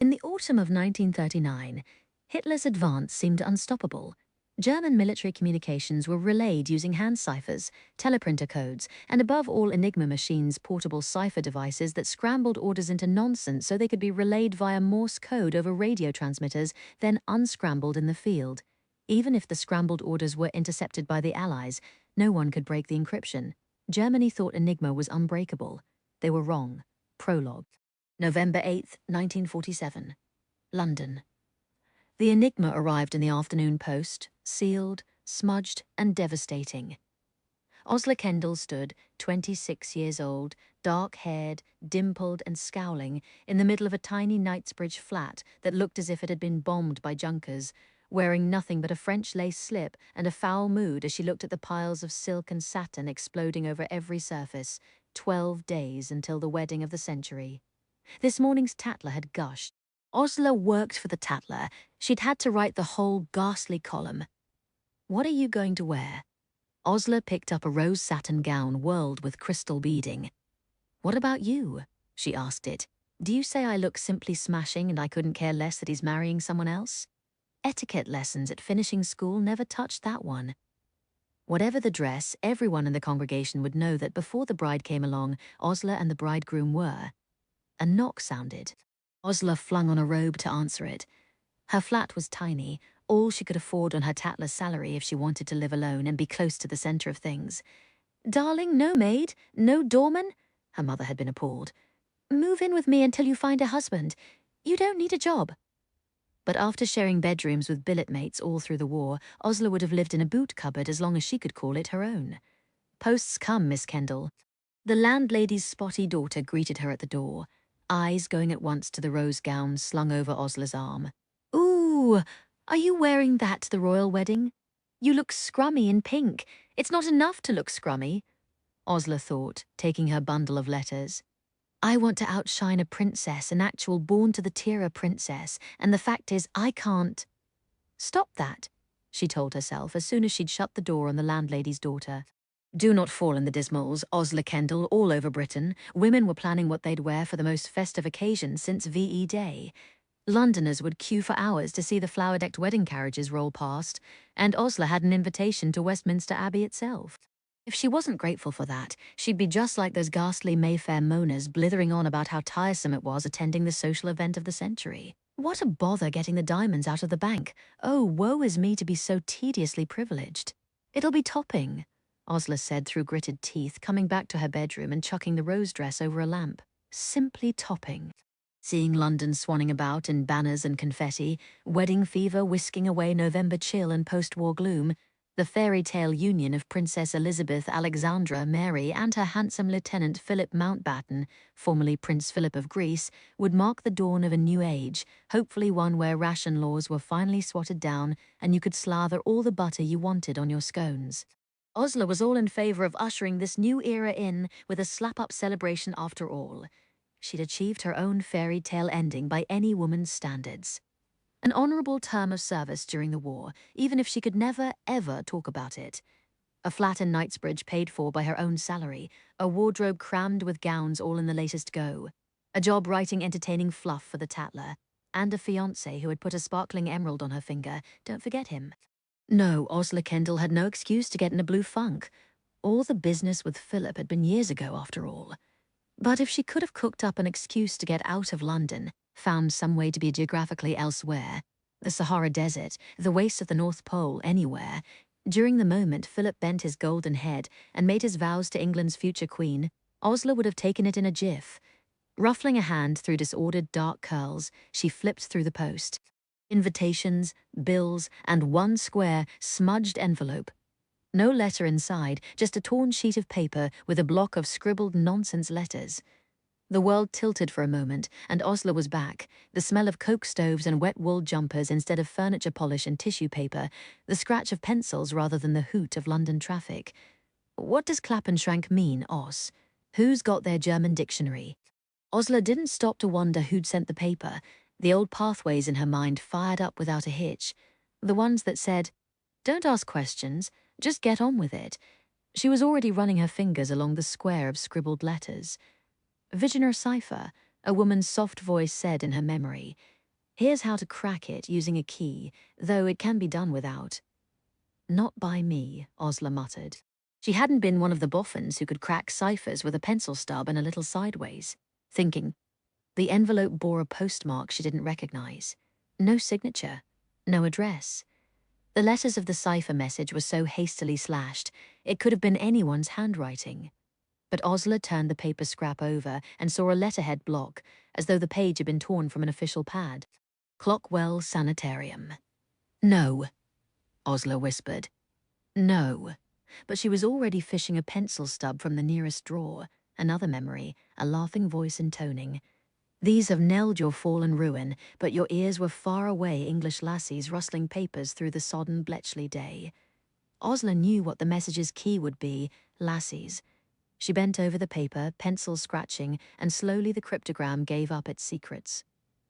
In the autumn of 1939, Hitler's advance seemed unstoppable. German military communications were relayed using hand ciphers, teleprinter codes, and above all Enigma machines, portable cipher devices that scrambled orders into nonsense so they could be relayed via Morse code over radio transmitters, then unscrambled in the field. Even if the scrambled orders were intercepted by the Allies, no one could break the encryption. Germany thought Enigma was unbreakable. They were wrong. Prologue. November 8th, 1947. London. The Enigma arrived in the afternoon post, sealed, smudged, and devastating. Osler Kendall stood, 26 years old, dark-haired, dimpled and scowling, in the middle of a tiny Knightsbridge flat that looked as if it had been bombed by Junkers, wearing nothing but a French lace slip and a foul mood as she looked at the piles of silk and satin exploding over every surface. 12 days until the wedding of the century. This morning's Tatler had gushed. Osler worked for the Tatler. She'd had to write the whole ghastly column. What are you going to wear? Osler picked up a rose satin gown whirled with crystal beading. What about you? She asked it. Do you say I look simply smashing and I couldn't care less that he's marrying someone else? Etiquette lessons at finishing school never touched that one. Whatever the dress, everyone in the congregation would know that before the bride came along, Osler and the bridegroom were. A knock sounded. Osler flung on a robe to answer it. Her flat was tiny, all she could afford on her Tatler's salary if she wanted to live alone and be close to the center of things. Darling, no maid, no doorman? Her mother had been appalled. Move in with me until you find a husband. You don't need a job. But after sharing bedrooms with billet mates all through the war, Osler would have lived in a boot cupboard as long as she could call it her own. Posts come, Miss Kendall. The landlady's spotty daughter greeted her at the door, eyes going at once to the rose gown slung over Osler's arm. Ooh, are you wearing that to the royal wedding? You look scrummy in pink. It's not enough to look scrummy, Osler thought, taking her bundle of letters. I want to outshine a princess, an actual born-to-the-tiara princess, and the fact is I can't. Stop that, she told herself as soon as she'd shut the door on the landlady's daughter. Do not fall in the dismals, Osler Kendall, all over Britain. Women were planning what they'd wear for the most festive occasion since VE Day. Londoners would queue for hours to see the flower-decked wedding carriages roll past, and Osler had an invitation to Westminster Abbey itself. If she wasn't grateful for that, she'd be just like those ghastly Mayfair moaners blithering on about how tiresome it was attending the social event of the century. What a bother getting the diamonds out of the bank. Oh, woe is me to be so tediously privileged. It'll be topping, Osler said through gritted teeth, coming back to her bedroom and chucking the rose dress over a lamp. Simply topping. Seeing London swanning about in banners and confetti, wedding fever whisking away November chill and post-war gloom, the fairy tale union of Princess Elizabeth Alexandra Mary and her handsome Lieutenant Philip Mountbatten, formerly Prince Philip of Greece, would mark the dawn of a new age, hopefully one where ration laws were finally swatted down and you could slather all the butter you wanted on your scones. Osler was all in favor of ushering this new era in with a slap-up celebration after all. She'd achieved her own fairy tale ending by any woman's standards. An honorable term of service during the war, even if she could never, ever talk about it. A flat in Knightsbridge paid for by her own salary, a wardrobe crammed with gowns all in the latest go, a job writing entertaining fluff for the Tatler, and a fiancé who had put a sparkling emerald on her finger. Don't forget him. No, Osler Kendall had no excuse to get in a blue funk. All the business with Philip had been years ago, after all. But if she could have cooked up an excuse to get out of London, found some way to be geographically elsewhere, the Sahara Desert, the wastes of the North Pole, anywhere, during the moment Philip bent his golden head and made his vows to England's future queen, Osler would have taken it in a jiff. Ruffling a hand through disordered dark curls, she flipped through the post. Invitations, bills, and one square, smudged envelope. No letter inside, just a torn sheet of paper with a block of scribbled nonsense letters. The world tilted for a moment, and Osler was back, the smell of coke stoves and wet wool jumpers instead of furniture polish and tissue paper, the scratch of pencils rather than the hoot of London traffic. What does Klappenschrank mean, Os? Who's got their German dictionary? Osler didn't stop to wonder who'd sent the paper. The old pathways in her mind fired up without a hitch. The ones that said, "Don't ask questions, just get on with it." She was already running her fingers along the square of scribbled letters. Vigener cipher, A woman's soft voice said in her memory, "Here's how to crack it using a key, though it can be done without." "Not by me," Osler muttered. She hadn't been one of the boffins who could crack ciphers with a pencil stub and a little sideways. Thinking, the envelope bore a postmark she didn't recognize. No signature, no address. The letters of the cipher message were so hastily slashed, it could have been anyone's handwriting. But Osler turned the paper scrap over and saw a letterhead block, as though the page had been torn from an official pad. Clockwell Sanitarium. "No," Osler whispered. "No." But she was already fishing a pencil stub from the nearest drawer. Another memory, a laughing voice intoning. "These have knelled your fall and ruin, but your ears were far away English lassies rustling papers through the sodden Bletchley day." Osler knew what the message's key would be, lassies. She bent over the paper, pencil scratching, and slowly the cryptogram gave up its secrets.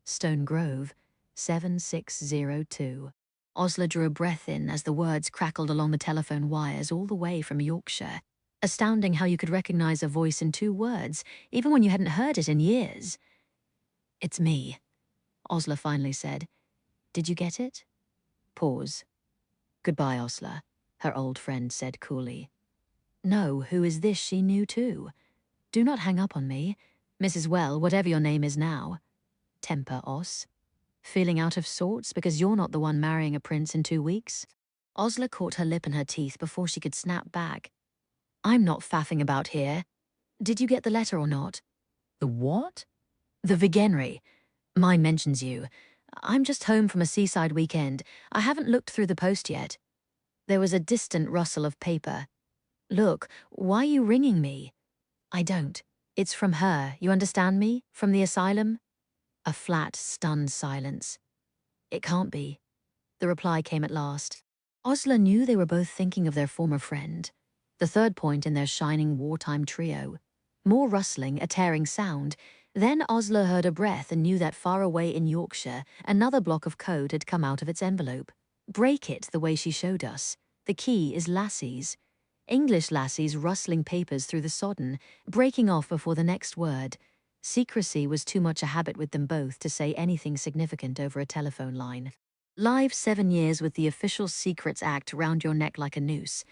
Stone Grove, 7602. Osler drew a breath in as the words crackled along the telephone wires all the way from Yorkshire. Astounding how you could recognize a voice in 2 words, even when you hadn't heard it in years. "It's me," Osler finally said. "Did you get it?" Pause. "Goodbye, Osler," her old friend said coolly. No, who is this she knew too. "Do not hang up on me. Mrs. Well, whatever your name is now." Temper, Os. "Feeling out of sorts because you're not the one marrying a prince in 2 weeks?" Osler caught her lip in her teeth before she could snap back. "I'm not faffing about here. Did you get the letter or not?" "The what?" "The Vigenry. Mine mentions you. I'm just home from a seaside weekend. I haven't looked through the post yet." There was a distant rustle of paper. "Look, why are you ringing me?" "I don't. It's from her, you understand me? From the asylum?" A flat, stunned silence. "It can't be." The reply came at last. Osler knew they were both thinking of their former friend, the third point in their shining wartime trio. More rustling, a tearing sound. Then Osler heard a breath and knew that far away in Yorkshire, another block of code had come out of its envelope. "Break it the way she showed us. The key is lassies." English lassies rustling papers through the sodden, breaking off before the next word. Secrecy was too much a habit with them both to say anything significant over a telephone line. Live 7 years with the Official Secrets Act round your neck like a noose.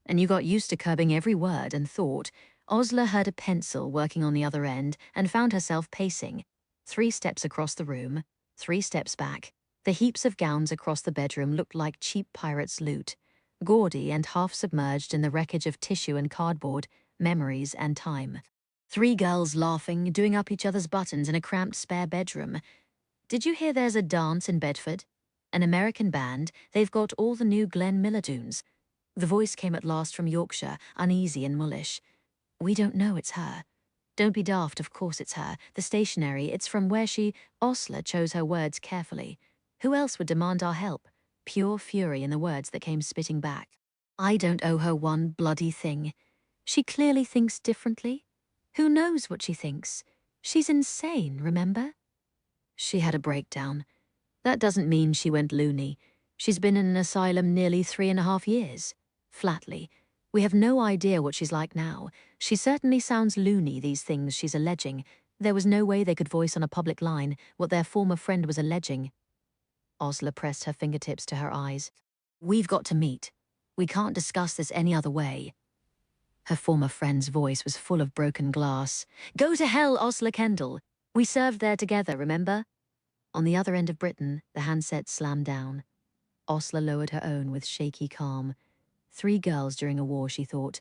And you got used to curbing every word and thought. Osler heard a pencil working on the other end and found herself pacing. 3 steps across the room, 3 steps back. The heaps of gowns across the bedroom looked like cheap pirates' loot. Gaudy and half-submerged in the wreckage of tissue and cardboard, memories and time. 3 girls laughing, doing up each other's buttons in a cramped spare bedroom. "Did you hear there's a dance in Bedford? An American band, they've got all the new Glenn Miller tunes." The voice came at last from Yorkshire, uneasy and mullish. "We don't know it's her." "Don't be daft, of course it's her. The stationery, it's from where she..." Osler chose her words carefully. "Who else would demand our help?" Pure fury in the words that came spitting back. "I don't owe her one bloody thing. She clearly thinks differently. Who knows what she thinks? She's insane, remember?" She had a breakdown. "That doesn't mean she went loony. She's been in an asylum nearly 3.5 years. Flatly. We have no idea what she's like now. She certainly sounds loony, these things she's alleging. There was no way they could voice on a public line what their former friend was alleging." Osler pressed her fingertips to her eyes. "We've got to meet. We can't discuss this any other way." Her former friend's voice was full of broken glass. "Go to hell, Osler Kendall. We served there together, remember?" On the other end of Britain, the handset slammed down. Osler lowered her own with shaky calm. 3 girls during a war, she thought.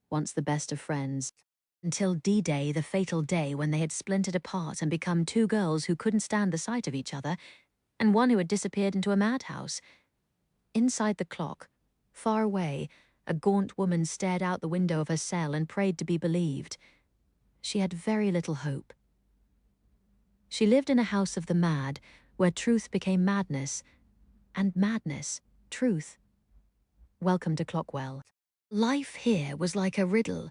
Once the best of friends. Until D-Day, the fatal day when they had splintered apart and become 2 girls who couldn't stand the sight of each other, and one who had disappeared into a madhouse. Inside the clock, far away, a gaunt woman stared out the window of her cell and prayed to be believed. She had very little hope. She lived in a house of the mad, where truth became madness, and madness, truth. Welcome to Clockwell. Life here was like a riddle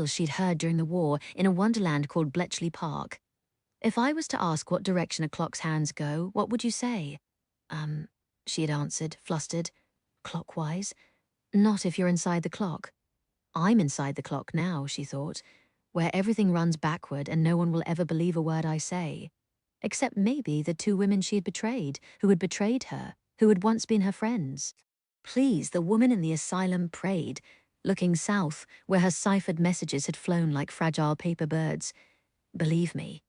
she'd heard during the war in a wonderland called Bletchley Park. "If I was to ask what direction a clock's hands go, what would you say?" She had answered, flustered. "Clockwise. Not if you're inside the clock." "I'm inside the clock now," she thought. where everything runs backward and no one will ever believe a word I say. Except maybe the two women she had betrayed, who had betrayed her, who had once been her friends. Please, the woman in the asylum prayed, looking south, where her ciphered messages had flown like fragile paper birds. Believe me.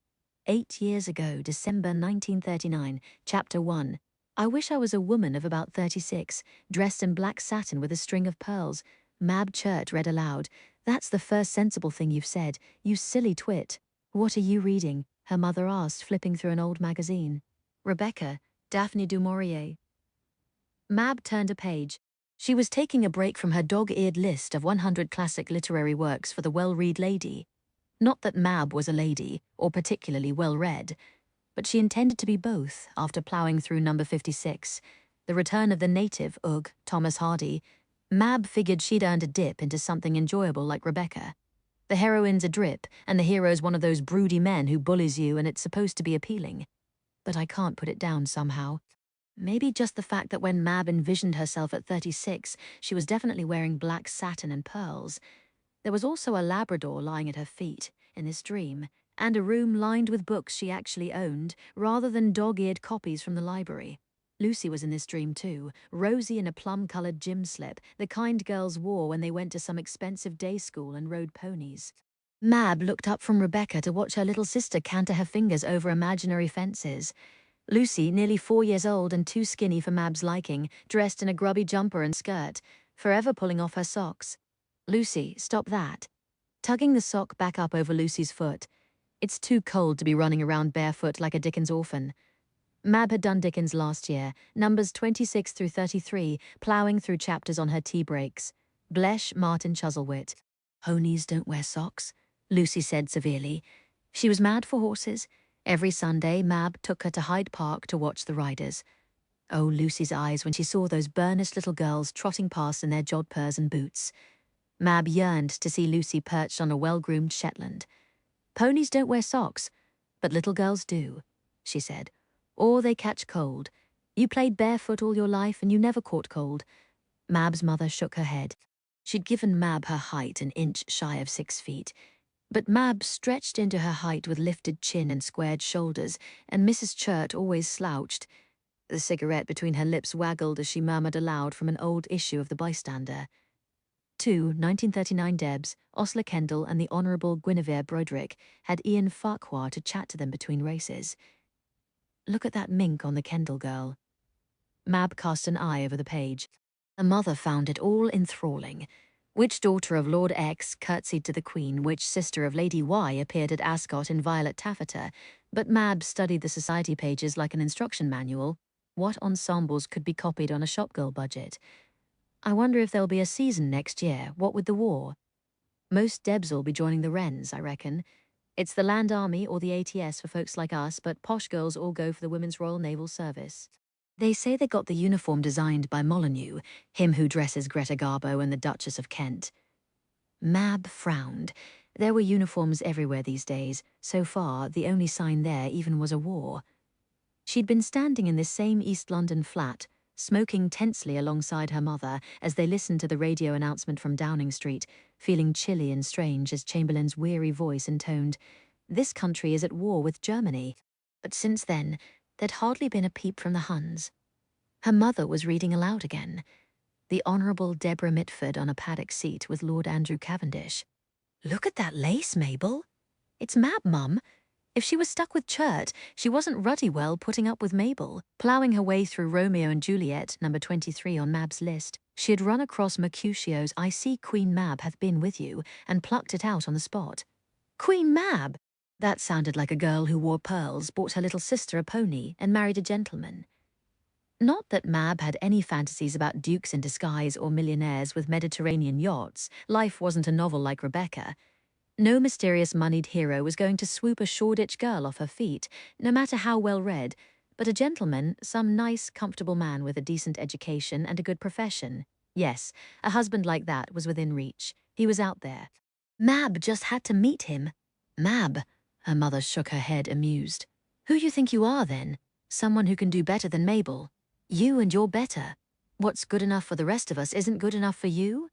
8 years ago, December 1939, Chapter 1. I wish I was a woman of about 36, dressed in black satin with a string of pearls. Mab Churt read aloud. That's the first sensible thing you've said, you silly twit. What are you reading? Her mother asked, flipping through an old magazine. Rebecca, Daphne du Maurier. Mab turned a page. She was taking a break from her dog-eared list of 100 classic literary works for the well-read lady. Not that Mab was a lady, or particularly well-read, but she intended to be both after ploughing through number 56, The Return of the Native, Ugh, Thomas Hardy. Mab figured she'd earned a dip into something enjoyable like Rebecca. The heroine's a drip, and the hero's one of those broody men who bullies you, and it's supposed to be appealing. But I can't put it down somehow. Maybe just the fact that when Mab envisioned herself at 36, she was definitely wearing black satin and pearls. There was also a Labrador lying at her feet, in this dream, and a room lined with books she actually owned, rather than dog-eared copies from the library. Lucy was in this dream too, rosy in a plum-coloured gym slip, the kind girls wore when they went to some expensive day school and rode ponies. Mab looked up from Rebecca to watch her little sister canter her fingers over imaginary fences. Lucy, nearly 4 years old and too skinny for Mab's liking, dressed in a grubby jumper and skirt, forever pulling off her socks. Lucy, stop that. Tugging the sock back up over Lucy's foot. It's too cold to be running around barefoot like a Dickens orphan. Mab had done Dickens last year, numbers 26 through 33, ploughing through chapters on her tea breaks. Blesh Martin Chuzzlewit. Ponies don't wear socks, Lucy said severely. She was mad for horses. Every Sunday, Mab took her to Hyde Park to watch the riders. Oh, Lucy's eyes when she saw those burnished little girls trotting past in their jodhpurs and boots. Mab yearned to see Lucy perched on a well-groomed Shetland. Ponies don't wear socks, but little girls do, she said. Or they catch cold. You played barefoot all your life and you never caught cold. Mab's mother shook her head. She'd given Mab her height, an inch shy of 6 feet. But Mab stretched into her height with lifted chin and squared shoulders, and Mrs. Churt always slouched. The cigarette between her lips waggled as she murmured aloud from an old issue of The Bystander. 1939 Debs, Osler Kendall and the Honourable Guinevere Broderick had Ian Farquhar to chat to them between races. Look at that mink on the Kendall girl. Mab cast an eye over the page. Her mother found it all enthralling. Which daughter of Lord X curtsied to the Queen, which sister of Lady Y appeared at Ascot in violet taffeta, but Mab studied the society pages like an instruction manual. What ensembles could be copied on a shopgirl budget? I wonder if there'll be a season next year, what with the war. Most Debs'll be joining the Wrens, I reckon. It's the Land Army or the ATS for folks like us, but posh girls all go for the Women's Royal Naval Service. They say they got the uniform designed by Molyneux, him who dresses Greta Garbo and the Duchess of Kent. Mab frowned. There were uniforms everywhere these days. So far, the only sign there even was a war. She'd been standing in this same East London flat, smoking tensely alongside her mother as they listened to the radio announcement from Downing Street, feeling chilly and strange as Chamberlain's weary voice intoned, "This country is at war with Germany." But since then, there'd hardly been a peep from the Huns. Her mother was reading aloud again. The Honourable Deborah Mitford on a paddock seat with Lord Andrew Cavendish. "Look at that lace, Mabel. It's Mab, Mum. If she was stuck with Churt, she wasn't ruddy well putting up with Mabel." Ploughing her way through Romeo and Juliet, number 23 on Mab's list, she had run across Mercutio's "I see Queen Mab hath been with you," and plucked it out on the spot. Queen Mab! That sounded like a girl who wore pearls, bought her little sister a pony, and married a gentleman. Not that Mab had any fantasies about dukes in disguise or millionaires with Mediterranean yachts. Life wasn't a novel like Rebecca. No mysterious moneyed hero was going to swoop a Shoreditch girl off her feet, no matter how well read, but a gentleman, some nice, comfortable man with a decent education and a good profession. Yes, a husband like that was within reach. He was out there. Mab just had to meet him. Mab, her mother shook her head, amused. Who you think you are, then? Someone who can do better than Mabel? You and you're better. What's good enough for the rest of us isn't good enough for you?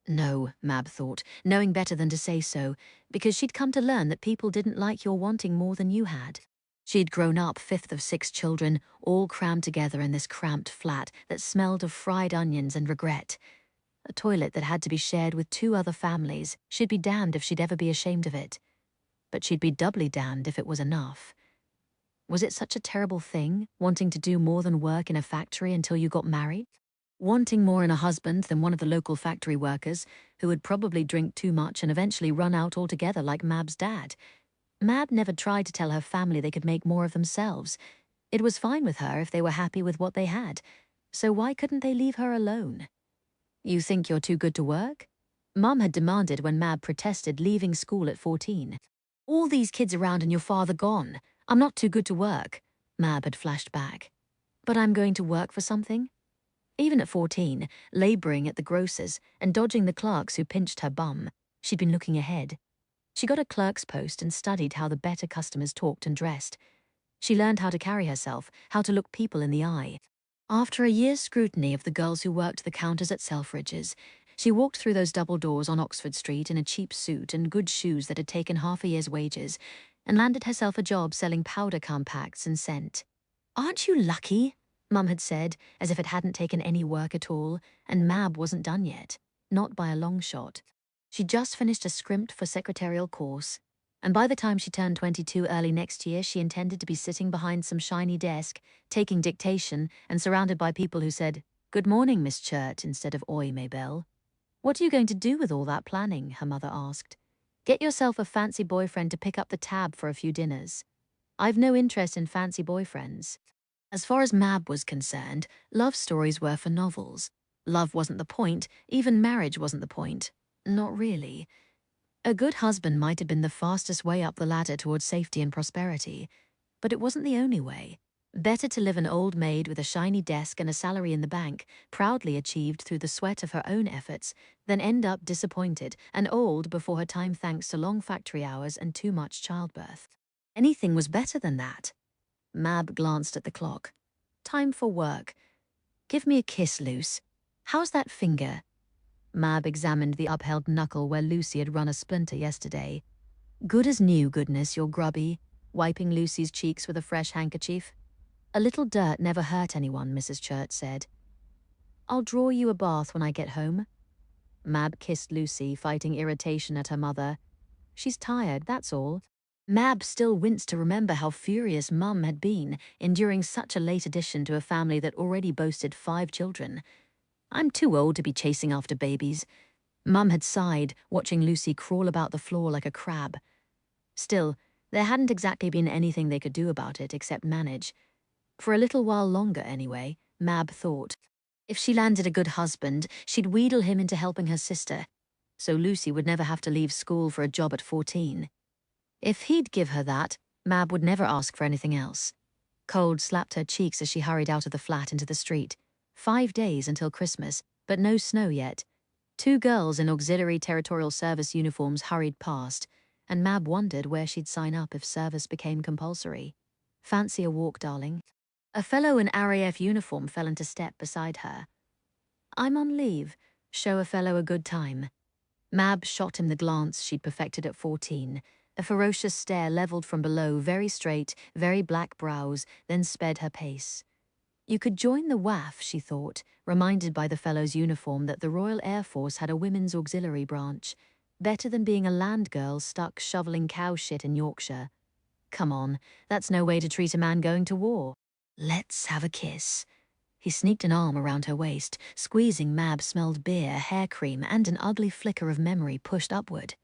No, Mab thought, knowing better than to say so, because she'd come to learn that people didn't like your wanting more than you had. She'd grown up fifth of 6 children, all crammed together in this cramped flat that smelled of fried onions and regret. A toilet that had to be shared with 2 other families. She'd be damned if she'd ever be ashamed of it. But she'd be doubly damned if it was enough. Was it such a terrible thing, wanting to do more than work in a factory until you got married? Wanting more in a husband than one of the local factory workers, who would probably drink too much and eventually run out altogether like Mab's dad. Mab never tried to tell her family they could make more of themselves. It was fine with her if they were happy with what they had. So why couldn't they leave her alone? You think you're too good to work? Mum had demanded when Mab protested leaving school at 14. All these kids around and your father gone. I'm not too good to work, Mab had flashed back. But I'm going to work for something? Even at 14, labouring at the grocer's and dodging the clerks who pinched her bum, she'd been looking ahead. She got a clerk's post and studied how the better customers talked and dressed. She learned how to carry herself, how to look people in the eye. After a year's scrutiny of the girls who worked the counters at Selfridge's, she walked through those double doors on Oxford Street in a cheap suit and good shoes that had taken half a year's wages, and landed herself a job selling powder compacts and scent. Aren't you lucky? Mum had said, as if it hadn't taken any work at all, and Mab wasn't done yet. Not by a long shot. She'd just finished a scrimped for secretarial course, and by the time she turned 22 early next year, she intended to be sitting behind some shiny desk, taking dictation, and surrounded by people who said, "Good morning, Miss Churt," instead of "Oi, Maybelle." "What are you going to do with all that planning?" her mother asked. "Get yourself a fancy boyfriend to pick up the tab for a few dinners." "I've no interest in fancy boyfriends." As far as Mab was concerned, love stories were for novels. Love wasn't the point, even marriage wasn't the point. Not really. A good husband might have been the fastest way up the ladder towards safety and prosperity, but it wasn't the only way. Better to live an old maid with a shiny desk and a salary in the bank, proudly achieved through the sweat of her own efforts, than end up disappointed and old before her time thanks to long factory hours and too much childbirth. Anything was better than that. Mab glanced at the clock. Time for work. Give me a kiss, Luce. How's that finger? Mab examined the upheld knuckle where Lucy had run a splinter yesterday. Good as new, goodness, you're grubby, wiping Lucy's cheeks with a fresh handkerchief. A little dirt never hurt anyone, Mrs. Churt said. I'll draw you a bath when I get home. Mab kissed Lucy, fighting irritation at her mother. She's tired, that's all. Mab still winced to remember how furious Mum had been, enduring such a late addition to a family that already boasted 5 children. I'm too old to be chasing after babies. Mum had sighed, watching Lucy crawl about the floor like a crab. Still, there hadn't exactly been anything they could do about it except manage. For a little while longer, anyway, Mab thought. If she landed a good husband, she'd wheedle him into helping her sister, so Lucy would never have to leave school for a job at 14. If he'd give her that, Mab would never ask for anything else. Cold slapped her cheeks as she hurried out of the flat into the street. 5 days until Christmas, but no snow yet. 2 girls in auxiliary territorial service uniforms hurried past, and Mab wondered where she'd sign up if service became compulsory. Fancy a walk, darling. A fellow in RAF uniform fell into step beside her. I'm on leave. Show a fellow a good time. Mab shot him the glance she'd perfected at 14, a ferocious stare levelled from below, very straight, very black brows, then sped her pace. You could join the WAF, she thought, reminded by the fellow's uniform that the Royal Air Force had a women's auxiliary branch. Better than being a land girl stuck shoveling cow shit in Yorkshire. Come on, that's no way to treat a man going to war. Let's have a kiss. He sneaked an arm around her waist, squeezing Mab-smelled beer, hair cream, and an ugly flicker of memory pushed upward.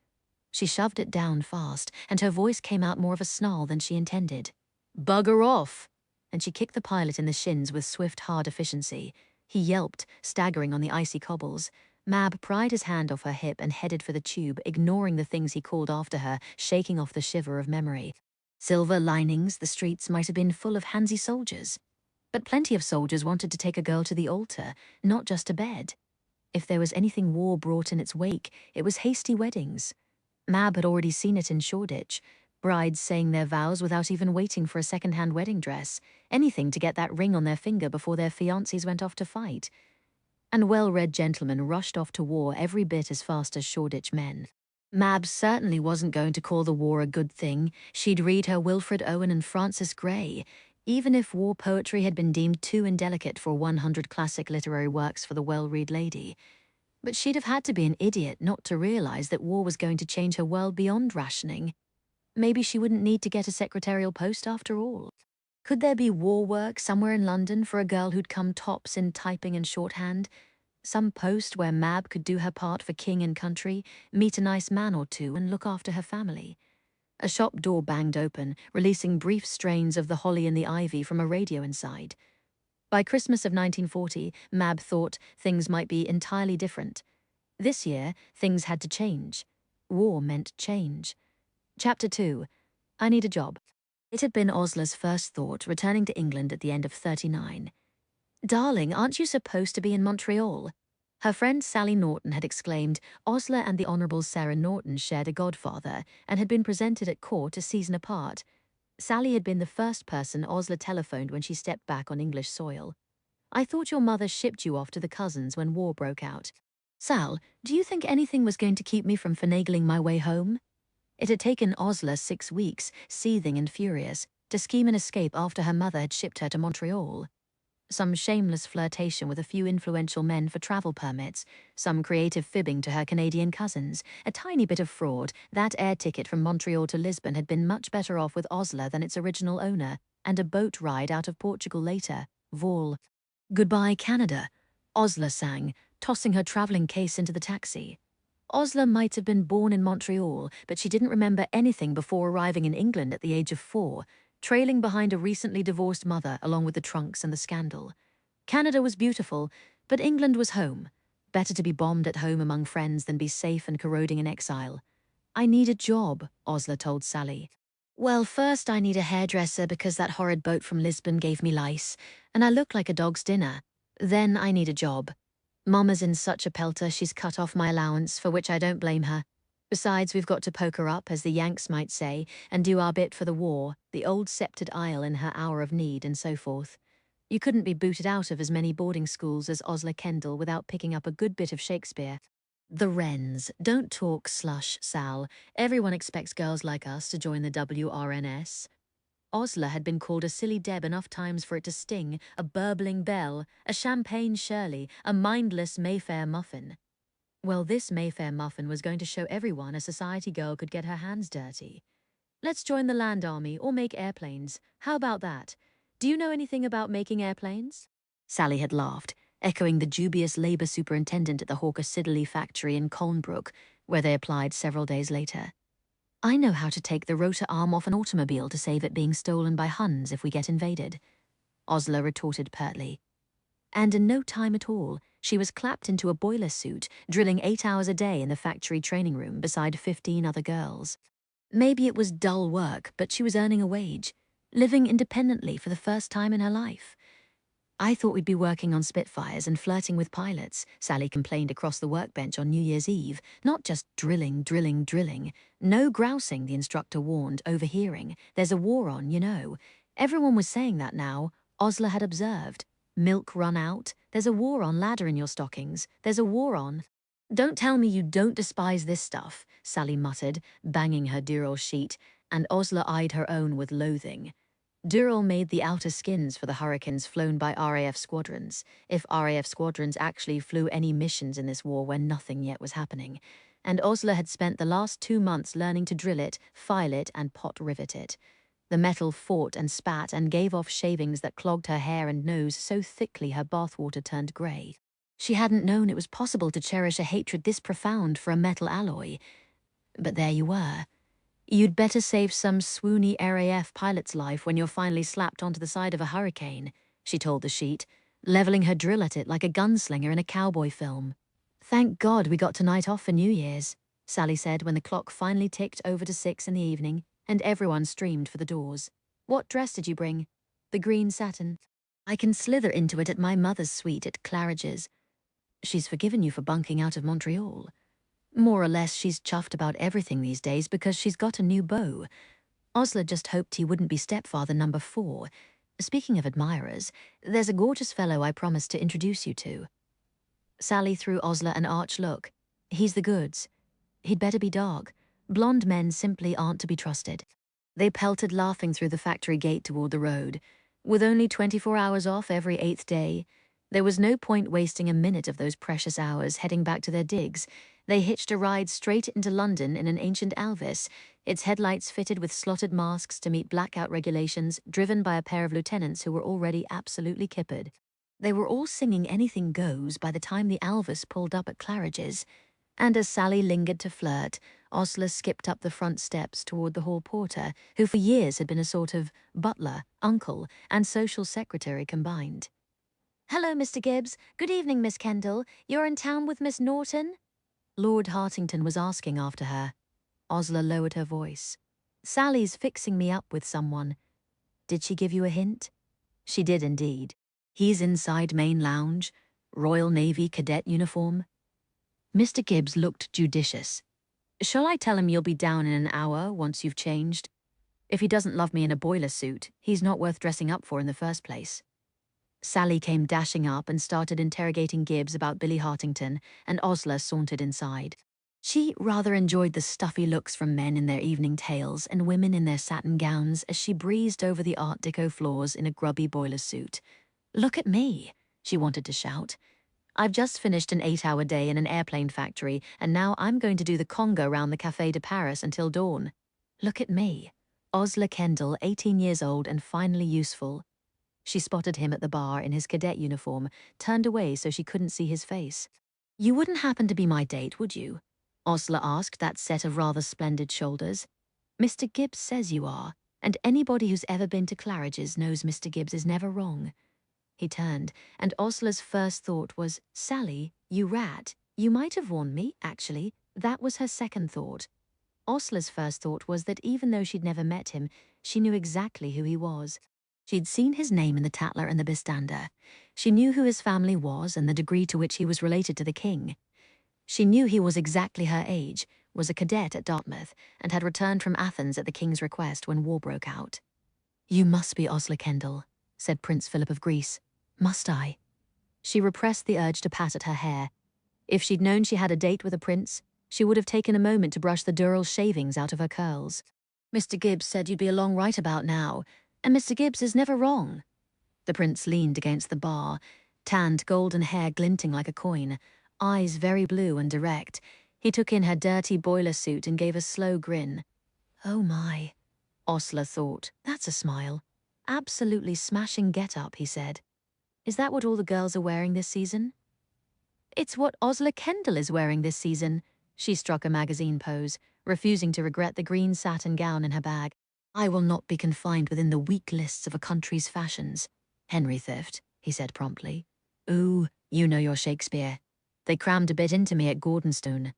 She shoved it down fast, and her voice came out more of a snarl than she intended. Bugger off! And she kicked the pilot in the shins with swift, hard efficiency. He yelped, staggering on the icy cobbles. Mab pried his hand off her hip and headed for the tube, ignoring the things he called after her, shaking off the shiver of memory. Silver linings, the streets might have been full of handsy soldiers. But plenty of soldiers wanted to take a girl to the altar, not just to bed. If there was anything war brought in its wake, it was hasty weddings. Mab had already seen it in Shoreditch. Brides saying their vows without even waiting for a second-hand wedding dress, anything to get that ring on their finger before their fiancés went off to fight. and well-read gentlemen rushed off to war every bit as fast as Shoreditch men. Mab certainly wasn't going to call the war a good thing. She'd read her Wilfred Owen and Francis Gray, even if war poetry had been deemed too indelicate for 100 classic literary works for the well-read lady. But she'd have had to be an idiot not to realize that war was going to change her world beyond rationing. Maybe she wouldn't need to get a secretarial post after all. Could there be war work somewhere in London for a girl who'd come tops in typing and shorthand? Some post where Mab could do her part for king and country, meet a nice man or two and look after her family. A shop door banged open, releasing brief strains of The Holly and the Ivy from a radio inside. By Christmas of 1940, Mab thought things might be entirely different. This year, things had to change. War meant change. Chapter 2. I Need a Job. It had been Osla's first thought, returning to England at the end of 39. Darling, aren't you supposed to be in Montreal? Her friend Sally Norton had exclaimed Osla and the Honourable Sarah Norton shared a godfather and had been presented at court a season apart. Sally had been the first person Osla telephoned when she stepped back on English soil. I thought your mother shipped you off to the cousins when war broke out. Sal, do you think anything was going to keep me from finagling my way home? It had taken Osla 6 weeks, seething and furious, to scheme an escape after her mother had shipped her to Montreal. Some shameless flirtation with a few influential men for travel permits, some creative fibbing to her Canadian cousins, a tiny bit of fraud. That air ticket from Montreal to Lisbon had been much better off with Osla than its original owner, and a boat ride out of Portugal later, Vol. Goodbye, Canada, Osla sang, tossing her travelling case into the taxi. Osla might have been born in Montreal, but she didn't remember anything before arriving in England at the age of 4, trailing behind a recently divorced mother along with the trunks and the scandal. Canada was beautiful, but England was home. Better to be bombed at home among friends than be safe and corroding in exile. I need a job, Osla told Sally. Well, first I need a hairdresser because that horrid boat from Lisbon gave me lice, and I look like a dog's dinner. Then I need a job. Mama's in such a pelter she's cut off my allowance, for which I don't blame her. Besides, we've got to poke her up, as the Yanks might say, and do our bit for the war, the old sceptred isle in her hour of need, and so forth. You couldn't be booted out of as many boarding schools as Osla Kendall without picking up a good bit of Shakespeare. The Wrens. Don't talk slush, Sal. Everyone expects girls like us to join the WRNS. Osla had been called a silly Deb enough times for it to sting, a burbling bell, a champagne Shirley, a mindless Mayfair muffin. Well, this Mayfair muffin was going to show everyone a society girl could get her hands dirty. Let's join the land army or make airplanes. How about that? Do you know anything about making airplanes? Sally had laughed, echoing the dubious Labour superintendent at the Hawker Siddeley factory in Colnbrook, where they applied several days later. I know how to take the rotor arm off an automobile to save it being stolen by Huns if we get invaded, Osla retorted pertly. And in no time at all, she was clapped into a boiler suit, drilling 8 hours a day in the factory training room beside 15 other girls. Maybe it was dull work, but she was earning a wage, living independently for the first time in her life. I thought we'd be working on Spitfires and flirting with pilots, Sally complained across the workbench on New Year's Eve. Not just drilling, drilling, drilling. No grousing, the instructor warned, overhearing. There's a war on, you know. Everyone was saying that now. Osla had observed. Milk run out. There's a war on, ladder in your stockings. There's a war on. Don't tell me you don't despise this stuff, Sally muttered, banging her Durall sheet, and Osla eyed her own with loathing. Durall made the outer skins for the Hurricanes flown by RAF squadrons, if RAF squadrons actually flew any missions in this war when nothing yet was happening, and Osla had spent the last 2 months learning to drill it, file it, and pot rivet it. The metal fought and spat and gave off shavings that clogged her hair and nose so thickly her bathwater turned grey. She hadn't known it was possible to cherish a hatred this profound for a metal alloy. But there you were. You'd better save some swoony RAF pilot's life when you're finally slapped onto the side of a hurricane, she told the sheet, levelling her drill at it like a gunslinger in a cowboy film. Thank God we got tonight off for New Year's, Sally said when the clock finally ticked over to 6 in the evening and everyone streamed for the doors. What dress did you bring? The green satin. I can slither into it at my mother's suite at Claridge's. She's forgiven you for bunking out of Montreal. More or less, she's chuffed about everything these days because she's got a new beau. Osla just hoped he wouldn't be stepfather number 4. Speaking of admirers, there's a gorgeous fellow I promised to introduce you to. Sally threw Osler an arch look. He's the goods. He'd better be dark. Blonde men simply aren't to be trusted. They pelted laughing through the factory gate toward the road. With only 24 hours off every 8th day, there was no point wasting a minute of those precious hours heading back to their digs. They hitched a ride straight into London in an ancient Alvis, its headlights fitted with slotted masks to meet blackout regulations, driven by a pair of lieutenants who were already absolutely kippered. They were all singing Anything Goes by the time the Alvis pulled up at Claridge's, and as Sally lingered to flirt, Osler skipped up the front steps toward the hall porter, who for years had been a sort of butler, uncle, and social secretary combined. "Hello, Mr. Gibbs. Good evening, Miss Kendall. You're in town with Miss Norton?" Lord Hartington was asking after her. Osler lowered her voice. "Sally's fixing me up with someone. Did she give you a hint?" She did indeed. He's inside main lounge, Royal Navy cadet uniform. Mr. Gibbs looked judicious. "Shall I tell him you'll be down in an hour once you've changed? If he doesn't love me in a boiler suit, he's not worth dressing up for in the first place." Sally came dashing up and started interrogating Gibbs about Billy Hartington, and Osler sauntered inside. She rather enjoyed the stuffy looks from men in their evening tails and women in their satin gowns as she breezed over the Art Deco floors in a grubby boiler suit. "Look at me," she wanted to shout. "I've just finished an 8-hour day in an airplane factory, and now I'm going to do the conga round the Café de Paris until dawn. Look at me. Osler Kendall, 18 years old and finally useful." She spotted him at the bar in his cadet uniform, turned away so she couldn't see his face. "You wouldn't happen to be my date, would you?" Osler asked that set of rather splendid shoulders. "Mr. Gibbs says you are, and anybody who's ever been to Claridge's knows Mr. Gibbs is never wrong." He turned, and Osler's first thought was, "Sally, you rat, you might have warned me, actually." That was her second thought. Osler's first thought was that even though she'd never met him, she knew exactly who he was. She'd seen his name in the Tatler and the Bistander. She knew who his family was and the degree to which he was related to the king. She knew he was exactly her age, was a cadet at Dartmouth, and had returned from Athens at the king's request when war broke out. "You must be Osler Kendall," said Prince Philip of Greece. "Must I?" She repressed the urge to pat at her hair. If she'd known she had a date with a prince, she would have taken a moment to brush the Dural shavings out of her curls. "Mr. Gibbs said you'd be along right about now, and Mr. Gibbs is never wrong." The prince leaned against the bar, tanned golden hair glinting like a coin, eyes very blue and direct. He took in her dirty boiler suit and gave a slow grin. "Oh my," Osler thought, "that's a smile. Absolutely smashing get-up," he said. "Is that what all the girls are wearing this season?" "It's what Osler Kendall is wearing this season." She struck a magazine pose, refusing to regret the green satin gown in her bag. "I will not be confined within the weak lists of a country's fashions. Henry theft," he said promptly. "Ooh, you know your Shakespeare. They crammed a bit into me at Gordonstone."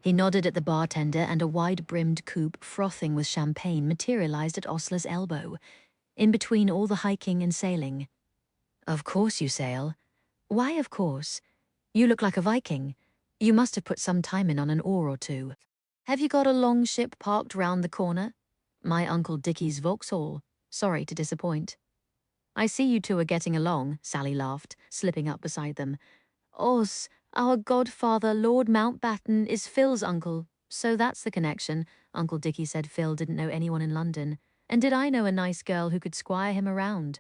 He nodded at the bartender, and a wide-brimmed coupe frothing with champagne materialized at Osler's elbow, in between all the hiking and sailing. "Of course you sail." "Why of course? You look like a Viking. You must have put some time in on an oar or two. Have you got a long ship parked round the corner?" "My Uncle Dickie's Vauxhall. Sorry to disappoint." "I see you two are getting along," Sally laughed, slipping up beside them. "Os, our godfather, Lord Mountbatten, is Phil's uncle. So that's the connection." Uncle Dickie said Phil didn't know anyone in London. "And did I know a nice girl who could squire him around?"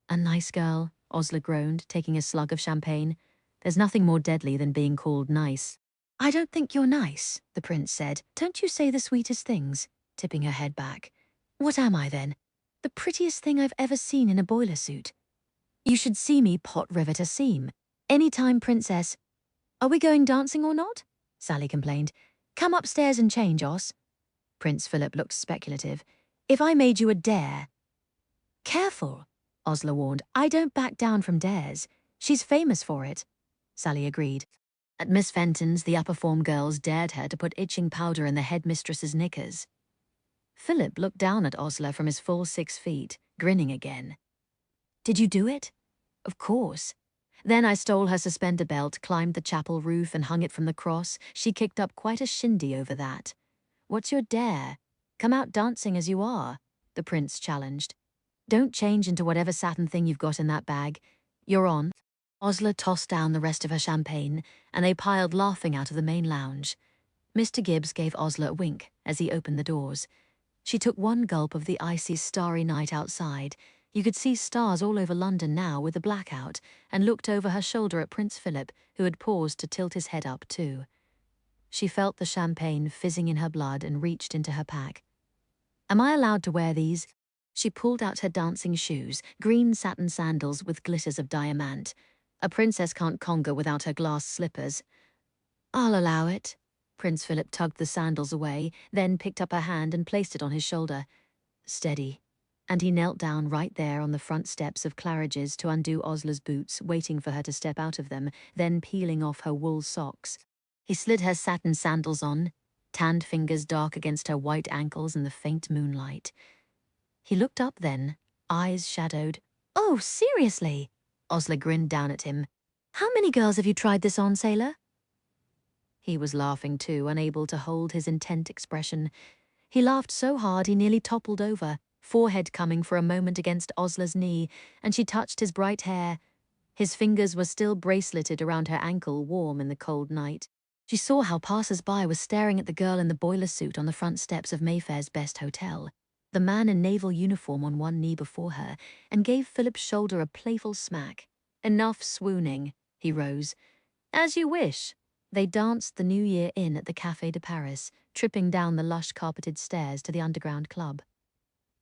"A nice girl," Osler groaned, taking a slug of champagne. "There's nothing more deadly than being called nice." "I don't think you're nice," the prince said. "Don't you say the sweetest things?" tipping her head back. "What am I, then? The prettiest thing I've ever seen in a boiler suit. You should see me pot rivet a seam. Anytime, princess." "Are we going dancing or not?" Sally complained. "Come upstairs and change, Os." Prince Philip looked speculative. "If I made you a dare—" "Careful," Osler warned. "I don't back down from dares. She's famous for it." Sally agreed. At Miss Fenton's, the upper form girls dared her to put itching powder in the headmistress's knickers. Philip looked down at Osler from his full 6 feet, grinning again. "Did you do it?" "Of course. Then I stole her suspender belt, climbed the chapel roof and hung it from the cross. She kicked up quite a shindy over that." "What's your dare? Come out dancing as you are," the prince challenged. "Don't change into whatever satin thing you've got in that bag. You're on." Osler tossed down the rest of her champagne, and they piled laughing out of the main lounge. Mr. Gibbs gave Osler a wink as he opened the doors. She took one gulp of the icy, starry night outside. You could see stars all over London now with the blackout, and looked over her shoulder at Prince Philip, who had paused to tilt his head up too. She felt the champagne fizzing in her blood and reached into her pack. "Am I allowed to wear these?" She pulled out her dancing shoes, green satin sandals with glitters of diamant. A princess can't conga without her glass slippers. "I'll allow it." Prince Philip tugged the sandals away, then picked up her hand and placed it on his shoulder. "Steady." And he knelt down right there on the front steps of Claridge's to undo Osler's boots, waiting for her to step out of them, then peeling off her wool socks. He slid her satin sandals on, tanned fingers dark against her white ankles in the faint moonlight. He looked up then, eyes shadowed. "Oh, seriously?" Osler grinned down at him. "How many girls have you tried this on, sailor?" He was laughing too, unable to hold his intent expression. He laughed so hard he nearly toppled over, forehead coming for a moment against Osler's knee, and she touched his bright hair. His fingers were still braceleted around her ankle, warm in the cold night. She saw how passers-by were staring at the girl in the boiler suit on the front steps of Mayfair's best hotel, the man in naval uniform on one knee before her, and gave Philip's shoulder a playful smack. "Enough swooning," he rose. "As you wish." They danced the New Year in at the Café de Paris, tripping down the lush carpeted stairs to the underground club.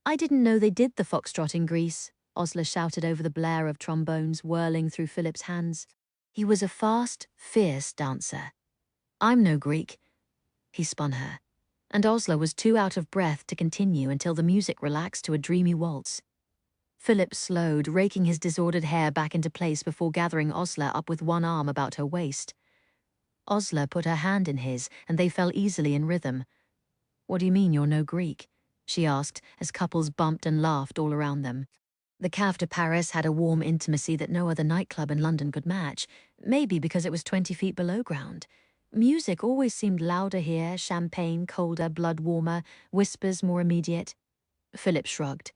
"I didn't know they did the foxtrot in Greece," Osler shouted over the blare of trombones whirling through Philip's hands. He was a fast, fierce dancer. "I'm no Greek." He spun her, and Osler was too out of breath to continue until the music relaxed to a dreamy waltz. Philip slowed, raking his disordered hair back into place before gathering Osler up with one arm about her waist. Osler put her hand in his, and they fell easily in rhythm. "What do you mean you're no Greek?" she asked, as couples bumped and laughed all around them. The Cave de Paris had a warm intimacy that no other nightclub in London could match, maybe because it was 20 feet below ground. Music always seemed louder here, champagne colder, blood warmer, whispers more immediate. Philip shrugged.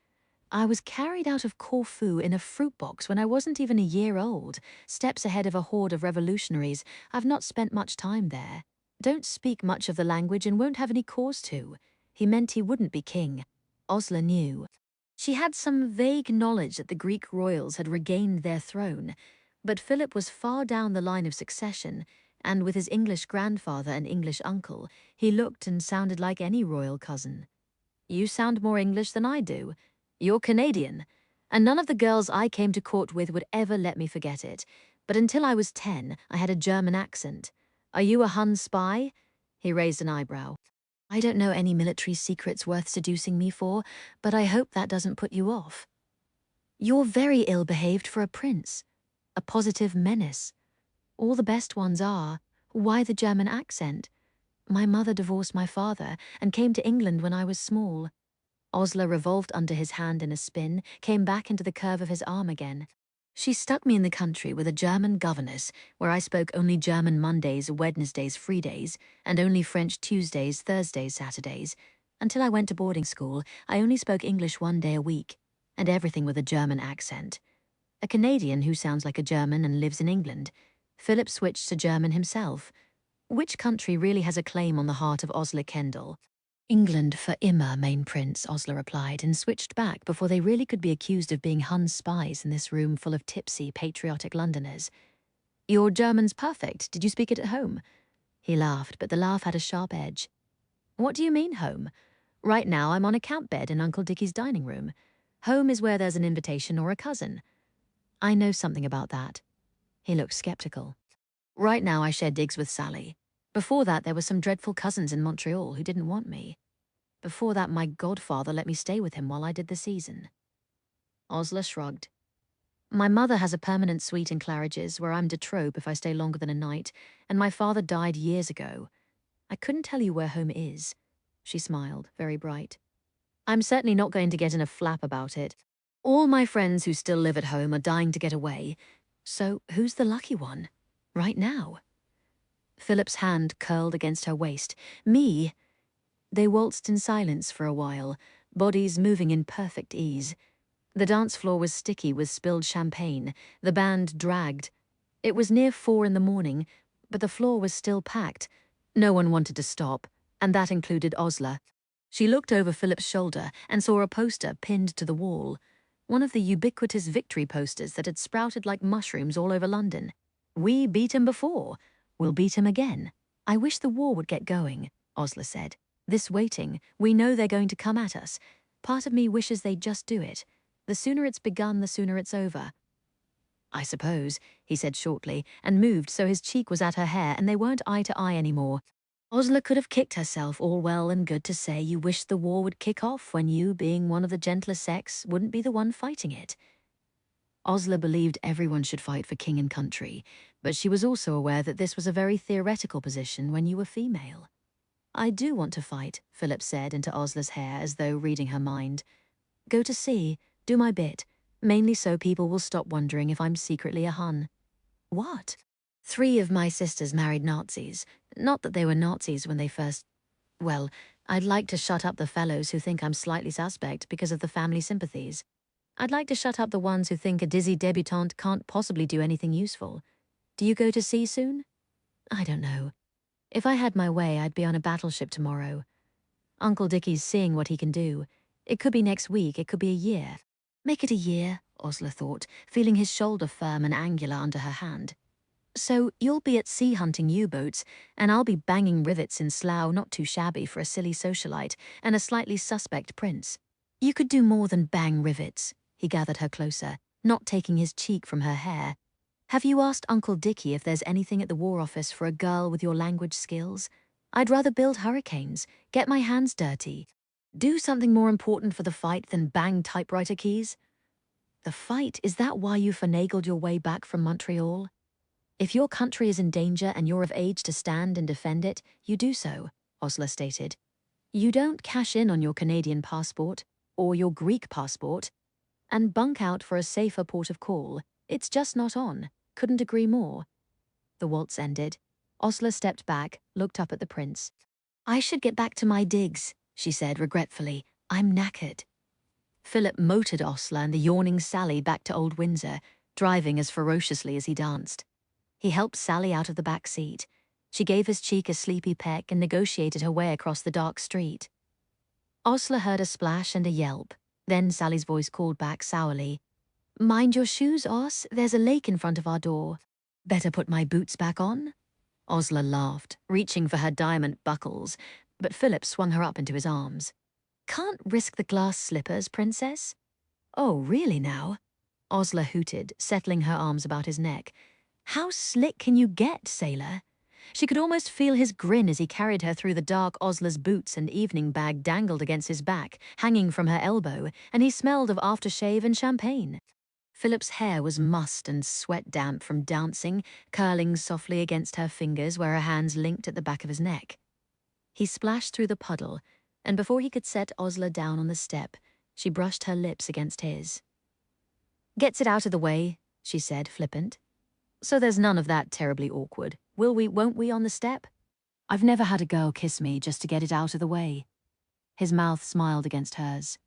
"I was carried out of Corfu in a fruit box when I wasn't even a year old, steps ahead of a horde of revolutionaries. I've not spent much time there. Don't speak much of the language and won't have any cause to." He meant he wouldn't be king. Osler knew. She had some vague knowledge that the Greek royals had regained their throne, but Philip was far down the line of succession, and with his English grandfather and English uncle, he looked and sounded like any royal cousin. "You sound more English than I do. You're Canadian, and none of the girls I came to court with would ever let me forget it. But until I was 10, I had a German accent. Are you a Hun spy?" He raised an eyebrow. "I don't know any military secrets worth seducing me for, but I hope that doesn't put you off." "You're very ill-behaved for a prince. A positive menace. All the best ones are. Why the German accent? My mother divorced my father and came to England when I was small." Osler revolved under his hand in a spin, came back into the curve of his arm again. "She stuck me in the country with a German governess, where I spoke only German Mondays, Wednesdays, free days, and only French Tuesdays, Thursdays, Saturdays. Until I went to boarding school, I only spoke English 1 day a week, and everything with a German accent. A Canadian who sounds like a German and lives in England." Philip switched to German himself. Which country really has a claim on the heart of Osler Kendall? "England for immer, mein Prince," Osler replied, and switched back before they really could be accused of being Hun spies in this room full of tipsy, patriotic Londoners. "Your German's perfect. Did you speak it at home?" He laughed, but the laugh had a sharp edge. "What do you mean, home? Right now I'm on a camp bed in Uncle Dickie's dining room. Home is where there's an invitation or a cousin." "I know something about that." He looked skeptical. "Right now I share digs with Sally. Before that there were some dreadful cousins in Montreal who didn't want me. Before that my godfather let me stay with him while I did the season." Osler shrugged. "My mother has a permanent suite in Claridge's where I'm de trop if I stay longer than a night, and my father died years ago. I couldn't tell you where home is." She smiled, very bright. "I'm certainly not going to get in a flap about it. All my friends who still live at home are dying to get away. So who's the lucky one? Right now?" Philip's hand curled against her waist. "Me?" They waltzed in silence for a while, bodies moving in perfect ease. The dance floor was sticky with spilled champagne. The band dragged. It was near 4 in the morning, but the floor was still packed. No one wanted to stop, and that included Osler. She looked over Philip's shoulder and saw a poster pinned to the wall, one of the ubiquitous victory posters that had sprouted like mushrooms all over London. "We beat him before. We'll beat him again. I wish the war would get going," Osler said. "This waiting, we know they're going to come at us. Part of me wishes they'd just do it. The sooner it's begun, the sooner it's over." "I suppose," he said shortly, and moved so his cheek was at her hair and they weren't eye to eye anymore. Osler could have kicked herself, all well and good to say you wished the war would kick off when you, being one of the gentler sex, wouldn't be the one fighting it. Osler believed everyone should fight for king and country, but she was also aware that this was a very theoretical position when you were female. "I do want to fight," Philip said into Osler's hair as though reading her mind. "Go to sea, do my bit, mainly so people will stop wondering if I'm secretly a Hun." "What?" "3 of my sisters married Nazis. Not that they were Nazis when they first... Well, I'd like to shut up the fellows who think I'm slightly suspect because of the family sympathies. I'd like to shut up the ones who think a dizzy debutante can't possibly do anything useful. Do you go to sea soon?" "I don't know. If I had my way, I'd be on a battleship tomorrow. Uncle Dickie's seeing what he can do. It could be next week, it could be a year." "Make it a year," Osler thought, feeling his shoulder firm and angular under her hand. "So you'll be at sea hunting U-boats, and I'll be banging rivets in Slough, not too shabby for a silly socialite and a slightly suspect prince. You could do more than bang rivets." He gathered her closer, not taking his cheek from her hair. "Have you asked Uncle Dickie if there's anything at the War Office for a girl with your language skills? I'd rather build hurricanes, get my hands dirty. Do something more important for the fight than bang typewriter keys." "The fight? Is that why you finagled your way back from Montreal?" "If your country is in danger and you're of age to stand and defend it, you do so," Osler stated. "You don't cash in on your Canadian passport, or your Greek passport, and bunk out for a safer port of call. It's just not on. Couldn't agree more." The waltz ended. Osler stepped back, looked up at the prince. "I should get back to my digs," she said regretfully. "I'm knackered." Philip motored Osler and the yawning Sally back to Old Windsor, driving as ferociously as he danced. He helped Sally out of the back seat. She gave his cheek a sleepy peck and negotiated her way across the dark street. Osler heard a splash and a yelp. Then Sally's voice called back sourly, "Mind your shoes, Os. There's a lake in front of our door." "Better put my boots back on?" Osler laughed, reaching for her diamond buckles, but Philip swung her up into his arms. "Can't risk the glass slippers, princess." "Oh, really now?" Osler hooted, settling her arms about his neck. "How slick can you get, sailor?" She could almost feel his grin as he carried her through the dark. Osler's boots and evening bag dangled against his back, hanging from her elbow, and he smelled of aftershave and champagne. Philip's hair was mussed and sweat damp from dancing, curling softly against her fingers where her hands linked at the back of his neck. He splashed through the puddle, and before he could set Osler down on the step, she brushed her lips against his. "Gets it out of the way," she said, flippant. "So there's none of that terribly awkward. Will we, won't we on the step? I've never had a girl kiss me just to get it out of the way." His mouth smiled against hers.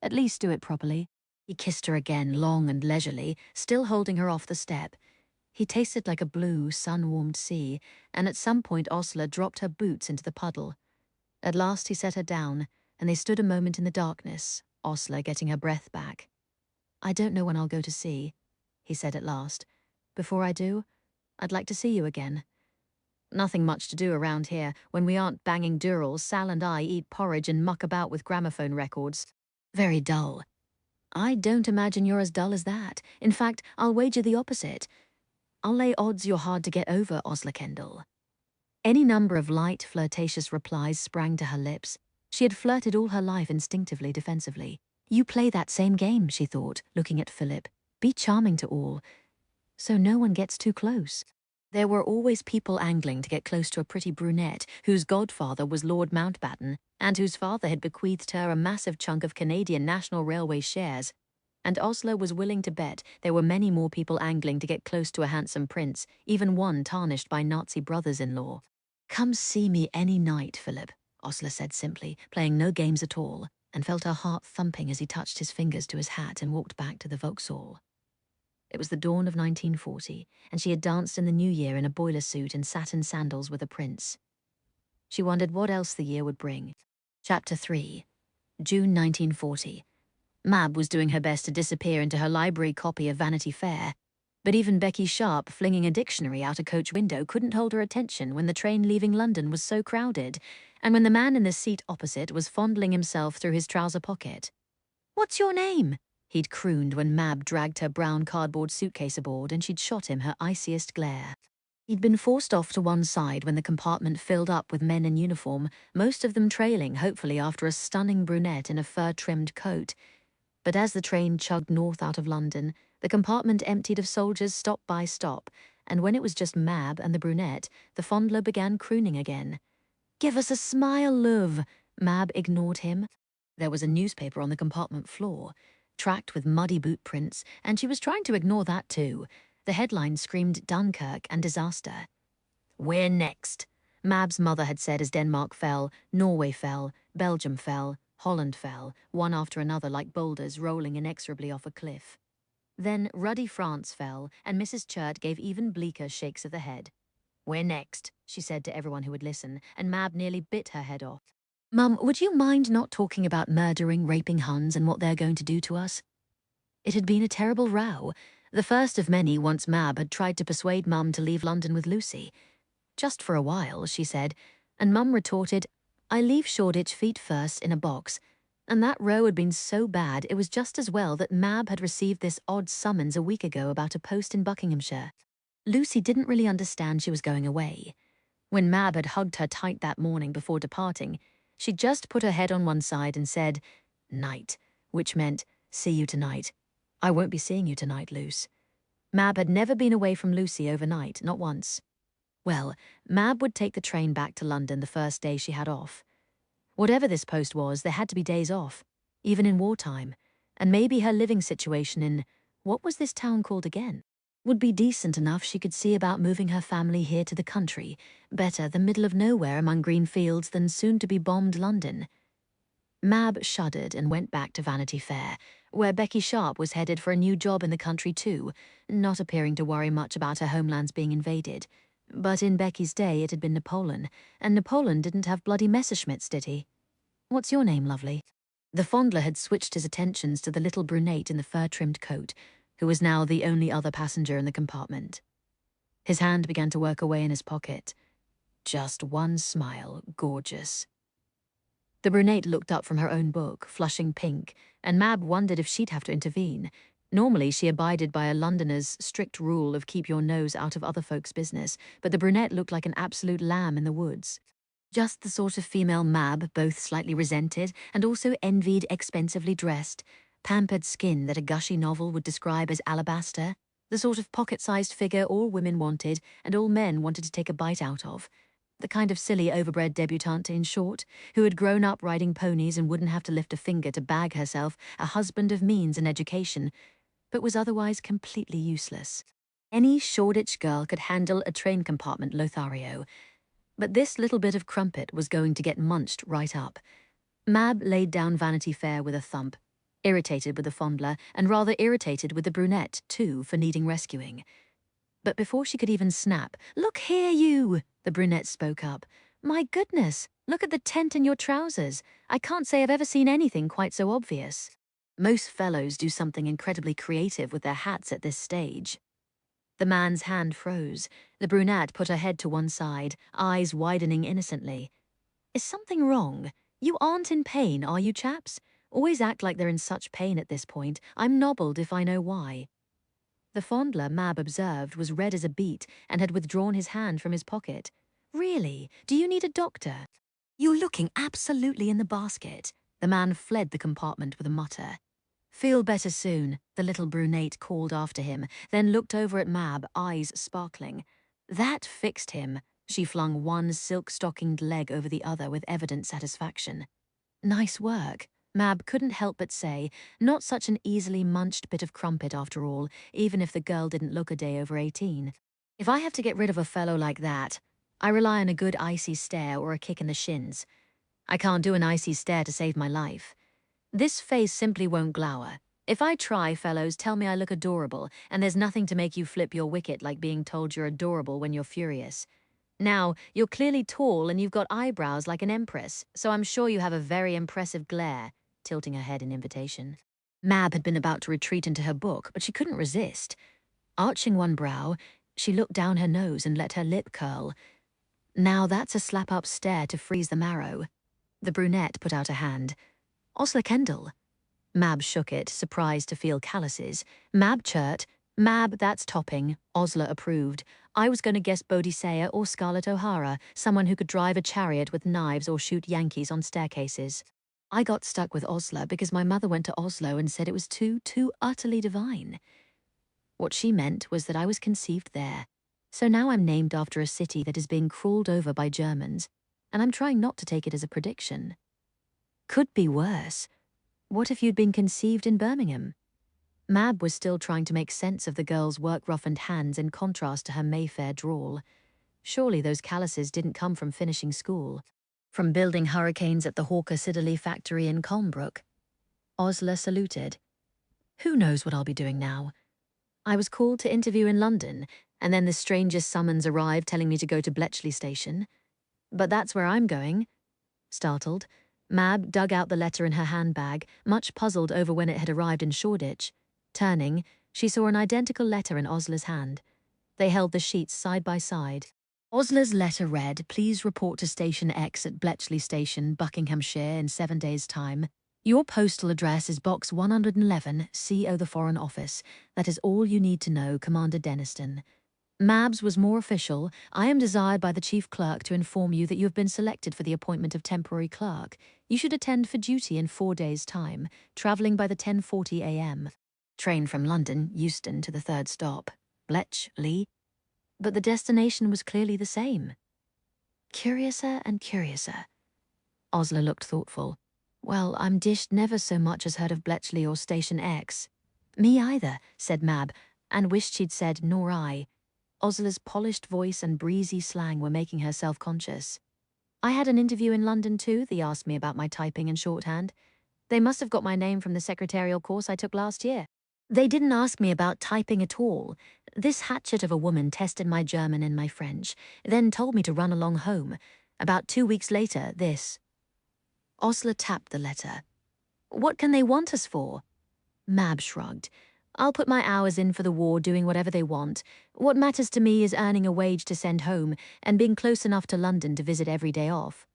"At least do it properly." He kissed her again, long and leisurely, still holding her off the step. He tasted like a blue, sun-warmed sea, and at some point Osler dropped her boots into the puddle. At last he set her down, and they stood a moment in the darkness, Osler getting her breath back. "I don't know when I'll go to sea," he said at last. "Before I do, I'd like to see you again. Nothing much to do around here. When we aren't banging Durals, Sal and I eat porridge and muck about with gramophone records. Very dull." "I don't imagine you're as dull as that. In fact, I'll wager the opposite. I'll lay odds you're hard to get over, Osler Kendall." Any number of light, flirtatious replies sprang to her lips. She had flirted all her life instinctively, defensively. "You play that same game," she thought, looking at Philip. "Be charming to all, so no one gets too close." There were always people angling to get close to a pretty brunette whose godfather was Lord Mountbatten and whose father had bequeathed her a massive chunk of Canadian National Railway shares. And Osler was willing to bet there were many more people angling to get close to a handsome prince, even one tarnished by Nazi brothers-in-law. "Come see me any night, Philip," Osler said simply, playing no games at all, and felt her heart thumping as he touched his fingers to his hat and walked back to the Vauxhall. It was the dawn of 1940, and she had danced in the new year in a boiler suit and satin sandals with a prince. She wondered what else the year would bring. Chapter 3. June 1940. Mab was doing her best to disappear into her library copy of Vanity Fair, but even Becky Sharp flinging a dictionary out a coach window couldn't hold her attention when the train leaving London was so crowded, and when the man in the seat opposite was fondling himself through his trouser pocket. "What's your name?" he'd crooned when Mab dragged her brown cardboard suitcase aboard and she'd shot him her iciest glare. He'd been forced off to one side when the compartment filled up with men in uniform, most of them trailing hopefully after a stunning brunette in a fur-trimmed coat. But as the train chugged north out of London, the compartment emptied of soldiers stop by stop, and when it was just Mab and the brunette, the fondler began crooning again. "Give us a smile, love." Mab ignored him. There was a newspaper on the compartment floor, tracked with muddy boot prints, and she was trying to ignore that too. The headline screamed Dunkirk and disaster. "We're next," Mab's mother had said as Denmark fell, Norway fell, Belgium fell, Holland fell, one after another like boulders rolling inexorably off a cliff. Then ruddy France fell, and Mrs. Churt gave even bleaker shakes of the head. "We're next," she said to everyone who would listen, and Mab nearly bit her head off. "Mum, would you mind not talking about murdering, raping Huns and what they're going to do to us?" It had been a terrible row, the first of many once Mab had tried to persuade Mum to leave London with Lucy. "Just for a while," she said, and Mum retorted, "I leave Shoreditch feet first in a box," and that row had been so bad it was just as well that Mab had received this odd summons a week ago about a post in Buckinghamshire. Lucy didn't really understand she was going away. When Mab had hugged her tight that morning before departing, she just put her head on one side and said, "Night," which meant, "See you tonight." "I won't be seeing you tonight, Luce." Mab had never been away from Lucy overnight, not once. Well, Mab would take the train back to London the first day she had off. Whatever this post was, there had to be days off, even in wartime, and maybe her living situation in, what was this town called again, would be decent enough she could see about moving her family here to the country, better the middle of nowhere among green fields than soon-to-be-bombed London. Mab shuddered and went back to Vanity Fair, where Becky Sharp was headed for a new job in the country too, not appearing to worry much about her homelands being invaded. But in Becky's day it had been Napoleon, and Napoleon didn't have bloody Messerschmitts, did he? "What's your name, lovely?" The fondler had switched his attentions to the little brunette in the fur-trimmed coat, who was now the only other passenger in the compartment. His hand began to work away in his pocket. Just one smile, gorgeous. The brunette looked up from her own book, flushing pink, and Mab wondered if she'd have to intervene. Normally, she abided by a Londoner's strict rule of keep your nose out of other folks' business, but the brunette looked like an absolute lamb in the woods. Just the sort of female Mab both slightly resented and also envied expensively dressed, pampered skin that a gushy novel would describe as alabaster, the sort of pocket-sized figure all women wanted and all men wanted to take a bite out of. The kind of silly overbred debutante, in short, who had grown up riding ponies and wouldn't have to lift a finger to bag herself a husband of means and education, but was otherwise completely useless. Any Shoreditch girl could handle a train compartment Lothario, but this little bit of crumpet was going to get munched right up. Mab laid down Vanity Fair with a thump, irritated with the fondler, and rather irritated with the brunette, too, for needing rescuing. But before she could even snap, "Look here, you!" the brunette spoke up. "My goodness, look at the tent in your trousers. I can't say I've ever seen anything quite so obvious." Most fellows do something incredibly creative with their hats at this stage. The man's hand froze. The brunette put her head to one side, eyes widening innocently. "Is something wrong? You aren't in pain, are you, chaps? Always act like they're in such pain at this point. I'm nobbled if I know why." The fondler, Mab observed, was red as a beet and had withdrawn his hand from his pocket. "Really? Do you need a doctor?" "You're looking absolutely in the basket." The man fled the compartment with a mutter. "Feel better soon," the little brunette called after him, then looked over at Mab, eyes sparkling. That fixed him. She flung one silk-stockinged leg over the other with evident satisfaction. "Nice work," Mab couldn't help but say, not such an easily munched bit of crumpet after all, even if the girl didn't look a day over 18. "If I have to get rid of a fellow like that, I rely on a good icy stare or a kick in the shins. I can't do an icy stare to save my life. This face simply won't glower. If I try, fellows, tell me I look adorable, and there's nothing to make you flip your wicket like being told you're adorable when you're furious. Now, you're clearly tall and you've got eyebrows like an empress, so I'm sure you have a very impressive glare, tilting her head in invitation. Mab had been about to retreat into her book, but she couldn't resist. Arching one brow, she looked down her nose and let her lip curl. Now that's a slap-up stare to freeze the marrow. The brunette put out a hand. Osler Kendall. Mab shook it, surprised to feel calluses. Mab chirped. Mab, that's topping. Osler approved. I was going to guess Bodhisattva or Scarlett O'Hara, someone who could drive a chariot with knives or shoot Yankees on staircases. I got stuck with Osler because my mother went to Oslo and said it was too utterly divine. What she meant was that I was conceived there. So now I'm named after a city that is being crawled over by Germans, and I'm trying not to take it as a prediction. Could be worse. What if you'd been conceived in Birmingham? Mab was still trying to make sense of the girl's work-roughened hands in contrast to her Mayfair drawl. Surely those calluses didn't come from finishing school, from building hurricanes at the Hawker Siddeley factory in Colnbrook. Osler saluted. Who knows what I'll be doing now? I was called to interview in London, and then the strangest summons arrived telling me to go to Bletchley Station. But that's where I'm going. Startled, Mab dug out the letter in her handbag, much puzzled over when it had arrived in Shoreditch. Turning, she saw an identical letter in Osler's hand. They held the sheets side by side. Osler's letter read, "Please report to Station X at Bletchley Station, Buckinghamshire, in 7 days' time. Your postal address is Box 111, CO the Foreign Office. That is all you need to know, Commander Denniston." Mab's was more official. "I am desired by the Chief Clerk to inform you that you have been selected for the appointment of temporary clerk. You should attend for duty in 4 days' time, travelling by the 10:40 a.m. Train from London, Euston, to the third stop, Bletchley." But the destination was clearly the same. Curiouser and curiouser. Osler looked thoughtful. "Well, I'm dished never so much as heard of Bletchley or Station X." "Me either," said Mab, and wished she'd said, "nor I." Osler's polished voice and breezy slang were making her self-conscious. "I had an interview in London too. They asked me about my typing and shorthand. They must have got my name from the secretarial course I took last year. They didn't ask me about typing at all. This hatchet of a woman tested my German and my French, then told me to run along home. About 2 weeks later, this." Osler tapped the letter. "What can they want us for?" Mab shrugged. "I'll put my hours in for the war doing whatever they want. What matters to me is earning a wage to send home and being close enough to London to visit every day off.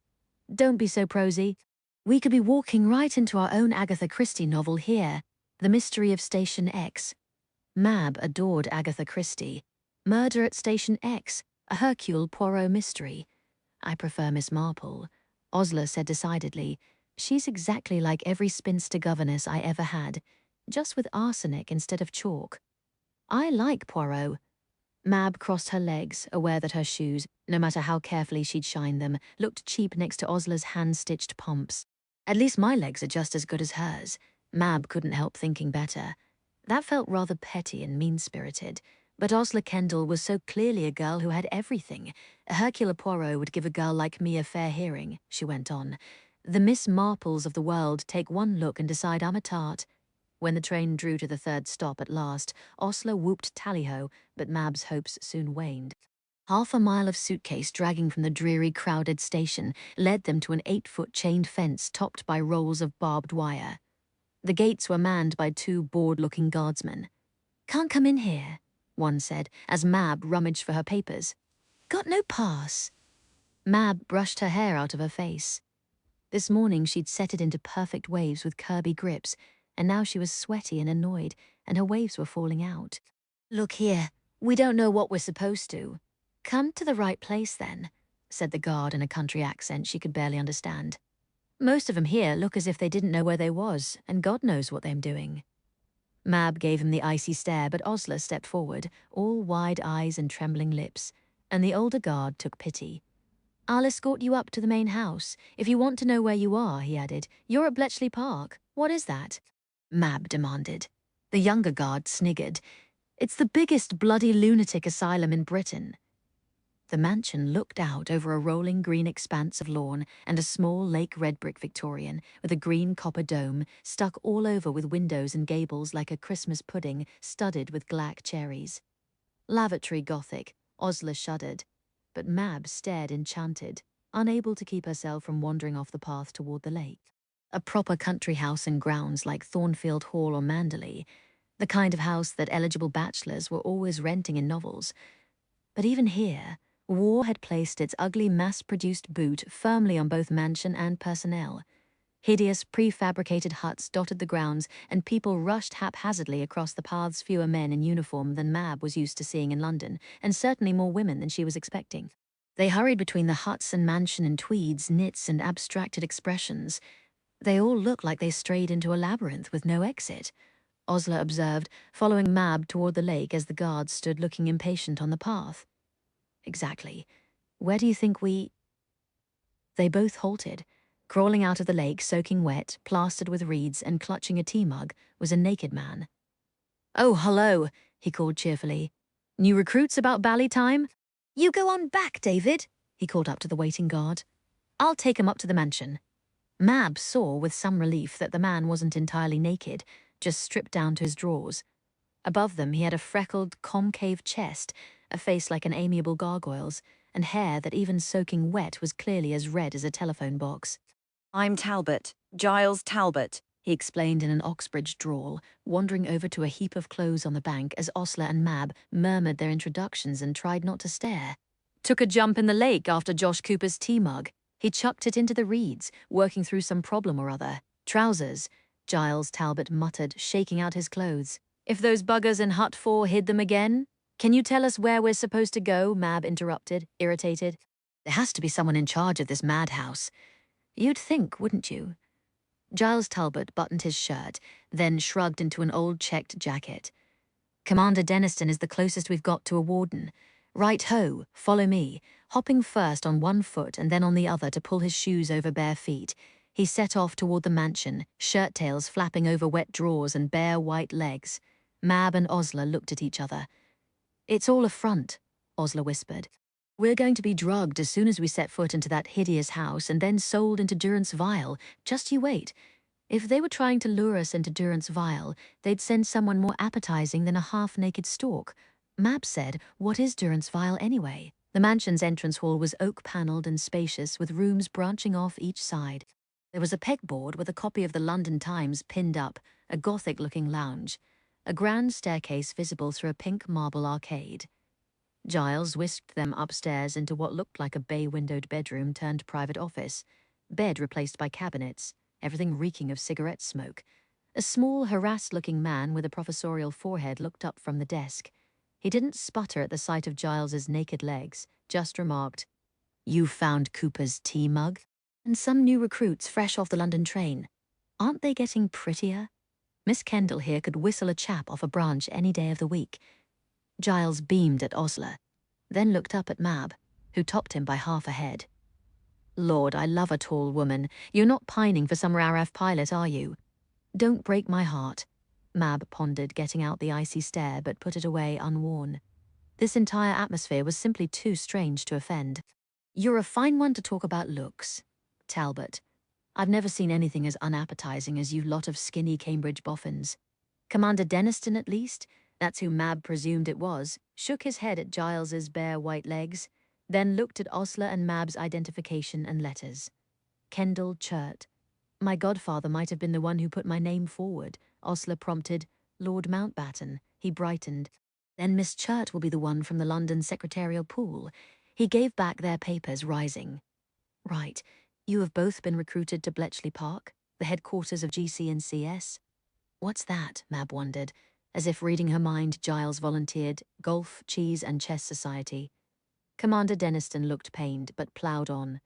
Don't be so prosy. We could be walking right into our own Agatha Christie novel here, The Mystery of Station X." Mab adored Agatha Christie. Murder at Station X, a Hercule Poirot mystery. "I prefer Miss Marple," Osler said decidedly. "She's exactly like every spinster governess I ever had, just with arsenic instead of chalk." "I like Poirot." Mab crossed her legs, aware that her shoes, no matter how carefully she'd shined them, looked cheap next to Osler's hand-stitched pumps. "At least my legs are just as good as hers." Mab couldn't help thinking better. That felt rather petty and mean-spirited, but Osler Kendall was so clearly a girl who had everything. Hercule Poirot would give a girl like me a fair hearing, she went on. "The Miss Marples of the world take one look and decide I'm a tart." When the train drew to the third stop at last, Osler whooped tally-ho, but Mab's hopes soon waned. Half a mile of suitcase dragging from the dreary, crowded station led them to an 8-foot chained fence topped by rolls of barbed wire. The gates were manned by 2 bored-looking guardsmen. "Can't come in here," one said, as Mab rummaged for her papers. "Got no pass." Mab brushed her hair out of her face. This morning she'd set it into perfect waves with Kirby grips, and now she was sweaty and annoyed, and her waves were falling out. "Look here, we don't know what we're supposed to." "Come to the right place, then," said the guard in a country accent she could barely understand. "Most of 'em here look as if they didn't know where they was, and God knows what they'm doing." Mab gave him the icy stare, but Osler stepped forward, all wide eyes and trembling lips, and the older guard took pity. "I'll escort you up to the main house. If you want to know where you are," he added, "you're at Bletchley Park. What is that?" Mab demanded. The younger guard sniggered. "It's the biggest bloody lunatic asylum in Britain." The mansion looked out over a rolling green expanse of lawn and a small lake red brick Victorian with a green copper dome stuck all over with windows and gables like a Christmas pudding studded with black cherries. Lavatory Gothic, Osler shuddered, but Mab stared enchanted, unable to keep herself from wandering off the path toward the lake. A proper country house and grounds like Thornfield Hall or Manderley, the kind of house that eligible bachelors were always renting in novels. But even here, war had placed its ugly mass-produced boot firmly on both mansion and personnel. Hideous prefabricated huts dotted the grounds, and people rushed haphazardly across the paths, fewer men in uniform than Mab was used to seeing in London, and certainly more women than she was expecting. They hurried between the huts and mansion in tweeds, knits, and abstracted expressions. They all looked like they strayed into a labyrinth with no exit, Osler observed, following Mab toward the lake as the guards stood looking impatient on the path. Exactly. Where do you think we... They both halted. Crawling out of the lake, soaking wet, plastered with reeds, and clutching a tea mug, was a naked man. "Oh, hello," he called cheerfully. "New recruits about bally time?" "You go on back, David," he called up to the waiting guard. "I'll take him up to the mansion." Mab saw with some relief that the man wasn't entirely naked, just stripped down to his drawers. Above them he had a freckled, concave chest, a face like an amiable gargoyle's, and hair that even soaking wet was clearly as red as a telephone box. "I'm Talbot, Giles Talbot," he explained in an Oxbridge drawl, wandering over to a heap of clothes on the bank as Osler and Mab murmured their introductions and tried not to stare. "Took a jump in the lake after Josh Cooper's tea mug. He chucked it into the reeds, working through some problem or other. Trousers," Giles Talbot muttered, shaking out his clothes. "If those buggers in Hut 4 hid them again?" "Can you tell us where we're supposed to go?" Mab interrupted, irritated. "There has to be someone in charge of this madhouse. You'd think, wouldn't you?" Giles Talbot buttoned his shirt, then shrugged into an old checked jacket. "Commander Denniston is the closest we've got to a warden. Right-ho, follow me." Hopping first on one foot and then on the other to pull his shoes over bare feet, he set off toward the mansion, shirt tails flapping over wet drawers and bare white legs. Mab and Osler looked at each other. "It's all a front," Osler whispered. "We're going to be drugged as soon as we set foot into that hideous house and then sold into durance vile. Just you wait. If they were trying to lure us into durance vile, they'd send someone more appetizing than a half-naked stork." Mab said, "What is durance vile anyway?" The mansion's entrance hall was oak-panelled and spacious, with rooms branching off each side. There was a pegboard with a copy of the London Times pinned up, a Gothic-looking lounge, a grand staircase visible through a pink marble arcade. Giles whisked them upstairs into what looked like a bay-windowed bedroom turned private office, bed replaced by cabinets, everything reeking of cigarette smoke. A small, harassed-looking man with a professorial forehead looked up from the desk. He didn't sputter at the sight of Giles's naked legs, just remarked, "You found Cooper's tea mug? And some new recruits fresh off the London train. Aren't they getting prettier? Miss Kendall here could whistle a chap off a branch any day of the week." Giles beamed at Osler, then looked up at Mab, who topped him by half a head. "Lord, I love a tall woman. You're not pining for some RAF pilot, are you?" "Don't break my heart," Mab pondered, getting out the icy stare, but put it away unworn. This entire atmosphere was simply too strange to offend. "You're a fine one to talk about looks, Talbot. I've never seen anything as unappetizing as you lot of skinny Cambridge boffins." Commander Denniston, at least, that's who Mab presumed it was, shook his head at Giles's bare white legs, then looked at Osler and Mab's identification and letters. Kendall Churt. "My godfather might have been the one who put my name forward," Osler prompted. "Lord Mountbatten." He brightened. "Then Miss Churt will be the one from the London secretarial pool." He gave back their papers, rising. "Right. You have both been recruited to Bletchley Park, the headquarters of GC&CS. "What's that?" Mab wondered. As if reading her mind, Giles volunteered, "Golf, Cheese and Chess Society." Commander Denniston looked pained, but ploughed on.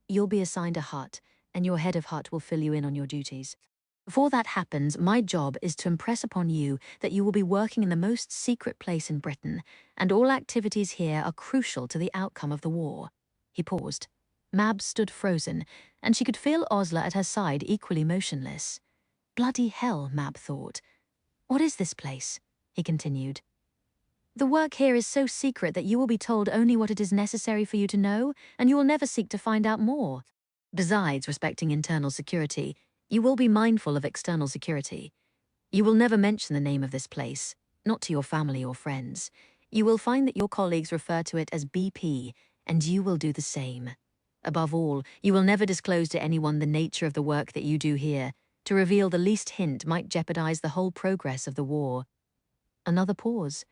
"You'll be assigned a hut, and your head of hut will fill you in on your duties. Before that happens, my job is to impress upon you that you will be working in the most secret place in Britain, and all activities here are crucial to the outcome of the war." He paused. Mab stood frozen, and she could feel Osler at her side equally motionless. Bloody hell, Mab thought. "What is this place?" he continued. The work here is so secret that you will be told only what it is necessary for you to know, and you will never seek to find out more. Besides respecting internal security, you will be mindful of external security. You will never mention the name of this place, not to your family or friends. You will find that your colleagues refer to it as BP, and you will do the same. Above all, you will never disclose to anyone the nature of the work that you do here. To reveal the least hint might jeopardize the whole progress of the war. Another pause.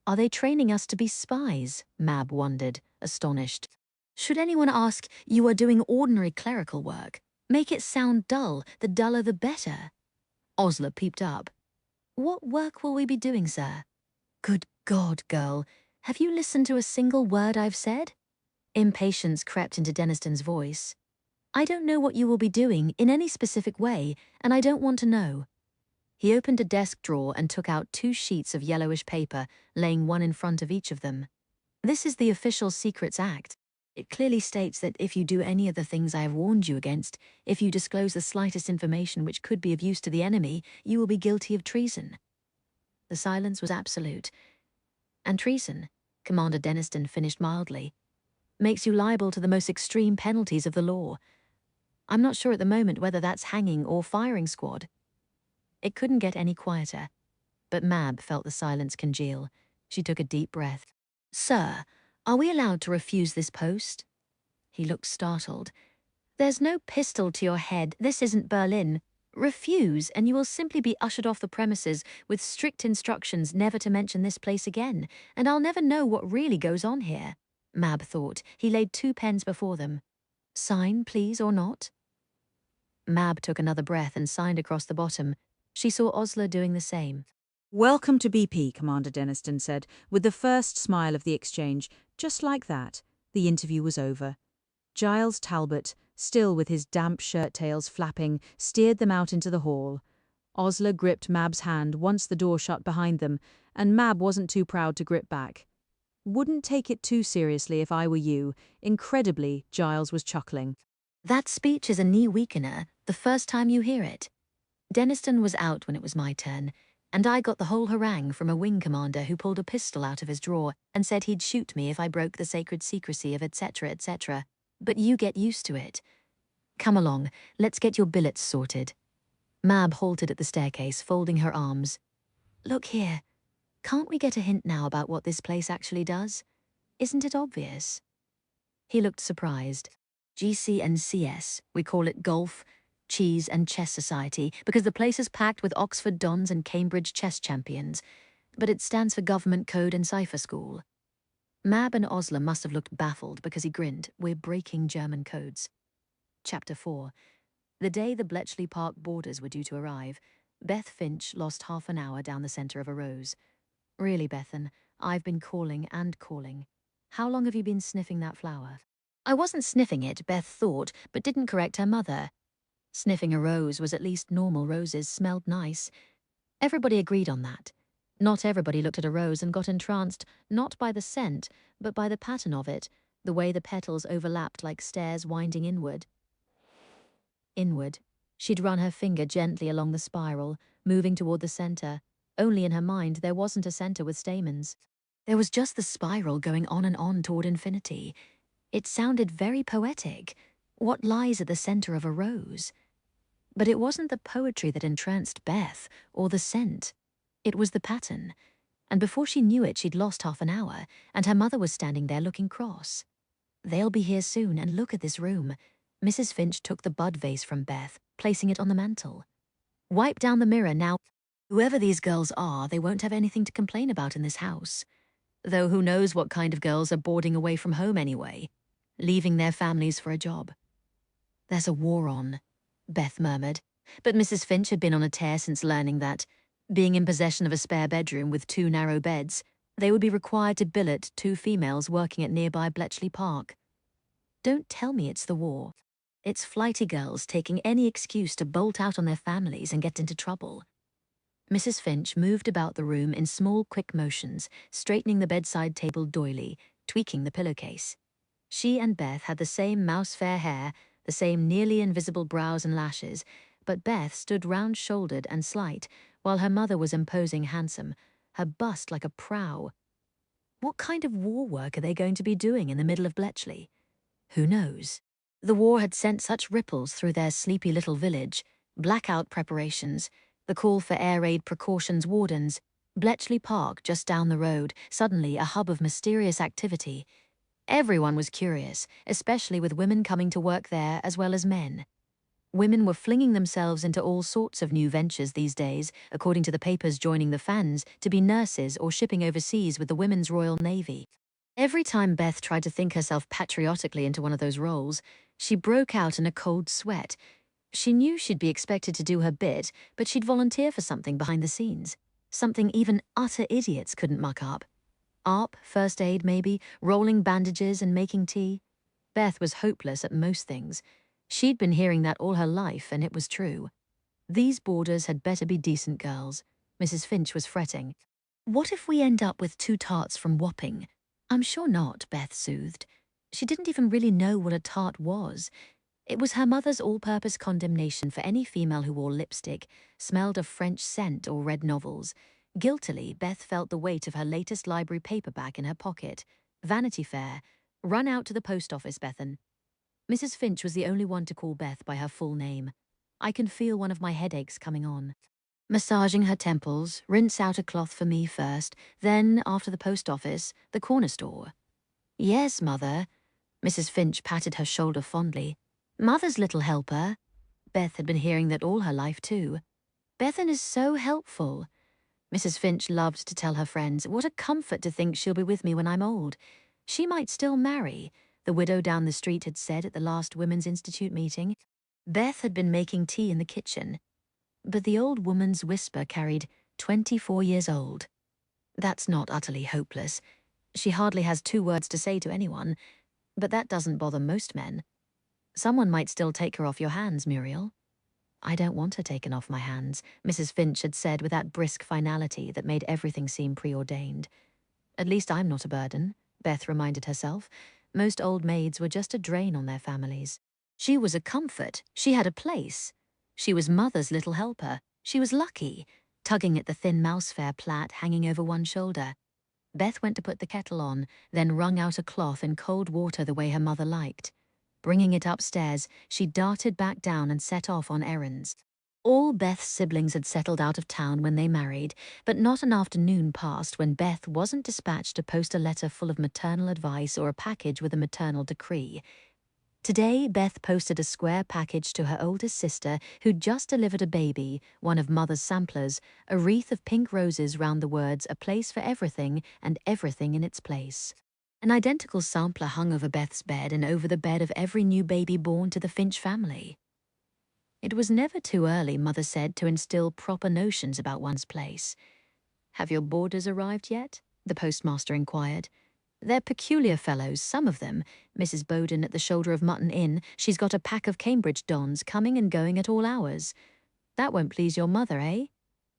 Are they training us to be spies? Mab wondered, astonished. Should anyone ask, you are doing ordinary clerical work. Make it sound dull, the duller the better. Osler peeped up. What work will we be doing, sir? Good God, girl, have you listened to a single word I've said? Impatience crept into Deniston's voice. I don't know what you will be doing in any specific way, and I don't want to know. He opened a desk drawer and took out 2 sheets of yellowish paper, laying one in front of each of them. This is the Official Secrets Act. It clearly states that if you do any of the things I have warned you against, if you disclose the slightest information which could be of use to the enemy, you will be guilty of treason. The silence was absolute. And treason, Commander Deniston finished mildly, makes you liable to the most extreme penalties of the law. I'm not sure at the moment whether that's hanging or firing squad. It couldn't get any quieter, but Mab felt the silence congeal. She took a deep breath. Sir, are we allowed to refuse this post? He looked startled. There's no pistol to your head. This isn't Berlin. Refuse, and you will simply be ushered off the premises with strict instructions never to mention this place again, and I'll never know what really goes on here. Mab thought. He laid 2 pens before them. Sign, please, or not? Mab took another breath and signed across the bottom. She saw Osler doing the same. Welcome to BP, Commander Deniston said, with the first smile of the exchange. Just like that, the interview was over. Giles Talbot, still with his damp shirt-tails flapping, steered them out into the hall. Osler gripped Mab's hand once the door shut behind them, and Mab wasn't too proud to grip back. Wouldn't take it too seriously if I were you. Incredibly, Giles was chuckling. That speech is a knee weakener, the first time you hear it. Deniston was out when it was my turn, and I got the whole harangue from a wing commander who pulled a pistol out of his drawer and said he'd shoot me if I broke the sacred secrecy of etc., etc. But you get used to it. Come along, let's get your billets sorted. Mab halted at the staircase, folding her arms. Look here, can't we get a hint now about what this place actually does? Isn't it obvious? He looked surprised. GC and CS, we call it Golf, Cheese and Chess Society because the place is packed with Oxford dons and Cambridge chess champions, but it stands for Government Code and Cipher School. Mab and Osler must have looked baffled because he grinned. We're breaking German codes. Chapter 4. The day the Bletchley Park boarders were due to arrive, Beth Finch lost half an hour down the centre of a rose. Really, Bethan, I've been calling and calling. How long have you been sniffing that flower? I wasn't sniffing it, Beth thought, but didn't correct her mother. Sniffing a rose was at least normal. Roses smelled nice. Everybody agreed on that. Not everybody looked at a rose and got entranced, not by the scent, but by the pattern of it, the way the petals overlapped like stairs winding inward. Inward. She'd run her finger gently along the spiral, moving toward the center. Only in her mind there wasn't a center with stamens. There was just the spiral going on and on toward infinity. It sounded very poetic. What lies at the center of a rose? But it wasn't the poetry that entranced Beth, or the scent. It was the pattern. And before she knew it, she'd lost half an hour, and her mother was standing there looking cross. They'll be here soon, and look at this room. Mrs. Finch took the bud vase from Beth, placing it on the mantel. Wipe down the mirror now. Whoever these girls are, they won't have anything to complain about in this house. Though who knows what kind of girls are boarding away from home anyway, leaving their families for a job. There's a war on, Beth murmured, but Mrs. Finch had been on a tear since learning that, being in possession of a spare bedroom with 2 narrow beds, they would be required to billet 2 females working at nearby Bletchley Park. Don't tell me it's the war. It's flighty girls taking any excuse to bolt out on their families and get into trouble. Mrs. Finch moved about the room in small, quick motions, straightening the bedside table doily, tweaking the pillowcase. She and Beth had the same mouse-fair hair, the same nearly invisible brows and lashes, but Beth stood round-shouldered and slight, while her mother was imposing, handsome, her bust like a prow. What kind of war work are they going to be doing in the middle of Bletchley? Who knows? The war had sent such ripples through their sleepy little village, blackout preparations, the call for air raid precautions wardens, Bletchley Park just down the road, suddenly a hub of mysterious activity. Everyone was curious, especially with women coming to work there as well as men. Women were flinging themselves into all sorts of new ventures these days, according to the papers joining the fans, to be nurses or shipping overseas with the Women's Royal Navy. Every time Beth tried to think herself patriotically into one of those roles, she broke out in a cold sweat. She knew she'd be expected to do her bit, but she'd volunteer for something behind the scenes. Something even utter idiots couldn't muck up. ARP, first aid maybe, rolling bandages and making tea. Beth was hopeless at most things. She'd been hearing that all her life, and it was true. These boarders had better be decent girls. Mrs. Finch was fretting. What if we end up with 2 tarts from Wapping? I'm sure not, Beth soothed. She didn't even really know what a tart was. It was her mother's all-purpose condemnation for any female who wore lipstick, smelled of French scent or read novels. Guiltily, Beth felt the weight of her latest library paperback in her pocket. Vanity Fair. Run out to the post office, Bethan. Mrs. Finch was the only one to call Beth by her full name. I can feel one of my headaches coming on. Massaging her temples, rinse out a cloth for me first, then, after the post office, the corner store. Yes, Mother. Mrs. Finch patted her shoulder fondly. Mother's little helper. Beth had been hearing that all her life, too. Bethan is so helpful. Mrs. Finch loved to tell her friends, what a comfort to think she'll be with me when I'm old. She might still marry, the widow down the street had said at the last Women's Institute meeting. Beth had been making tea in the kitchen, but the old woman's whisper carried 24 years old. That's not utterly hopeless. She hardly has 2 words to say to anyone, but that doesn't bother most men. Someone might still take her off your hands, Muriel. I don't want her taken off my hands, Mrs. Finch had said with that brisk finality that made everything seem preordained. At least I'm not a burden, Beth reminded herself. Most old maids were just a drain on their families. She was a comfort. She had a place. She was Mother's little helper. She was lucky, tugging at the thin mousefare plait hanging over one shoulder. Beth went to put the kettle on, then wrung out a cloth in cold water the way her mother liked. Bringing it upstairs, she darted back down and set off on errands. All Beth's siblings had settled out of town when they married, but not an afternoon passed when Beth wasn't dispatched to post a letter full of maternal advice or a package with a maternal decree. Today, Beth posted a square package to her oldest sister, who'd just delivered a baby, one of Mother's samplers, a wreath of pink roses round the words, "A place for everything, and everything in its place." An identical sampler hung over Beth's bed and over the bed of every new baby born to the Finch family. It was never too early, Mother said, to instill proper notions about one's place. "Have your boarders arrived yet?" the postmaster inquired. "They're peculiar fellows, some of them. Mrs. Bowden at the Shoulder of Mutton Inn, she's got a pack of Cambridge dons coming and going at all hours. That won't please your mother, eh?"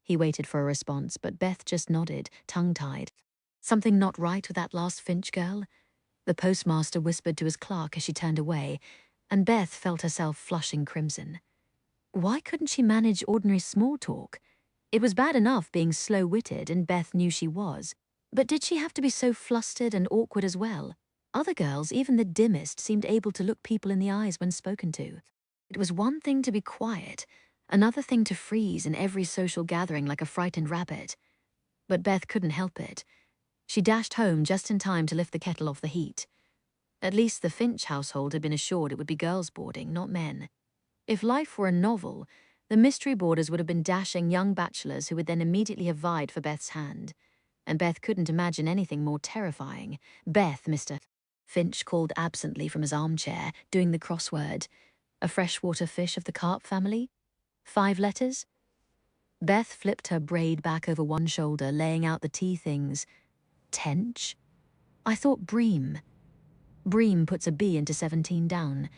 He waited for a response, but Beth just nodded, tongue-tied. Something not right with that last Finch girl? The postmaster whispered to his clerk as she turned away, and Beth felt herself flushing crimson. Why couldn't she manage ordinary small talk? It was bad enough being slow-witted, and Beth knew she was. But did she have to be so flustered and awkward as well? Other girls, even the dimmest, seemed able to look people in the eyes when spoken to. It was one thing to be quiet, another thing to freeze in every social gathering like a frightened rabbit. But Beth couldn't help it. She dashed home just in time to lift the kettle off the heat. At least the Finch household had been assured it would be girls boarding, not men. If life were a novel, the mystery boarders would have been dashing young bachelors who would then immediately have vied for Beth's hand. And Beth couldn't imagine anything more terrifying. Beth, Mr. Finch called absently from his armchair, doing the crossword. A freshwater fish of the carp family? 5 letters? Beth flipped her braid back over one shoulder, laying out the tea things. Tench? I thought bream. Bream puts a B into 17 down.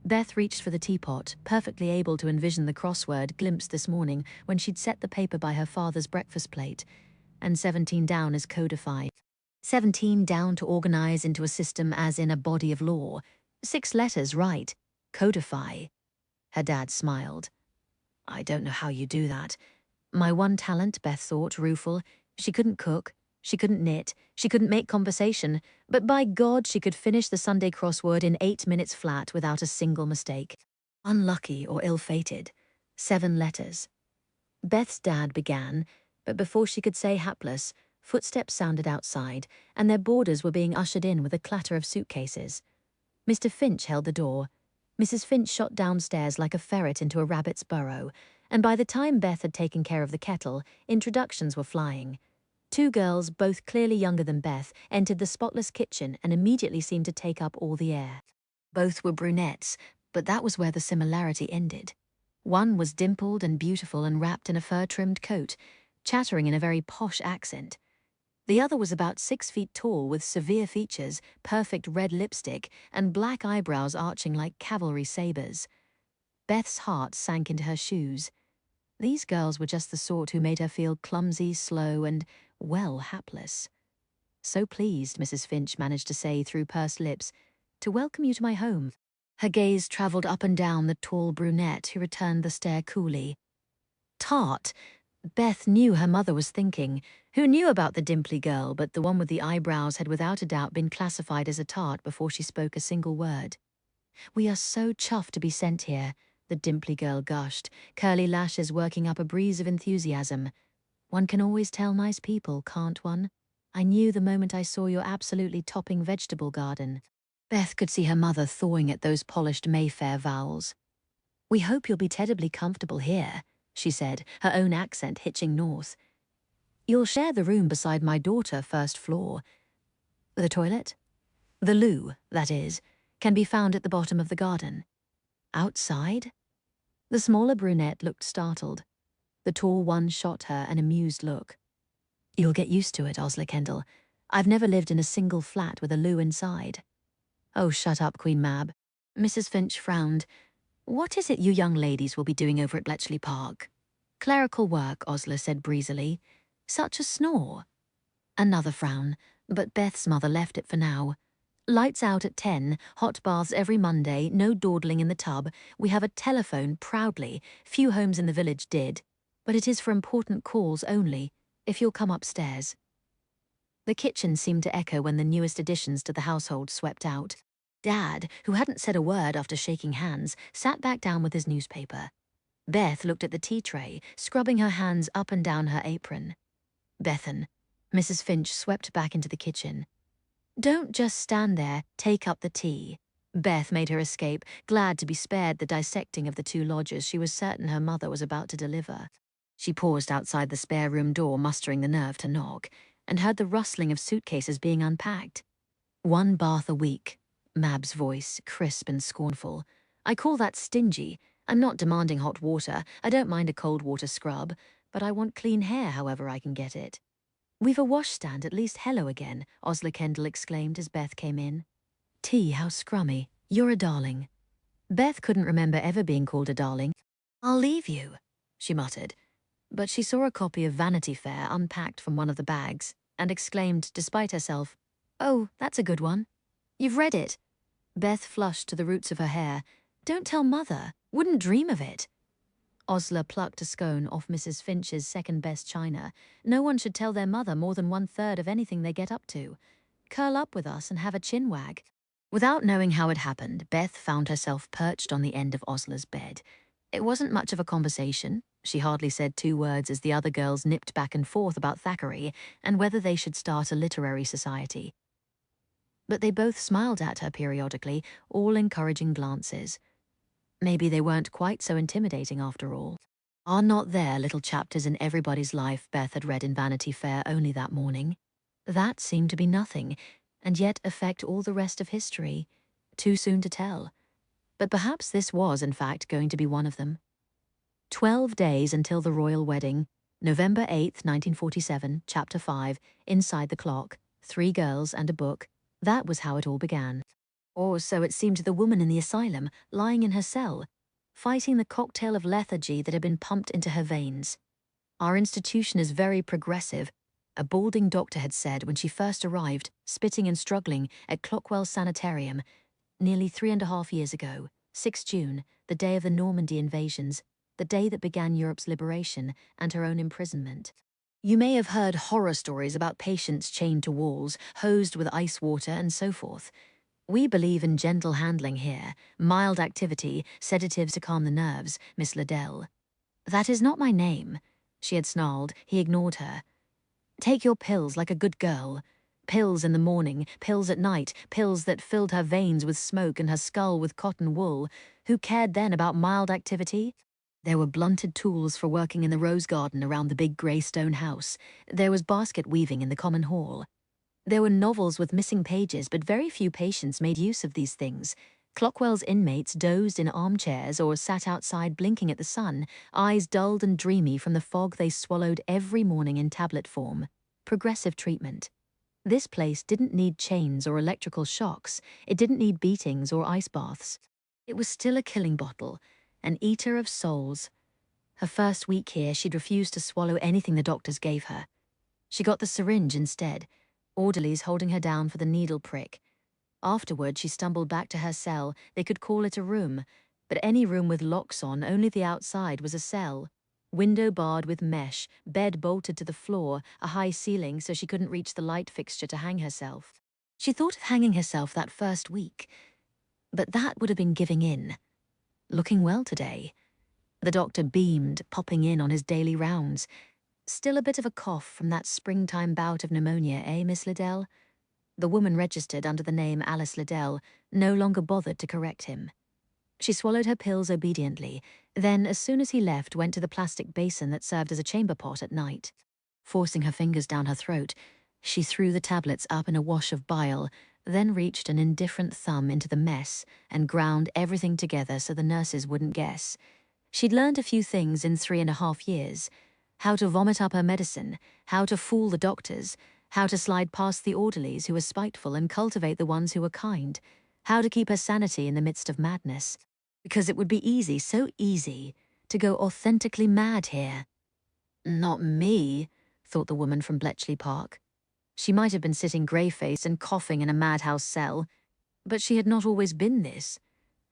Beth reached for the teapot, perfectly able to envision the crossword glimpsed this morning when she'd set the paper by her father's breakfast plate. And 17 down is codified. 17 down to organize into a system as in a body of law. 6 letters, right. Codify. Her dad smiled. I don't know how you do that. My one talent, Beth thought, rueful. She couldn't cook. She couldn't knit, she couldn't make conversation, but by God she could finish the Sunday crossword in 8 minutes flat without a single mistake. Unlucky or ill-fated. 7 letters. Beth's dad began, but before she could say hapless, footsteps sounded outside, and their boarders were being ushered in with a clatter of suitcases. Mr. Finch held the door. Mrs. Finch shot downstairs like a ferret into a rabbit's burrow, and by the time Beth had taken care of the kettle, introductions were flying. 2 girls, both clearly younger than Beth, entered the spotless kitchen and immediately seemed to take up all the air. Both were brunettes, but that was where the similarity ended. One was dimpled and beautiful and wrapped in a fur-trimmed coat, chattering in a very posh accent. The other was about 6 feet tall with severe features, perfect red lipstick, and black eyebrows arching like cavalry sabers. Beth's heart sank into her shoes. These girls were just the sort who made her feel clumsy, slow, and, well, hapless. "So pleased," Mrs. Finch managed to say through pursed lips, "to welcome you to my home." Her gaze travelled up and down the tall brunette who returned the stare coolly. Tart! Beth knew her mother was thinking. Who knew about the dimply girl, but the one with the eyebrows had without a doubt been classified as a tart before she spoke a single word. "We are so chuffed to be sent here," the dimply girl gushed, curly lashes working up a breeze of enthusiasm. "One can always tell nice people, can't one? I knew the moment I saw your absolutely topping vegetable garden." Beth could see her mother thawing at those polished Mayfair vowels. "We hope you'll be terribly comfortable here," she said, her own accent hitching north. "You'll share the room beside my daughter, first floor. The toilet? The loo, that is, can be found at the bottom of the garden." "Outside?" The smaller brunette looked startled. The tall one shot her an amused look. "You'll get used to it, Osler Kendall. I've never lived in a single flat with a loo inside." "Oh, shut up, Queen Mab." Mrs. Finch frowned. "What is it you young ladies will be doing over at Bletchley Park?" "Clerical work," Osler said breezily. "Such a snore." Another frown, but Beth's mother left it for now. "Lights out at 10, hot baths every Monday, no dawdling in the tub. We have a telephone, proudly. Few homes in the village did. But it is for important calls only, if you'll come upstairs." The kitchen seemed to echo when the newest additions to the household swept out. Dad, who hadn't said a word after shaking hands, sat back down with his newspaper. Beth looked at the tea tray, scrubbing her hands up and down her apron. "Bethan." Mrs. Finch swept back into the kitchen. "Don't just stand there, take up the tea." Beth made her escape, glad to be spared the dissecting of the 2 lodgers she was certain her mother was about to deliver. She paused outside the spare room door, mustering the nerve to knock, and heard the rustling of suitcases being unpacked. "1 bath a week," Mab's voice, crisp and scornful. "I call that stingy. I'm not demanding hot water, I don't mind a cold water scrub, but I want clean hair however I can get it." "We've a washstand, at least hello again," Osler Kendall exclaimed as Beth came in. "Tea, how scrummy. You're a darling." Beth couldn't remember ever being called a darling. "I'll leave you," she muttered. But she saw a copy of Vanity Fair unpacked from one of the bags and exclaimed, despite herself, "Oh, that's a good one." "You've read it?" Beth flushed to the roots of her hair. "Don't tell Mother. Wouldn't dream of it." Osler plucked a scone off Mrs. Finch's second-best china. "No one should tell their mother more than 1/3 of anything they get up to. Curl up with us and have a chin wag." Without knowing how it happened, Beth found herself perched on the end of Osler's bed. It wasn't much of a conversation. She hardly said 2 words as the other girls nipped back and forth about Thackeray and whether they should start a literary society. But they both smiled at her periodically, all encouraging glances. Maybe they weren't quite so intimidating after all. Are not there little chapters in everybody's life Beth had read in Vanity Fair only that morning? That seemed to be nothing, and yet affect all the rest of history. Too soon to tell. But perhaps this was, in fact, going to be one of them. 12 days until the royal wedding. November 8th, 1947, Chapter 5, Inside the Clock, 3 girls and a book. That was how it all began. Or so it seemed to the woman in the asylum, lying in her cell, fighting the cocktail of lethargy that had been pumped into her veins. "Our institution is very progressive," a balding doctor had said when she first arrived, spitting and struggling, at Clockwell Sanitarium, nearly 3.5 years ago, 6 June, the day of the Normandy invasions, the day that began Europe's liberation and her own imprisonment. You may have heard horror stories about patients chained to walls, hosed with ice water, and so forth. We believe in gentle handling here, mild activity, sedatives to calm the nerves, Miss Liddell. That is not my name, she had snarled. He ignored her. Take your pills like a good girl. Pills in the morning, pills at night, pills that filled her veins with smoke and her skull with cotton wool. Who cared then about mild activity? There were blunted tools for working in the rose garden around the big grey stone house. There was basket weaving in the common hall. There were novels with missing pages, but very few patients made use of these things. Clockwell's inmates dozed in armchairs or sat outside blinking at the sun, eyes dulled and dreamy from the fog they swallowed every morning in tablet form. Progressive treatment. This place didn't need chains or electrical shocks. It didn't need beatings or ice baths. It was still a killing bottle, an eater of souls. Her first week here, she'd refused to swallow anything the doctors gave her. She got the syringe instead, orderlies holding her down for the needle prick. Afterward, she stumbled back to her cell. They could call it a room, but any room with locks on, only the outside was a cell. Window barred with mesh, bed bolted to the floor, a high ceiling so she couldn't reach the light fixture to hang herself. She thought of hanging herself that first week, but that would have been giving in. Looking well today. The doctor beamed, popping in on his daily rounds. Still a bit of a cough from that springtime bout of pneumonia, eh, Miss Liddell? The woman registered under the name Alice Liddell no longer bothered to correct him. She swallowed her pills obediently, then, as soon as he left, went to the plastic basin that served as a chamber pot at night. Forcing her fingers down her throat, she threw the tablets up in a wash of bile, then reached an indifferent thumb into the mess and ground everything together so the nurses wouldn't guess. She'd learned a few things in 3.5 years. How to vomit up her medicine, how to fool the doctors, how to slide past the orderlies who were spiteful and cultivate the ones who were kind, how to keep her sanity in the midst of madness. Because it would be easy, so easy, to go authentically mad here. Not me, thought the woman from Bletchley Park. She might have been sitting grey-faced and coughing in a madhouse cell, but she had not always been this.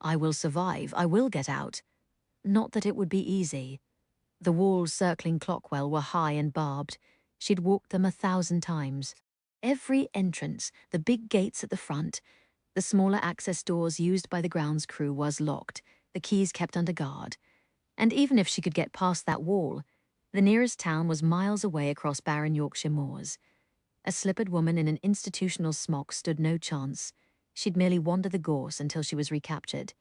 I will survive, I will get out. Not that it would be easy. The walls circling Clockwell were high and barbed. She'd walked them 1,000 times. Every entrance, the big gates at the front, the smaller access doors used by the grounds crew was locked, the keys kept under guard. And even if she could get past that wall, the nearest town was miles away across barren Yorkshire moors. A slippered woman in an institutional smock stood no chance. She'd merely wander the gorse until she was recaptured.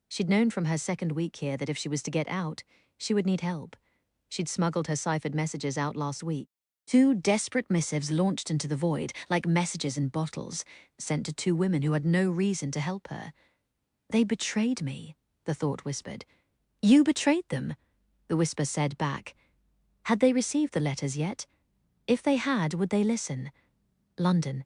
She'd known from her second week here that if she was to get out, she would need help. She'd smuggled her ciphered messages out last week. 2 desperate missives launched into the void, like messages in bottles, sent to 2 women who had no reason to help her. They betrayed me, the thought whispered. You betrayed them, the whisper said back. Had they received the letters yet? If they had, would they listen? London.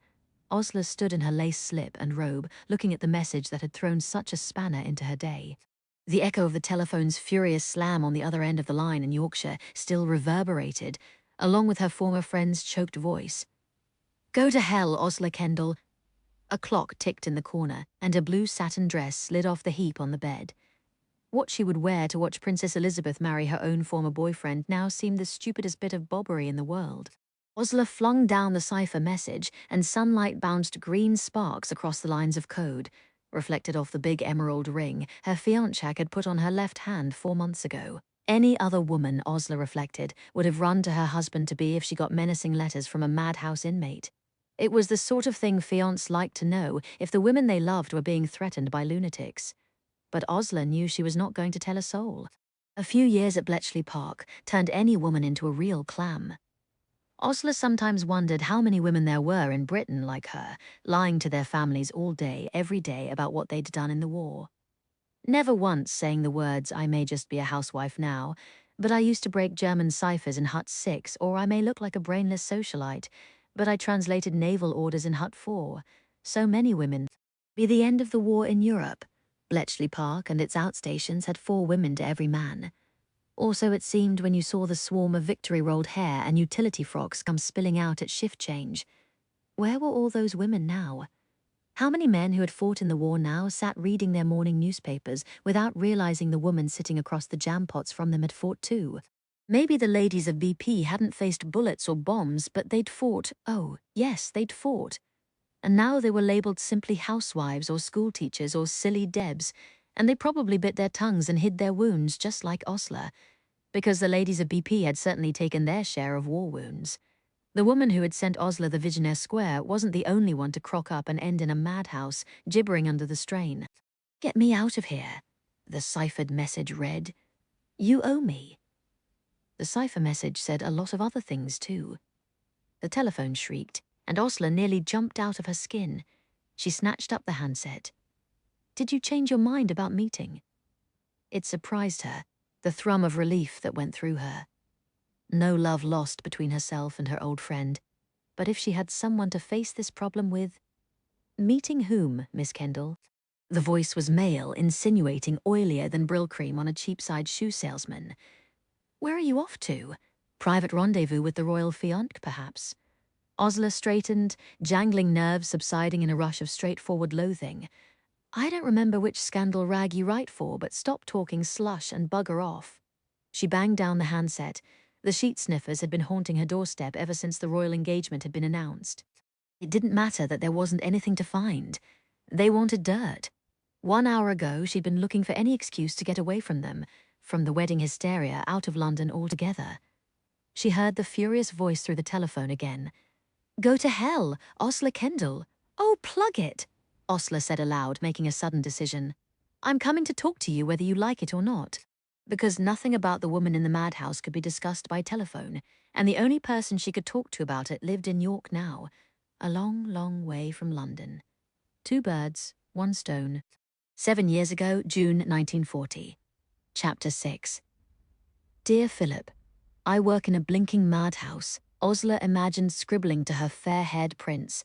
Osler stood in her lace slip and robe, looking at the message that had thrown such a spanner into her day. The echo of the telephone's furious slam on the other end of the line in Yorkshire still reverberated, along with her former friend's choked voice. Go to hell, Osler Kendall. A clock ticked in the corner, and a blue satin dress slid off the heap on the bed. What she would wear to watch Princess Elizabeth marry her own former boyfriend now seemed the stupidest bit of bobbery in the world. Osler flung down the cipher message, and sunlight bounced green sparks across the lines of code, reflected off the big emerald ring her fiancé had put on her left hand 4 months ago. Any other woman, Osler reflected, would have run to her husband-to-be if she got menacing letters from a madhouse inmate. It was the sort of thing fiancés liked to know if the women they loved were being threatened by lunatics. But Osler knew she was not going to tell a soul. A few years at Bletchley Park turned any woman into a real clam. Osler sometimes wondered how many women there were in Britain like her, lying to their families all day, every day about what they'd done in the war. Never once saying the words, I may just be a housewife now, but I used to break German ciphers in Hut 6, or I may look like a brainless socialite, but I translated naval orders in Hut 4. So many women. Be the end of the war in Europe. Bletchley Park and its outstations had 4 women to every man. Or so it seemed when you saw the swarm of victory-rolled hair and utility frocks come spilling out at shift change. Where were all those women now? How many men who had fought in the war now sat reading their morning newspapers without realizing the woman sitting across the jam pots from them had fought too? Maybe the ladies of BP hadn't faced bullets or bombs, but they'd fought. Oh, yes, they'd fought. And now they were labeled simply housewives or schoolteachers or silly Debs, and they probably bit their tongues and hid their wounds just like Osler, because the ladies of BP had certainly taken their share of war wounds. The woman who had sent Osler the Visionaire Square wasn't the only one to crock up and end in a madhouse, gibbering under the strain. "Get me out of here," the ciphered message read. "You owe me." The cipher message said a lot of other things, too. The telephone shrieked, and Osler nearly jumped out of her skin. She snatched up the handset. "Did you change your mind about meeting?" It surprised her, the thrum of relief that went through her. No love lost between herself and her old friend, but if she had someone to face this problem with... "Meeting whom, Miss Kendall?" The voice was male, insinuating, oilier than Brill cream on a cheapside shoe salesman. "Where are you off to? Private rendezvous with the royal fiancé, perhaps?" Osler straightened, jangling nerves subsiding in a rush of straightforward loathing. "I don't remember which scandal rag you write for, but stop talking slush and bugger off." She banged down the handset. The sheet sniffers had been haunting her doorstep ever since the royal engagement had been announced. It didn't matter that there wasn't anything to find. They wanted dirt. 1 hour ago, she'd been looking for any excuse to get away from them, from the wedding hysteria, out of London altogether. She heard the furious voice through the telephone again. "Go to hell, Osler Kendall." "Oh, plug it," Osler said aloud, making a sudden decision. "I'm coming to talk to you whether you like it or not." Because nothing about the woman in the madhouse could be discussed by telephone, and the only person she could talk to about it lived in York now, a long, long way from London. 2 birds, 1 stone. 7 years ago, June 1940. Chapter 6. Dear Philip, I work in a blinking madhouse. Osler imagined scribbling to her fair-haired prince.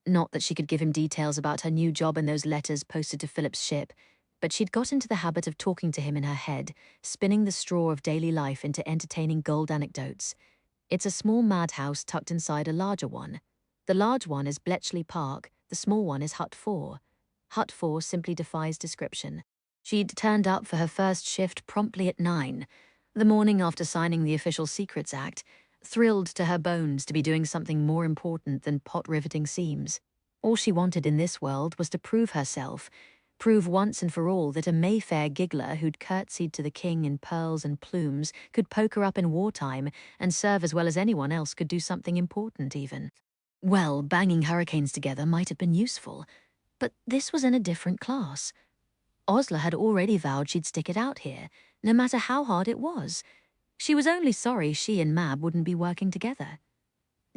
Not that she could give him details about her new job in those letters posted to Philip's ship, but she'd got into the habit of talking to him in her head, spinning the straw of daily life into entertaining gold anecdotes. It's a small madhouse tucked inside a larger one. The large one is Bletchley Park, the small one is Hut 4. Hut 4 simply defies description. She'd turned up for her first shift promptly at 9, the morning after signing the Official Secrets Act, thrilled to her bones to be doing something more important than pot-riveting seams. All she wanted in this world was to prove herself, prove once and for all that a Mayfair giggler who'd curtsied to the king in pearls and plumes could poke her up in wartime and serve as well as anyone else could do something important even. Well, banging hurricanes together might have been useful, but this was in a different class. Osler had already vowed she'd stick it out here, no matter how hard it was. She was only sorry she and Mab wouldn't be working together.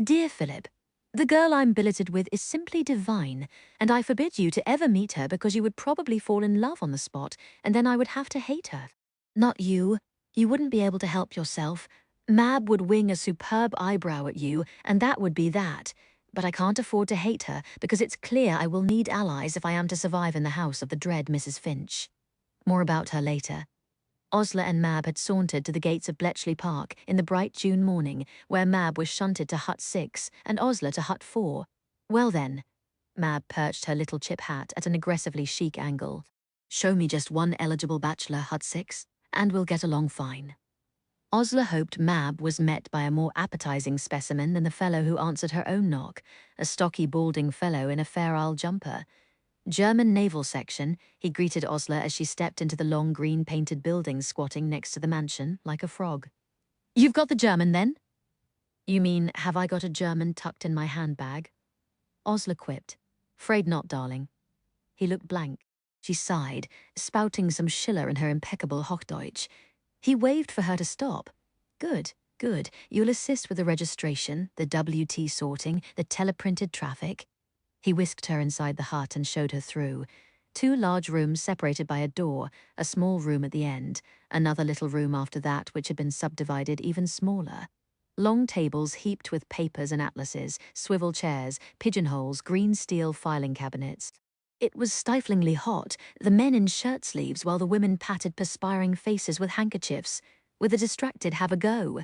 Dear Philip, the girl I'm billeted with is simply divine, and I forbid you to ever meet her because you would probably fall in love on the spot, and then I would have to hate her. Not you. You wouldn't be able to help yourself. Mab would wing a superb eyebrow at you, and that would be that. But I can't afford to hate her, because it's clear I will need allies if I am to survive in the house of the dread Mrs. Finch. More about her later. Osler and Mab had sauntered to the gates of Bletchley Park in the bright June morning, where Mab was shunted to Hut 6 and Osler to Hut 4. Well then, Mab perched her little chip hat at an aggressively chic angle. Show me just one eligible bachelor, Hut 6, and we'll get along fine. Osler hoped Mab was met by a more appetizing specimen than the fellow who answered her own knock, a stocky, balding fellow in a Fair Isle jumper. German naval section, he greeted Osler as she stepped into the long green-painted building squatting next to the mansion, like a frog. You've got the German, then? You mean, have I got a German tucked in my handbag? Osler quipped. Afraid not, darling. He looked blank. She sighed, spouting some Schiller in her impeccable Hochdeutsch. He waved for her to stop. Good, good. You'll assist with the registration, the WT sorting, the teleprinted traffic. He whisked her inside the hut and showed her through. 2 large rooms separated by a door, a small room at the end, another little room after that which had been subdivided even smaller. Long tables heaped with papers and atlases, swivel chairs, pigeonholes, green steel filing cabinets. It was stiflingly hot, the men in shirt sleeves while the women patted perspiring faces with handkerchiefs, with a distracted have a go.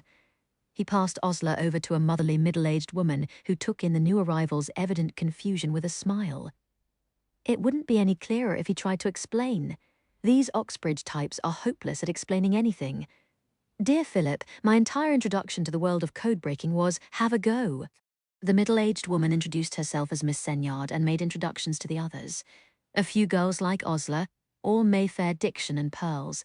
He passed Osler over to a motherly middle-aged woman who took in the new arrival's evident confusion with a smile. It wouldn't be any clearer if he tried to explain. These Oxbridge types are hopeless at explaining anything. Dear Philip, my entire introduction to the world of code-breaking was, have a go. The middle-aged woman introduced herself as Miss Senyard and made introductions to the others. A few girls like Osler, all Mayfair diction and pearls.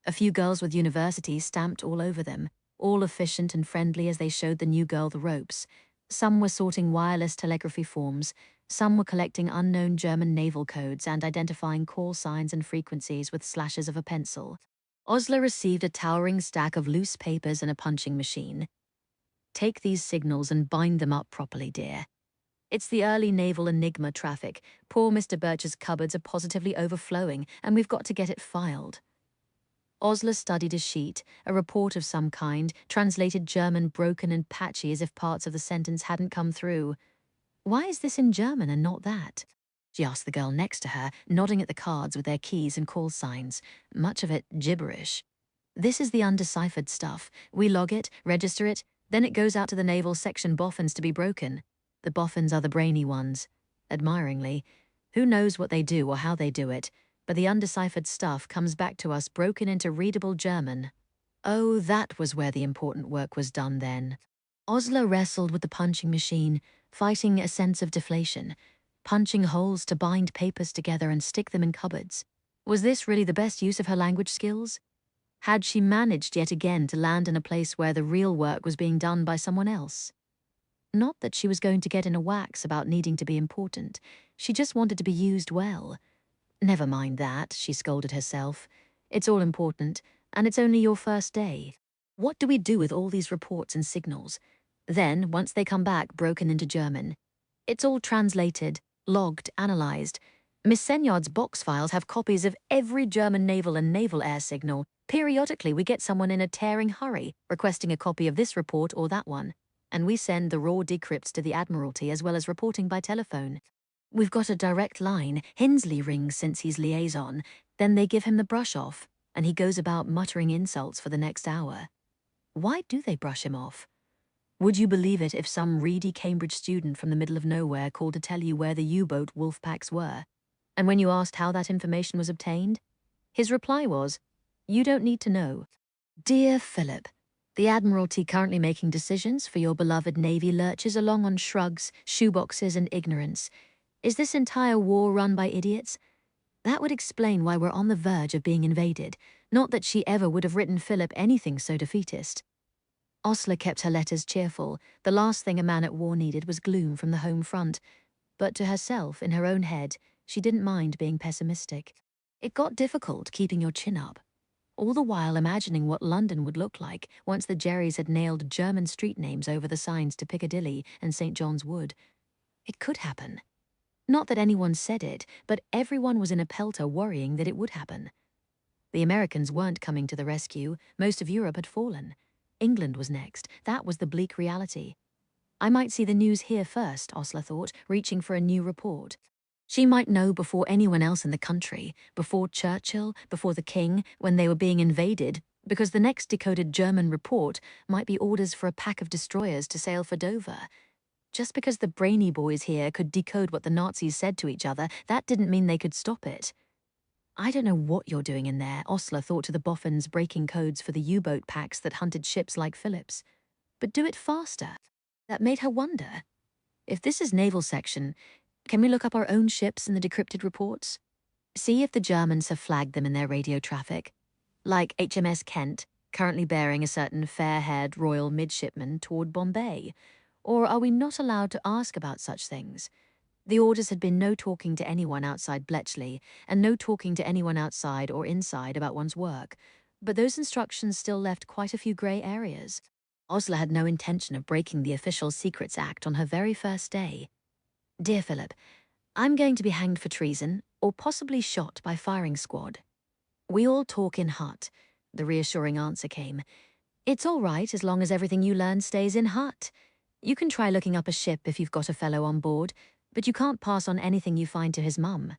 A few girls with universities stamped all over them, all efficient and friendly as they showed the new girl the ropes. Some were sorting wireless telegraphy forms. Some were collecting unknown German naval codes and identifying call signs and frequencies with slashes of a pencil. Osler received a towering stack of loose papers and a punching machine. Take these signals and bind them up properly, dear. It's the early naval enigma traffic. Poor Mr. Birch's cupboards are positively overflowing, and we've got to get it filed. Osler studied a sheet, a report of some kind, translated German broken and patchy as if parts of the sentence hadn't come through. Why is this in German and not that? She asked the girl next to her, nodding at the cards with their keys and call signs, much of it gibberish. This is the undeciphered stuff. We log it, register it, then it goes out to the naval section boffins to be broken. The boffins are the brainy ones. Admiringly, who knows what they do or how they do it, but the undeciphered stuff comes back to us broken into readable German. Oh, that was where the important work was done then. Osler wrestled with the punching machine, fighting a sense of deflation, punching holes to bind papers together and stick them in cupboards. Was this really the best use of her language skills? Had she managed yet again to land in a place where the real work was being done by someone else? Not that she was going to get in a wax about needing to be important. She just wanted to be used well. Never mind that, she scolded herself. It's all important, and it's only your first day. What do we do with all these reports and signals? Then, once they come back broken into German, it's all translated, logged, analyzed. Miss Senyard's box files have copies of every German naval and naval air signal. Periodically, we get someone in a tearing hurry, requesting a copy of this report or that one, and we send the raw decrypts to the Admiralty as well as reporting by telephone. We've got a direct line. Hinsley rings since he's liaison. Then they give him the brush off, and he goes about muttering insults for the next hour. Why do they brush him off? Would you believe it if some reedy Cambridge student from the middle of nowhere called to tell you where the U-boat wolf packs were? And when you asked how that information was obtained, his reply was, "You don't need to know." Dear Philip, the Admiralty currently making decisions for your beloved Navy lurches along on shrugs, shoeboxes, and ignorance. Is this entire war run by idiots? That would explain why we're on the verge of being invaded, not that she ever would have written Philip anything so defeatist. Osler kept her letters cheerful. The last thing a man at war needed was gloom from the home front. But to herself, in her own head, she didn't mind being pessimistic. It got difficult keeping your chin up, all the while imagining what London would look like once the Jerrys had nailed German street names over the signs to Piccadilly and St. John's Wood. It could happen. Not that anyone said it, but everyone was in a pelter worrying that it would happen. The Americans weren't coming to the rescue. Most of Europe had fallen. England was next. That was the bleak reality. I might see the news here first, Osler thought, reaching for a new report. She might know before anyone else in the country, before Churchill, before the King, when they were being invaded, because the next decoded German report might be orders for a pack of destroyers to sail for Dover. Just because the brainy boys here could decode what the Nazis said to each other, that didn't mean they could stop it. I don't know what you're doing in there, Osler thought to the boffins breaking codes for the U-boat packs that hunted ships like Philip's. But do it faster. That made her wonder. If this is naval section, can we look up our own ships in the decrypted reports? See if the Germans have flagged them in their radio traffic. Like HMS Kent, currently bearing a certain fair-haired royal midshipman toward Bombay. Or are we not allowed to ask about such things? The orders had been no talking to anyone outside Bletchley, and no talking to anyone outside or inside about one's work, but those instructions still left quite a few grey areas. Osler had no intention of breaking the Official Secrets Act on her very first day. Dear Philip, I'm going to be hanged for treason, or possibly shot by firing squad. We all talk in hut, the reassuring answer came. It's all right as long as everything you learn stays in hut. You can try looking up a ship if you've got a fellow on board, but you can't pass on anything you find to his mum.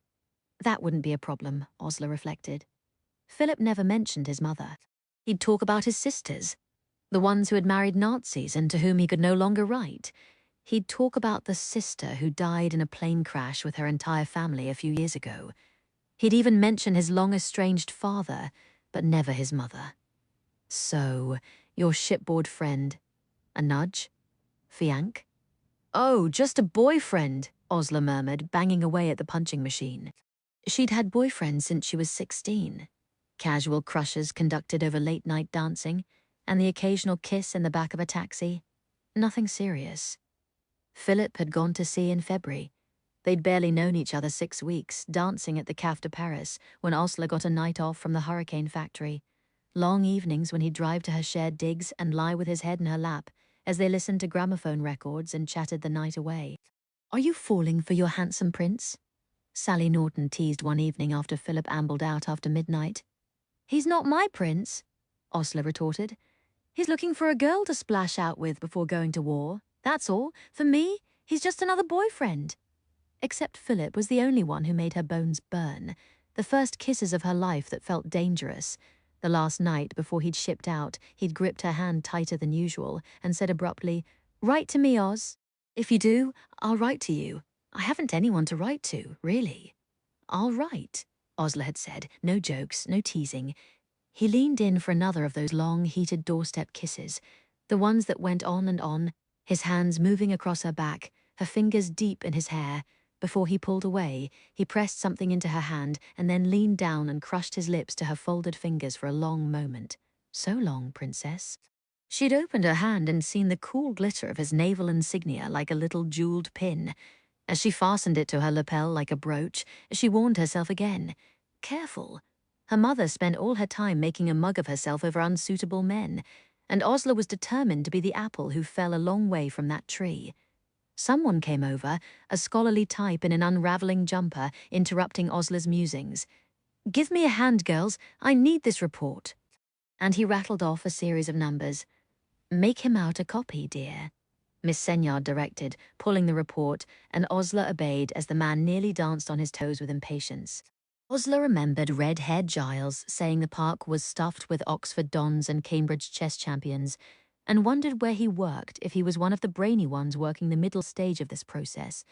That wouldn't be a problem, Osler reflected. Philip never mentioned his mother. He'd talk about his sisters, the ones who had married Nazis and to whom he could no longer write. He'd talk about the sister who died in a plane crash with her entire family a few years ago. He'd even mention his long-estranged father, but never his mother. So, your shipboard friend. A nudge? Fiank? Oh, just a boyfriend, Osler murmured, banging away at the punching machine. She'd had boyfriends since she was 16. Casual crushes conducted over late-night dancing, and the occasional kiss in the back of a taxi. Nothing serious. Philip had gone to sea in February. They'd barely known each other 6 weeks, dancing at the Caf de Paris when Osler got a night off from the hurricane factory. Long evenings when he'd drive to her shared digs and lie with his head in her lap as they listened to gramophone records and chatted the night away. Are you falling for your handsome prince? Sally Norton teased one evening after Philip ambled out after midnight. He's not my prince, Osler retorted. He's looking for a girl to splash out with before going to war. That's all. For me, he's just another boyfriend. Except Philip was the only one who made her bones burn. The first kisses of her life that felt dangerous. The last night before he'd shipped out, he'd gripped her hand tighter than usual and said abruptly, "Write to me, Oz. If you do, I'll write to you. I haven't anyone to write to, really." "I'll write," Osler had said. No jokes, no teasing. He leaned in for another of those long, heated doorstep kisses, the ones that went on, his hands moving across her back, her fingers deep in his hair. Before he pulled away, he pressed something into her hand and then leaned down and crushed his lips to her folded fingers for a long moment. So long, princess. She'd opened her hand and seen the cool glitter of his naval insignia like a little jeweled pin. As she fastened it to her lapel like a brooch, she warned herself again. Careful. Her mother spent all her time making a mug of herself over unsuitable men, and Osler was determined to be the apple who fell a long way from that tree. Someone came over, a scholarly type in an unraveling jumper, interrupting Osler's musings. "Give me a hand, girls. I need this report." And he rattled off a series of numbers. "Make him out a copy, dear," Miss Senyard directed, pulling the report, and Osler obeyed as the man nearly danced on his toes with impatience. Osler remembered red-haired Giles saying the park was stuffed with Oxford dons and Cambridge chess champions, and wondered where he worked if he was one of the brainy ones working the middle stage of this process,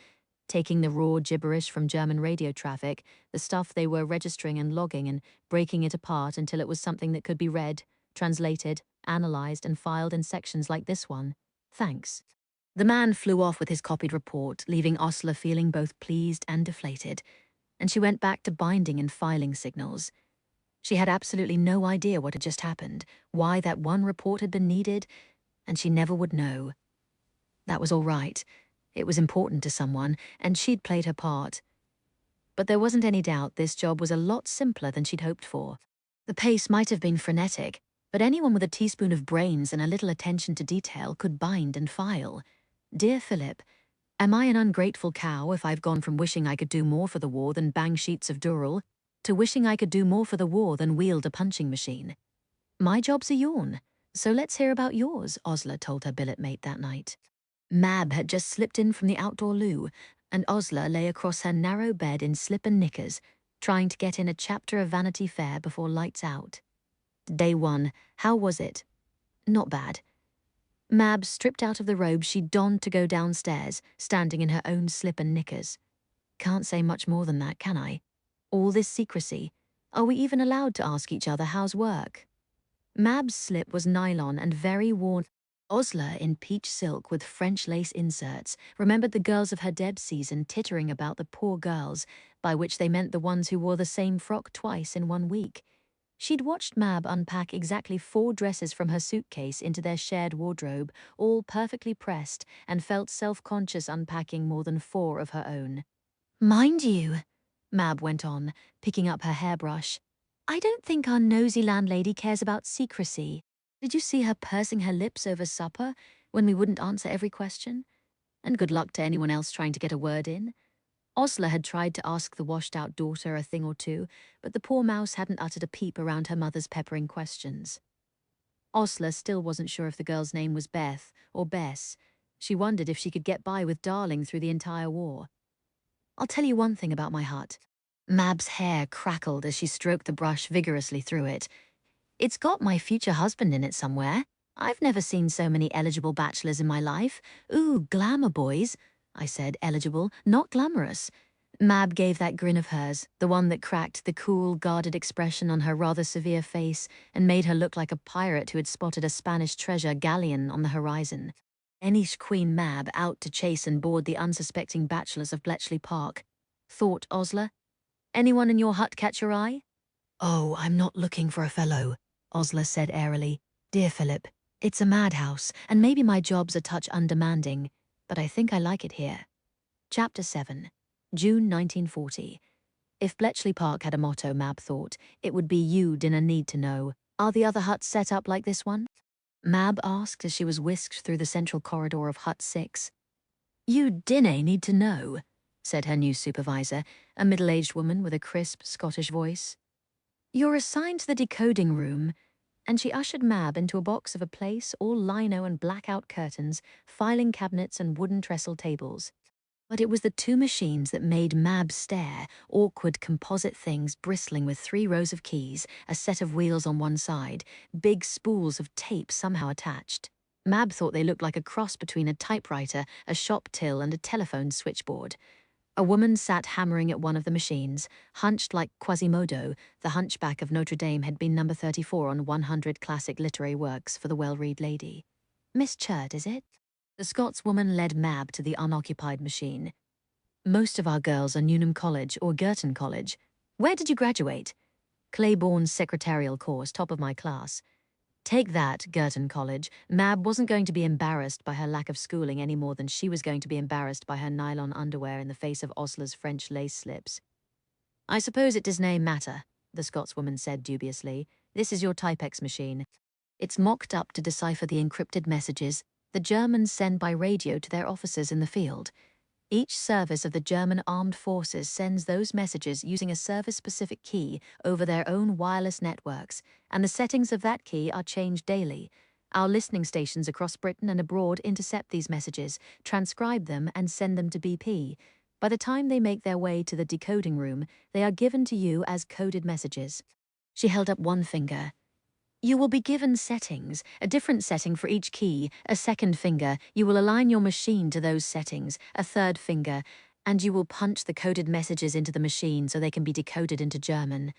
taking the raw gibberish from German radio traffic, the stuff they were registering and logging, and breaking it apart until it was something that could be read, translated, analyzed, and filed in sections like this one. Thanks. The man flew off with his copied report, leaving Osler feeling both pleased and deflated, and she went back to binding and filing signals. She had absolutely no idea what had just happened, why that one report had been needed, and she never would know. That was all right. It was important to someone, and she'd played her part. But there wasn't any doubt this job was a lot simpler than she'd hoped for. The pace might have been frenetic, but anyone with a teaspoon of brains and a little attention to detail could bind and file. Dear Philip, am I an ungrateful cow if I've gone from wishing I could do more for the war than bang sheets of Dural to wishing I could do more for the war than wield a punching machine? My job's a yawn, so let's hear about yours, Osler told her billet mate that night. Mab had just slipped in from the outdoor loo, and Osler lay across her narrow bed in slip and knickers, trying to get in a chapter of Vanity Fair before lights out. Day 1, how was it? Not bad. Mab stripped out of the robe she'd donned to go downstairs, standing in her own slip and knickers. Can't say much more than that, can I? All this secrecy. Are we even allowed to ask each other how's work? Mab's slip was nylon and very worn. Osler, in peach silk with French lace inserts, remembered the girls of her Deb season tittering about the poor girls, by which they meant the ones who wore the same frock twice in 1 week. She'd watched Mab unpack exactly 4 dresses from her suitcase into their shared wardrobe, all perfectly pressed, and felt self-conscious unpacking more than 4 of her own. "Mind you," Mab went on, picking up her hairbrush, "I don't think our nosy landlady cares about secrecy. Did you see her pursing her lips over supper when we wouldn't answer every question? And good luck to anyone else trying to get a word in. Osler had tried to ask the washed-out daughter a thing or two, but the poor mouse hadn't uttered a peep around her mother's peppering questions. Osler still wasn't sure if the girl's name was Beth or Bess. She wondered if she could get by with Darling through the entire war. I'll tell you one thing about my hut." Mab's hair crackled as she stroked the brush vigorously through it. "It's got my future husband in it somewhere. I've never seen so many eligible bachelors in my life. Ooh, glamour boys," I said, eligible, not glamorous. Mab gave that grin of hers, the one that cracked the cool, guarded expression on her rather severe face and made her look like a pirate who had spotted a Spanish treasure galleon on the horizon. Enish Queen Mab out to chase and board the unsuspecting bachelors of Bletchley Park, thought Osler. Anyone in your hut catch your eye? Oh, I'm not looking for a fellow, Osler said airily. Dear Philip, it's a madhouse, and maybe my job's a touch undemanding, but I think I like it here. Chapter 7, June 1940. If Bletchley Park had a motto, Mab thought, it would be "You dinna need to know." Are the other huts set up like this one? Mab asked as she was whisked through the central corridor of Hut 6. You dinna need to know, said her new supervisor, a middle-aged woman with a crisp Scottish voice. You're assigned to the decoding room, and she ushered Mab into a box of a place all lino and blackout curtains, filing cabinets and wooden trestle tables. But it was the two machines that made Mab stare, awkward composite things bristling with 3 rows of keys, a set of wheels on one side, big spools of tape somehow attached. Mab thought they looked like a cross between a typewriter, a shop till, and a telephone switchboard. A woman sat hammering at one of the machines, hunched like Quasimodo. The Hunchback of Notre Dame had been number 34 on 100 classic literary works for the well-read lady. Miss Churt, is it? The Scotswoman led Mab to the unoccupied machine. Most of our girls are Newnham College or Girton College. Where did you graduate? Claiborne's secretarial course, top of my class. Take that, Girton College. Mab wasn't going to be embarrassed by her lack of schooling any more than she was going to be embarrassed by her nylon underwear in the face of Osler's French lace slips. I suppose it does nae matter, the Scotswoman said dubiously. This is your Typex machine. It's mocked up to decipher the encrypted messages the Germans send by radio to their officers in the field. Each service of the German armed forces sends those messages using a service-specific key over their own wireless networks, and the settings of that key are changed daily. Our listening stations across Britain and abroad intercept these messages, transcribe them, and send them to BP. By the time they make their way to the decoding room, they are given to you as coded messages. She held up one finger. You will be given settings, a different setting for each key, a second finger. You will align your machine to those settings, a third finger, and you will punch the coded messages into the machine so they can be decoded into German.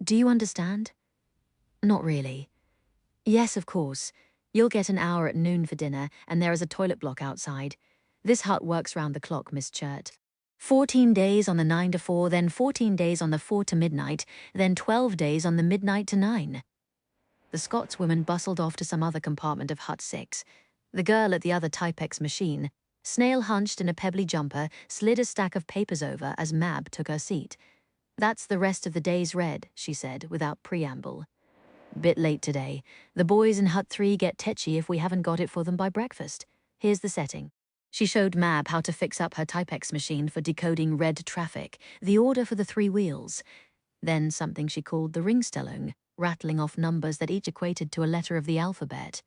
Do you understand? Not really. Yes, of course. You'll get an hour at noon for dinner, and there is a toilet block outside. This hut works round the clock, Miss Churt. 14 days on the 9 to 4, then 14 days on the 4 to midnight, then 12 days on the midnight to 9. The Scotswoman bustled off to some other compartment of Hut 6. The girl at the other Typex machine, snail-hunched in a pebbly jumper, slid a stack of papers over as Mab took her seat. That's the rest of the day's read, she said, without preamble. Bit late today. The boys in Hut 3 get tetchy if we haven't got it for them by breakfast. Here's the setting. She showed Mab how to fix up her Typex machine for decoding red traffic, the order for the 3 wheels. Then something she called the Ringstellung, rattling off numbers that each equated to a letter of the alphabet.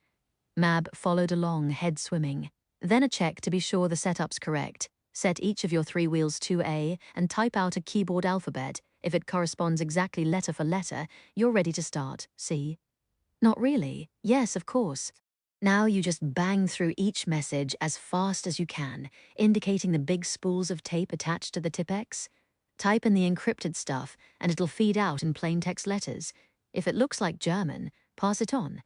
Mab followed along, head swimming. Then a check to be sure the setup's correct. Set each of your 3 wheels to A and type out a keyboard alphabet. If it corresponds exactly letter for letter, you're ready to start, see? Not really. Yes, of course. Now you just bang through each message as fast as you can, indicating the big spools of tape attached to the Typex. Type in the encrypted stuff, and it'll feed out in plain text letters. If it looks like German, pass it on.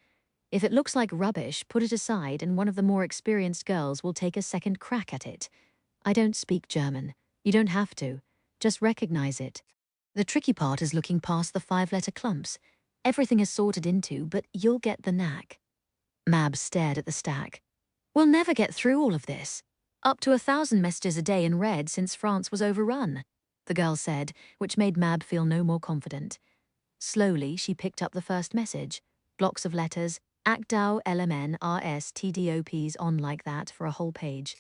If it looks like rubbish, put it aside and one of the more experienced girls will take a second crack at it. I don't speak German. You don't have to. Just recognize it. The tricky part is looking past the 5-letter clumps. Everything is sorted into, but you'll get the knack. Mab stared at the stack. We'll never get through all of this. Up to 1,000 messages a day in red since France was overrun, the girl said, which made Mab feel no more confident. Slowly, she picked up the first message. Blocks of letters, Actau LMN RS TDOPs on like that for a whole page.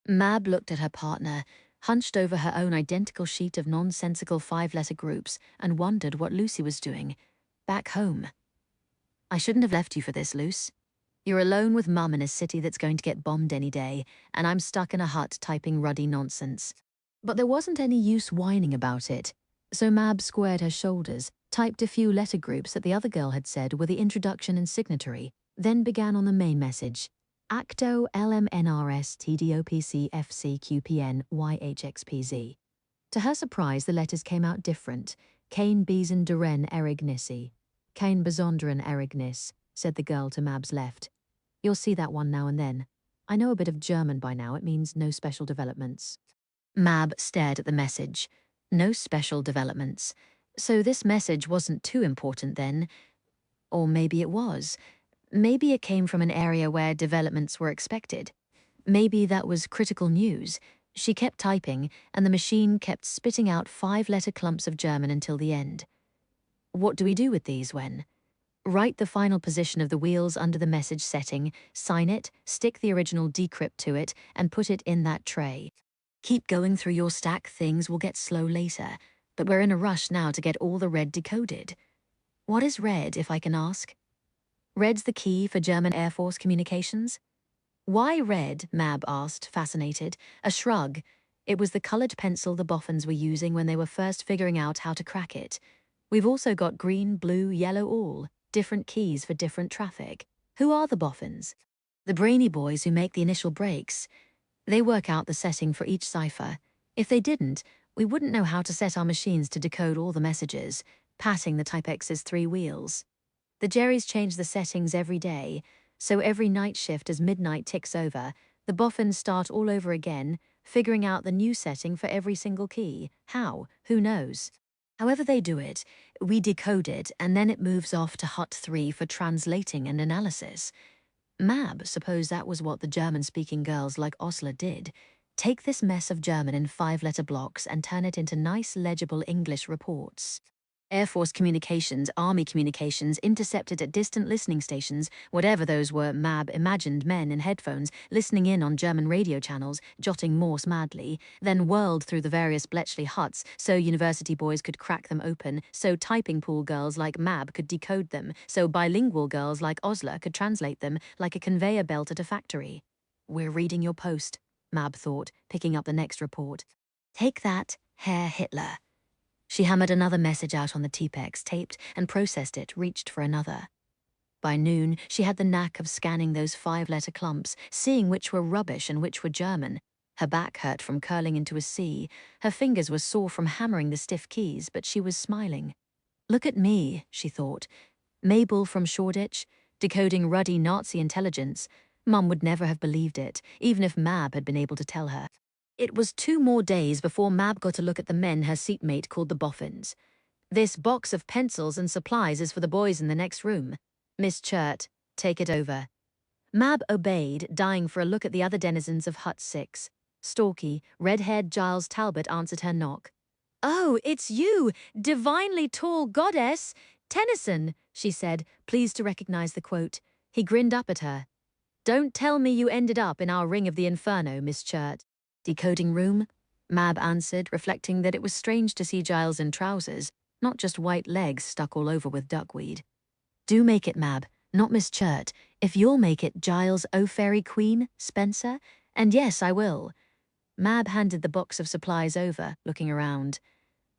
Mab looked at her partner, hunched over her own identical sheet of nonsensical 5-letter groups, and wondered what Lucy was doing. Back home. I shouldn't have left you for this, Luce. You're alone with Mum in a city that's going to get bombed any day, and I'm stuck in a hut typing ruddy nonsense. But there wasn't any use whining about it. So Mab squared her shoulders, typed a few letter groups that the other girl had said were the introduction and signatory, then began on the main message. Acto LMNRS TDOPC FC QPN YHXPZ. To her surprise, the letters came out different. Kein Besen Duren Erignissi. Kein Besonderen Erignis, said the girl to Mab's left. You'll see that one now and then. I know a bit of German by now. It means no special developments. Mab stared at the message. No special developments. So this message wasn't too important then. Or maybe it was. Maybe it came from an area where developments were expected. Maybe that was critical news. She kept typing, and the machine kept spitting out 5-letter clumps of German until the end. What do we do with these when? Write the final position of the wheels under the message setting, sign it, stick the original decrypt to it, and put it in that tray. Keep going through your stack, things will get slow later, but we're in a rush now to get all the red decoded. What is red, if I can ask? Red's the key for German Air Force communications? Why red? Mab asked, fascinated. A shrug. It was the coloured pencil the boffins were using when they were first figuring out how to crack it. We've also got green, blue, yellow all. Different keys for different traffic. Who are the boffins? The brainy boys who make the initial breaks. They work out the setting for each cipher. If they didn't, we wouldn't know how to set our machines to decode all the messages, patting the Typex's 3 wheels. The Jerrys change the settings every day, so every night shift as midnight ticks over, the boffins start all over again, figuring out the new setting for every single key. How? Who knows? However they do it, we decode it, and then it moves off to Hut 3 for translating and analysis. Mab, suppose that was what the German-speaking girls like Osler did. Take this mess of German in 5-letter blocks and turn it into nice, legible English reports. Air Force communications, Army communications, intercepted at distant listening stations, whatever those were. Mab imagined men in headphones, listening in on German radio channels, jotting Morse madly, then whirled through the various Bletchley huts so university boys could crack them open, so typing pool girls like Mab could decode them, so bilingual girls like Osler could translate them like a conveyor belt at a factory. We're reading your post, Mab thought, picking up the next report. Take that, Herr Hitler. She hammered another message out on the T-Pex, taped and processed it, reached for another. By noon, she had the knack of scanning those 5-letter clumps, seeing which were rubbish and which were German. Her back hurt from curling into a C. Her fingers were sore from hammering the stiff keys, but she was smiling. Look at me, she thought. Mabel from Shoreditch, decoding ruddy Nazi intelligence. Mum would never have believed it, even if Mab had been able to tell her. It was 2 more days before Mab got a look at the men her seatmate called the boffins. This box of pencils and supplies is for the boys in the next room. Miss Chert, take it over. Mab obeyed, dying for a look at the other denizens of Hut 6. Stalky, red-haired Giles Talbot answered her knock. Oh, it's you, divinely tall goddess! Tennyson, she said, pleased to recognize the quote. He grinned up at her. Don't tell me you ended up in our ring of the inferno, Miss Chert. Decoding room? Mab answered, reflecting that it was strange to see Giles in trousers, not just white legs stuck all over with duckweed. Do make it, Mab, not Miss Chert. If you'll make it Giles O'Fairy Queen, Spencer, and yes, I will. Mab handed the box of supplies over, looking around.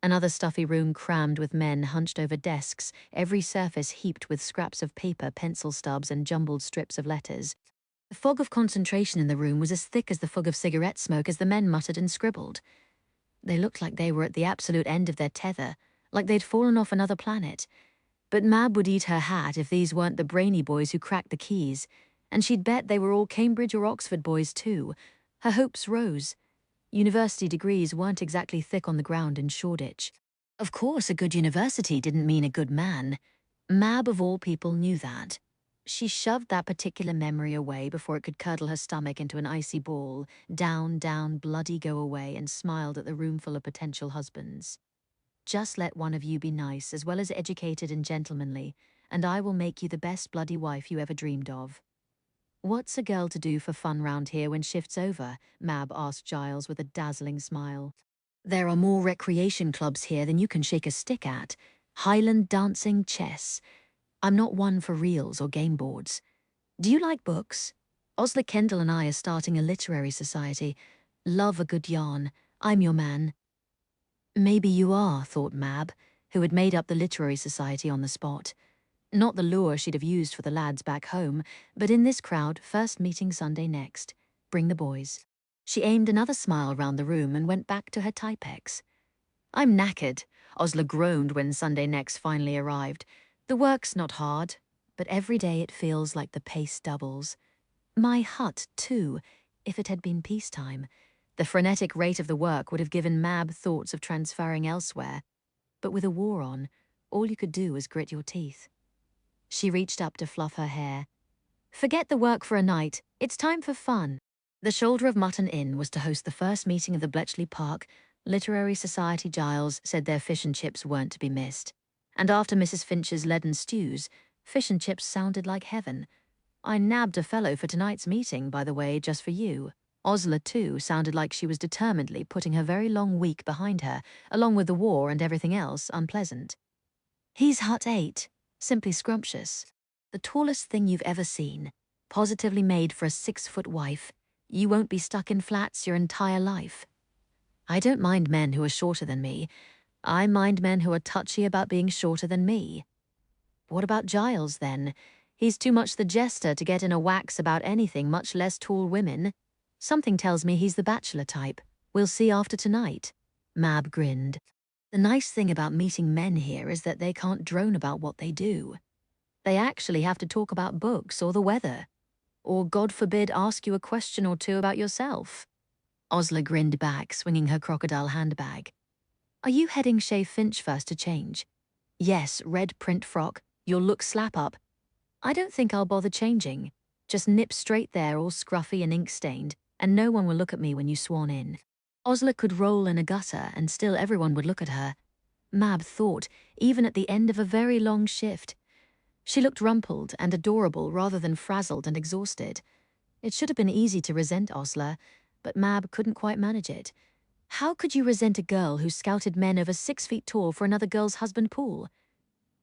Another stuffy room crammed with men hunched over desks, every surface heaped with scraps of paper, pencil stubs, and jumbled strips of letters. The fog of concentration in the room was as thick as the fog of cigarette smoke as the men muttered and scribbled. They looked like they were at the absolute end of their tether, like they'd fallen off another planet. But Mab would eat her hat if these weren't the brainy boys who cracked the keys, and she'd bet they were all Cambridge or Oxford boys too. Her hopes rose. University degrees weren't exactly thick on the ground in Shoreditch. Of course, a good university didn't mean a good man. Mab, of all people, knew that. She shoved that particular memory away before it could curdle her stomach into an icy ball, down, down, bloody go away, and smiled at the roomful of potential husbands. Just let one of you be nice, as well as educated and gentlemanly, and I will make you the best bloody wife you ever dreamed of. What's a girl to do for fun round here when shift's over? Mab asked Giles with a dazzling smile. There are more recreation clubs here than you can shake a stick at. Highland dancing, chess. I'm not one for reels or game boards. Do you like books? Osler Kendall and I are starting a literary society. Love a good yarn. I'm your man. Maybe you are, thought Mab, who had made up the literary society on the spot. Not the lure she'd have used for the lads back home, but in this crowd, first meeting Sunday next. Bring the boys. She aimed another smile round the room and went back to her Typex. I'm knackered, Osler groaned when Sunday next finally arrived. The work's not hard, but every day it feels like the pace doubles. My hut, too, if it had been peacetime. The frenetic rate of the work would have given Mab thoughts of transferring elsewhere. But with a war on, all you could do was grit your teeth. She reached up to fluff her hair. Forget the work for a night. It's time for fun. The Shoulder of Mutton Inn was to host the first meeting of the Bletchley Park Literary Society. Giles said their fish and chips weren't to be missed. And after Mrs. Finch's leaden stews, fish and chips sounded like heaven. I nabbed a fellow for tonight's meeting, by the way, just for you. Osler, too, sounded like she was determinedly putting her very long week behind her, along with the war and everything else unpleasant. He's hut 8, simply scrumptious. The tallest thing you've ever seen, positively made for a 6-foot wife. You won't be stuck in flats your entire life. I don't mind men who are shorter than me. I mind men who are touchy about being shorter than me. What about Giles, then? He's too much the jester to get in a wax about anything, much less tall women. Something tells me he's the bachelor type. We'll see after tonight. Mab grinned. The nice thing about meeting men here is that they can't drone about what they do. They actually have to talk about books or the weather. Or, God forbid, ask you a question or two about yourself. Osler grinned back, swinging her crocodile handbag. Are you heading Shay Finch first to change? Yes, red print frock. You'll look slap up. I don't think I'll bother changing. Just nip straight there, all scruffy and ink-stained, and no one will look at me when you swan in. Osler could roll in a gutter, and still everyone would look at her. Mab thought, even at the end of a very long shift. She looked rumpled and adorable rather than frazzled and exhausted. It should have been easy to resent Osler, but Mab couldn't quite manage it. How could you resent a girl who scouted men over 6 feet tall for another girl's husband pool?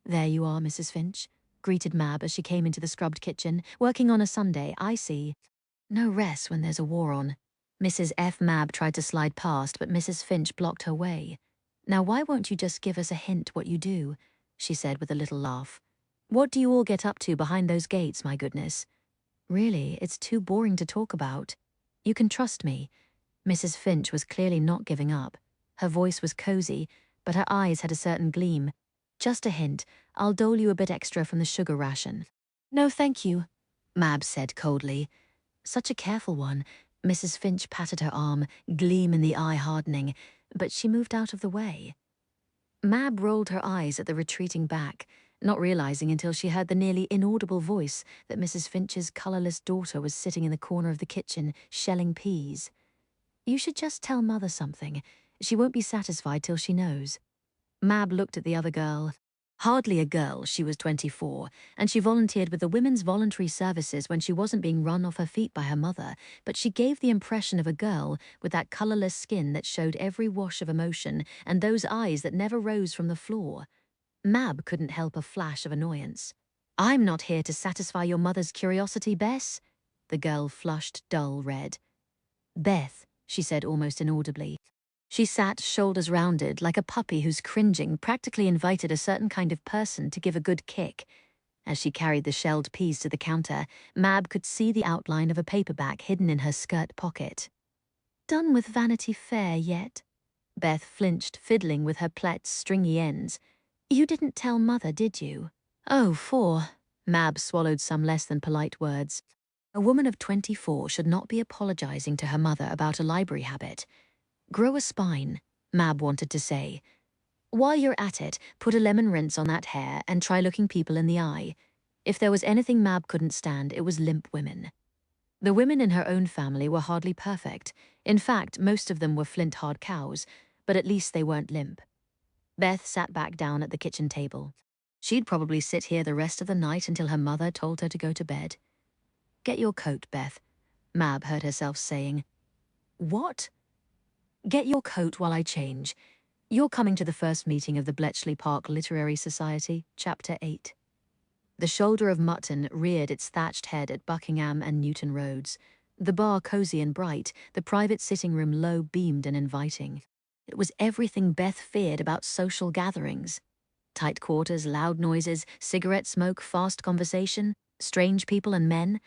There you are, Mrs. Finch, greeted Mab as she came into the scrubbed kitchen. Working on a Sunday, I see. No rest when there's a war on. Mrs. F. Mab tried to slide past, but Mrs. Finch blocked her way. Now why won't you just give us a hint what you do? She said with a little laugh. What do you all get up to behind those gates, my goodness? Really, it's too boring to talk about. You can trust me. Mrs. Finch was clearly not giving up. Her voice was cozy, but her eyes had a certain gleam. Just a hint, I'll dole you a bit extra from the sugar ration. No, thank you, Mab said coldly. Such a careful one. Mrs. Finch patted her arm, gleam in the eye hardening, but she moved out of the way. Mab rolled her eyes at the retreating back, not realizing until she heard the nearly inaudible voice that Mrs. Finch's colourless daughter was sitting in the corner of the kitchen, shelling peas. You should just tell Mother something. She won't be satisfied till she knows. Mab looked at the other girl. Hardly a girl, she was 24, and she volunteered with the Women's Voluntary Services when she wasn't being run off her feet by her mother, but she gave the impression of a girl with that colourless skin that showed every wash of emotion and those eyes that never rose from the floor. Mab couldn't help a flash of annoyance. I'm not here to satisfy your mother's curiosity, Bess. The girl flushed dull red. Beth, she said almost inaudibly. She sat, shoulders rounded, like a puppy whose cringing practically invited a certain kind of person to give a good kick. As she carried the shelled peas to the counter, Mab could see the outline of a paperback hidden in her skirt pocket. Done with Vanity Fair yet? Beth flinched, fiddling with her plait's stringy ends. You didn't tell Mother, did you? Oh, 4. Mab swallowed some less than polite words. A woman of 24 should not be apologizing to her mother about a library habit. Grow a spine, Mab wanted to say. While you're at it, put a lemon rinse on that hair and try looking people in the eye. If there was anything Mab couldn't stand, it was limp women. The women in her own family were hardly perfect. In fact, most of them were flint-hard cows, but at least they weren't limp. Beth sat back down at the kitchen table. She'd probably sit here the rest of the night until her mother told her to go to bed. Get your coat, Beth, Mab heard herself saying. What? Get your coat while I change. You're coming to the first meeting of the Bletchley Park Literary Society, Chapter 8. The Shoulder of Mutton reared its thatched head at Buckingham and Newton Roads. The bar cosy and bright, the private sitting room low-beamed and inviting. It was everything Beth feared about social gatherings. Tight quarters, loud noises, cigarette smoke, fast conversation, strange people and men.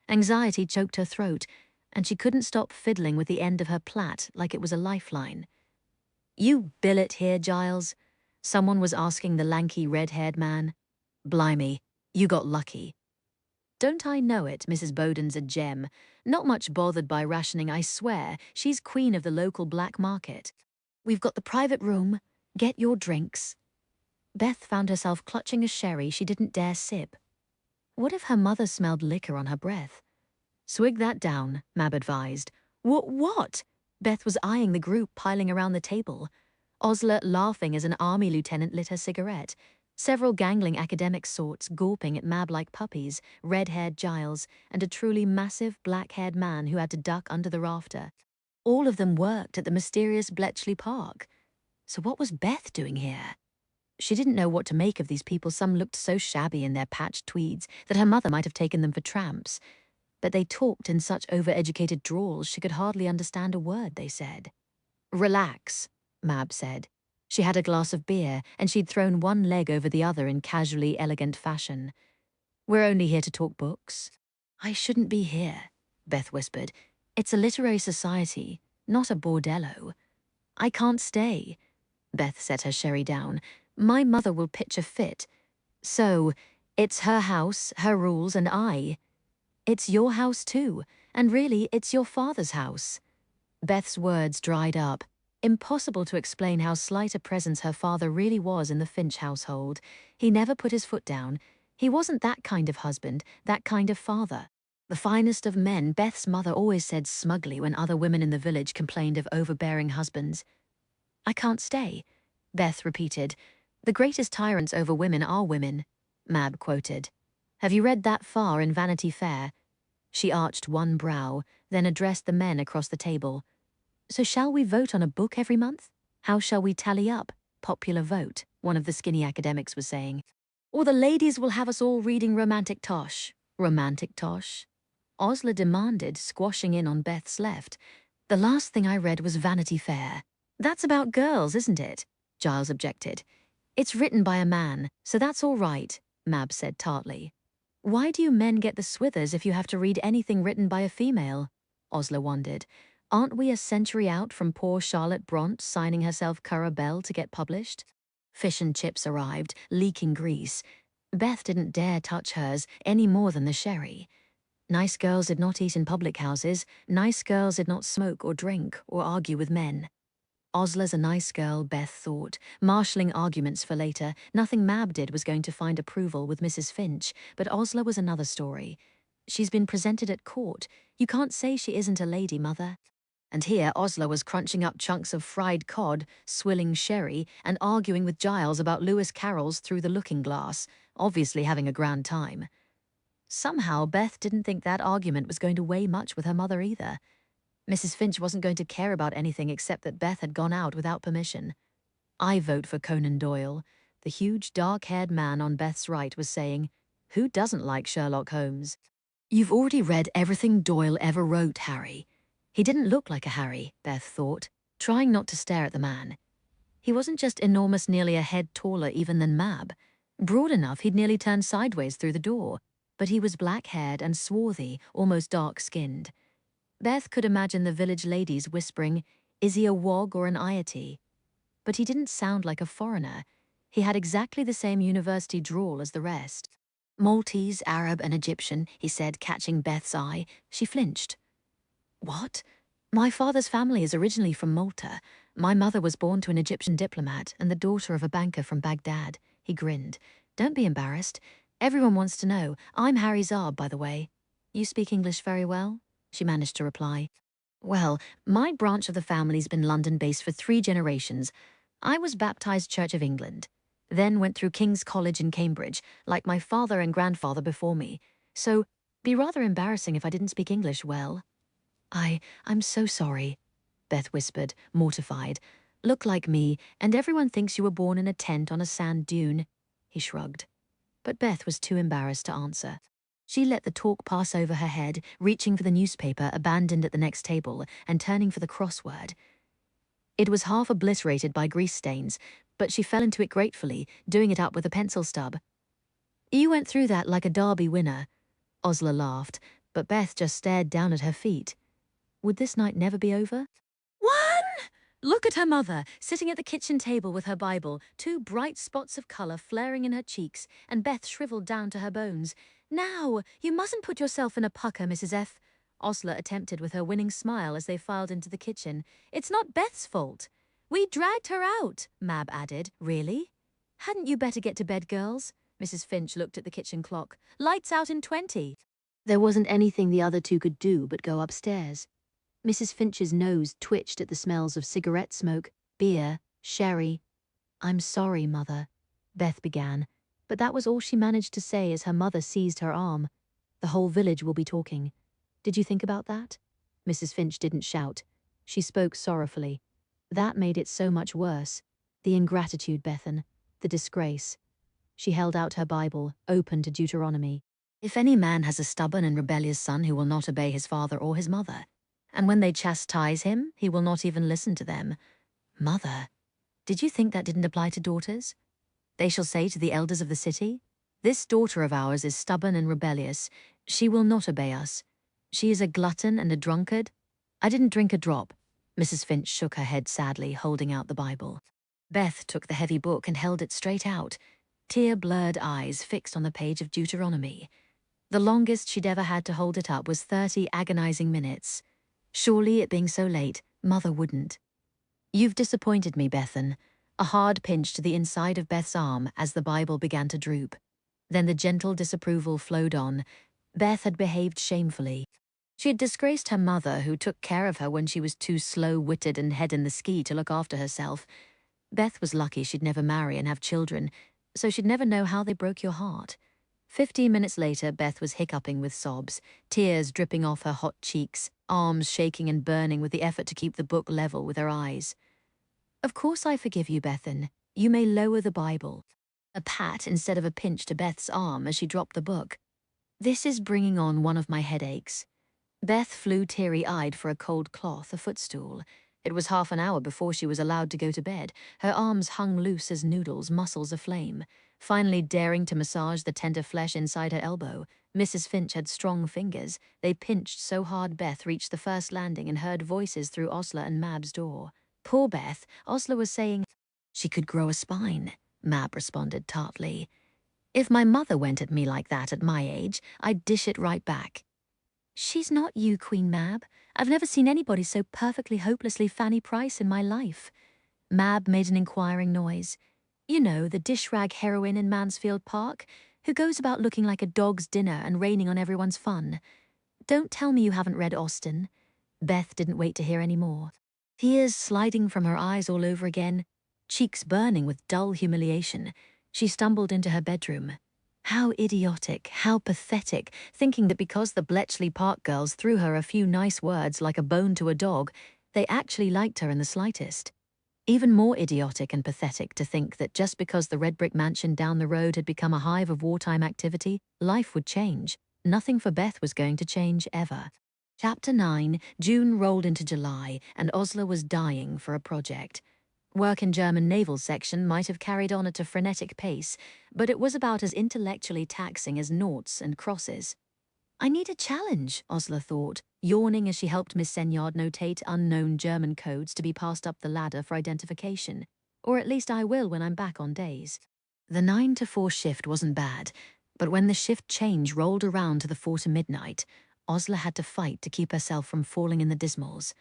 Anxiety choked her throat, and she couldn't stop fiddling with the end of her plait like it was a lifeline. You billet here, Giles? Someone was asking the lanky red-haired man. Blimey, you got lucky. Don't I know it, Mrs. Bowden's a gem. Not much bothered by rationing, I swear. She's queen of the local black market. We've got the private room. Get your drinks. Beth found herself clutching a sherry she didn't dare sip. What if her mother smelled liquor on her breath? Swig that down, Mab advised. What? Beth was eyeing the group piling around the table. Osler laughing as an army lieutenant lit her cigarette. Several gangling academic sorts gawping at Mab like puppies, red-haired Giles, and a truly massive black-haired man who had to duck under the rafter. All of them worked at the mysterious Bletchley Park. So what was Beth doing here? She didn't know what to make of these people. Some looked so shabby in their patched tweeds that her mother might have taken them for tramps. But they talked in such overeducated drawls she could hardly understand a word they said. Relax, Mab said. She had a glass of beer, and she'd thrown one leg over the other in casually elegant fashion. We're only here to talk books. I shouldn't be here, Beth whispered. It's a literary society, not a bordello. I can't stay. Beth set her sherry down. My mother will pitch a fit. So, it's her house, her rules, and I. It's your house too, and really, it's your father's house. Beth's words dried up. Impossible to explain how slight a presence her father really was in the Finch household. He never put his foot down. He wasn't that kind of husband, that kind of father. The finest of men, Beth's mother always said smugly when other women in the village complained of overbearing husbands. I can't stay, Beth repeated. The greatest tyrants over women are women, Mab quoted. Have you read that far in Vanity Fair? She arched one brow, then addressed the men across the table. So shall we vote on a book every month? How shall we tally up? Popular vote, one of the skinny academics was saying. Or the ladies will have us all reading romantic tosh. Romantic tosh? Osler demanded, squashing in on Beth's left. The last thing I read was Vanity Fair. That's about girls, isn't it? Giles objected. It's written by a man, so that's all right, Mab said tartly. Why do you men get the swithers if you have to read anything written by a female? Osler wondered. Aren't we a century out from poor Charlotte Brontë signing herself Currer Bell to get published? Fish and chips arrived, leaking grease. Beth didn't dare touch hers any more than the sherry. Nice girls did not eat in public houses. Nice girls did not smoke or drink or argue with men. Osler's a nice girl, Beth thought, marshalling arguments for later. Nothing Mab did was going to find approval with Mrs. Finch, but Osler was another story. She's been presented at court. You can't say she isn't a lady, Mother. And here Osler was crunching up chunks of fried cod, swilling sherry, and arguing with Giles about Lewis Carroll's Through the Looking Glass, obviously having a grand time. Somehow Beth didn't think that argument was going to weigh much with her mother either. Mrs. Finch wasn't going to care about anything except that Beth had gone out without permission. I vote for Conan Doyle. The huge, dark-haired man on Beth's right was saying, who doesn't like Sherlock Holmes? You've already read everything Doyle ever wrote, Harry. He didn't look like a Harry, Beth thought, trying not to stare at the man. He wasn't just enormous, nearly a head taller even than Mab. Broad enough he'd nearly turn sideways through the door. But he was black-haired and swarthy, almost dark-skinned. Beth could imagine the village ladies whispering, is he a wog or an Iety? But he didn't sound like a foreigner. He had exactly the same university drawl as the rest. Maltese, Arab, and Egyptian, he said, catching Beth's eye. She flinched. What? My father's family is originally from Malta. My mother was born to an Egyptian diplomat and the daughter of a banker from Baghdad. He grinned. Don't be embarrassed. Everyone wants to know. I'm Harry Zarb, by the way. You speak English very well? She managed to reply. Well, my branch of the family's been London-based for 3 generations. I was baptized Church of England, then went through King's College in Cambridge, like my father and grandfather before me. So, be rather embarrassing if I didn't speak English well. I'm so sorry, Beth whispered, mortified. Look like me, and everyone thinks you were born in a tent on a sand dune. He shrugged. But Beth was too embarrassed to answer. She let the talk pass over her head, reaching for the newspaper abandoned at the next table and turning for the crossword. It was half obliterated by grease stains, but she fell into it gratefully, doing it up with a pencil stub. You went through that like a Derby winner. Osler laughed, but Beth just stared down at her feet. Would this night never be over? One! Look at her mother, sitting at the kitchen table with her Bible, two bright spots of colour flaring in her cheeks, and Beth shriveled down to her bones. Now, you mustn't put yourself in a pucker, Mrs. F. Osler attempted with her winning smile as they filed into the kitchen. It's not Beth's fault. We dragged her out, Mab added. Really? Hadn't you better get to bed, girls? Mrs. Finch looked at the kitchen clock. Lights out in 20. There wasn't anything the other two could do but go upstairs. Mrs. Finch's nose twitched at the smells of cigarette smoke, beer, sherry. I'm sorry, Mother, Beth began, but that was all she managed to say as her mother seized her arm. The whole village will be talking. Did you think about that? Mrs. Finch didn't shout. She spoke sorrowfully. That made it so much worse. The ingratitude, Bethan. The disgrace. She held out her Bible, open to Deuteronomy. If any man has a stubborn and rebellious son who will not obey his father or his mother, and when they chastise him, he will not even listen to them. Mother, did you think that didn't apply to daughters? They shall say to the elders of the city, this daughter of ours is stubborn and rebellious. She will not obey us. She is a glutton and a drunkard. I didn't drink a drop. Mrs. Finch shook her head sadly, holding out the Bible. Beth took the heavy book and held it straight out, tear-blurred eyes fixed on the page of Deuteronomy. The longest she'd ever had to hold it up was 30 agonizing minutes. Surely, it being so late, Mother wouldn't. You've disappointed me, Bethan. A hard pinch to the inside of Beth's arm as the Bible began to droop. Then the gentle disapproval flowed on. Beth had behaved shamefully. She had disgraced her mother, who took care of her when she was too slow-witted and head in the ski to look after herself. Beth was lucky she'd never marry and have children, so she'd never know how they broke your heart. 15 minutes later, Beth was hiccuping with sobs, tears dripping off her hot cheeks, arms shaking and burning with the effort to keep the book level with her eyes. Of course I forgive you, Bethan. You may lower the Bible. A pat instead of a pinch to Beth's arm as she dropped the book. This is bringing on one of my headaches. Beth flew teary-eyed for a cold cloth, a footstool. It was half an hour before she was allowed to go to bed. Her arms hung loose as noodles, muscles aflame. Finally daring to massage the tender flesh inside her elbow, Mrs. Finch had strong fingers. They pinched so hard Beth reached the first landing and heard voices through Osler and Mab's door. Poor Beth, Osler was saying, she could grow a spine, Mab responded tartly. If my mother went at me like that at my age, I'd dish it right back. She's not you, Queen Mab. I've never seen anybody so perfectly hopelessly Fanny Price in my life. Mab made an inquiring noise. You know, the dish-rag heroine in Mansfield Park, who goes about looking like a dog's dinner and raining on everyone's fun. Don't tell me you haven't read Austen. Beth didn't wait to hear any more. Tears sliding from her eyes all over again, cheeks burning with dull humiliation, she stumbled into her bedroom. How idiotic, how pathetic, thinking that because the Bletchley Park girls threw her a few nice words like a bone to a dog, they actually liked her in the slightest. Even more idiotic and pathetic to think that just because the red brick mansion down the road had become a hive of wartime activity, life would change. Nothing for Beth was going to change ever. Chapter 9, June rolled into July, and Osler was dying for a project. Work in German naval section might have carried on at a frenetic pace, but it was about as intellectually taxing as noughts and crosses. I need a challenge, Osler thought, yawning as she helped Miss Senyard notate unknown German codes to be passed up the ladder for identification. Or at least I will when I'm back on days. The 9 to 4 shift wasn't bad, but when the shift change rolled around to the 4 to midnight, Osler had to fight to keep herself from falling in the dismals.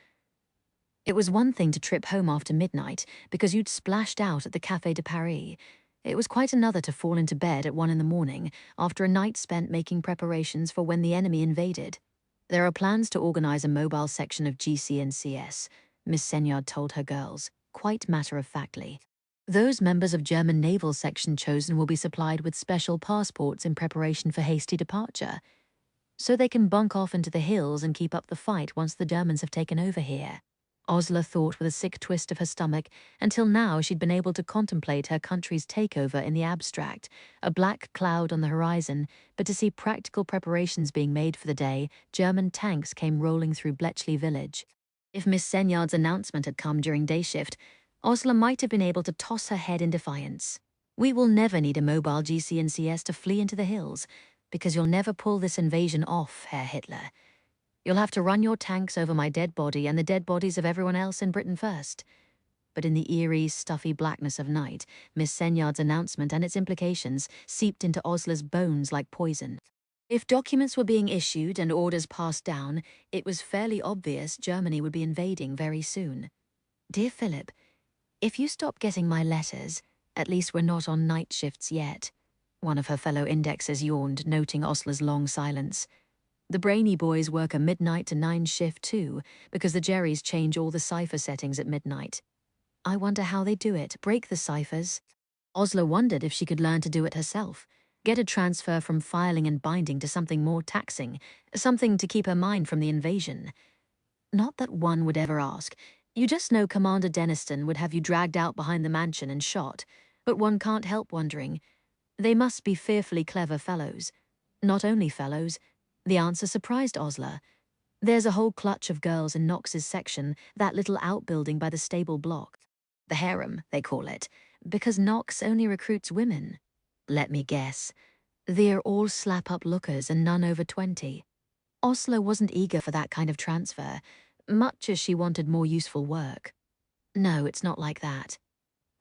It was one thing to trip home after midnight because you'd splashed out at the Café de Paris. It was quite another to fall into bed at 1 in the morning after a night spent making preparations for when the enemy invaded. There are plans to organize a mobile section of GCNCS, Miss Senyard told her girls, quite matter-of-factly. Those members of German naval section chosen will be supplied with special passports in preparation for hasty departure, so they can bunk off into the hills and keep up the fight once the Germans have taken over here. Osler thought with a sick twist of her stomach. Until now she'd been able to contemplate her country's takeover in the abstract, a black cloud on the horizon, but to see practical preparations being made for the day, German tanks came rolling through Bletchley village. If Miss Senyard's announcement had come during day shift, Osler might have been able to toss her head in defiance. We will never need a mobile GCNCS to flee into the hills, because you'll never pull this invasion off, Herr Hitler. You'll have to run your tanks over my dead body and the dead bodies of everyone else in Britain first. But in the eerie, stuffy blackness of night, Miss Senyard's announcement and its implications seeped into Osler's bones like poison. If documents were being issued and orders passed down, it was fairly obvious Germany would be invading very soon. Dear Philip, if you stop getting my letters, at least we're not on night shifts yet. One of her fellow indexers yawned, noting Osler's long silence. The brainy boys work a midnight to 9 shift too, because the Jerrys change all the cipher settings at midnight. I wonder how they do it, break the ciphers. Osler wondered if she could learn to do it herself, get a transfer from filing and binding to something more taxing, something to keep her mind from the invasion. Not that one would ever ask. You just know Commander Deniston would have you dragged out behind the mansion and shot, but one can't help wondering. They must be fearfully clever fellows. Not only fellows. The answer surprised Osler. There's a whole clutch of girls in Knox's section, that little outbuilding by the stable block. The harem, they call it, because Knox only recruits women. Let me guess. They're all slap-up lookers and none over 20. Osler wasn't eager for that kind of transfer, much as she wanted more useful work. No, it's not like that.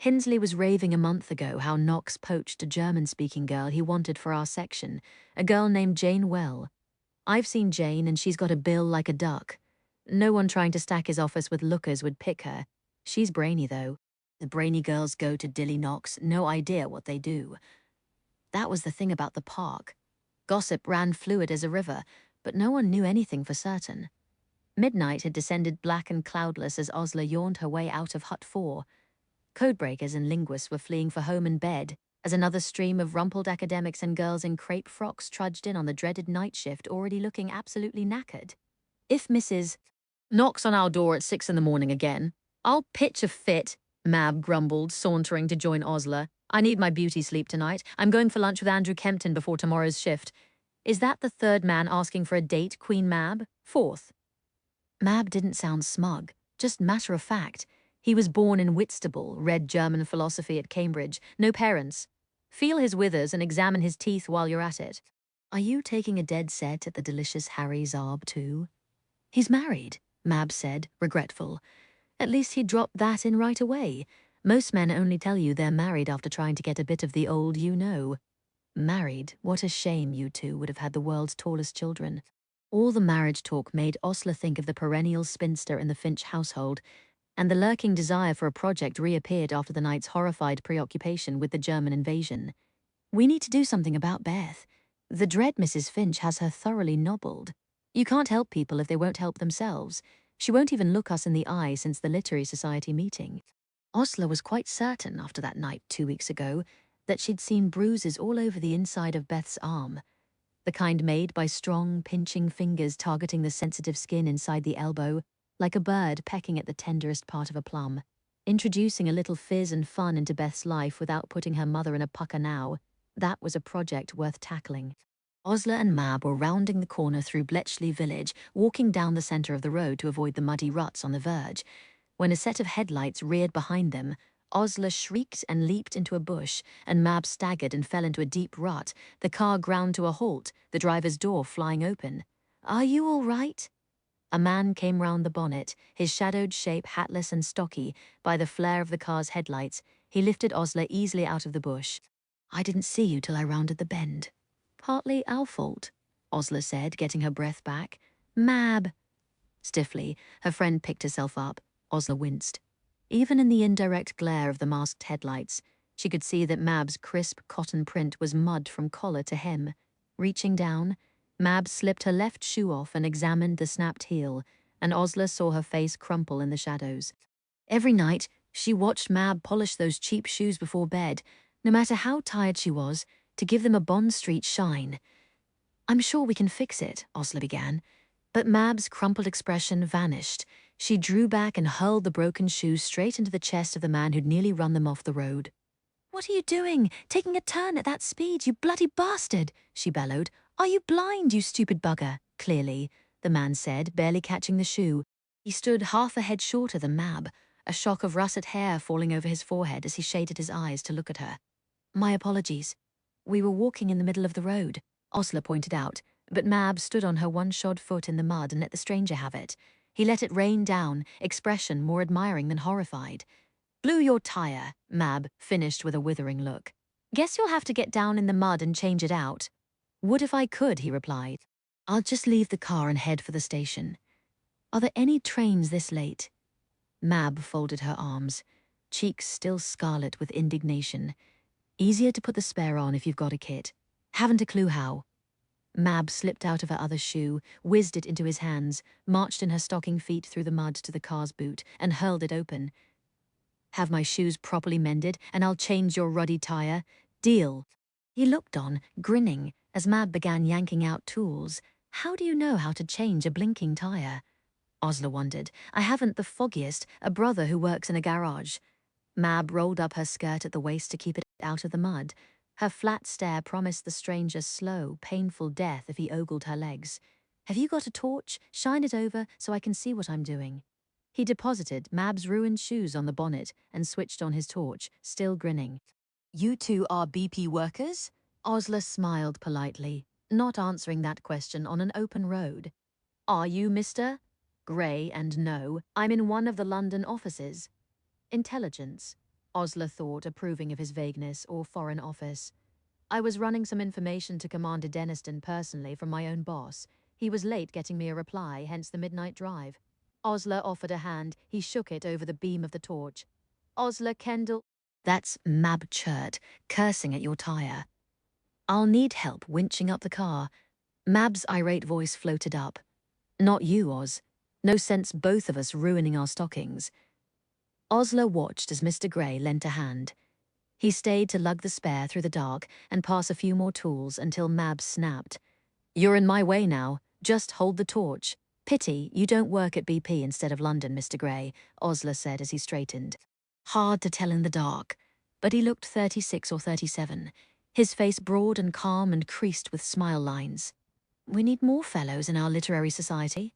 Hinsley was raving a month ago how Knox poached a German-speaking girl he wanted for our section, a girl named Jane Well. I've seen Jane and she's got a bill like a duck. No one trying to stack his office with lookers would pick her. She's brainy, though. The brainy girls go to Dilly Knox, no idea what they do. That was the thing about the park. Gossip ran fluid as a river, but no one knew anything for certain. Midnight had descended black and cloudless as Osler yawned her way out of Hut 4. Codebreakers and linguists were fleeing for home and bed, as another stream of rumpled academics and girls in crepe frocks trudged in on the dreaded night shift, already looking absolutely knackered. If Mrs. knocks on our door at 6 in the morning again, I'll pitch a fit, Mab grumbled, sauntering to join Osler. I need my beauty sleep tonight. I'm going for lunch with Andrew Kempton before tomorrow's shift. Is that the third man asking for a date, Queen Mab? Fourth. Mab didn't sound smug, just matter of fact. He was born in Whitstable, read German philosophy at Cambridge, no parents. Feel his withers and examine his teeth while you're at it. Are you taking a dead set at the delicious Harry Zarb too? He's married, Mab said, regretful. At least he dropped that in right away. Most men only tell you they're married after trying to get a bit of the old you-know. Married, what a shame you two would have had the world's tallest children. All the marriage talk made Osler think of the perennial spinster in the Finch household, and the lurking desire for a project reappeared after the night's horrified preoccupation with the German invasion. We need to do something about Beth. The dread Mrs. Finch has her thoroughly nobbled. You can't help people if they won't help themselves. She won't even look us in the eye since the Literary Society meeting. Osler was quite certain after that night 2 weeks ago that she'd seen bruises all over the inside of Beth's arm, the kind made by strong, pinching fingers targeting the sensitive skin inside the elbow, like a bird pecking at the tenderest part of a plum. Introducing a little fizz and fun into Beth's life without putting her mother in a pucker now, that was a project worth tackling. Osler and Mab were rounding the corner through Bletchley Village, walking down the centre of the road to avoid the muddy ruts on the verge. When a set of headlights reared behind them, Osler shrieked and leaped into a bush, and Mab staggered and fell into a deep rut, the car ground to a halt, the driver's door flying open. "Are you all right?" A man came round the bonnet, his shadowed shape hatless and stocky, by the flare of the car's headlights. He lifted Osler easily out of the bush. "I didn't see you till I rounded the bend." "Partly our fault," Osler said, getting her breath back. "Mab." Stiffly, her friend picked herself up. Osler winced. Even in the indirect glare of the masked headlights, she could see that Mab's crisp cotton print was mud from collar to hem. Reaching down, Mab slipped her left shoe off and examined the snapped heel, and Osler saw her face crumple in the shadows. Every night, she watched Mab polish those cheap shoes before bed, no matter how tired she was, to give them a Bond Street shine. "I'm sure we can fix it," Osler began. But Mab's crumpled expression vanished. She drew back and hurled the broken shoes straight into the chest of the man who'd nearly run them off the road. "What are you doing? Taking a turn at that speed, you bloody bastard!" she bellowed. "Are you blind, you stupid bugger?" "Clearly," the man said, barely catching the shoe. He stood half a head shorter than Mab, a shock of russet hair falling over his forehead as he shaded his eyes to look at her. "My apologies. We were walking in the middle of the road," Osler pointed out, but Mab stood on her one-shod foot in the mud and let the stranger have it. He let it rain down, expression more admiring than horrified. Blew your tire, Mab finished with a withering look. Guess you'll have to get down in the mud and change it out. Would if I could, he replied. I'll just leave the car and head for the station. Are there any trains this late? Mab folded her arms, cheeks still scarlet with indignation. Easier to put the spare on if you've got a kit. Haven't a clue how. Mab slipped out of her other shoe, whizzed it into his hands, marched in her stocking feet through the mud to the car's boot, and hurled it open. Have my shoes properly mended, and I'll change your ruddy tire. Deal. He looked on, grinning, as Mab began yanking out tools. How do you know how to change a blinking tire? Osler wondered. I haven't the foggiest, a brother who works in a garage. Mab rolled up her skirt at the waist to keep it out of the mud. Her flat stare promised the stranger slow, painful death if he ogled her legs. Have you got a torch? Shine it over so I can see what I'm doing. He deposited Mab's ruined shoes on the bonnet and switched on his torch, still grinning. You two are BP workers? Osler smiled politely, not answering that question on an open road. Are you, mister? Grey and no, I'm in one of the London offices. Intelligence, Osler thought, approving of his vagueness, or Foreign Office. I was running some information to Commander Deniston personally from my own boss. He was late getting me a reply, hence the midnight drive. Osler offered a hand. He shook it over the beam of the torch. Osler Kendall. That's Mab Chert, cursing at your tire. I'll need help winching up the car. Mab's irate voice floated up. Not you, Oz. No sense both of us ruining our stockings. Osler watched as Mr. Grey lent a hand. He stayed to lug the spare through the dark and pass a few more tools until Mab snapped. You're in my way now. Just hold the torch. Pity you don't work at BP instead of London, Mr. Grey, Osler said as he straightened. Hard to tell in the dark, but he looked 36 or 37, his face broad and calm and creased with smile lines. We need more fellows in our literary society.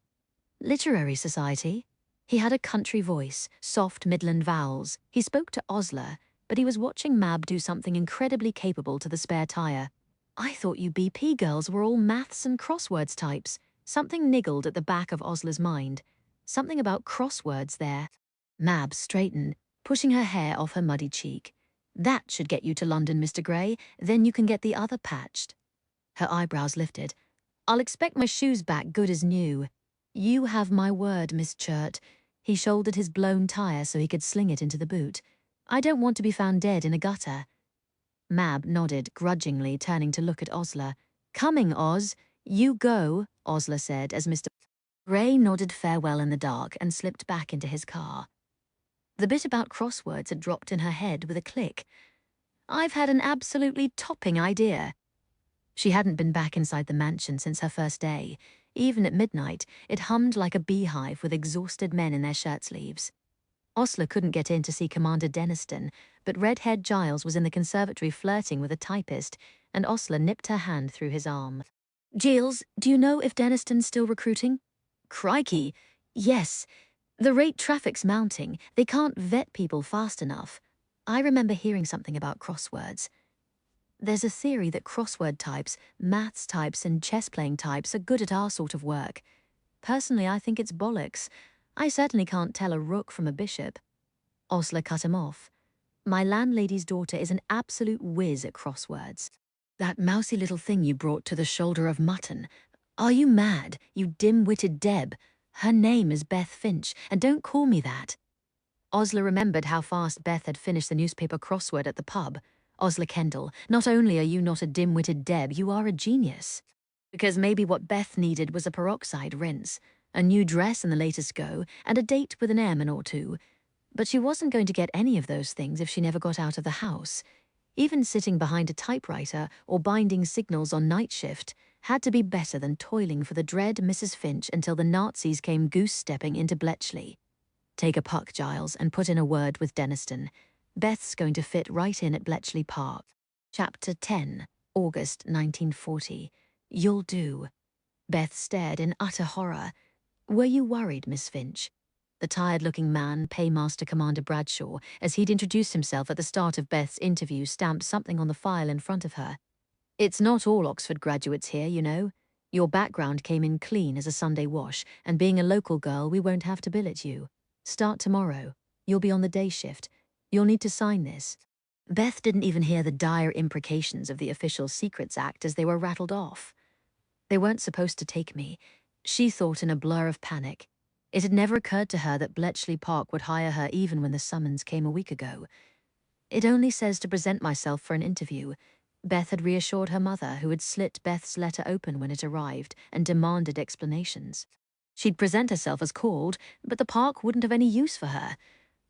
Literary society? He had a country voice, soft Midland vowels. He spoke to Osler, but he was watching Mab do something incredibly capable to the spare tire. I thought you BP girls were all maths and crosswords types. Something niggled at the back of Osler's mind. Something about crosswords there. Mab straightened, pushing her hair off her muddy cheek. That should get you to London, Mr. Grey. Then you can get the other patched. Her eyebrows lifted. I'll expect my shoes back good as new. You have my word, Miss Chert. He shouldered his blown tire so he could sling it into the boot. I don't want to be found dead in a gutter. Mab nodded, grudgingly, turning to look at Osler. Coming, Oz. You go, Osler said as Mr. Grey nodded farewell in the dark and slipped back into his car. The bit about crosswords had dropped in her head with a click. I've had an absolutely topping idea. She hadn't been back inside the mansion since her first day. Even at midnight, it hummed like a beehive with exhausted men in their shirt sleeves. Osler couldn't get in to see Commander Deniston, but red-haired Giles was in the conservatory flirting with a typist, and Osler nipped her hand through his arm. Giles, do you know if Deniston's still recruiting? Crikey, yes. The rate traffic's mounting. They can't vet people fast enough. I remember hearing something about crosswords. There's a theory that crossword types, maths types, and chess-playing types are good at our sort of work. Personally, I think it's bollocks. I certainly can't tell a rook from a bishop. Osler cut him off. My landlady's daughter is an absolute whiz at crosswords. That mousy little thing you brought to the shoulder of mutton. Are you mad, you dim-witted Deb? Her name is Beth Finch, and don't call me that. Osler remembered how fast Beth had finished the newspaper crossword at the pub. Osler Kendall, not only are you not a dim-witted Deb, you are a genius. Because maybe what Beth needed was a peroxide rinse, a new dress in the latest go, and a date with an airman or two. But she wasn't going to get any of those things if she never got out of the house. Even sitting behind a typewriter or binding signals on night shift had to be better than toiling for the dread Mrs. Finch until the Nazis came goose-stepping into Bletchley. Take a puck, Giles, and put in a word with Deniston. Beth's going to fit right in at Bletchley Park. Chapter 10, August 1940. You'll do. Beth stared in utter horror. Were you worried, Miss Finch? The tired-looking man, Paymaster Commander Bradshaw, as he'd introduced himself at the start of Beth's interview, stamped something on the file in front of her. It's not all Oxford graduates here, you know. Your background came in clean as a Sunday wash, and being a local girl, we won't have to billet you. Start tomorrow. You'll be on the day shift. You'll need to sign this." Beth didn't even hear the dire imprecations of the Official Secrets Act as they were rattled off. They weren't supposed to take me, she thought in a blur of panic. It had never occurred to her that Bletchley Park would hire her even when the summons came a week ago. "It only says to present myself for an interview," Beth had reassured her mother, who had slit Beth's letter open when it arrived and demanded explanations. She'd present herself as called, but the park wouldn't have any use for her.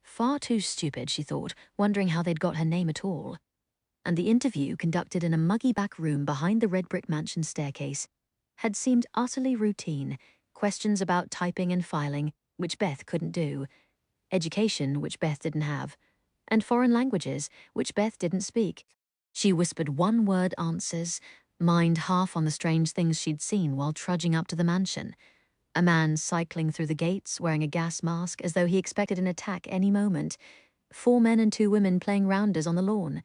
Far too stupid, she thought, wondering how they'd got her name at all. And the interview, conducted in a muggy back room behind the red brick mansion staircase, had seemed utterly routine. Questions about typing and filing, which Beth couldn't do, education, which Beth didn't have, and foreign languages, which Beth didn't speak. She whispered one-word answers, mind half on the strange things she'd seen while trudging up to the mansion. A man cycling through the gates wearing a gas mask as though he expected an attack any moment. 4 men and 2 women playing rounders on the lawn.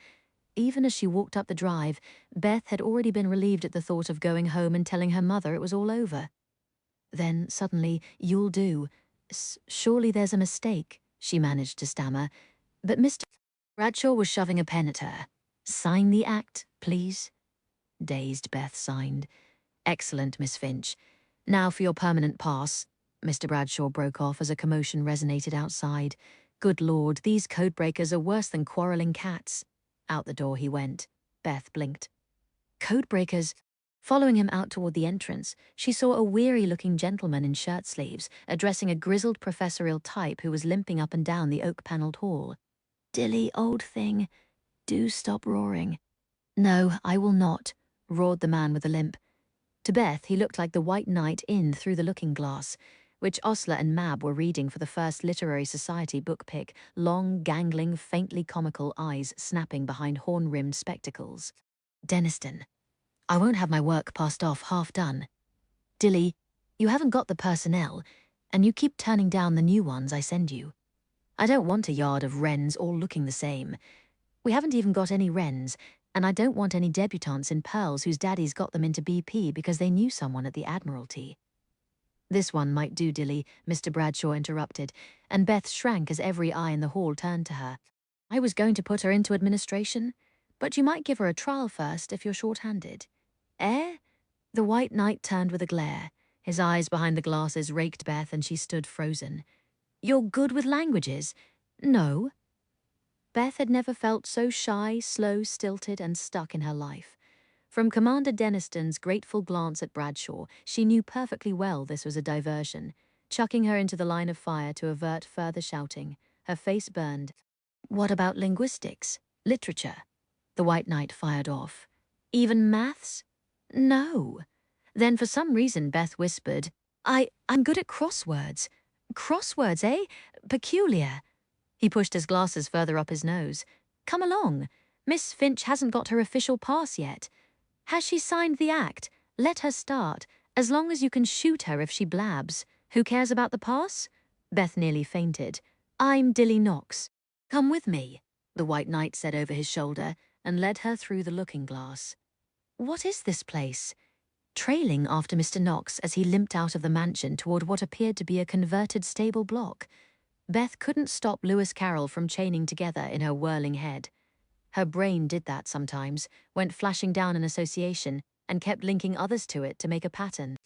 Even as she walked up the drive, Beth had already been relieved at the thought of going home and telling her mother it was all over. Then, suddenly, "You'll do. Surely there's a mistake," she managed to stammer. But Mr. Bradshaw was shoving a pen at her. "Sign the act, please." Dazed, Beth signed. "Excellent, Miss Finch. Now for your permanent pass." Mr. Bradshaw broke off as a commotion resonated outside. Good Lord, these codebreakers are worse than quarrelling cats. Out the door he went. Beth blinked. Codebreakers? Following him out toward the entrance, she saw a weary-looking gentleman in shirt sleeves, addressing a grizzled professorial type who was limping up and down the oak-panelled hall. "Dilly, old thing, do stop roaring." "No, I will not," roared the man with the limp. To Beth, he looked like the White Knight in Through the Looking-Glass, which Osler and Mab were reading for the first Literary Society book pick, long, gangling, faintly comical eyes snapping behind horn-rimmed spectacles. "Denniston, I won't have my work passed off half done. Dilly, you haven't got the personnel, and you keep turning down the new ones I send you. I don't want a yard of wrens all looking the same. We haven't even got any wrens, and I don't want any debutantes in pearls whose daddies got them into BP because they knew someone at the Admiralty." "This one might do, Dilly," Mr. Bradshaw interrupted, and Beth shrank as every eye in the hall turned to her. "I was going to put her into administration, but you might give her a trial first if you're short-handed." "Eh?" The White Knight turned with a glare. His eyes behind the glasses raked Beth, and she stood frozen. "You're good with languages?" "No." Beth had never felt so shy, slow, stilted, and stuck in her life. From Commander Denniston's grateful glance at Bradshaw, she knew perfectly well this was a diversion, chucking her into the line of fire to avert further shouting. Her face burned. "What about linguistics? Literature?" The White Knight fired off. "Even maths?" "No." Then for some reason Beth whispered, I'm good at crosswords." "Crosswords, eh? Peculiar." He pushed his glasses further up his nose. "Come along. Miss Finch hasn't got her official pass yet. Has she signed the act? Let her start. As long as you can shoot her if she blabs. Who cares about the pass?" Beth nearly fainted. "I'm Dilly Knox. Come with me," the White Knight said over his shoulder, and led her through the looking-glass. What is this place? Trailing after Mr. Knox as he limped out of the mansion toward what appeared to be a converted stable block, Beth couldn't stop Lewis Carroll from chaining together in her whirling head. Her brain did that sometimes, went flashing down an association, and kept linking others to it to make a pattern.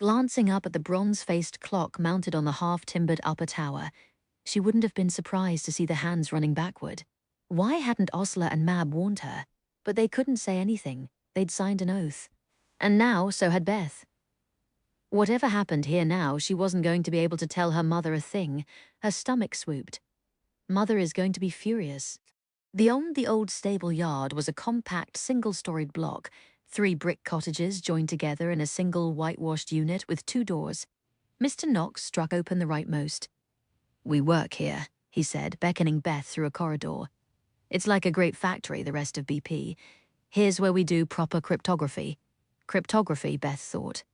Glancing up at the bronze-faced clock mounted on the half-timbered upper tower, she wouldn't have been surprised to see the hands running backward. Why hadn't Osler and Mab warned her? But they couldn't say anything. They'd signed an oath. And now so had Beth. Whatever happened here now, she wasn't going to be able to tell her mother a thing. Her stomach swooped. Mother is going to be furious. Beyond the old stable yard was a compact single-storied block, 3 brick cottages joined together in a single whitewashed unit with 2 doors. Mr. Knox struck open the rightmost. "We work here," he said, beckoning Beth through a corridor. "It's like a great factory, the rest of BP. Here's where we do proper cryptography." Cryptography, Beth thought.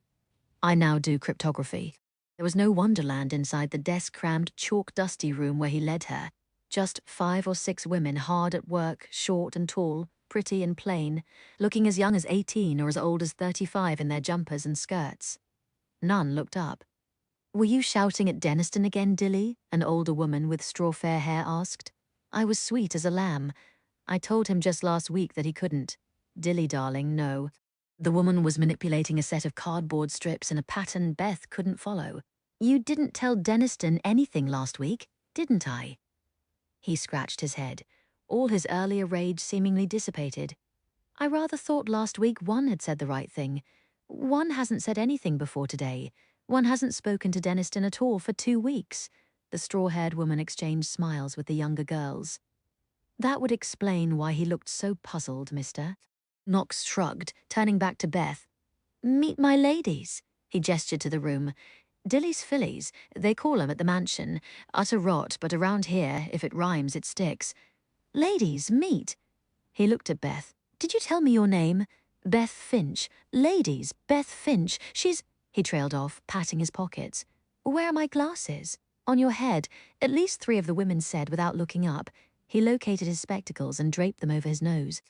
I now do cryptography. There was no wonderland inside the desk-crammed, chalk-dusty room where he led her. Just 5 or 6 women hard at work, short and tall, pretty and plain, looking as young as 18 or as old as 35 in their jumpers and skirts. None looked up. "Were you shouting at Denniston again, Dilly?" an older woman with straw-fair hair asked. I was sweet as a lamb. I told him just last week that he couldn't. Dilly, darling, no. The woman was manipulating a set of cardboard strips in a pattern Beth couldn't follow. You didn't tell Deniston anything last week, didn't I? He scratched his head, all his earlier rage seemingly dissipated. I rather thought last week one had said the right thing. One hasn't said anything before today. One hasn't spoken to Deniston at all for 2 weeks. The straw-haired woman exchanged smiles with the younger girls. That would explain why he looked so puzzled, mister. Knox shrugged, turning back to Beth. Meet my ladies. He gestured to the room. Dilly's fillies, they call 'em at the mansion. Utter rot, but around here, if it rhymes, it sticks. Ladies, meet. He looked at Beth. Did you tell me your name? Beth Finch. Ladies, Beth Finch. She's... He trailed off, patting his pockets. Where are my glasses? On your head, at least 3 of the women said without looking up. He located his spectacles and draped them over his nose.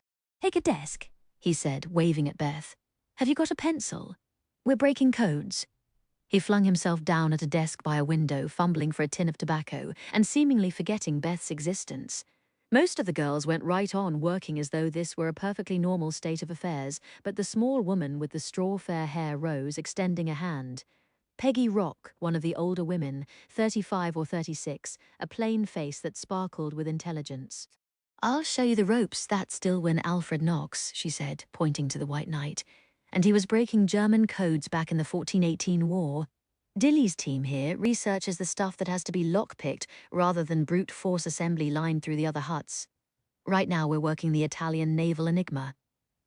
Take a desk, he said, waving at Beth. Have you got a pencil? We're breaking codes. He flung himself down at a desk by a window, fumbling for a tin of tobacco, and seemingly forgetting Beth's existence. Most of the girls went right on working as though this were a perfectly normal state of affairs, but the small woman with the straw-fair hair rose, extending a hand. Peggy Rock, one of the older women, 35 or 36, a plain face that sparkled with intelligence. I'll show you the ropes that still win Alfred Knox, she said, pointing to the White Knight. And he was breaking German codes back in the 1418 war. Dilly's team here researches the stuff that has to be lockpicked rather than brute force assembly lined through the other huts. Right now we're working the Italian naval Enigma.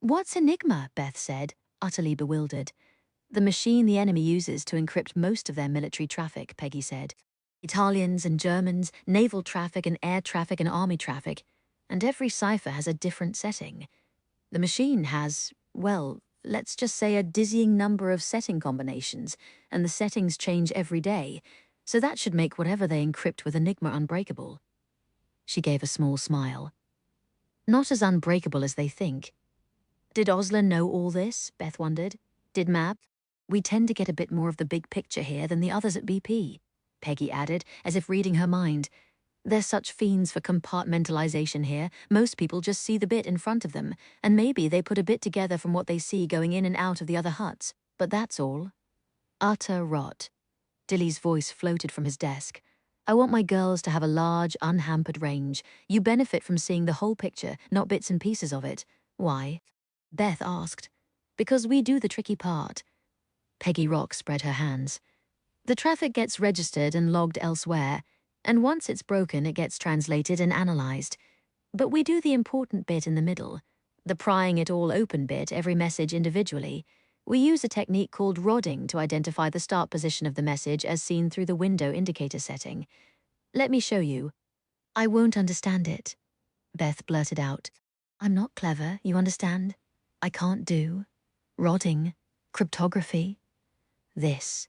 What's Enigma? Beth said, utterly bewildered. The machine the enemy uses to encrypt most of their military traffic, Peggy said. Italians and Germans, naval traffic and air traffic and army traffic. And every cipher has a different setting. The machine has, well, let's just say a dizzying number of setting combinations, and the settings change every day, so that should make whatever they encrypt with Enigma unbreakable. She gave a small smile. Not as unbreakable as they think. Did Osler know all this? Beth wondered. Did Mab? We tend to get a bit more of the big picture here than the others at BP, Peggy added, as if reading her mind. They're such fiends for compartmentalization here. Most people just see the bit in front of them, and maybe they put a bit together from what they see going in and out of the other huts. But that's all. Utter rot. Dilly's voice floated from his desk. I want my girls to have a large, unhampered range. You benefit from seeing the whole picture, not bits and pieces of it. Why? Beth asked. Because we do the tricky part. Peggy Rock spread her hands. The traffic gets registered and logged elsewhere, and once it's broken, it gets translated and analyzed. But we do the important bit in the middle, the prying it all open bit, every message individually. We use a technique called rodding to identify the start position of the message as seen through the window indicator setting. Let me show you. I won't understand it, Beth blurted out. I'm not clever, you understand? I can't do. Rodding. Cryptography. This.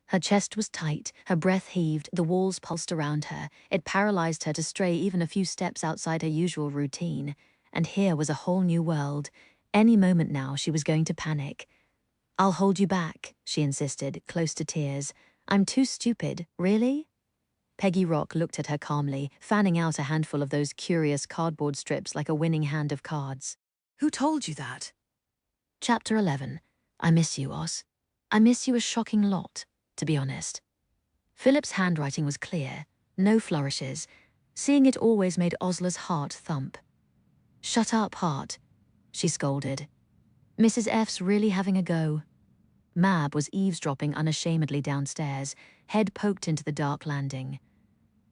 Her chest was tight, her breath heaved, the walls pulsed around her. It paralyzed her to stray even a few steps outside her usual routine. And here was a whole new world. Any moment now she was going to panic. I'll hold you back, she insisted, close to tears. I'm too stupid, really? Peggy Rock looked at her calmly, fanning out a handful of those curious cardboard strips like a winning hand of cards. Who told you that? Chapter 11. I miss you, Os. I miss you a shocking lot, to be honest. Philip's handwriting was clear, no flourishes. Seeing it always made Osler's heart thump. Shut up, heart, she scolded. Mrs. F's really having a go. Mab was eavesdropping unashamedly downstairs, head poked into the dark landing.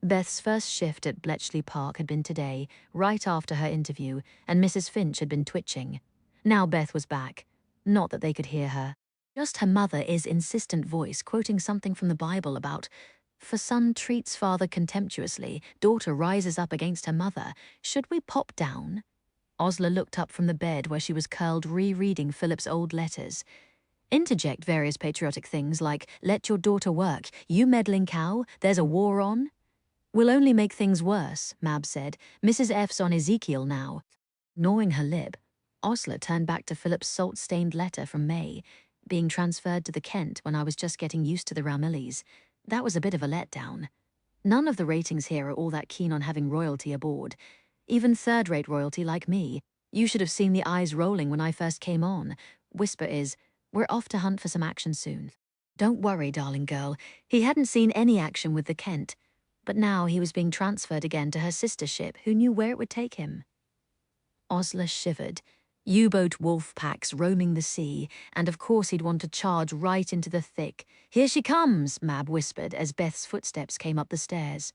Beth's first shift at Bletchley Park had been today, right after her interview, and Mrs. Finch had been twitching. Now Beth was back. Not that they could hear her. Just her mother's insistent voice quoting something from the Bible about, for son treats father contemptuously, daughter rises up against her mother. Should we pop down? Osler looked up from the bed where she was curled rereading Philip's old letters. Interject various patriotic things like, let your daughter work, you meddling cow, there's a war on. Will only make things worse, Mab said. Mrs. F's on Ezekiel now. Gnawing her lip, Osler turned back to Philip's salt-stained letter from May, being transferred to the Kent when I was just getting used to the Ramillys. That was a bit of a letdown. None of the ratings here are all that keen on having royalty aboard. Even third-rate royalty like me. You should have seen the eyes rolling when I first came on. Whisper is, we're off to hunt for some action soon. Don't worry, darling girl. He hadn't seen any action with the Kent. But now he was being transferred again to her sister ship, who knew where it would take him. Osler shivered. U-boat wolf packs roaming the sea, and of course he'd want to charge right into the thick. Here she comes, Mab whispered as Beth's footsteps came up the stairs.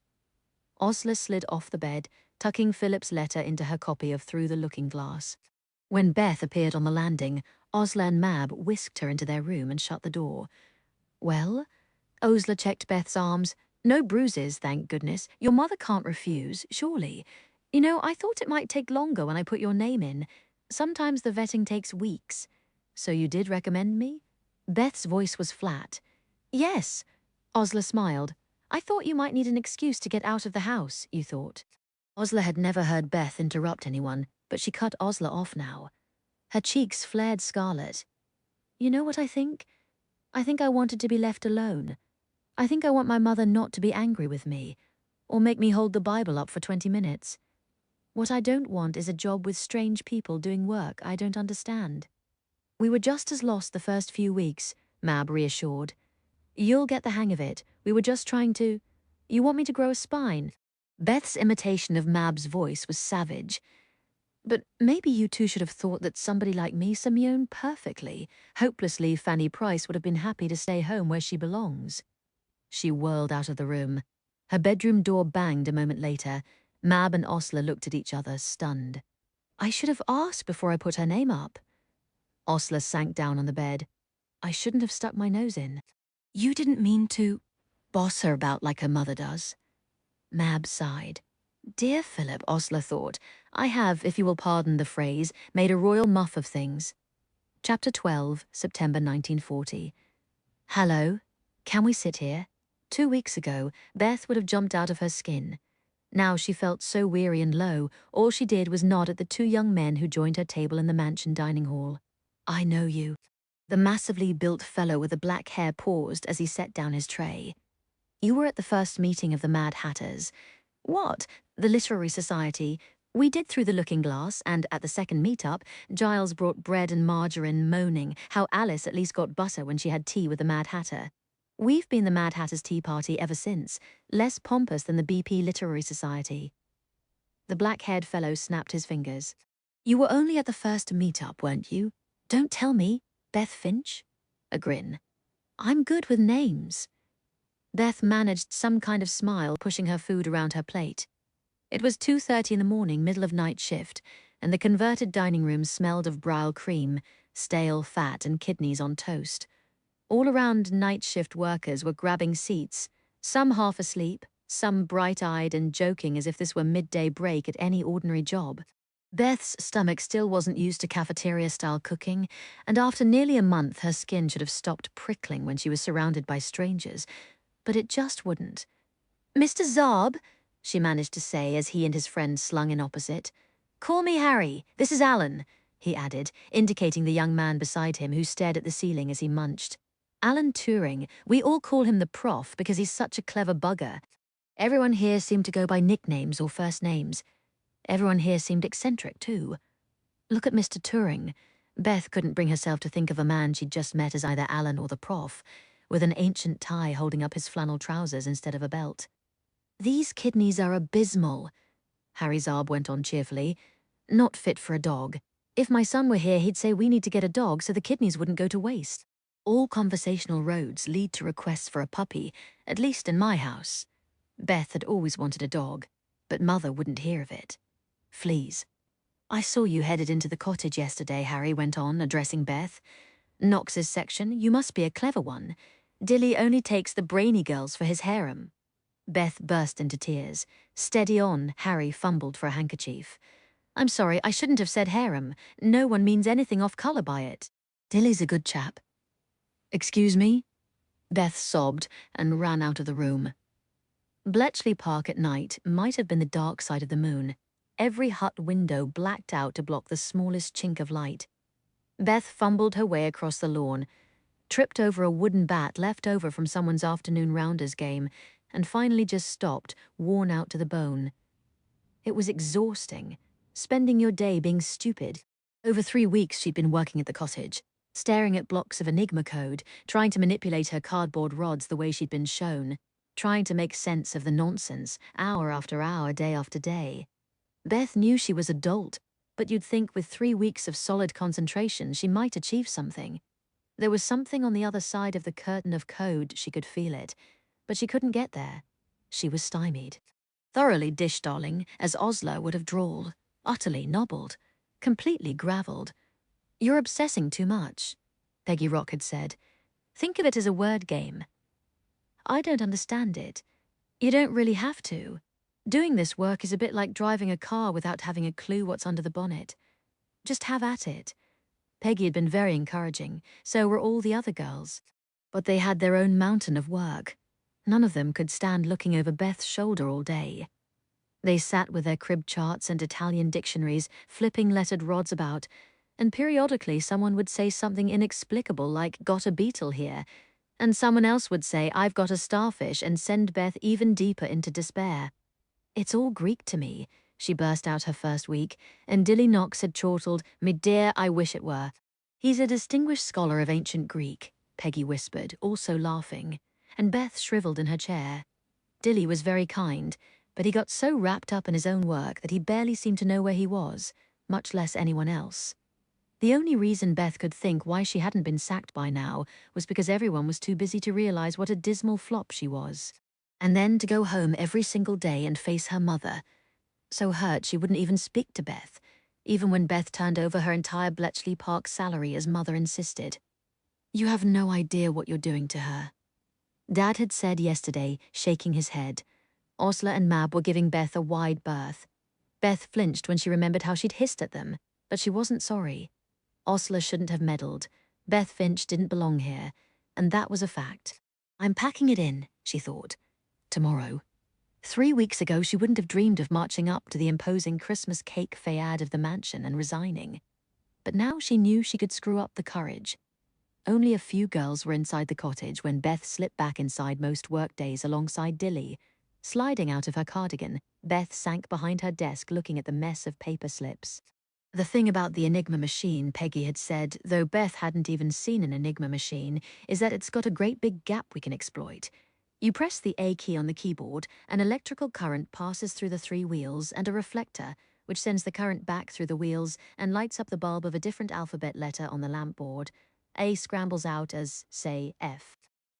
Osler slid off the bed, tucking Philip's letter into her copy of Through the Looking Glass. When Beth appeared on the landing, Osler and Mab whisked her into their room and shut the door. Well? Osler checked Beth's arms. No bruises, thank goodness. Your mother can't refuse, surely. You know, I thought it might take longer when I put your name in. Sometimes the vetting takes weeks. So you did recommend me? Beth's voice was flat. Yes. Osler smiled. I thought you might need an excuse to get out of the house, you thought. Osler had never heard Beth interrupt anyone, but she cut Osler off now. Her cheeks flared scarlet. You know what I think? I think I wanted to be left alone. I think I want my mother not to be angry with me, or make me hold the Bible up for 20 minutes. What I don't want is a job with strange people doing work I don't understand. We were just as lost the first few weeks, Mab reassured. You'll get the hang of it. We were just trying to... You want me to grow a spine? Beth's imitation of Mab's voice was savage. But maybe you two should have thought that somebody like me, Simeone, perfectly, hopelessly Fanny Price would have been happy to stay home where she belongs. She whirled out of the room. Her bedroom door banged a moment later. Mab and Osler looked at each other, stunned. I should have asked before I put her name up. Osler sank down on the bed. I shouldn't have stuck my nose in. You didn't mean to boss her about like her mother does. Mab sighed. Dear Philip, Osler thought, I have, if you will pardon the phrase, made a royal muff of things. Chapter 12, September 1940. Hello. Can we sit here? 2 weeks ago, Beth would have jumped out of her skin. Now she felt so weary and low, all she did was nod at the 2 young men who joined her table in the mansion dining hall. I know you. The massively built fellow with the black hair paused as he set down his tray. You were at the first meeting of the Mad Hatters. What? The Literary Society. We did Through the Looking Glass, and at the second meet-up, Giles brought bread and margarine, moaning how Alice at least got butter when she had tea with the Mad Hatter. We've been the Mad Hatter's Tea Party ever since, less pompous than the BP Literary Society. The black-haired fellow snapped his fingers. You were only at the first meet-up, weren't you? Don't tell me. Beth Finch? A grin. I'm good with names. Beth managed some kind of smile, pushing her food around her plate. It was 2:30 in the morning, middle of night shift, and the converted dining room smelled of browl cream, stale fat and kidneys on toast. All around, night shift workers were grabbing seats, some half asleep, some bright-eyed and joking as if this were midday break at any ordinary job. Beth's stomach still wasn't used to cafeteria-style cooking, and after nearly a month her skin should have stopped prickling when she was surrounded by strangers, but it just wouldn't. Mr. Zarb, she managed to say as he and his friend slung in opposite. Call me Harry, this is Alan, he added, indicating the young man beside him who stared at the ceiling as he munched. Alan Turing, we all call him the Prof because he's such a clever bugger. Everyone here seemed to go by nicknames or first names. Everyone here seemed eccentric, too. Look at Mr. Turing. Beth couldn't bring herself to think of a man she'd just met as either Alan or the Prof, with an ancient tie holding up his flannel trousers instead of a belt. These kidneys are abysmal, Harry Zarb went on cheerfully. Not fit for a dog. If my son were here, he'd say we need to get a dog so the kidneys wouldn't go to waste. All conversational roads lead to requests for a puppy, at least in my house. Beth had always wanted a dog, but Mother wouldn't hear of it. Fleas. I saw you headed into the cottage yesterday, Harry went on, addressing Beth. Knox's section, you must be a clever one. Dilly only takes the brainy girls for his harem. Beth burst into tears. Steady on, Harry fumbled for a handkerchief. I'm sorry, I shouldn't have said harem. No one means anything off colour by it. Dilly's a good chap. Excuse me? Beth sobbed and ran out of the room. Bletchley Park at night might have been the dark side of the moon. Every hut window blacked out to block the smallest chink of light. Beth fumbled her way across the lawn, tripped over a wooden bat left over from someone's afternoon rounders game, and finally just stopped, worn out to the bone. It was exhausting, spending your day being stupid. Over 3 weeks she'd been working at the cottage, staring at blocks of Enigma code, trying to manipulate her cardboard rods the way she'd been shown, trying to make sense of the nonsense, hour after hour, day after day. Beth knew she was a dolt, but you'd think with 3 weeks of solid concentration she might achieve something. There was something on the other side of the curtain of code, she could feel it, but she couldn't get there. She was stymied. Thoroughly dish-dolling, as Osler would have drawled, utterly nobbled, completely gravelled. "You're obsessing too much," Peggy Rock had said. "Think of it as a word game." "I don't understand it. You don't really have to. Doing this work is a bit like driving a car without having a clue what's under the bonnet. Just have at it." Peggy had been very encouraging, so were all the other girls. But they had their own mountain of work. None of them could stand looking over Beth's shoulder all day. They sat with their crib charts and Italian dictionaries, flipping lettered rods about, and periodically someone would say something inexplicable like, "Got a beetle here," and someone else would say, "I've got a starfish," and send Beth even deeper into despair. "It's all Greek to me," she burst out her first week, and Dilly Knox had chortled, "Me dear, I wish it were." "He's a distinguished scholar of ancient Greek," Peggy whispered, also laughing, and Beth shriveled in her chair. Dilly was very kind, but he got so wrapped up in his own work that he barely seemed to know where he was, much less anyone else. The only reason Beth could think why she hadn't been sacked by now was because everyone was too busy to realize what a dismal flop she was. And then to go home every single day and face her mother, so hurt she wouldn't even speak to Beth, even when Beth turned over her entire Bletchley Park salary as mother insisted. "You have no idea what you're doing to her," Dad had said yesterday, shaking his head. Osler and Mab were giving Beth a wide berth. Beth flinched when she remembered how she'd hissed at them, but she wasn't sorry. Osler shouldn't have meddled. Beth Finch didn't belong here, and that was a fact. "I'm packing it in," she thought. Tomorrow. 3 weeks ago she wouldn't have dreamed of marching up to the imposing Christmas cake fayade of the mansion and resigning. But now she knew she could screw up the courage. Only a few girls were inside the cottage when Beth slipped back inside most workdays alongside Dilly. Sliding out of her cardigan, Beth sank behind her desk looking at the mess of paper slips. The thing about the Enigma machine, Peggy had said, though Beth hadn't even seen an Enigma machine, is that it's got a great big gap we can exploit. You press the A key on the keyboard, an electrical current passes through the 3 wheels and a reflector, which sends the current back through the wheels and lights up the bulb of a different alphabet letter on the lamp board. A scrambles out as, say, F.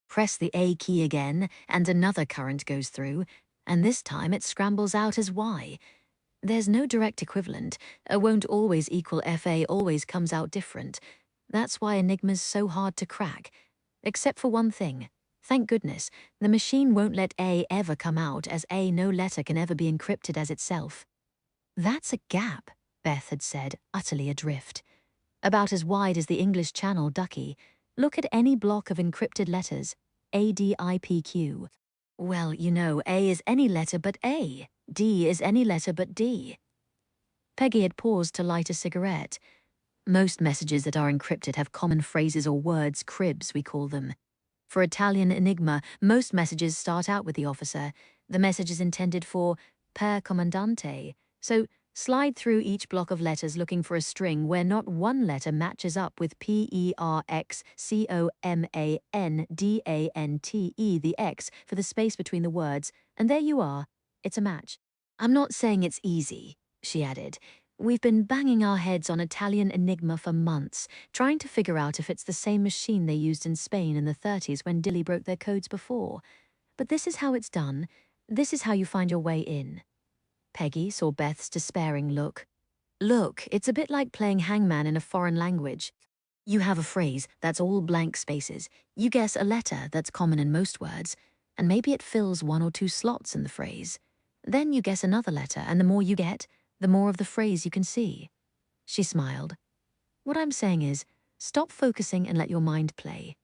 Press the A key again, and another current goes through, and this time it scrambles out as Y. There's no direct equivalent. A won't always equal FA always comes out different. That's why Enigma's so hard to crack. Except for one thing. Thank goodness, the machine won't let A ever come out, as A no letter can ever be encrypted as itself. "That's a gap," Beth had said, utterly adrift. "About as wide as the English Channel, ducky. Look at any block of encrypted letters. ADIPQ. Well, you know, A is any letter but A. D is any letter but D." Peggy had paused to light a cigarette. "Most messages that are encrypted have common phrases or words, cribs, we call them. For Italian Enigma, most messages start out with the officer. The message is intended for per comandante. So slide through each block of letters looking for a string where not one letter matches up with PERXCOMANDANTE, the X, for the space between the words, and there you are. It's a match. I'm not saying it's easy," she added. "We've been banging our heads on Italian Enigma for months, trying to figure out if it's the same machine they used in Spain in the 30s when Dilly broke their codes before. But this is how it's done. This is how you find your way in." Peggy saw Beth's despairing look. "Look, it's a bit like playing hangman in a foreign language. You have a phrase that's all blank spaces. You guess a letter that's common in most words, and maybe it fills 1 or 2 slots in the phrase. Then you guess another letter, and the more you get, the more of the phrase you can see." She smiled. "What I'm saying is, stop focusing and let your mind play."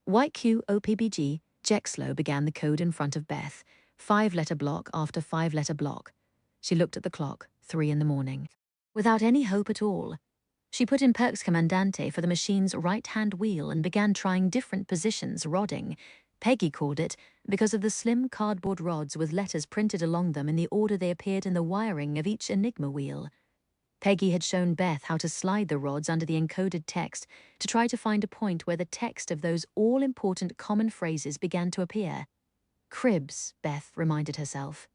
White Q OPBG, Jexlow began the code in front of Beth, 5-letter block after 5-letter block. She looked at the clock, 3 in the morning. Without any hope at all. She put in Perks Commandante for the machine's right-hand wheel and began trying different positions, rodding. Peggy called it because of the slim cardboard rods with letters printed along them in the order they appeared in the wiring of each Enigma wheel. Peggy had shown Beth how to slide the rods under the encoded text to try to find a point where the text of those all-important common phrases began to appear. Cribs, Beth reminded herself.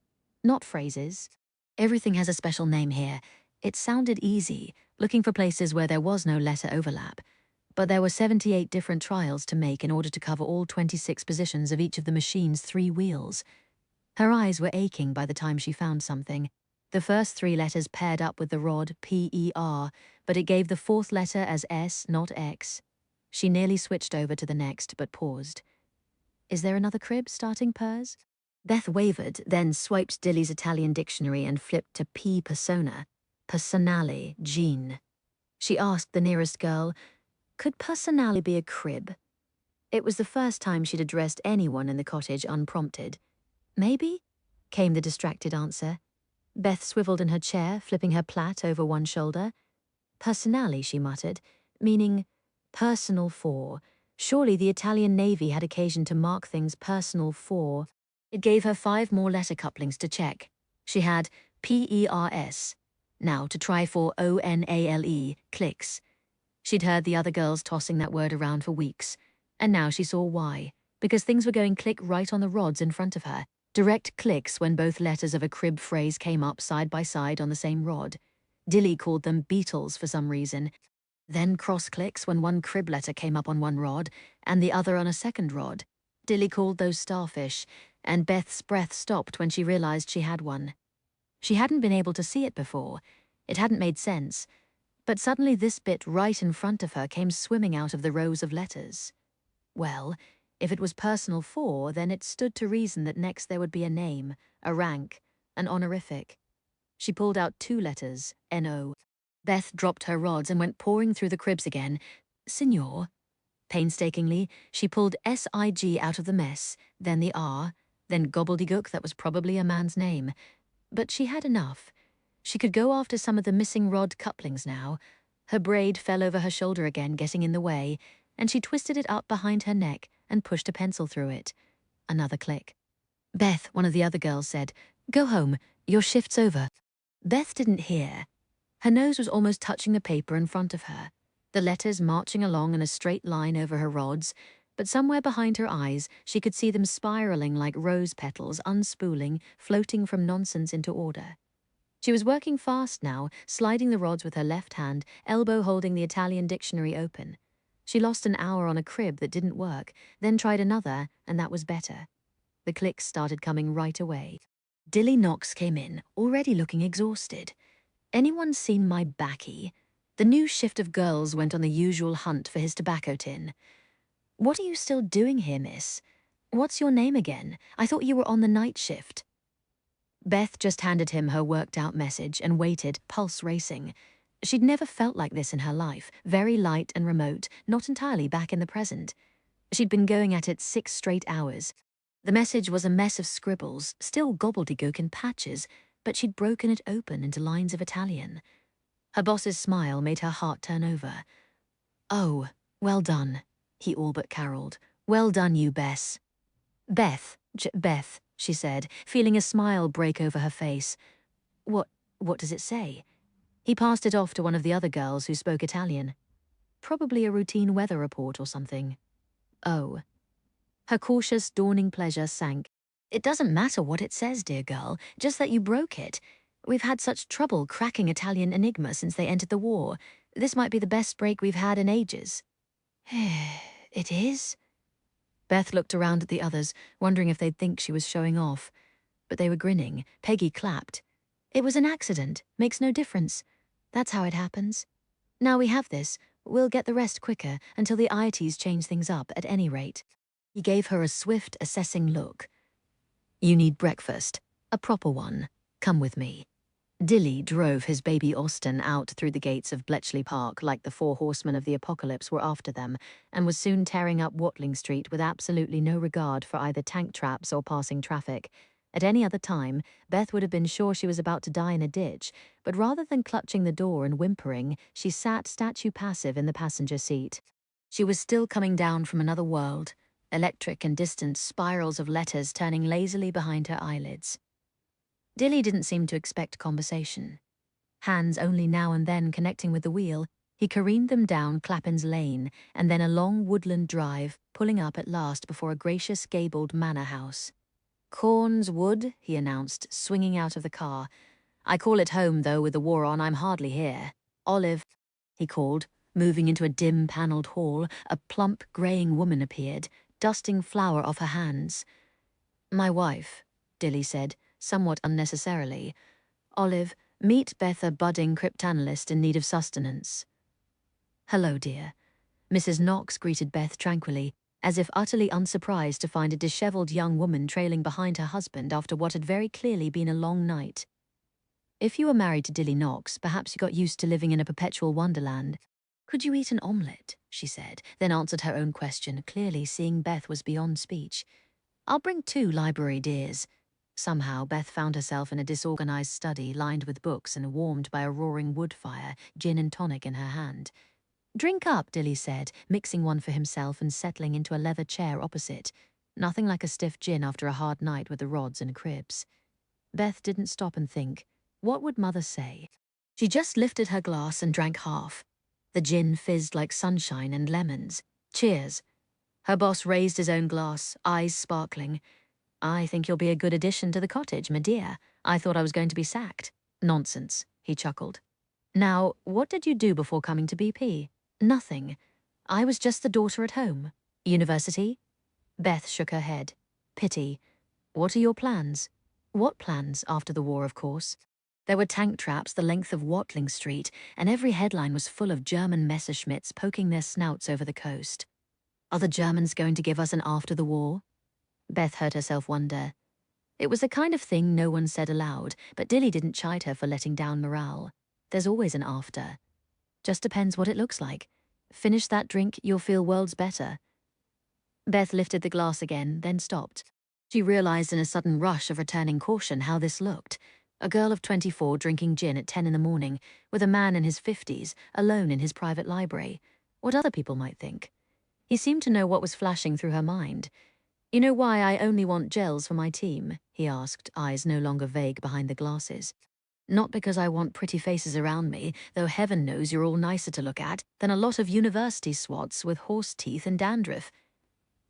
Not phrases. Everything has a special name here. It sounded easy, looking for places where there was no letter overlap. But there were 78 different trials to make in order to cover all 26 positions of each of the machine's 3 wheels. Her eyes were aching by the time she found something. The first 3 letters paired up with the rod PER, but it gave the 4th letter as S, not X. She nearly switched over to the next, but paused. Is there another crib starting PERS? Beth wavered, then swiped Dilly's Italian dictionary and flipped to P persona. Personale, Jean. She asked the nearest girl, could personale be a crib? It was the first time she'd addressed anyone in the cottage unprompted. Maybe? Came the distracted answer. Beth swiveled in her chair, flipping her plait over one shoulder. Personale, she muttered, meaning personal for. Surely the Italian Navy had occasion to mark things personal for. It gave her 5 more letter couplings to check. She had PERS. Now to try for ONALE, clicks. She'd heard the other girls tossing that word around for weeks. And now she saw why. Because things were going click right on the rods in front of her. Direct clicks when both letters of a crib phrase came up side by side on the same rod. Dilly called them Beatles for some reason. Then cross clicks when one crib letter came up on one rod and the other on a second rod. Dilly called those starfish, and Beth's breath stopped when she realized she had one. She hadn't been able to see it before. It hadn't made sense. But suddenly this bit right in front of her came swimming out of the rows of letters. Well, if it was personal for, then it stood to reason that next there would be a name, a rank, an honorific. She pulled out 2 letters, N-O. Beth dropped her rods and went pouring through the cribs again. Signor. Painstakingly, she pulled S-I-G out of the mess, then the R, then gobbledygook that was probably a man's name. But she had enough. She could go after some of the missing rod couplings now. Her braid fell over her shoulder again, getting in the way, and she twisted it up behind her neck and pushed a pencil through it. Another click. Beth, one of the other girls, said, "Go home. Your shift's over." Beth didn't hear. Her nose was almost touching the paper in front of her, the letters marching along in a straight line over her rods, but somewhere behind her eyes she could see them spiraling like rose petals, unspooling, floating from nonsense into order. She was working fast now, sliding the rods with her left hand, elbow holding the Italian dictionary open. She lost an hour on a crib that didn't work, then tried another, and that was better. The clicks started coming right away. Dilly Knox came in, already looking exhausted. Anyone seen my baccy? The new shift of girls went on the usual hunt for his tobacco tin. What are you still doing here, miss? What's your name again? I thought you were on the night shift. Beth just handed him her worked-out message and waited, pulse racing. She'd never felt like this in her life, very light and remote, not entirely back in the present. She'd been going at it 6 straight hours. The message was a mess of scribbles, still gobbledygook in patches, but she'd broken it open into lines of Italian. Her boss's smile made her heart turn over. "Oh, well done," he all but caroled. "Well done, you Bess." "Beth, Beth," she said, feeling a smile break over her face. What does it say?" He passed it off to one of the other girls who spoke Italian. "Probably a routine weather report or something." "Oh." Her cautious, dawning pleasure sank. "It doesn't matter what it says, dear girl, just that you broke it. We've had such trouble cracking Italian Enigma since they entered the war. This might be the best break we've had in ages." "It is?" Beth looked around at the others, wondering if they'd think she was showing off. But they were grinning. Peggy clapped. "It was an accident. Makes no difference. That's how it happens. Now we have this, we'll get the rest quicker, until the IITs change things up, at any rate." He gave her a swift, assessing look. "You need breakfast. A proper one. Come with me." Dilly drove his baby Austin out through the gates of Bletchley Park like the 4 horsemen of the apocalypse were after them, and was soon tearing up Watling Street with absolutely no regard for either tank traps or passing traffic. At any other time, Beth would have been sure she was about to die in a ditch, but rather than clutching the door and whimpering, she sat statue passive in the passenger seat. She was still coming down from another world, electric and distant spirals of letters turning lazily behind her eyelids. Dilly didn't seem to expect conversation. Hands only now and then connecting with the wheel, he careened them down Clapin's Lane and then a long woodland drive, pulling up at last before a gracious gabled manor house. "Corn's Wood," he announced, swinging out of the car. "I call it home, though with the war on I'm hardly here. Olive," he called, moving into a dim-panelled hall. A plump, greying woman appeared, dusting flour off her hands. "My wife," Dilly said, somewhat unnecessarily. "Olive, meet Beth, a budding cryptanalyst in need of sustenance." "Hello, dear." Mrs. Knox greeted Beth tranquilly, as if utterly unsurprised to find a dishevelled young woman trailing behind her husband after what had very clearly been a long night. "If you were married to Dilly Knox, perhaps you got used to living in a perpetual wonderland. Could you eat an omelette?" she said, then answered her own question, clearly seeing Beth was beyond speech. "I'll bring 2 library dears." Somehow, Beth found herself in a disorganized study lined with books and warmed by a roaring wood fire, gin and tonic in her hand. "Drink up," Dilly said, mixing one for himself and settling into a leather chair opposite. Nothing like a stiff gin after a hard night with the rods and cribs. Beth didn't stop and think. What would Mother say? She just lifted her glass and drank half. The gin fizzed like sunshine and lemons. "Cheers." Her boss raised his own glass, eyes sparkling. "I think you'll be a good addition to the cottage, my dear. I thought I was going to be sacked." "Nonsense," he chuckled. "Now, what did you do before coming to BP?" "Nothing. I was just the daughter at home." "University?" Beth shook her head. "Pity. What are your plans?" "What plans? After the war, of course." There were tank traps the length of Watling Street, and every headline was full of German Messerschmitts poking their snouts over the coast. Are the Germans going to give us an after the war? Beth heard herself wonder. It was the kind of thing no one said aloud, but Dilly didn't chide her for letting down morale. There's always an after. Just depends what it looks like. Finish that drink, you'll feel worlds better. Beth lifted the glass again, then stopped. She realized in a sudden rush of returning caution how this looked. A girl of 24 drinking gin at 10 in the morning, with a man in his 50s, alone in his private library. What other people might think. He seemed to know what was flashing through her mind. "You know why I only want gels for my team?" he asked, eyes no longer vague behind the glasses. "Not because I want pretty faces around me, though heaven knows you're all nicer to look at than a lot of university swats with horse teeth and dandruff.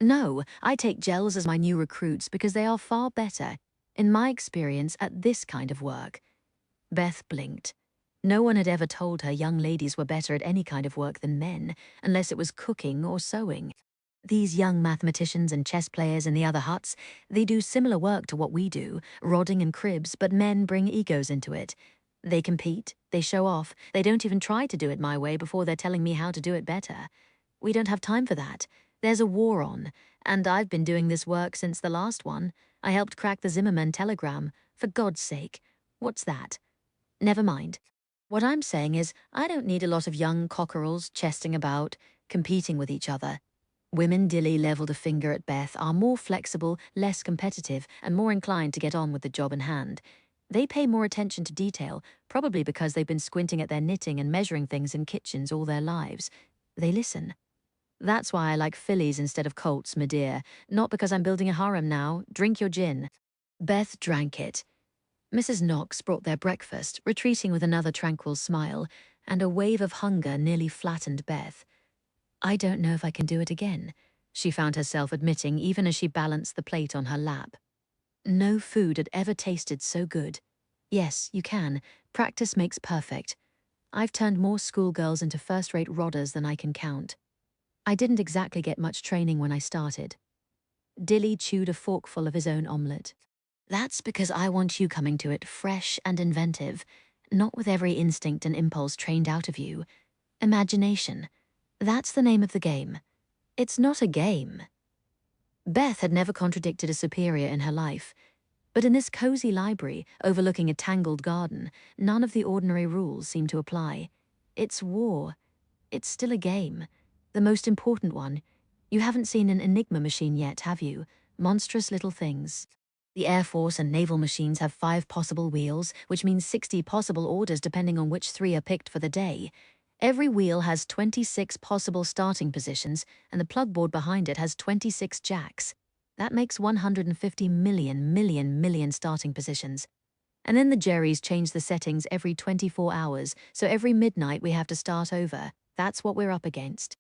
No, I take gels as my new recruits because they are far better, in my experience, at this kind of work." Beth blinked. No one had ever told her young ladies were better at any kind of work than men, unless it was cooking or sewing. These young mathematicians and chess players in the other huts, they do similar work to what we do, rodding and cribs, but men bring egos into it. They compete, they show off, they don't even try to do it my way before they're telling me how to do it better. We don't have time for that. There's a war on, and I've been doing this work since the last one. I helped crack the Zimmerman telegram. For God's sake. What's that? Never mind. What I'm saying is, I don't need a lot of young cockerels chesting about, competing with each other. Women, Dilly levelled a finger at Beth, are more flexible, less competitive, and more inclined to get on with the job in hand. They pay more attention to detail, probably because they've been squinting at their knitting and measuring things in kitchens all their lives. They listen. That's why I like fillies instead of colts, my dear. Not because I'm building a harem now. Drink your gin. Beth drank it. Mrs. Knox brought their breakfast, retreating with another tranquil smile, and a wave of hunger nearly flattened Beth. "I don't know if I can do it again," she found herself admitting even as she balanced the plate on her lap. No food had ever tasted so good. Yes, you can. Practice makes perfect. I've turned more schoolgirls into first-rate rodders than I can count. I didn't exactly get much training when I started. Dilly chewed a forkful of his own omelette. "That's because I want you coming to it fresh and inventive, not with every instinct and impulse trained out of you. Imagination. That's the name of the game. It's not a game." Beth had never contradicted a superior in her life, but in this cozy library, overlooking a tangled garden, none of the ordinary rules seemed to apply. It's war. It's still a game. The most important one. You haven't seen an Enigma machine yet, have you? Monstrous little things. The Air Force and naval machines have 5 possible wheels, which means 60 possible orders depending on which 3 are picked for the day. Every wheel has 26 possible starting positions, and the plug board behind it has 26 jacks. That makes 150 million starting positions. And then the Jerrys change the settings every 24 hours, so every midnight we have to start over. That's what we're up against.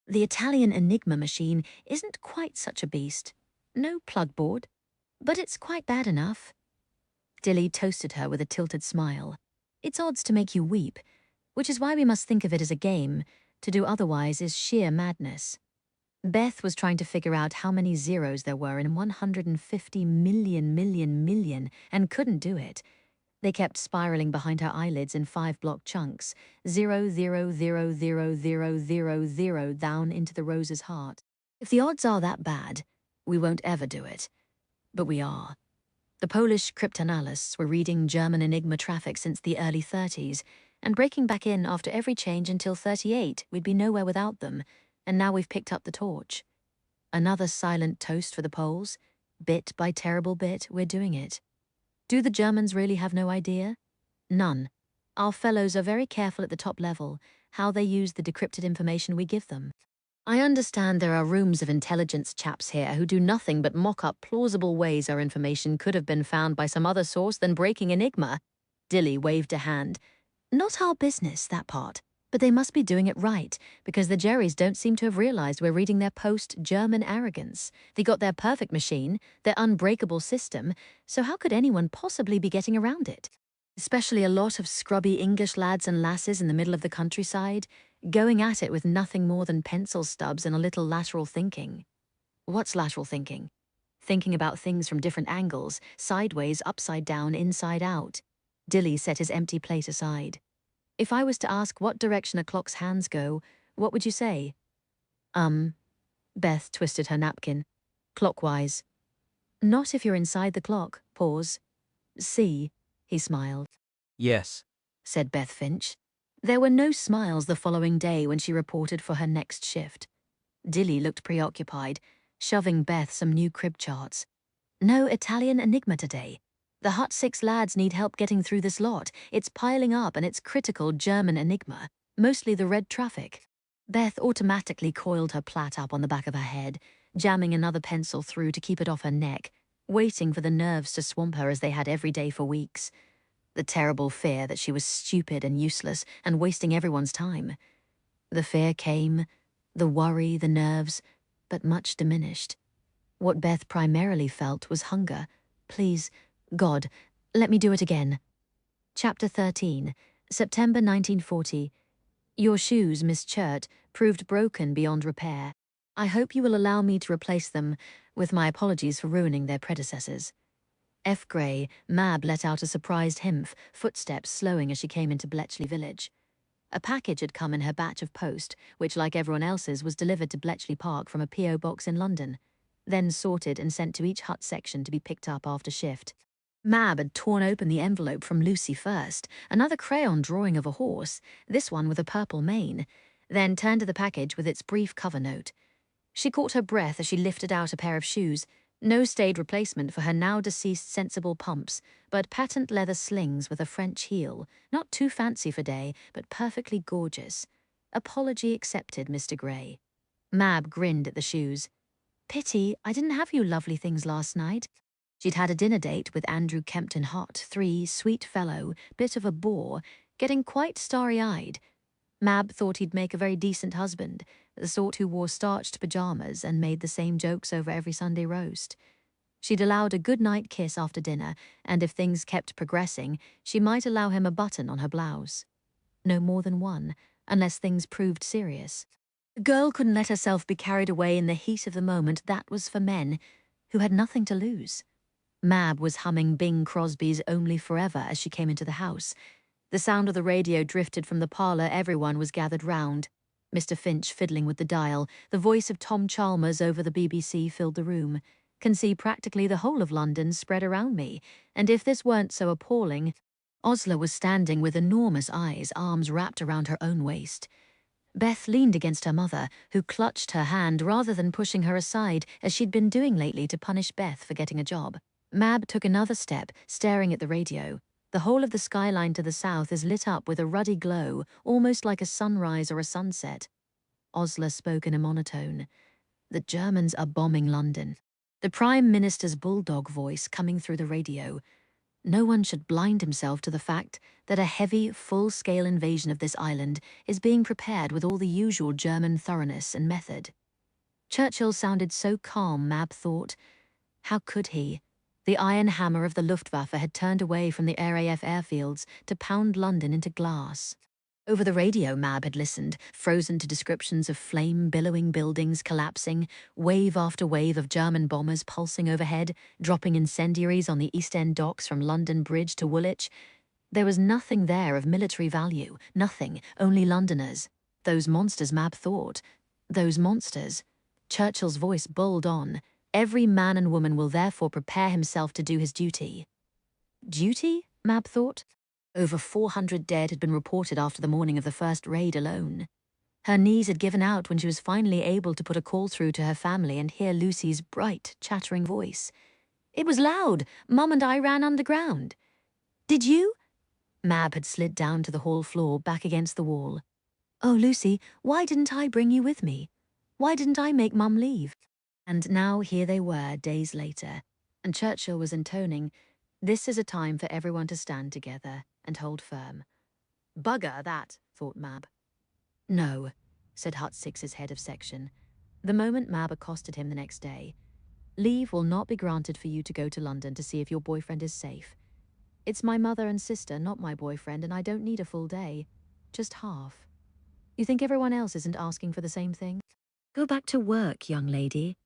The Italian Enigma machine isn't quite such a beast. No plug board, but it's quite bad enough. Dilly toasted her with a tilted smile. It's odds to make you weep, which is why we must think of it as a game. To do otherwise is sheer madness. Beth was trying to figure out how many zeros there were in 150 million and couldn't do it. They kept spiraling behind her eyelids in 5-block chunks, 0, 0, 0, 0, 0, 0, 0 down into the rose's heart. If the odds are that bad, we won't ever do it. But we are. The Polish cryptanalysts were reading German Enigma traffic since the early 30s, and breaking back in after every change until 38, we'd be nowhere without them, and now we've picked up the torch. Another silent toast for the Poles. Bit by terrible bit, we're doing it. Do the Germans really have no idea? None. Our fellows are very careful at the top level, how they use the decrypted information we give them. I understand there are rooms of intelligence chaps here who do nothing but mock up plausible ways our information could have been found by some other source than breaking Enigma. Dilly waved a hand. Not our business, that part. But they must be doing it right, because the Jerrys don't seem to have realized we're reading their post-German arrogance. They got their perfect machine, their unbreakable system, so how could anyone possibly be getting around it? Especially a lot of scrubby English lads and lasses in the middle of the countryside, going at it with nothing more than pencil stubs and a little lateral thinking. What's lateral thinking? Thinking about things from different angles, sideways, upside down, inside out. Dilly set his empty plate aside. If I was to ask what direction a clock's hands go, what would you say? Beth twisted her napkin. Clockwise. Not if you're inside the clock. Pause. See, he smiled. Yes, Said Beth Finch. There were no smiles the following day when she reported for her next shift. Dilly looked preoccupied, shoving Beth some new crib charts. No Italian Enigma today. The Hut 6 lads need help getting through this lot. It's piling up and it's critical German Enigma, mostly the red traffic. Beth automatically coiled her plait up on the back of her head, jamming another pencil through to keep it off her neck, waiting for the nerves to swamp her as they had every day for weeks. The terrible fear that she was stupid and useless and wasting everyone's time. The fear came, the worry, the nerves, but much diminished. What Beth primarily felt was hunger. Please, God, let me do it again. Chapter 13, September 1940. Your shoes, Miss Churt, proved broken beyond repair. I hope you will allow me to replace them, with my apologies for ruining their predecessors. F. Gray, Mab let out a surprised hemph, footsteps slowing as she came into Bletchley Village. A package had come in her batch of post, which, like everyone else's, was delivered to Bletchley Park from a P.O. box in London, then sorted and sent to each hut section to be picked up after shift. Mab had torn open the envelope from Lucy first, another crayon drawing of a horse, this one with a purple mane, then turned to the package with its brief cover note. She caught her breath as she lifted out a pair of shoes, no staid replacement for her now-deceased sensible pumps, but patent leather slings with a French heel, not too fancy for day, but perfectly gorgeous. Apology accepted, Mr. Gray. Mab grinned at the shoes. Pity I didn't have you lovely things last night. She'd had a dinner date with Andrew Kempton Hott, 3, sweet fellow, bit of a bore, getting quite starry-eyed. Mab thought he'd make a very decent husband, the sort who wore starched pajamas and made the same jokes over every Sunday roast. She'd allowed a good-night kiss after dinner, and if things kept progressing, she might allow him a button on her blouse. No more than one, unless things proved serious. The girl couldn't let herself be carried away in the heat of the moment. That was for men, who had nothing to lose. Mab was humming Bing Crosby's Only Forever as she came into the house. The sound of the radio drifted from the parlour. Everyone was gathered round. Mr. Finch fiddling with the dial, the voice of Tom Chalmers over the BBC filled the room. Can see practically the whole of London spread around me, and if this weren't so appalling, Osler was standing with enormous eyes, arms wrapped around her own waist. Beth leaned against her mother, who clutched her hand rather than pushing her aside, as she'd been doing lately to punish Beth for getting a job. Mab took another step, staring at the radio. The whole of the skyline to the south is lit up with a ruddy glow, almost like a sunrise or a sunset. Osler spoke in a monotone. The Germans are bombing London. The Prime Minister's bulldog voice coming through the radio. No one should blind himself to the fact that a heavy, full-scale invasion of this island is being prepared with all the usual German thoroughness and method. Churchill sounded so calm, Mab thought. How could he? The iron hammer of the Luftwaffe had turned away from the RAF airfields to pound London into glass. Over the radio, Mab had listened, frozen to descriptions of flame-billowing buildings collapsing, wave after wave of German bombers pulsing overhead, dropping incendiaries on the East End docks from London Bridge to Woolwich. There was nothing there of military value, nothing, only Londoners. Those monsters, Mab thought. Those monsters. Churchill's voice bowled on. Every man and woman will therefore prepare himself to do his duty. Duty? Mab thought. Over 400 dead had been reported after the morning of the first raid alone. Her knees had given out when she was finally able to put a call through to her family and hear Lucy's bright, chattering voice. It was loud. Mum and I ran underground. Did you? Mab had slid down to the hall floor, back against the wall. Oh, Lucy, why didn't I bring you with me? Why didn't I make Mum leave? And now here they were, days later, and Churchill was intoning, "This is a time for everyone to stand together and hold firm." Bugger that, thought Mab. No, said Hut Six's head of section, the moment Mab accosted him the next day. Leave will not be granted for you to go to London to see if your boyfriend is safe. It's my mother and sister, not my boyfriend, and I don't need a full day. Just half. You think everyone else isn't asking for the same thing? Go back to work, young lady.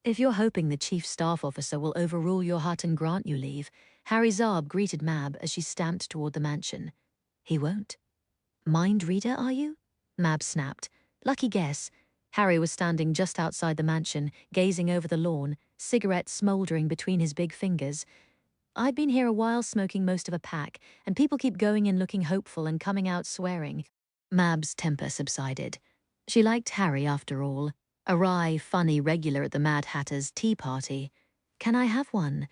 If you're hoping the chief staff officer will overrule your hut and grant you leave, Harry Zarb greeted Mab as she stamped toward the mansion. He won't. Mind reader, are you? Mab snapped. Lucky guess. Harry was standing just outside the mansion, gazing over the lawn, cigarette smouldering between his big fingers. I'd been here a while smoking most of a pack, and people keep going in looking hopeful and coming out swearing. Mab's temper subsided. She liked Harry after all. A wry, funny regular at the Mad Hatter's tea party. Can I have one?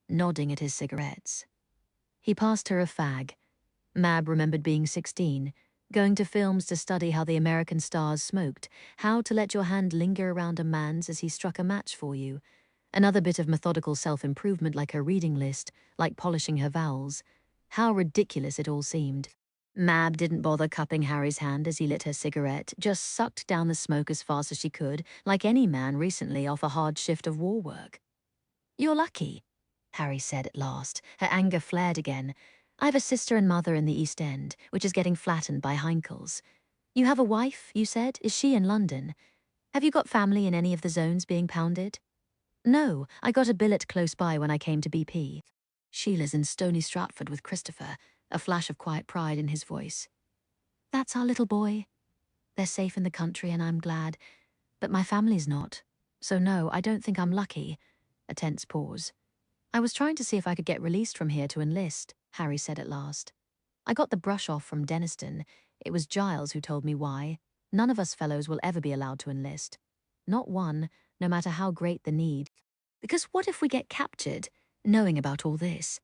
Nodding at his cigarettes. He passed her a fag. Mab remembered being 16, going to films to study how the American stars smoked, how to let your hand linger around a man's as he struck a match for you. Another bit of methodical self-improvement like her reading list, like polishing her vowels. How ridiculous it all seemed. Mab didn't bother cupping Harry's hand as he lit her cigarette, just sucked down the smoke as fast as she could, like any man recently off a hard shift of war work. You're lucky, Harry said at last. Her anger flared again. I've a sister and mother in the East End, which is getting flattened by Heinkel's. You have a wife, you said? Is she in London? Have you got family in any of the zones being pounded? No, I got a billet close by when I came to BP. Sheila's in Stony Stratford with Christopher, a flash of quiet pride in his voice. That's our little boy. They're safe in the country and I'm glad, but my family's not. So no, I don't think I'm lucky. A tense pause. I was trying to see if I could get released from here to enlist, Harry said at last. I got the brush off from Denniston. It was Giles who told me why. None of us fellows will ever be allowed to enlist. Not one, no matter how great the need. Because what if we get captured, knowing about all this?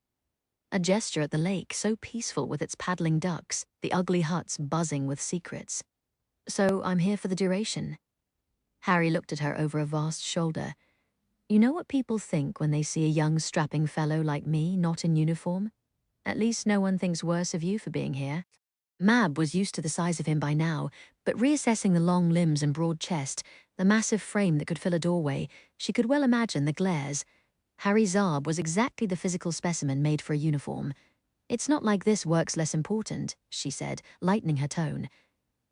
A gesture at the lake, so peaceful with its paddling ducks, the ugly huts buzzing with secrets. So I'm here for the duration. Harry looked at her over a vast shoulder. You know what people think when they see a young strapping fellow like me not in uniform? At least no one thinks worse of you for being here. Mab was used to the size of him by now, but reassessing the long limbs and broad chest, the massive frame that could fill a doorway, she could well imagine the glares. Harry Zarb was exactly the physical specimen made for a uniform. It's not like this work's less important, she said, lightening her tone.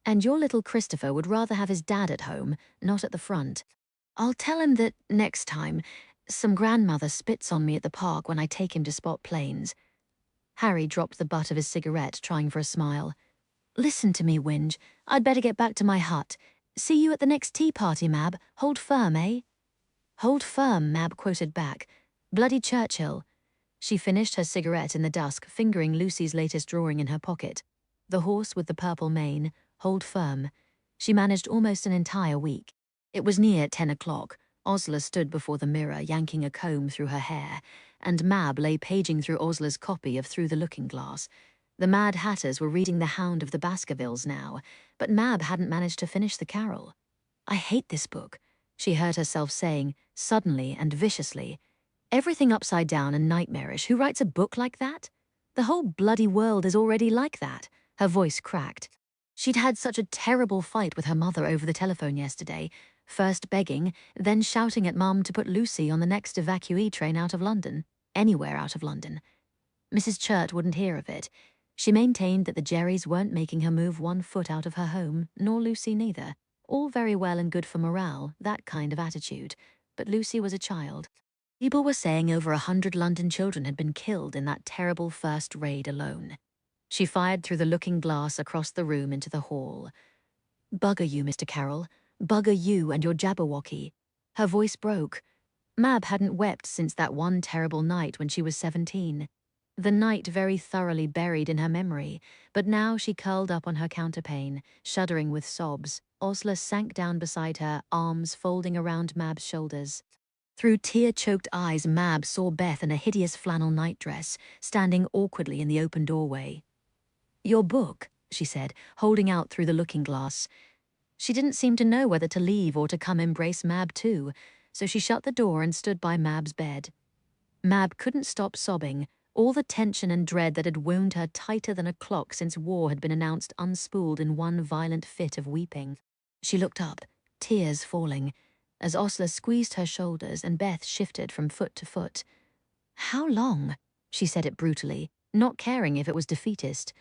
And your little Christopher would rather have his dad at home, not at the front. I'll tell him that, next time, some grandmother spits on me at the park when I take him to spot planes. Harry dropped the butt of his cigarette, trying for a smile. Listen to me, Winge. I'd better get back to my hut. See you at the next tea party, Mab. Hold firm, eh? Hold firm, Mab quoted back. Bloody Churchill. She finished her cigarette in the dusk, fingering Lucy's latest drawing in her pocket. The horse with the purple mane, hold firm. She managed almost an entire week. It was near 10 o'clock. Osler stood before the mirror, yanking a comb through her hair, and Mab lay paging through Osler's copy of Through the Looking Glass. The Mad Hatters were reading The Hound of the Baskervilles now, but Mab hadn't managed to finish the carol. "I hate this book," she heard herself saying, suddenly and viciously. "Everything upside down and nightmarish. Who writes a book like that? The whole bloody world is already like that." Her voice cracked. She'd had such a terrible fight with her mother over the telephone yesterday, first begging, then shouting at Mum to put Lucy on the next evacuee train out of London, anywhere out of London. Mrs. Churt wouldn't hear of it. She maintained that the Jerrys weren't making her move 1 foot out of her home, nor Lucy neither. All very well and good for morale, that kind of attitude. But Lucy was a child. People were saying over 100 London children had been killed in that terrible first raid alone. She fired through the looking glass across the room into the hall. "Bugger you, Mr. Carroll. Bugger you and your Jabberwocky." Her voice broke. Mab hadn't wept since that one terrible night when she was 17. The night very thoroughly buried in her memory, but now she curled up on her counterpane, shuddering with sobs. Osler sank down beside her, arms folding around Mab's shoulders. Through tear-choked eyes, Mab saw Beth in a hideous flannel nightdress, standing awkwardly in the open doorway. "Your book," she said, holding out through the looking glass. She didn't seem to know whether to leave or to come embrace Mab too, so she shut the door and stood by Mab's bed. Mab couldn't stop sobbing, all the tension and dread that had wound her tighter than a clock since war had been announced unspooled in one violent fit of weeping. She looked up, tears falling, as Osler squeezed her shoulders and Beth shifted from foot to foot. "How long?" She said it brutally, not caring if it was defeatist.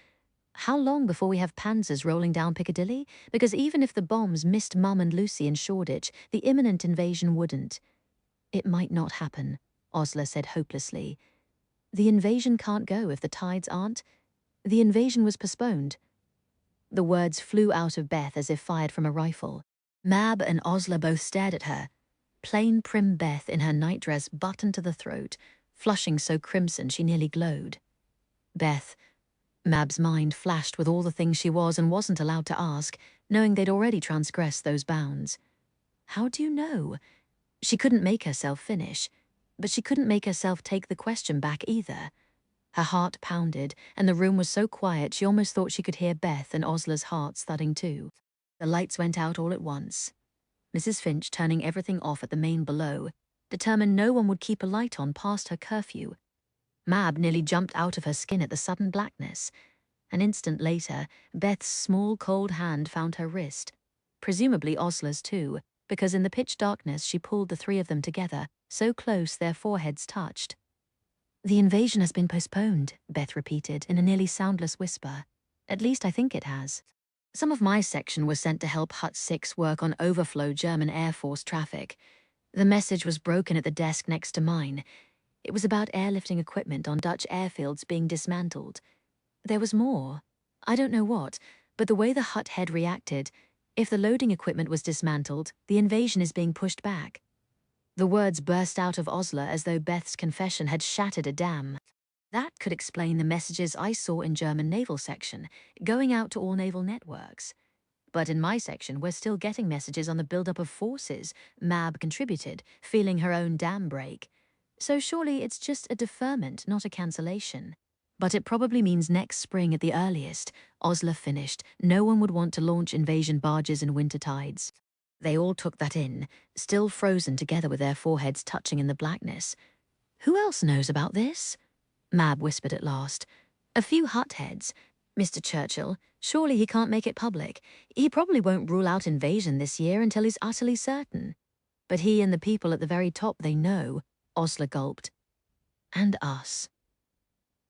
"How long before we have panzers rolling down Piccadilly? Because even if the bombs missed Mum and Lucy in Shoreditch, the imminent invasion wouldn't." "It might not happen," Osler said hopelessly. "The invasion can't go if the tides aren't. The invasion was postponed." The words flew out of Beth as if fired from a rifle. Mab and Osler both stared at her. Plain prim Beth in her nightdress buttoned to the throat, flushing so crimson she nearly glowed. Beth. Mab's mind flashed with all the things she was and wasn't allowed to ask, knowing they'd already transgressed those bounds. "How do you know?" She couldn't make herself finish, but she couldn't make herself take the question back either. Her heart pounded, and the room was so quiet she almost thought she could hear Beth and Osler's hearts thudding too. The lights went out all at once. Mrs. Finch, turning everything off at the main below, determined no one would keep a light on past her curfew. Mab nearly jumped out of her skin at the sudden blackness. An instant later, Beth's small, cold hand found her wrist. Presumably Osler's too, because in the pitch darkness she pulled the 3 of them together, so close their foreheads touched. "The invasion has been postponed," Beth repeated in a nearly soundless whisper. "At least I think it has." Some of my section was sent to help Hut 6 work on overflow German Air Force traffic. The message was broken at the desk next to mine. It was about airlifting equipment on Dutch airfields being dismantled. There was more. I don't know what, but the way the Hut head reacted, if the loading equipment was dismantled, the invasion is being pushed back. The words burst out of Osler as though Beth's confession had shattered a dam. That could explain the messages I saw in German naval section, going out to all naval networks. But in my section, we're still getting messages on the buildup of forces. Mab contributed, feeling her own dam break. So surely it's just a deferment, not a cancellation. But it probably means next spring at the earliest. Osler finished. No one would want to launch invasion barges in winter tides. They all took that in, still frozen together with their foreheads touching in the blackness. "Who else knows about this?" Mab whispered at last. "A few Hut heads. Mr. Churchill, surely he can't make it public. He probably won't rule out invasion this year until he's utterly certain. But he and the people at the very top, they know." Osler gulped. "And us."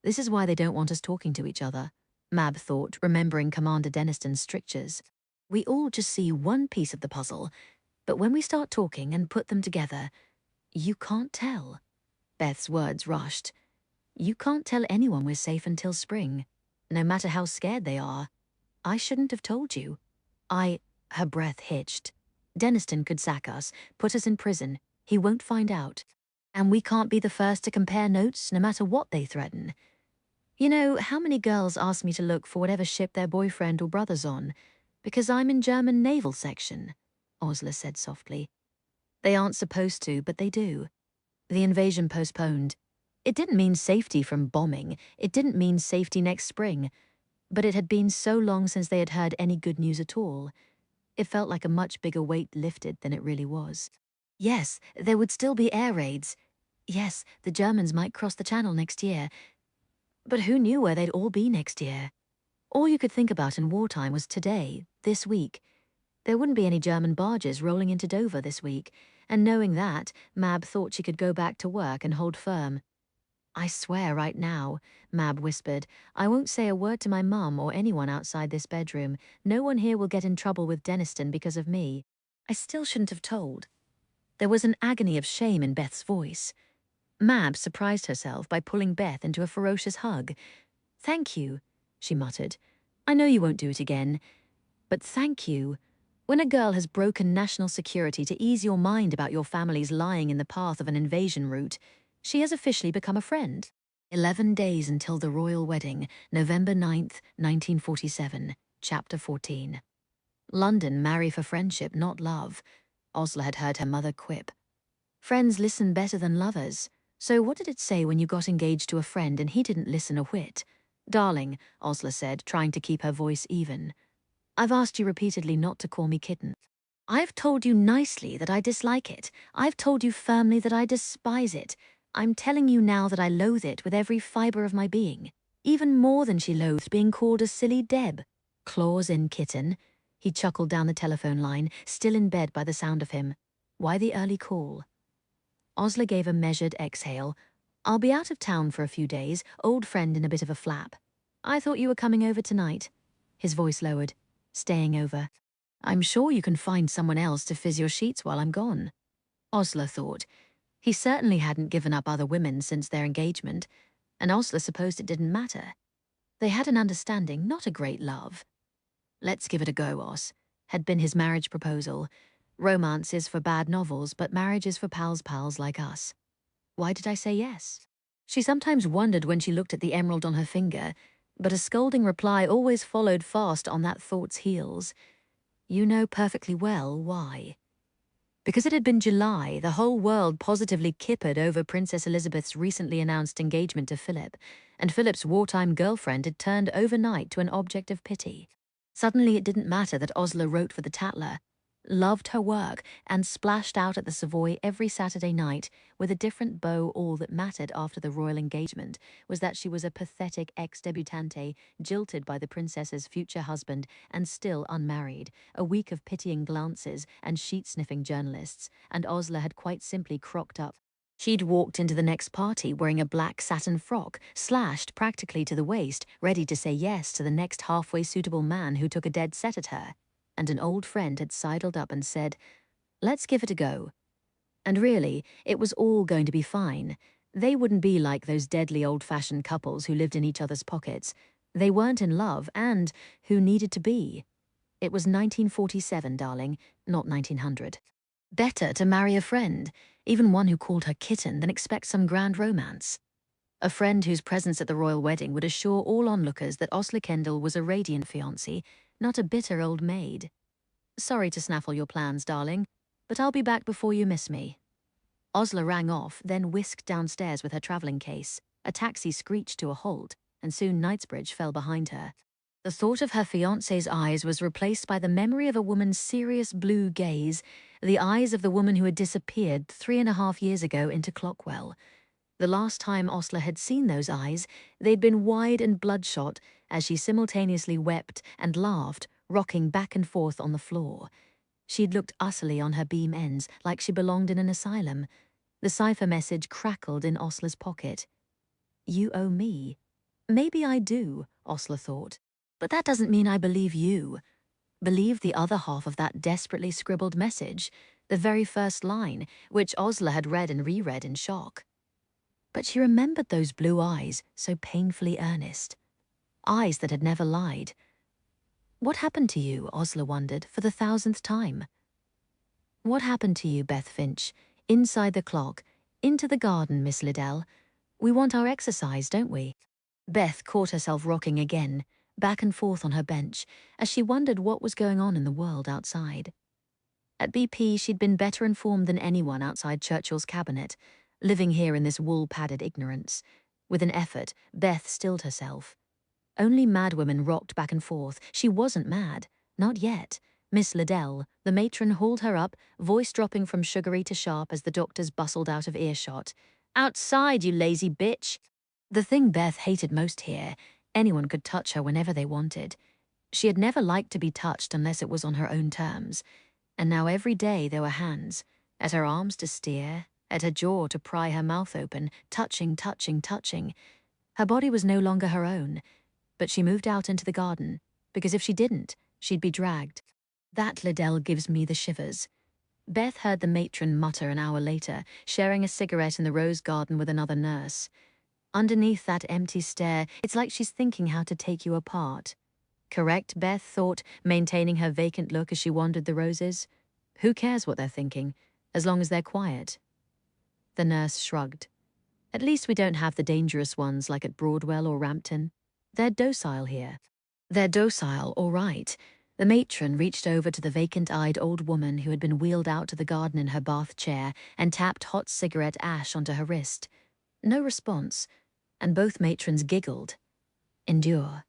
This is why they don't want us talking to each other, Mab thought, remembering Commander Deniston's strictures. We all just see one piece of the puzzle, but when we start talking and put them together, you can't tell. Beth's words rushed. "You can't tell anyone we're safe until spring, no matter how scared they are. I shouldn't have told you. Her breath hitched. "Deniston could sack us, put us in prison. He won't find out. And we can't be the first to compare notes, no matter what they threaten. You know, how many girls ask me to look for whatever ship their boyfriend or brother's on, because I'm in German naval section," Osler said softly. They aren't supposed to, but they do. The invasion postponed. It didn't mean safety from bombing. It didn't mean safety next spring. But it had been so long since they had heard any good news at all. It felt like a much bigger weight lifted than it really was. Yes, there would still be air raids. Yes, the Germans might cross the Channel next year. But who knew where they'd all be next year? All you could think about in wartime was today, this week. There wouldn't be any German barges rolling into Dover this week, and knowing that, Mab thought she could go back to work and hold firm. I swear right now, Mab whispered, I won't say a word to my mum or anyone outside this bedroom. No one here will get in trouble with Denniston because of me. I still shouldn't have told. There was an agony of shame in Beth's voice. Mab surprised herself by pulling Beth into a ferocious hug. Thank you, she muttered. I know you won't do it again, but thank you. When a girl has broken national security to ease your mind about your family's lying in the path of an invasion route, she has officially become a friend. 11 days until the royal wedding, November 9th, 1947, Chapter 14. London, marry for friendship, not love, Osler had heard her mother quip. Friends listen better than lovers. So what did it say when you got engaged to a friend and he didn't listen a whit? Darling, Osler said, trying to keep her voice even. I've asked you repeatedly not to call me kitten. I've told you nicely that I dislike it. I've told you firmly that I despise it. I'm telling you now that I loathe it with every fibre of my being. Even more than she loathed being called a silly Deb. Claws in, kitten. He chuckled down the telephone line, still in bed by the sound of him. Why the early call? Osler gave a measured exhale. I'll be out of town for a few days, old friend in a bit of a flap. I thought you were coming over tonight. His voice lowered. Staying over. I'm sure you can find someone else to fizz your sheets while I'm gone. Osler thought. He certainly hadn't given up other women since their engagement, and Osler supposed it didn't matter. They had an understanding, not a great love. Let's give it a go, Os, had been his marriage proposal. Romance is for bad novels, but marriage is for pals like us. Why did I say yes? She sometimes wondered when she looked at the emerald on her finger, but a scolding reply always followed fast on that thought's heels. You know perfectly well why. Because it had been July, the whole world positively kippered over Princess Elizabeth's recently announced engagement to Philip, and Philip's wartime girlfriend had turned overnight to an object of pity. Suddenly it didn't matter that Osler wrote for the Tatler, loved her work, and splashed out at the Savoy every Saturday night with a different beau. All that mattered after the royal engagement was that she was a pathetic ex-debutante, jilted by the princess's future husband and still unmarried, a week of pitying glances and sheet-sniffing journalists, and Osler had quite simply crocked up. She'd walked into the next party wearing a black satin frock, slashed practically to the waist, ready to say yes to the next halfway suitable man who took a dead set at her. And an old friend had sidled up and said, let's give it a go. And really, it was all going to be fine. They wouldn't be like those deadly old-fashioned couples who lived in each other's pockets. They weren't in love, and who needed to be. It was 1947, darling, not 1900. Better to marry a friend, even one who called her kitten, than expect some grand romance. A friend whose presence at the royal wedding would assure all onlookers that Osler Kendall was a radiant fiancé, not a bitter old maid. Sorry to snaffle your plans, darling, but I'll be back before you miss me. Osler rang off, then whisked downstairs with her travelling case. A taxi screeched to a halt, and soon Knightsbridge fell behind her. The thought of her fiancé's eyes was replaced by the memory of a woman's serious blue gaze, the eyes of the woman who had disappeared 3.5 years ago into Clockwell. The last time Osler had seen those eyes, they'd been wide and bloodshot as she simultaneously wept and laughed, rocking back and forth on the floor. She'd looked utterly on her beam ends, like she belonged in an asylum. The cipher message crackled in Osler's pocket. You owe me. Maybe I do, Osler thought. But that doesn't mean I believe you. Believe the other half of that desperately scribbled message, the very first line, which Osler had read and reread in shock. But she remembered those blue eyes, so painfully earnest. Eyes that had never lied. What happened to you, Osler wondered, for the 1000th time? What happened to you, Beth Finch? Inside the clock. Into the garden, Miss Liddell. We want our exercise, don't we? Beth caught herself rocking again, back and forth on her bench, as she wondered what was going on in the world outside. At BP, she'd been better informed than anyone outside Churchill's cabinet, living here in this wool-padded ignorance. With an effort, Beth stilled herself. Only madwomen rocked back and forth. She wasn't mad. Not yet. Miss Liddell, the matron, hauled her up, voice dropping from sugary to sharp as the doctors bustled out of earshot. "Outside, you lazy bitch!" The thing Beth hated most here, anyone could touch her whenever they wanted. She had never liked to be touched unless it was on her own terms. And now every day there were hands, at her arms to steer, at her jaw to pry her mouth open, touching, touching, touching. Her body was no longer her own, but she moved out into the garden, because if she didn't, she'd be dragged. That Liddell gives me the shivers. Beth heard the matron mutter an hour later, sharing a cigarette in the rose garden with another nurse. Underneath that empty stare, it's like she's thinking how to take you apart. Correct, Beth thought, maintaining her vacant look as she wandered the roses. Who cares what they're thinking, as long as they're quiet? The nurse shrugged. At least we don't have the dangerous ones like at Broadwell or Rampton. They're docile here. They're docile, all right. The matron reached over to the vacant-eyed old woman who had been wheeled out to the garden in her bath chair and tapped hot cigarette ash onto her wrist. No response, and both matrons giggled. Endure.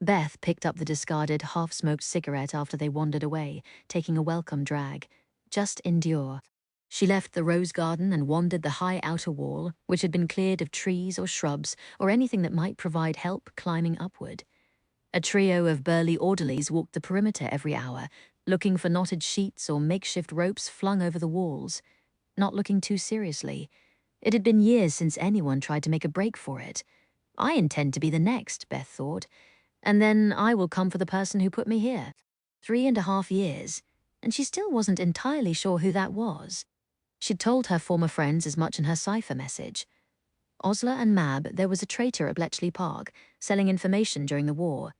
Beth picked up the discarded, half-smoked cigarette after they wandered away, taking a welcome drag. Just endure. She left the rose garden and wandered the high outer wall, which had been cleared of trees or shrubs or anything that might provide help climbing upward. A trio of burly orderlies walked the perimeter every hour, looking for knotted sheets or makeshift ropes flung over the walls. Not looking too seriously. It had been years since anyone tried to make a break for it. I intend to be the next, Beth thought. And then I will come for the person who put me here. 3.5 years, and she still wasn't entirely sure who that was. She'd told her former friends as much in her cipher message. Osler and Mab, there was a traitor at Bletchley Park, selling information during the war.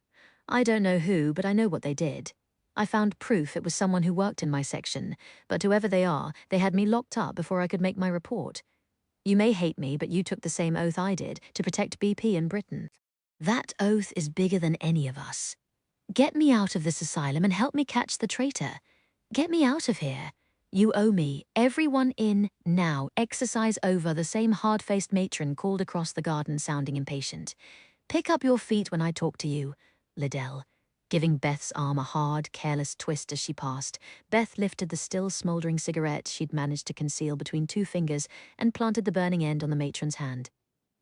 I don't know who, but I know what they did. I found proof it was someone who worked in my section, but whoever they are, they had me locked up before I could make my report. You may hate me, but you took the same oath I did to protect BP in Britain. That oath is bigger than any of us. Get me out of this asylum and help me catch the traitor. Get me out of here. You owe me. Everyone in, now. Exercise over, the same hard-faced matron called across the garden, sounding impatient. Pick up your feet when I talk to you, Liddell. Giving Beth's arm a hard, careless twist as she passed, Beth lifted the still smouldering cigarette she'd managed to conceal between 2 fingers and planted the burning end on the matron's hand.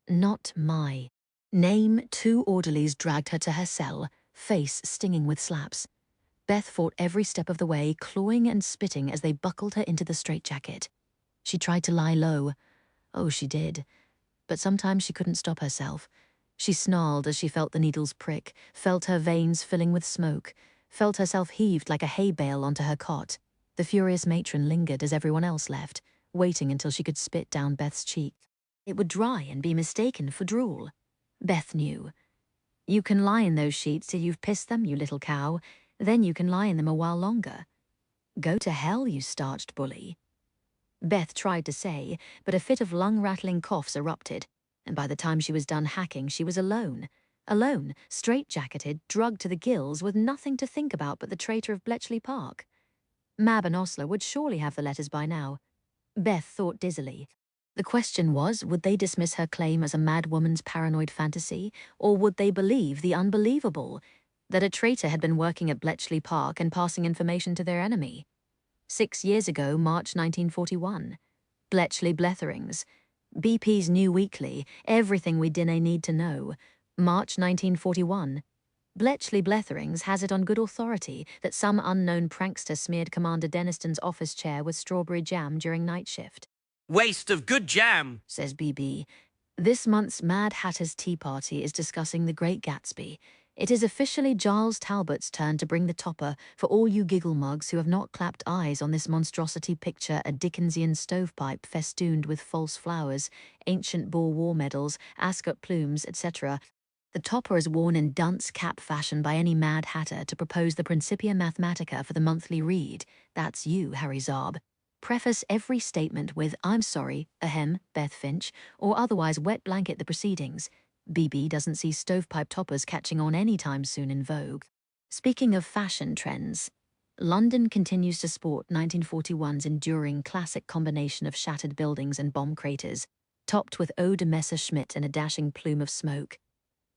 Not my. Name 2 orderlies dragged her to her cell, face stinging with slaps. Beth fought every step of the way, clawing and spitting as they buckled her into the straitjacket. She tried to lie low. Oh, she did. But sometimes she couldn't stop herself. She snarled as she felt the needles prick, felt her veins filling with smoke, felt herself heaved like a hay bale onto her cot. The furious matron lingered as everyone else left, waiting until she could spit down Beth's cheek. It would dry and be mistaken for drool. Beth knew. You can lie in those sheets till you've pissed them, you little cow. Then you can lie in them a while longer. Go to hell, you starched bully. Beth tried to say, but a fit of lung-rattling coughs erupted, and by the time she was done hacking, she was alone. Alone, straight-jacketed, drugged to the gills, with nothing to think about but the traitor of Bletchley Park. Mab and Osler would surely have the letters by now. Beth thought dizzily. The question was, would they dismiss her claim as a mad woman's paranoid fantasy, or would they believe the unbelievable, that a traitor had been working at Bletchley Park and passing information to their enemy? 6 years ago, March 1941. Bletchley Bletherings. BP's new weekly, everything we dinna need to know. March 1941. Bletchley Bletherings has it on good authority that some unknown prankster smeared Commander Deniston's office chair with strawberry jam during night shift. Waste of good jam, Says BB. This month's Mad Hatter's Tea Party is discussing The Great Gatsby. It is officially Giles Talbot's turn to bring the topper for all you giggle mugs who have not clapped eyes on this monstrosity picture, a Dickensian stovepipe festooned with false flowers, ancient Boer War medals, ascot plumes, etc. The topper is worn in dunce cap fashion by any Mad Hatter to propose the Principia Mathematica for the monthly read. That's you, Harry Zarb. Preface every statement with, I'm sorry, ahem, Beth Finch, or otherwise wet blanket the proceedings. BB doesn't see stovepipe toppers catching on any time soon in vogue. Speaking of fashion trends, London continues to sport 1941's enduring classic combination of shattered buildings and bomb craters, topped with Eau de Messerschmitt and a dashing plume of smoke.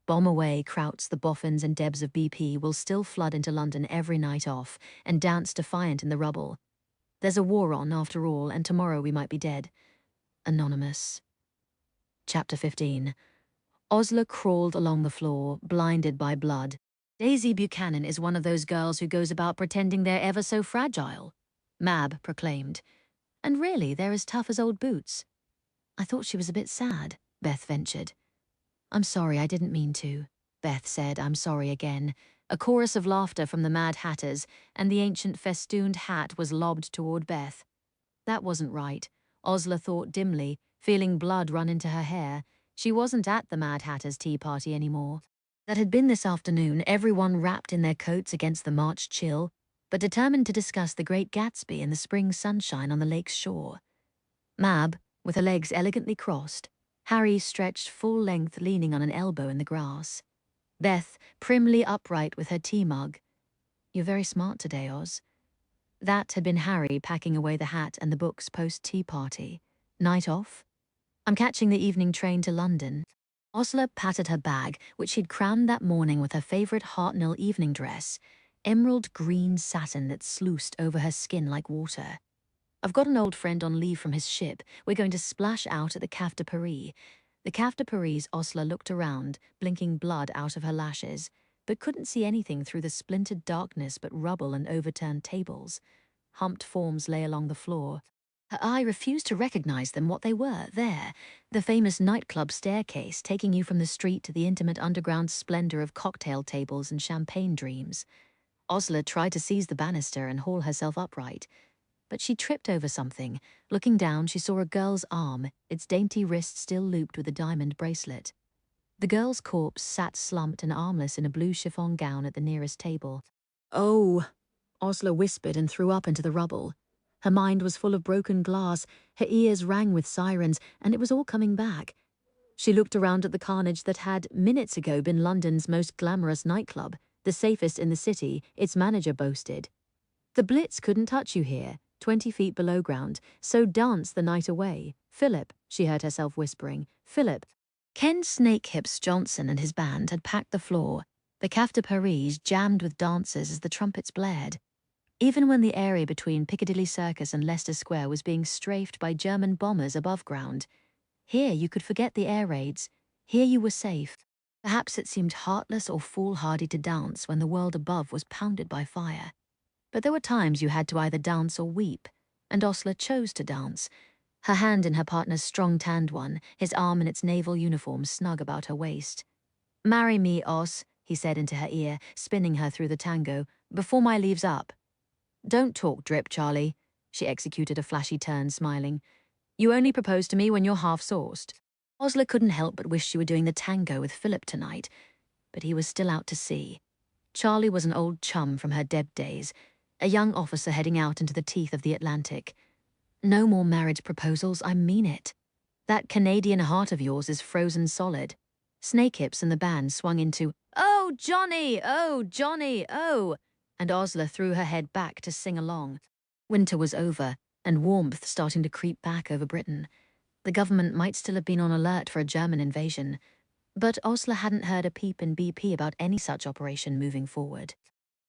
Bomb away, Krauts, the boffins and Debs of BP will still flood into London every night off and dance defiant in the rubble. There's a war on, after all, and tomorrow we might be dead. Anonymous. Chapter 15. Osler crawled along the floor, blinded by blood. Daisy Buchanan is one of those girls who goes about pretending they're ever so fragile, Mab proclaimed. And really, they're as tough as old boots. I thought she was a bit sad, Beth ventured. I'm sorry, I didn't mean to. Beth said, I'm sorry again. A chorus of laughter from the Mad Hatters, and the ancient festooned hat was lobbed toward Beth. That wasn't right, Osler thought dimly, feeling blood run into her hair. She wasn't at the Mad Hatters' tea party anymore. That had been this afternoon, everyone wrapped in their coats against the March chill, but determined to discuss the Great Gatsby in the spring sunshine on the lake's shore. Mab, with her legs elegantly crossed, Harry stretched full length leaning on an elbow in the grass. Beth, primly upright with her tea mug. You're very smart today, Oz. That had been Harry packing away the hat and the books post-tea party. Night off? I'm catching the evening train to London. Osler patted her bag, which she'd crammed that morning with her favourite Hartnell evening dress, emerald green satin that sluiced over her skin like water. I've got an old friend on leave from his ship. We're going to splash out at the Cave de Paris. The Cave de Paris. Osler looked around, blinking blood out of her lashes, but couldn't see anything through the splintered darkness but rubble and overturned tables. Humped forms lay along the floor. Her eye refused to recognize them what they were, there, the famous nightclub staircase taking you from the street to the intimate underground splendor of cocktail tables and champagne dreams. Osler tried to seize the banister and haul herself upright, but she tripped over something. Looking down, she saw a girl's arm, its dainty wrist still looped with a diamond bracelet. The girl's corpse sat slumped and armless in a blue chiffon gown at the nearest table. Oh, Osler whispered and threw up into the rubble. Her mind was full of broken glass, her ears rang with sirens, and it was all coming back. She looked around at the carnage that had, minutes ago, been London's most glamorous nightclub, the safest in the city, its manager boasted. The Blitz couldn't touch you here, 20 feet below ground, so dance the night away. Philip, she heard herself whispering, Philip. Ken Snakehips Johnson and his band had packed the floor, the Cave de Paris jammed with dancers as the trumpets blared. Even when the area between Piccadilly Circus and Leicester Square was being strafed by German bombers above ground, here you could forget the air raids. Here you were safe. Perhaps it seemed heartless or foolhardy to dance when the world above was pounded by fire. But there were times you had to either dance or weep, and Osler chose to dance, her hand in her partner's strong tanned one, his arm in its naval uniform snug about her waist. Marry me, Os, he said into her ear, spinning her through the tango, before my leave's up. Don't talk drip, Charlie. She executed a flashy turn, smiling. You only propose to me when you're half sauced. Osler couldn't help but wish she were doing the tango with Philip tonight, but he was still out to sea. Charlie was an old chum from her Deb days, a young officer heading out into the teeth of the Atlantic. No more marriage proposals, I mean it. That Canadian heart of yours is frozen solid. Snakehips and the band swung into, Oh, Johnny, oh, Johnny, oh, and Osler threw her head back to sing along. Winter was over, and warmth starting to creep back over Britain. The government might still have been on alert for a German invasion, but Osler hadn't heard a peep in BP about any such operation moving forward.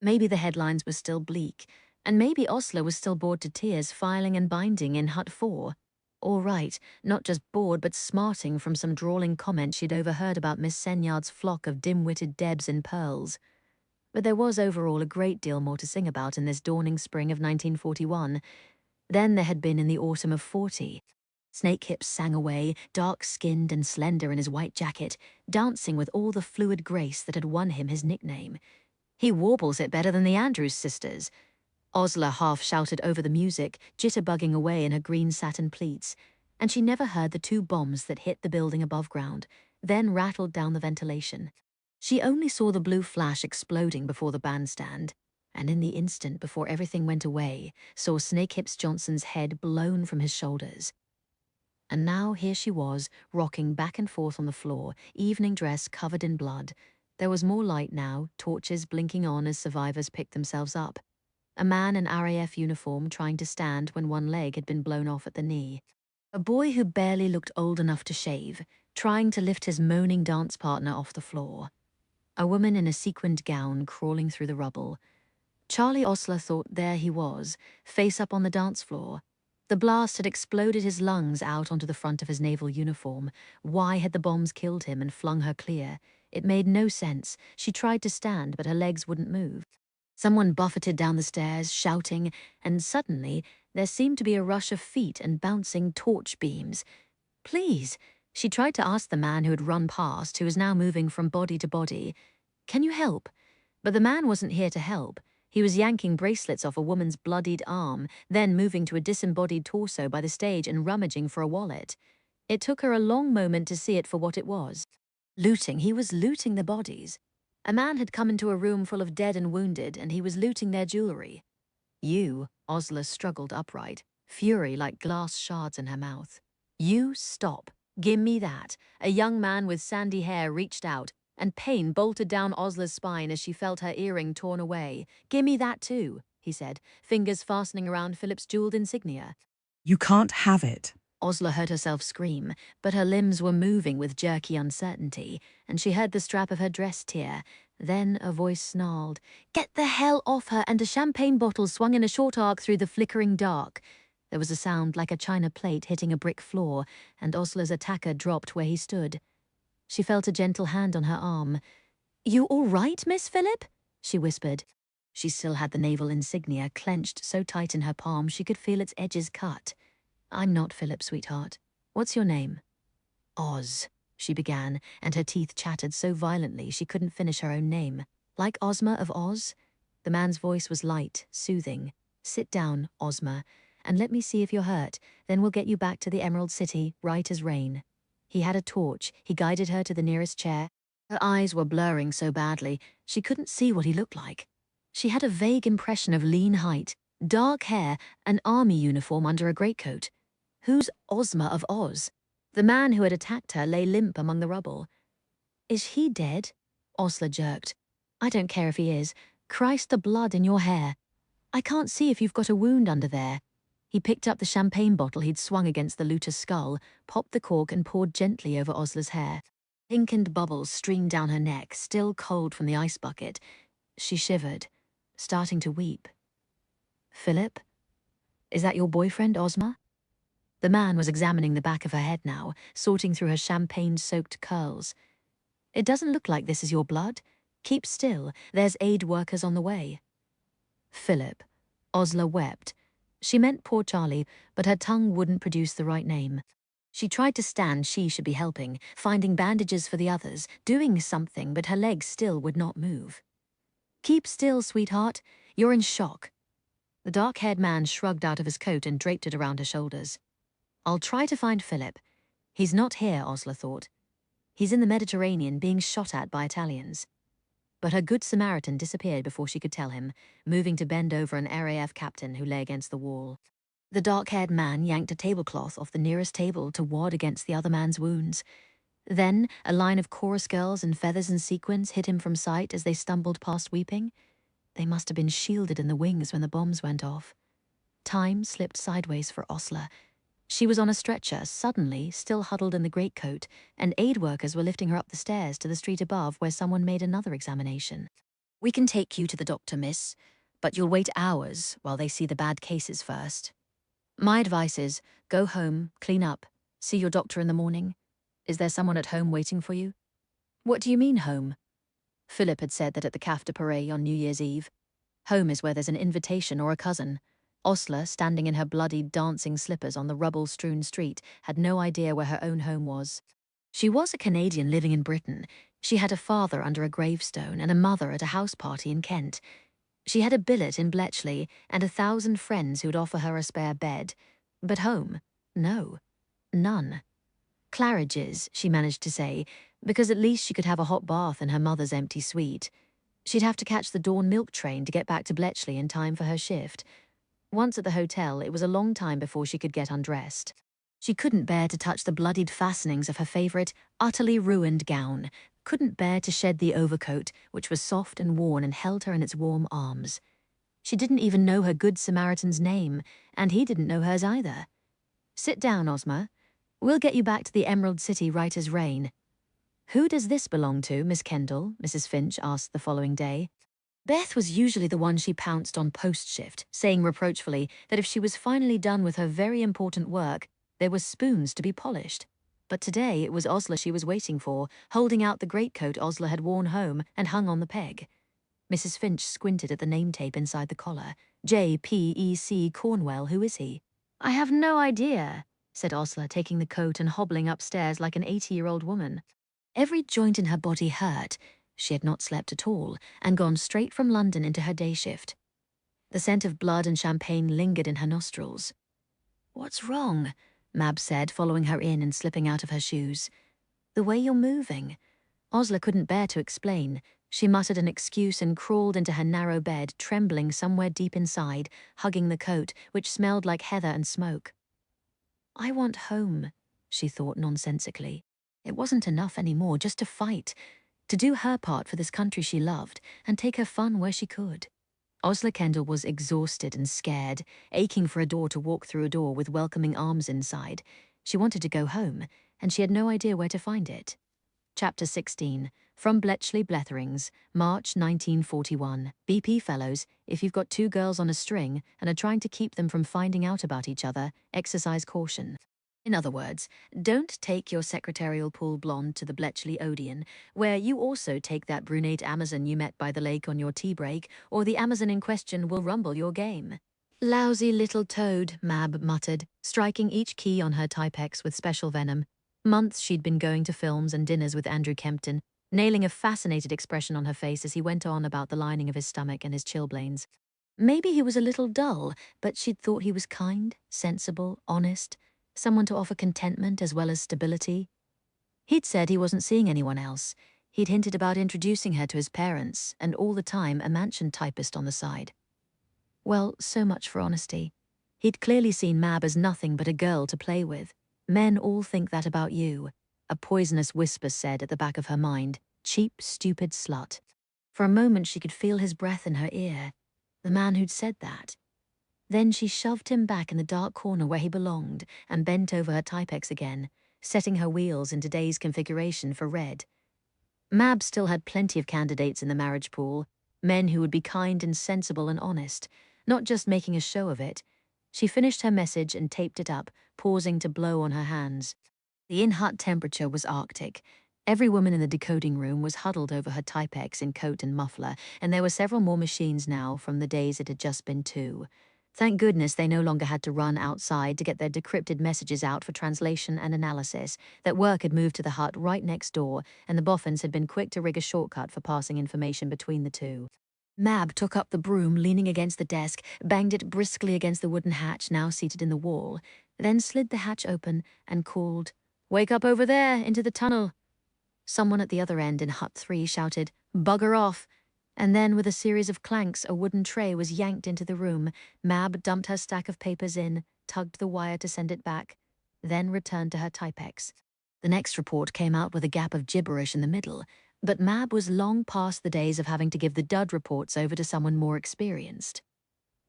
Maybe the headlines were still bleak, and maybe Osler was still bored to tears filing and binding in Hut 4. All right, not just bored but smarting from some drawling comment she'd overheard about Miss Senyard's flock of dim-witted Debs in pearls. But there was overall a great deal more to sing about in this dawning spring of 1941 than there had been in the autumn of 40. Snakehips sang away, dark-skinned and slender in his white jacket, dancing with all the fluid grace that had won him his nickname. He warbles it better than the Andrews sisters. Osler half-shouted over the music, jitterbugging away in her green satin pleats, and she never heard the 2 bombs that hit the building above ground, then rattled down the ventilation. She only saw the blue flash exploding before the bandstand, and in the instant before everything went away, saw Snakehips Johnson's head blown from his shoulders. And now here she was, rocking back and forth on the floor, evening dress covered in blood. There was more light now, torches blinking on as survivors picked themselves up. A man in RAF uniform trying to stand when one leg had been blown off at the knee. A boy who barely looked old enough to shave, trying to lift his moaning dance partner off the floor. A woman in a sequined gown crawling through the rubble. Charlie Osler thought there he was, face up on the dance floor. The blast had exploded his lungs out onto the front of his naval uniform. Why had the bombs killed him and flung her clear? It made no sense. She tried to stand, but her legs wouldn't move. Someone buffeted down the stairs, shouting, and suddenly there seemed to be a rush of feet and bouncing torch beams. Please, she tried to ask the man who had run past, who was now moving from body to body. Can you help? But the man wasn't here to help. He was yanking bracelets off a woman's bloodied arm, then moving to a disembodied torso by the stage and rummaging for a wallet. It took her a long moment to see it for what it was. Looting. He was looting the bodies. A man had come into a room full of dead and wounded, and he was looting their jewelry. You, Osler struggled upright, fury like glass shards in her mouth. You stop. Gimme that. A young man with sandy hair reached out, and pain bolted down Osler's spine as she felt her earring torn away. Gimme that too, he said, fingers fastening around Philip's jeweled insignia. You can't have it. Osler heard herself scream, but her limbs were moving with jerky uncertainty, and she heard the strap of her dress tear. Then a voice snarled, "Get the hell off her!" and a champagne bottle swung in a short arc through the flickering dark. There was a sound like a china plate hitting a brick floor, and Osler's attacker dropped where he stood. She felt a gentle hand on her arm. "You all right, Miss Phillip?" she whispered. She still had the naval insignia clenched so tight in her palm she could feel its edges cut. "I'm not Philip, sweetheart. What's your name?" "Oz," she began, and her teeth chattered so violently she couldn't finish her own name. "Like Ozma of Oz?" The man's voice was light, soothing. "Sit down, Ozma, and let me see if you're hurt. Then we'll get you back to the Emerald City, right as rain." He had a torch. He guided her to the nearest chair. Her eyes were blurring so badly, she couldn't see what he looked like. She had a vague impression of lean height, dark hair, an army uniform under a greatcoat. Who's Ozma of Oz? The man who had attacked her lay limp among the rubble. "Is he dead?" Osler jerked. "I don't care if he is. Christ, the blood in your hair. I can't see if you've got a wound under there." He picked up the champagne bottle he'd swung against the looter's skull, popped the cork and poured gently over Osler's hair. Pink-and bubbles streamed down her neck, still cold from the ice bucket. She shivered, starting to weep. "Philip? Is that your boyfriend, Ozma?" The man was examining the back of her head now, sorting through her champagne-soaked curls. "It doesn't look like this is your blood. Keep still. There's aid workers on the way." "Philip." Osler wept. She meant poor Charlie, but her tongue wouldn't produce the right name. She tried to stand she should be helping, finding bandages for the others, doing something, but her legs still would not move. "Keep still, sweetheart. You're in shock." The dark-haired man shrugged out of his coat and draped it around her shoulders. "I'll try to find Philip. He's not here," Osler thought. "He's in the Mediterranean being shot at by Italians." But her good Samaritan disappeared before she could tell him, moving to bend over an RAF captain who lay against the wall. The dark-haired man yanked a tablecloth off the nearest table to ward against the other man's wounds. Then a line of chorus girls in feathers and sequins hid him from sight as they stumbled past weeping. They must have been shielded in the wings when the bombs went off. Time slipped sideways for Osler. She was on a stretcher, suddenly, still huddled in the greatcoat, and aid workers were lifting her up the stairs to the street above where someone made another examination. "We can take you to the doctor, miss, but you'll wait hours while they see the bad cases first. My advice is, go home, clean up, see your doctor in the morning. Is there someone at home waiting for you?" "What do you mean, home?" Philip had said that at the Caf de Paris on New Year's Eve. Home is where there's an invitation or a cousin. Osler, standing in her bloody dancing slippers on the rubble-strewn street, had no idea where her own home was. She was a Canadian living in Britain. She had a father under a gravestone and a mother at a house party in Kent. She had a billet in Bletchley and 1,000 friends who'd offer her a spare bed. But home? No. None. Claridge's, she managed to say, because at least she could have a hot bath in her mother's empty suite. She'd have to catch the dawn milk train to get back to Bletchley in time for her shift. Once at the hotel, it was a long time before she could get undressed. She couldn't bear to touch the bloodied fastenings of her favourite, utterly ruined gown, couldn't bear to shed the overcoat, which was soft and worn and held her in its warm arms. She didn't even know her Good Samaritan's name, and he didn't know hers either. "Sit down, Ozma. We'll get you back to the Emerald City right as rain." "Who does this belong to, Miss Kendall?" Mrs. Finch asked the following day. Beth was usually the one she pounced on post-shift, saying reproachfully that if she was finally done with her very important work, there were spoons to be polished. But today it was Osler she was waiting for, holding out the greatcoat Osler had worn home and hung on the peg. Mrs. Finch squinted at the name tape inside the collar. J.P.E.C. Cornwell, who is he? "I have no idea," said Osler, taking the coat and hobbling upstairs like an 80-year-old woman. Every joint in her body hurt. She had not slept at all, and gone straight from London into her day shift. The scent of blood and champagne lingered in her nostrils. "What's wrong?" Mab said, following her in and slipping out of her shoes. "The way you're moving." Osler couldn't bear to explain. She muttered an excuse and crawled into her narrow bed, trembling somewhere deep inside, hugging the coat, which smelled like heather and smoke. "I want home," she thought nonsensically. It wasn't enough anymore just to fight, to do her part for this country she loved, and take her fun where she could. Osler Kendall was exhausted and scared, aching for a door to walk through a door with welcoming arms inside. She wanted to go home, and she had no idea where to find it. Chapter 16. From Bletchley Bletherings, March 1941. BP Fellows, if you've got two girls on a string and are trying to keep them from finding out about each other, exercise caution. In other words, don't take your secretarial pool blonde to the Bletchley Odeon, where you also take that brunette Amazon you met by the lake on your tea break, or the Amazon in question will rumble your game. "Lousy little toad," Mab muttered, striking each key on her Typex with special venom. Months she'd been going to films and dinners with Andrew Kempton, nailing a fascinated expression on her face as he went on about the lining of his stomach and his chilblains. Maybe he was a little dull, but she'd thought he was kind, sensible, honest, someone to offer contentment as well as stability. He'd said he wasn't seeing anyone else. He'd hinted about introducing her to his parents, and all the time a mansion typist on the side. Well, so much for honesty. He'd clearly seen Mab as nothing but a girl to play with. "Men all think that about you," a poisonous whisper said at the back of her mind. "Cheap, stupid slut." For a moment she could feel his breath in her ear. The man who'd said that. Then she shoved him back in the dark corner where he belonged and bent over her Typex again, setting her wheels in today's configuration for red. Mab still had plenty of candidates in the marriage pool, men who would be kind and sensible and honest, not just making a show of it. She finished her message and taped it up, pausing to blow on her hands. The in-hut temperature was Arctic. Every woman in the decoding room was huddled over her Typex in coat and muffler, and there were several more machines now from the days it had just been 2. Thank goodness they no longer had to run outside to get their decrypted messages out for translation and analysis, that work had moved to the hut right next door, and the boffins had been quick to rig a shortcut for passing information between the two. Mab took up the broom, leaning against the desk, banged it briskly against the wooden hatch now seated in the wall, then slid the hatch open and called, "Wake up over there, into the tunnel." Someone at the other end in Hut 3 shouted, "Bugger off," and then with a series of clanks a wooden tray was yanked into the room. Mab dumped her stack of papers in, tugged the wire to send it back, then returned to her Typex. The next report came out with a gap of gibberish in the middle, but Mab was long past the days of having to give the dud reports over to someone more experienced.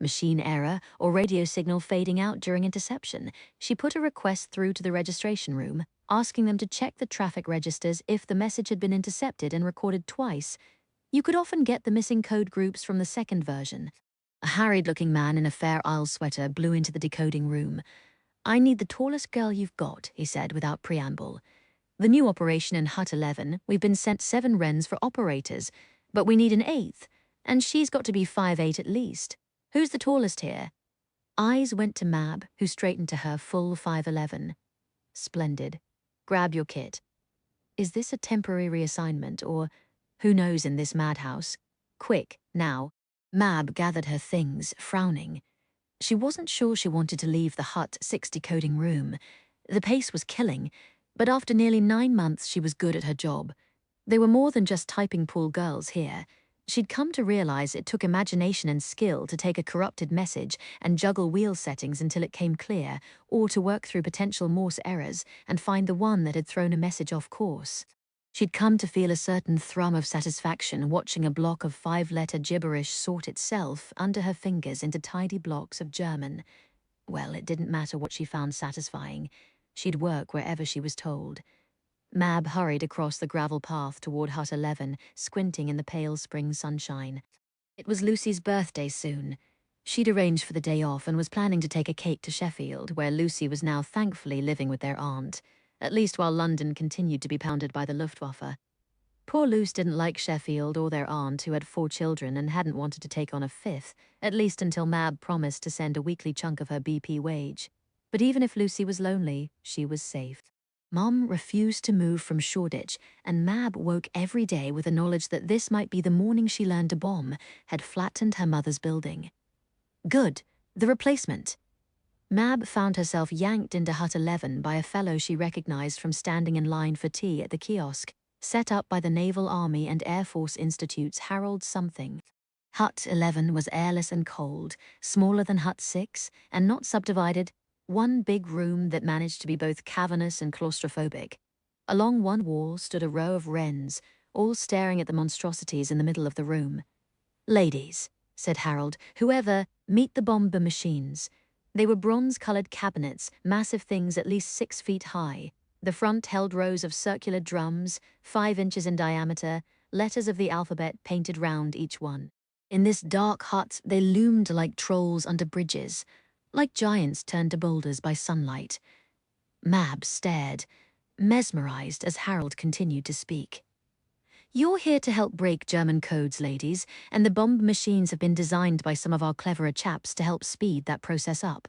Machine error or radio signal fading out during interception. She put a request through to the registration room, asking them to check the traffic registers if the message had been intercepted and recorded twice. You could often get the missing code groups from the second version. A harried-looking man in a Fair Isle sweater blew into the decoding room. "I need the tallest girl you've got," he said without preamble. "The new operation in Hut 11, we've been sent 7 wrens for operators, but we need an 8th, and she's got to be 5'8" at least. Who's the tallest here?" Eyes went to Mab, who straightened to her full 5'11". "Splendid. Grab your kit." Is this a temporary reassignment, or who knows in this madhouse? Quick, now. Mab gathered her things, frowning. She wasn't sure she wanted to leave the Hut 6 decoding room. The pace was killing, but after nearly 9 months she was good at her job. They were more than just typing pool girls here. She'd come to realize it took imagination and skill to take a corrupted message and juggle wheel settings until it came clear, or to work through potential Morse errors and find the one that had thrown a message off course. She'd come to feel a certain thrum of satisfaction watching a block of 5-letter gibberish sort itself under her fingers into tidy blocks of German. Well, it didn't matter what she found satisfying. She'd work wherever she was told. Mab hurried across the gravel path toward Hut 11, squinting in the pale spring sunshine. It was Lucy's birthday soon. She'd arranged for the day off and was planning to take a cake to Sheffield, where Lucy was now thankfully living with their aunt, at least while London continued to be pounded by the Luftwaffe. Poor Luce didn't like Sheffield or their aunt, who had 4 children and hadn't wanted to take on a 5th, at least until Mab promised to send a weekly chunk of her BP wage. But even if Lucy was lonely, she was safe. Mom refused to move from Shoreditch, and Mab woke every day with the knowledge that this might be the morning she learned a bomb had flattened her mother's building. Good, the replacement. Mab found herself yanked into Hut 11 by a fellow she recognized from standing in line for tea at the kiosk, set up by the Naval Army and Air Force Institute's Harold something. Hut 11 was airless and cold, smaller than Hut 6, and not subdivided, one big room that managed to be both cavernous and claustrophobic. Along one wall stood a row of wrens, all staring at the monstrosities in the middle of the room. "Ladies," said Harold, "whoever, meet the bomber machines." They were bronze-colored cabinets, massive things at least 6 feet high. The front held rows of circular drums, 5 inches in diameter, letters of the alphabet painted round each one. In this dark hut, they loomed like trolls under bridges, like giants turned to boulders by sunlight. Mab stared, mesmerized as Harold continued to speak. "You're here to help break German codes, ladies, and the bomb machines have been designed by some of our cleverer chaps to help speed that process up.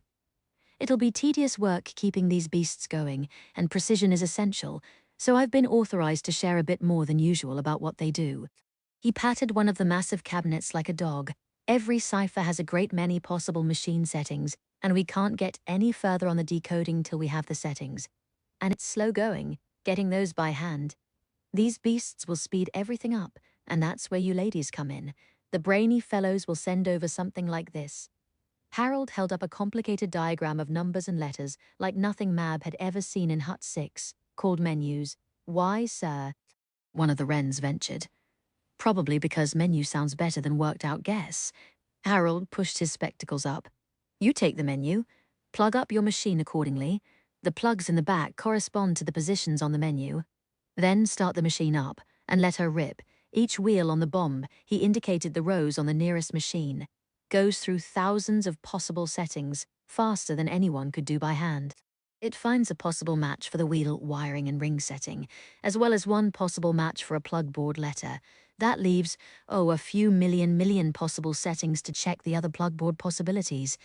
It'll be tedious work keeping these beasts going, and precision is essential, so I've been authorized to share a bit more than usual about what they do." He patted one of the massive cabinets like a dog. "Every cipher has a great many possible machine settings, and we can't get any further on the decoding till we have the settings. And it's slow going, getting those by hand. These beasts will speed everything up, and that's where you ladies come in. The brainy fellows will send over something like this." Harold held up a complicated diagram of numbers and letters like nothing Mab had ever seen in Hut 6, called menus. "Why, sir?" one of the wrens ventured. "Probably because menu sounds better than worked-out guess." Harold pushed his spectacles up. "You take the menu. Plug up your machine accordingly. The plugs in the back correspond to the positions on the menu. Then start the machine up and let her rip. Each wheel on the bomb," he indicated the rows on the nearest machine, "goes through thousands of possible settings, faster than anyone could do by hand. It finds a possible match for the wheel wiring and ring setting, as well as one possible match for a plug board letter. That leaves, a few million possible settings to check the other plug board possibilities.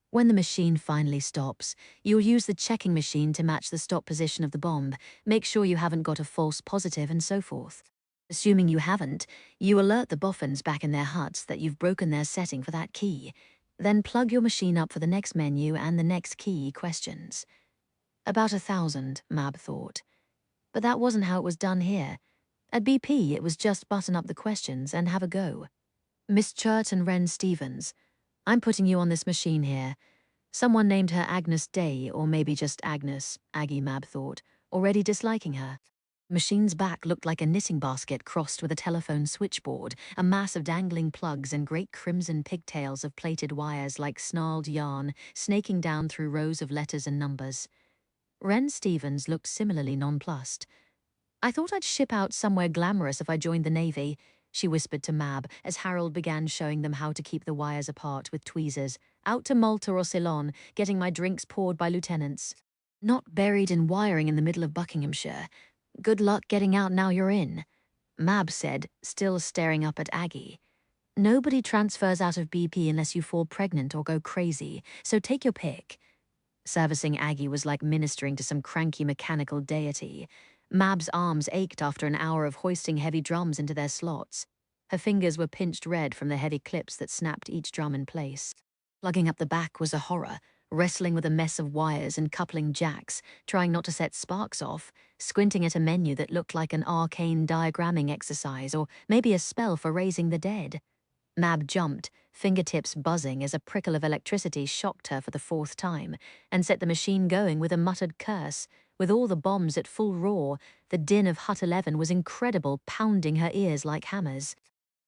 When the machine finally stops, you'll use the checking machine to match the stop position of the bomb, make sure you haven't got a false positive, and so forth. Assuming you haven't, you alert the boffins back in their huts that you've broken their setting for that key. Then plug your machine up for the next menu and the next key questions." About 1,000, Mab thought. But that wasn't how it was done here. At BP, it was just button up the questions and have a go. "Miss Churt and Wren Stevens, I'm putting you on this machine here. Someone named her Agnes Day, or maybe just Agnes," Aggie Mab thought, already disliking her. Machine's back looked like a knitting basket crossed with a telephone switchboard, a mass of dangling plugs and great crimson pigtails of plaited wires like snarled yarn, snaking down through rows of letters and numbers. Wren Stevens looked similarly nonplussed. "I thought I'd ship out somewhere glamorous if I joined the Navy," she whispered to Mab as Harold began showing them how to keep the wires apart with tweezers. "Out to Malta or Ceylon, getting my drinks poured by lieutenants. Not buried in wiring in the middle of Buckinghamshire. Good luck getting out now you're in," Mab said, still staring up at Aggie. "Nobody transfers out of BP unless you fall pregnant or go crazy, so take your pick." Servicing Aggie was like ministering to some cranky mechanical deity. Mab's arms ached after an hour of hoisting heavy drums into their slots. Her fingers were pinched red from the heavy clips that snapped each drum in place. Plugging up the back was a horror, wrestling with a mess of wires and coupling jacks, trying not to set sparks off, squinting at a menu that looked like an arcane diagramming exercise or maybe a spell for raising the dead. Mab jumped, fingertips buzzing as a prickle of electricity shocked her for the 4th time, and set the machine going with a muttered curse, With all the bombs at full roar, the din of Hut 11 was incredible, pounding her ears like hammers.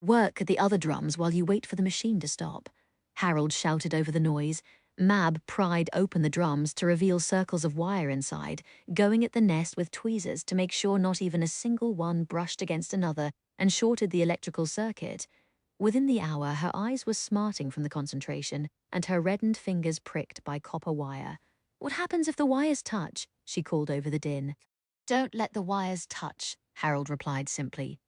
"Work at the other drums while you wait for the machine to stop," Harold shouted over the noise. Mab pried open the drums to reveal circles of wire inside, going at the nest with tweezers to make sure not even a single one brushed against another and shorted the electrical circuit. Within the hour, her eyes were smarting from the concentration, and her reddened fingers pricked by copper wire. "What happens if the wires touch?" she called over the din. "Don't let the wires touch," Harold replied simply.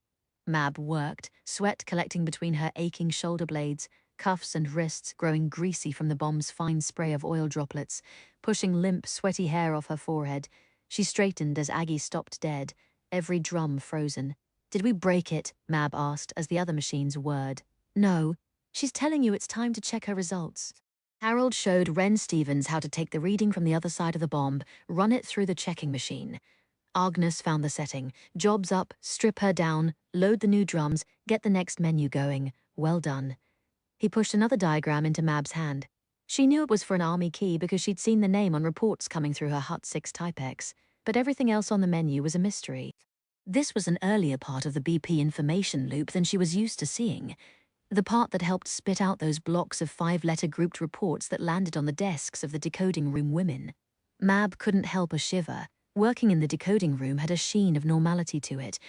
Mab worked, sweat collecting between her aching shoulder blades, cuffs and wrists growing greasy from the bomb's fine spray of oil droplets, pushing limp, sweaty hair off her forehead. She straightened as Aggie stopped dead, every drum frozen. "Did we break it?" Mab asked as the other machines whirred. "No. She's telling you it's time to check her results." Harold showed Wren Stevens how to take the reading from the other side of the bomb, run it through the checking machine. Agnes found the setting. Jobs up, strip her down, load the new drums, get the next menu going. Well done. He pushed another diagram into Mab's hand. She knew it was for an army key because she'd seen the name on reports coming through her Hut 6 Typex, but everything else on the menu was a mystery. This was an earlier part of the BP information loop than she was used to seeing. The part that helped spit out those blocks of 5-letter grouped reports that landed on the desks of the decoding room women. Mab couldn't help a shiver. Working in the decoding room had a sheen of normality to it.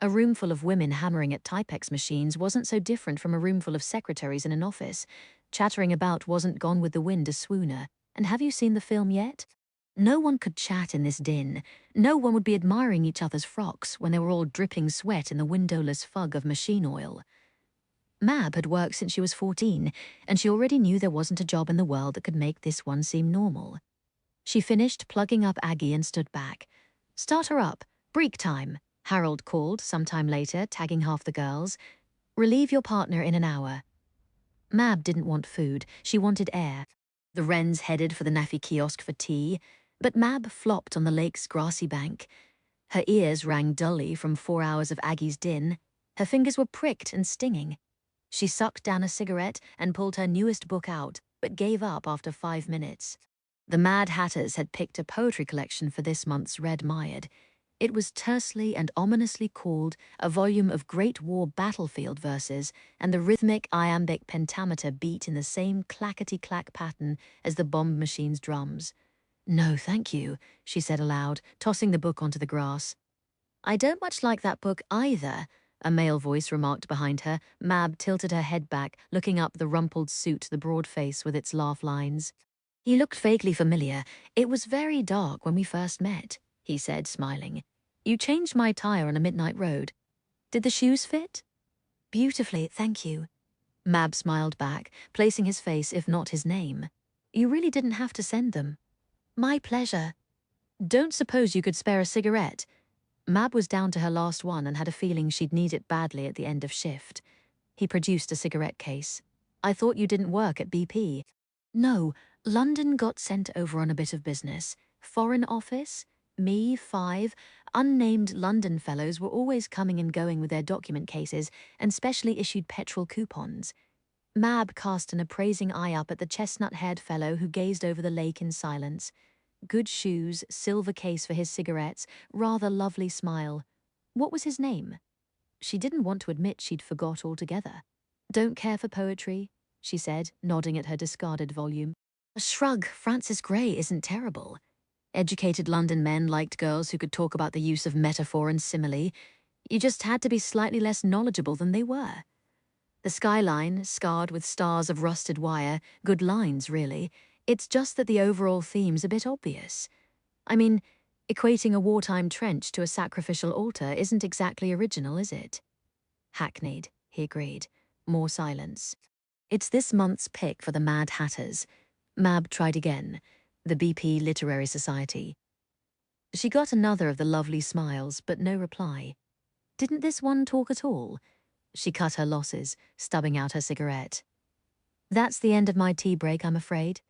A room full of women hammering at Typex machines wasn't so different from a room full of secretaries in an office. Chattering about wasn't Gone with the Wind a swooner. And have you seen the film yet? No one could chat in this din. No one would be admiring each other's frocks when they were all dripping sweat in the windowless fug of machine oil. Mab had worked since she was 14, and she already knew there wasn't a job in the world that could make this one seem normal. She finished plugging up Aggie and stood back. "Start her up. Break time," Harold called sometime later, tagging half the girls. "Relieve your partner in an hour." Mab didn't want food. She wanted air. The Wrens headed for the Naffy kiosk for tea, but Mab flopped on the lake's grassy bank. Her ears rang dully from 4 hours of Aggie's din. Her fingers were pricked and stinging. She sucked down a cigarette and pulled her newest book out, but gave up after 5 minutes. The Mad Hatters had picked a poetry collection for this month's Red Mired. It was tersely and ominously called a volume of Great War battlefield verses, and the rhythmic iambic pentameter beat in the same clackety-clack pattern as the bomb machine's drums. "No, thank you," she said aloud, tossing the book onto the grass. "I don't much like that book either," a male voice remarked behind her. Mab tilted her head back, looking up the rumpled suit, the broad face with its laugh lines. "He looked vaguely familiar. It was very dark when we first met," he said, smiling. "You changed my tire on a midnight road. Did the shoes fit?" "Beautifully, thank you." Mab smiled back, placing his face if not his name. "You really didn't have to send them." "My pleasure." "Don't suppose you could spare a cigarette?" Mab was down to her last one and had a feeling she'd need it badly at the end of shift. He produced a cigarette case. "I thought you didn't work at BP." "No, London got sent over on a bit of business. Foreign Office, me, 5, unnamed London fellows were always coming and going with their document cases and specially issued petrol coupons." Mab cast an appraising eye up at the chestnut-haired fellow who gazed over the lake in silence. Good shoes, silver case for his cigarettes, rather lovely smile. What was his name? She didn't want to admit she'd forgot altogether. "Don't care for poetry," she said, nodding at her discarded volume. A shrug. Francis Gray isn't terrible. Educated London men liked girls who could talk about the use of metaphor and simile. You just had to be slightly less knowledgeable than they were. The skyline, scarred with stars of rusted wire, good lines, really. It's just that the overall theme's a bit obvious. I mean, equating a wartime trench to a sacrificial altar isn't exactly original, is it? "Hackneyed," he agreed. More silence. "It's this month's pick for the Mad Hatters." Mab tried again. The BP Literary Society. She got another of the lovely smiles, but no reply. Didn't this one talk at all? She cut her losses, stubbing out her cigarette. "That's the end of my tea break, I'm afraid."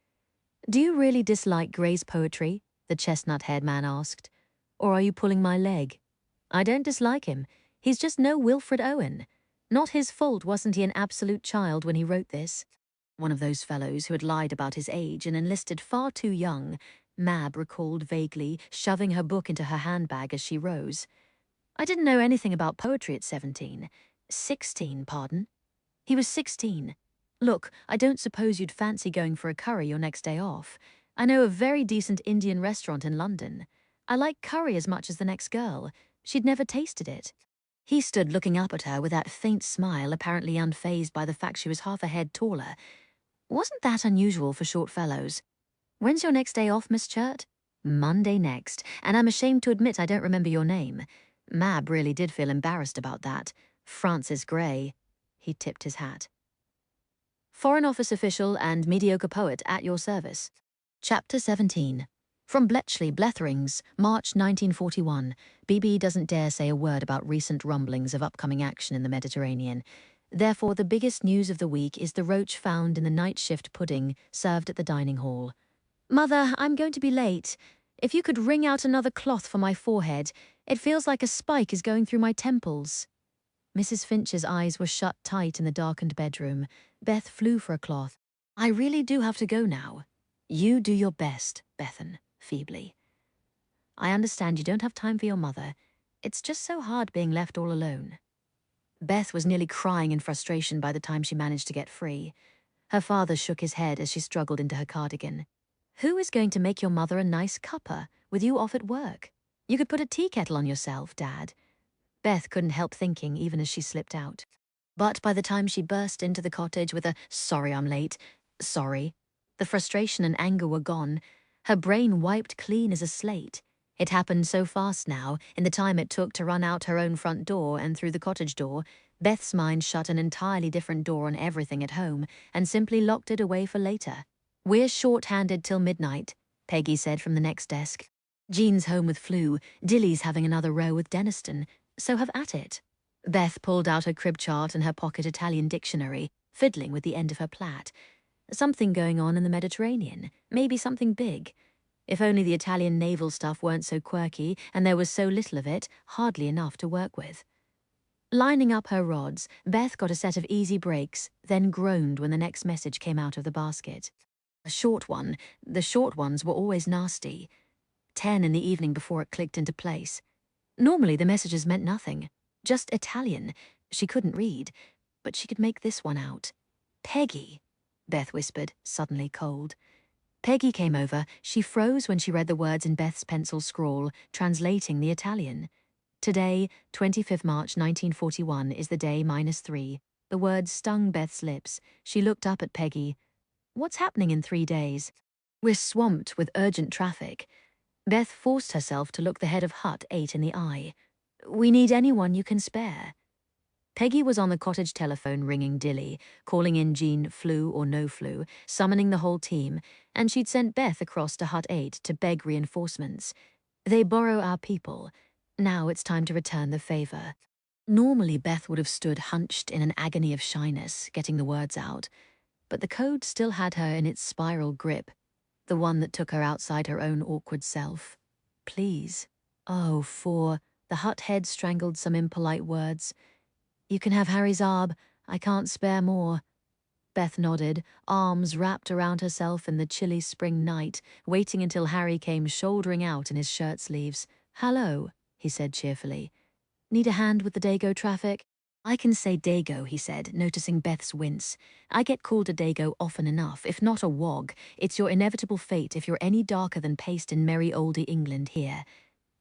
"Do you really dislike Gray's poetry?" the chestnut-haired man asked. "Or are you pulling my leg?" "I don't dislike him. He's just no Wilfred Owen. Not his fault wasn't he an absolute child when he wrote this." One of those fellows who had lied about his age and enlisted far too young. Mab recalled vaguely, shoving her book into her handbag as she rose. I didn't know anything about poetry at 17. 16, pardon. He was 16. Look, I don't suppose you'd fancy going for a curry your next day off. I know a very decent Indian restaurant in London. I like curry as much as the next girl. She'd never tasted it. He stood looking up at her with that faint smile, apparently unfazed by the fact she was half a head taller. Wasn't that unusual for short fellows? When's your next day off, Miss Churt? Monday next, and I'm ashamed to admit I don't remember your name. Mab really did feel embarrassed about that. Francis Gray. He tipped his hat. Foreign Office official and mediocre poet at your service. Chapter 17. From Bletchley Bletherings, March 1941. BB doesn't dare say a word about recent rumblings of upcoming action in the Mediterranean. Therefore, the biggest news of the week is the roach found in the night shift pudding served at the dining hall. Mother, I'm going to be late. If you could wring out another cloth for my forehead, it feels like a spike is going through my temples. Mrs. Finch's eyes were shut tight in the darkened bedroom. Beth flew for a cloth. I really do have to go now. You do your best, Bethan, feebly. I understand you don't have time for your mother. It's just so hard being left all alone. Beth was nearly crying in frustration by the time she managed to get free. Her father shook his head as she struggled into her cardigan. Who is going to make your mother a nice cuppa, with you off at work? You could put a tea kettle on yourself, Dad. Beth couldn't help thinking even as she slipped out. But by the time she burst into the cottage with a "sorry I'm late," sorry, the frustration and anger were gone. Her brain wiped clean as a slate. It happened so fast now, in the time it took to run out her own front door and through the cottage door, Beth's mind shut an entirely different door on everything at home and simply locked it away for later. We're short-handed till midnight, Peggy said from the next desk. Jean's home with flu, Dilly's having another row with Denniston, so have at it. Beth pulled out her crib chart and her pocket Italian dictionary, fiddling with the end of her plait. Something going on in the Mediterranean, maybe something big. If only the Italian naval stuff weren't so quirky and there was so little of it, hardly enough to work with. Lining up her rods, Beth got a set of easy breaks, then groaned when the next message came out of the basket. A short one. The short ones were always nasty. 10 in the evening before it clicked into place. Normally the messages meant nothing. Just Italian. She couldn't read, but she could make this one out. Peggy, Beth whispered, suddenly cold. Peggy came over. She froze when she read the words in Beth's pencil scrawl, translating the Italian. Today, 25th March 1941, is the day -3. The words stung Beth's lips. She looked up at Peggy. What's happening in 3 days? We're swamped with urgent traffic. Beth forced herself to look the head of Hut 8 in the eye. We need anyone you can spare. Peggy was on the cottage telephone ringing Dilly, calling in Jean flu or no flu, summoning the whole team, and she'd sent Beth across to Hut 8 to beg reinforcements. They borrow our people. Now it's time to return the favor. Normally Beth would have stood hunched in an agony of shyness, getting the words out, but the code still had her in its spiral grip, the one that took her outside her own awkward self. Please. Oh, the Hut head strangled some impolite words. You can have Harry's arb. I can't spare more. Beth nodded, arms wrapped around herself in the chilly spring night, waiting until Harry came shouldering out in his shirt sleeves. Hello, he said cheerfully. Need a hand with the Dago traffic? I can say Dago, he said, noticing Beth's wince. I get called a Dago often enough, if not a wog. It's your inevitable fate if you're any darker than paste in merry oldie England here.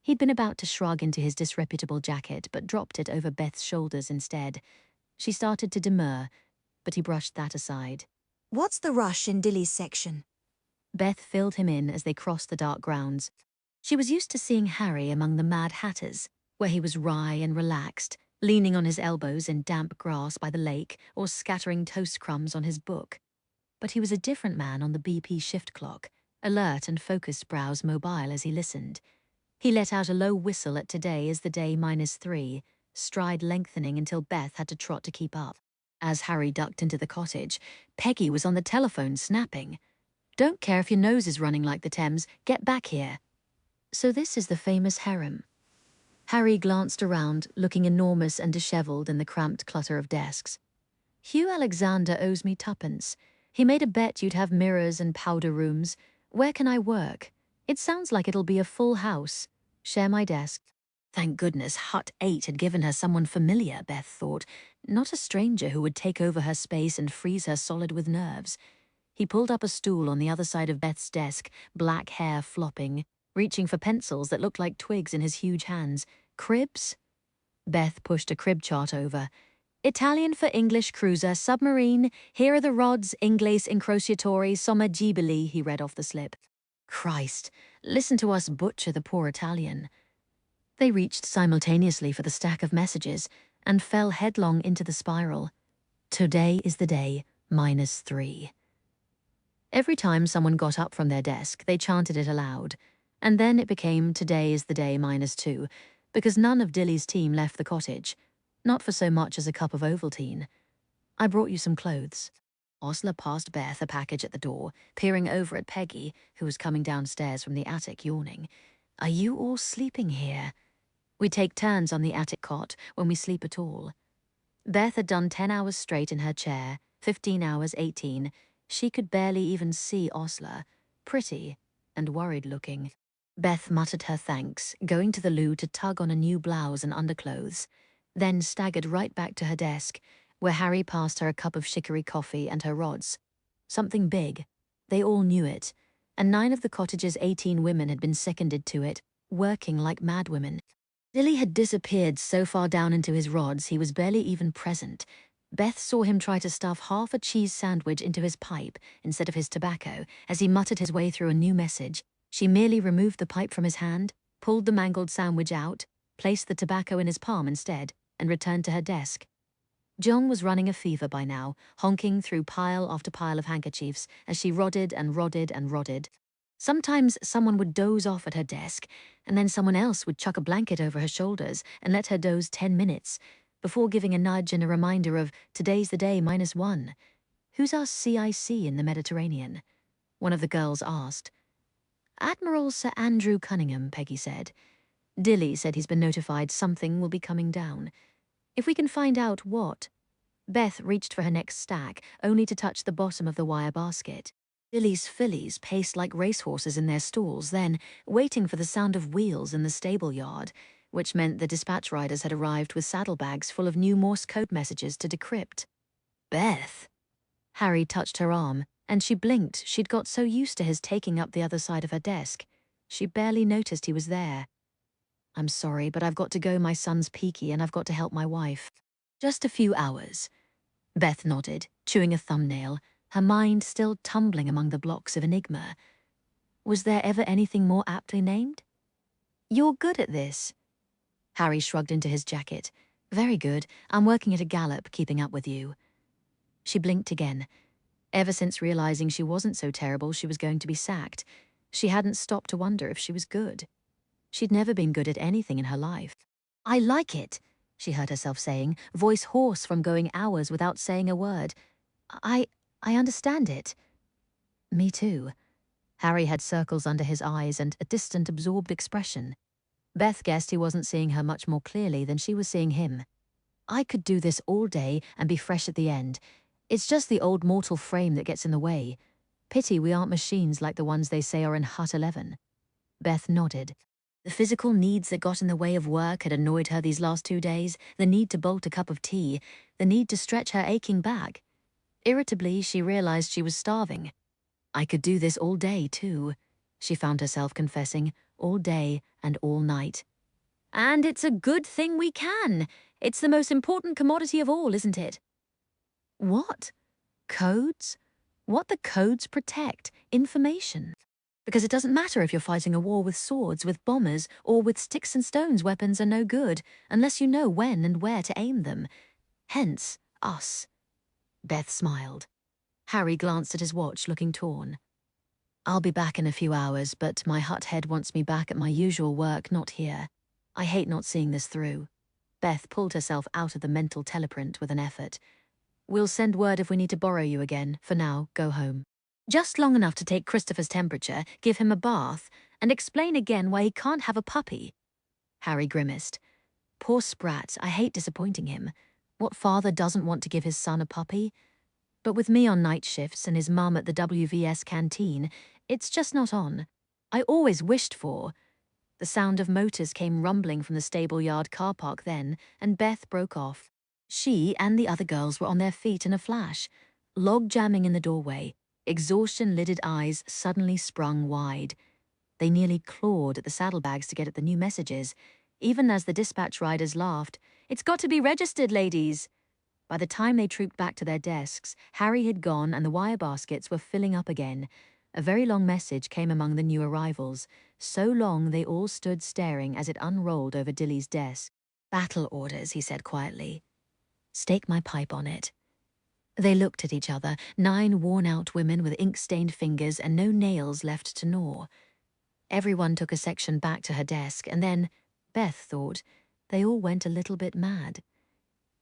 He'd been about to shrug into his disreputable jacket, but dropped it over Beth's shoulders instead. She started to demur, but he brushed that aside. What's the rush in Dilly's section? Beth filled him in as they crossed the dark grounds. She was used to seeing Harry among the Mad Hatters, where he was wry and relaxed, leaning on his elbows in damp grass by the lake or scattering toast crumbs on his book. But he was a different man on the BP shift clock, alert and focused brows mobile as he listened. He let out a low whistle at today as the day -3, stride lengthening until Beth had to trot to keep up. As Harry ducked into the cottage, Peggy was on the telephone snapping. Don't care if your nose is running like the Thames, get back here. So this is the famous harem. Harry glanced around, looking enormous and dishevelled in the cramped clutter of desks. Hugh Alexander owes me 2pence. He made a bet you'd have mirrors and powder rooms. Where can I work? It sounds like it'll be a full house. Share my desk. Thank goodness Hut 8 had given her someone familiar, Beth thought, not a stranger who would take over her space and freeze her solid with nerves. He pulled up a stool on the other side of Beth's desk, black hair flopping, reaching for pencils that looked like twigs in his huge hands. Cribs? Beth pushed a crib chart over. Italian for English cruiser, submarine. Here are the rods, Ingles incrociatori, sommergibili, he read off the slip. Christ, listen to us butcher the poor Italian. They reached simultaneously for the stack of messages and fell headlong into the spiral. Today is the day, -3. Every time someone got up from their desk, they chanted it aloud, and then it became today is the day -2, because none of Dilly's team left the cottage, not for so much as a cup of Ovaltine. I brought you some clothes. Osler passed Beth a package at the door, peering over at Peggy, who was coming downstairs from the attic yawning. Are you all sleeping here? We take turns on the attic cot when we sleep at all. Beth had done 10 hours straight in her chair, 15 hours 18. She could barely even see Osler, pretty and worried looking. Beth muttered her thanks, going to the loo to tug on a new blouse and underclothes, then staggered right back to her desk, where Harry passed her a cup of chicory coffee and her rods. Something big. They all knew it, and 9 of the cottage's 18 women had been seconded to it, working like madwomen. Dilly had disappeared so far down into his rods he was barely even present. Beth saw him try to stuff half a cheese sandwich into his pipe instead of his tobacco as he muttered his way through a new message. She merely removed the pipe from his hand, pulled the mangled sandwich out, placed the tobacco in his palm instead, and returned to her desk. Jong was running a fever by now, honking through pile after pile of handkerchiefs as she rodded and rodded and rodded. Sometimes someone would doze off at her desk, and then someone else would chuck a blanket over her shoulders and let her doze 10 minutes, before giving a nudge and a reminder of today's the day -1. Who's our CIC in the Mediterranean? One of the girls asked. Admiral Sir Andrew Cunningham, Peggy said. Dilly said he's been notified something will be coming down. If we can find out what. Beth reached for her next stack, only to touch the bottom of the wire basket. Dilly's fillies paced like racehorses in their stalls, then, waiting for the sound of wheels in the stable yard, which meant the dispatch riders had arrived with saddlebags full of new Morse code messages to decrypt. Beth! Harry touched her arm, and she blinked. She'd got so used to his taking up the other side of her desk. She barely noticed he was there. I'm sorry, but I've got to go. My son's peaky, and I've got to help my wife. Just a few hours. Beth nodded, chewing a thumbnail, her mind still tumbling among the blocks of enigma. Was there ever anything more aptly named? You're good at this. Harry shrugged into his jacket. Very good. I'm working at a gallop, keeping up with you. She blinked again. Ever since realizing she wasn't so terrible she was going to be sacked, she hadn't stopped to wonder if she was good. She'd never been good at anything in her life. I like it, she heard herself saying, voice hoarse from going hours without saying a word. I understand it. Me too. Harry had circles under his eyes and a distant, absorbed expression. Beth guessed he wasn't seeing her much more clearly than she was seeing him. I could do this all day and be fresh at the end. It's just the old mortal frame that gets in the way. Pity we aren't machines like the ones they say are in Hut 11. Beth nodded. The physical needs that got in the way of work had annoyed her these last 2 days, the need to bolt a cup of tea, the need to stretch her aching back. Irritably, she realized she was starving. I could do this all day, too, she found herself confessing, all day and all night. And it's a good thing we can. It's the most important commodity of all, isn't it? What? Codes? What the codes protect? Information. Because it doesn't matter if you're fighting a war with swords, with bombers, or with sticks and stones. Weapons are no good, unless you know when and where to aim them. Hence, us. Beth smiled. Harry glanced at his watch, looking torn. I'll be back in a few hours, but my hut head wants me back at my usual work, not here. I hate not seeing this through. Beth pulled herself out of the mental teleprint with an effort. We'll send word if we need to borrow you again. For now, go home. Just long enough to take Christopher's temperature, give him a bath, and explain again why he can't have a puppy. Harry grimaced. Poor Sprat, I hate disappointing him. What father doesn't want to give his son a puppy? But with me on night shifts and his mum at the WVS canteen, it's just not on. I always wished for. The sound of motors came rumbling from the stable yard car park then, and Beth broke off. She and the other girls were on their feet in a flash, log jamming in the doorway, exhaustion-lidded eyes suddenly sprung wide. They nearly clawed at the saddlebags to get at the new messages, even as the dispatch riders laughed. "It's got to be registered, ladies!" By the time they trooped back to their desks, Harry had gone and the wire baskets were filling up again. A very long message came among the new arrivals, so long they all stood staring as it unrolled over Dilly's desk. "Battle orders," he said quietly. "Stake my pipe on it." They looked at each other, 9 worn-out women with ink-stained fingers and no nails left to gnaw. Everyone took a section back to her desk, and then, Beth thought, they all went a little bit mad.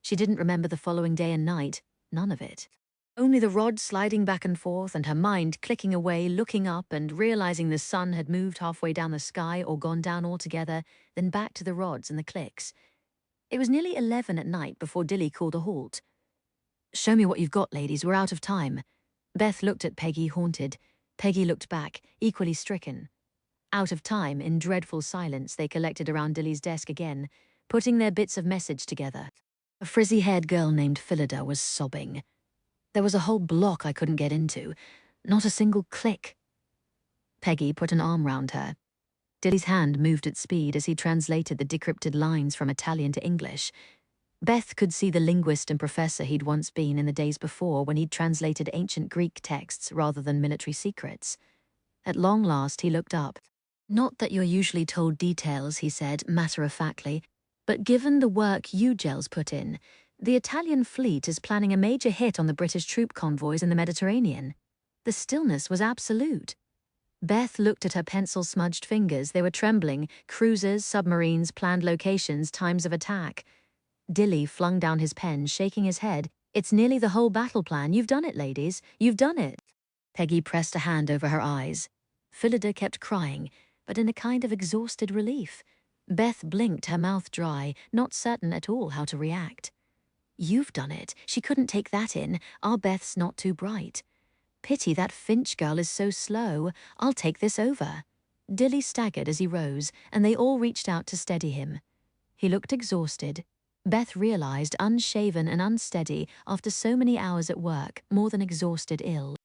She didn't remember the following day and night, none of it. Only the rod sliding back and forth and her mind clicking away, looking up and realizing the sun had moved halfway down the sky or gone down altogether, then back to the rods and the clicks. It was nearly 11 at night before Dilly called a halt. "Show me what you've got, ladies, we're out of time." Beth looked at Peggy, haunted. Peggy looked back, equally stricken. Out of time, in dreadful silence, they collected around Dilly's desk again, putting their bits of message together. A frizzy-haired girl named Phillida was sobbing. "There was a whole block I couldn't get into. Not a single click." Peggy put an arm round her. Dilly's hand moved at speed as he translated the decrypted lines from Italian to English. Beth could see the linguist and professor he'd once been in the days before when he'd translated ancient Greek texts rather than military secrets. At long last, he looked up. "Not that you're usually told details," he said, matter-of-factly, "but given the work you gels put in, the Italian fleet is planning a major hit on the British troop convoys in the Mediterranean." The stillness was absolute. Beth looked at her pencil-smudged fingers. They were trembling. Cruisers, submarines, planned locations, times of attack. Dilly flung down his pen, shaking his head. "It's nearly the whole battle plan. You've done it, ladies. You've done it." Peggy pressed a hand over her eyes. Phillida kept crying, but in a kind of exhausted relief. Beth blinked, her mouth dry, not certain at all how to react. "You've done it. She couldn't take that in. Our Beth's not too bright. Pity that Finch girl is so slow. I'll take this over." Dilly staggered as he rose, and they all reached out to steady him. He looked exhausted. Beth realized, unshaven and unsteady after so many hours at work, more than exhausted ill.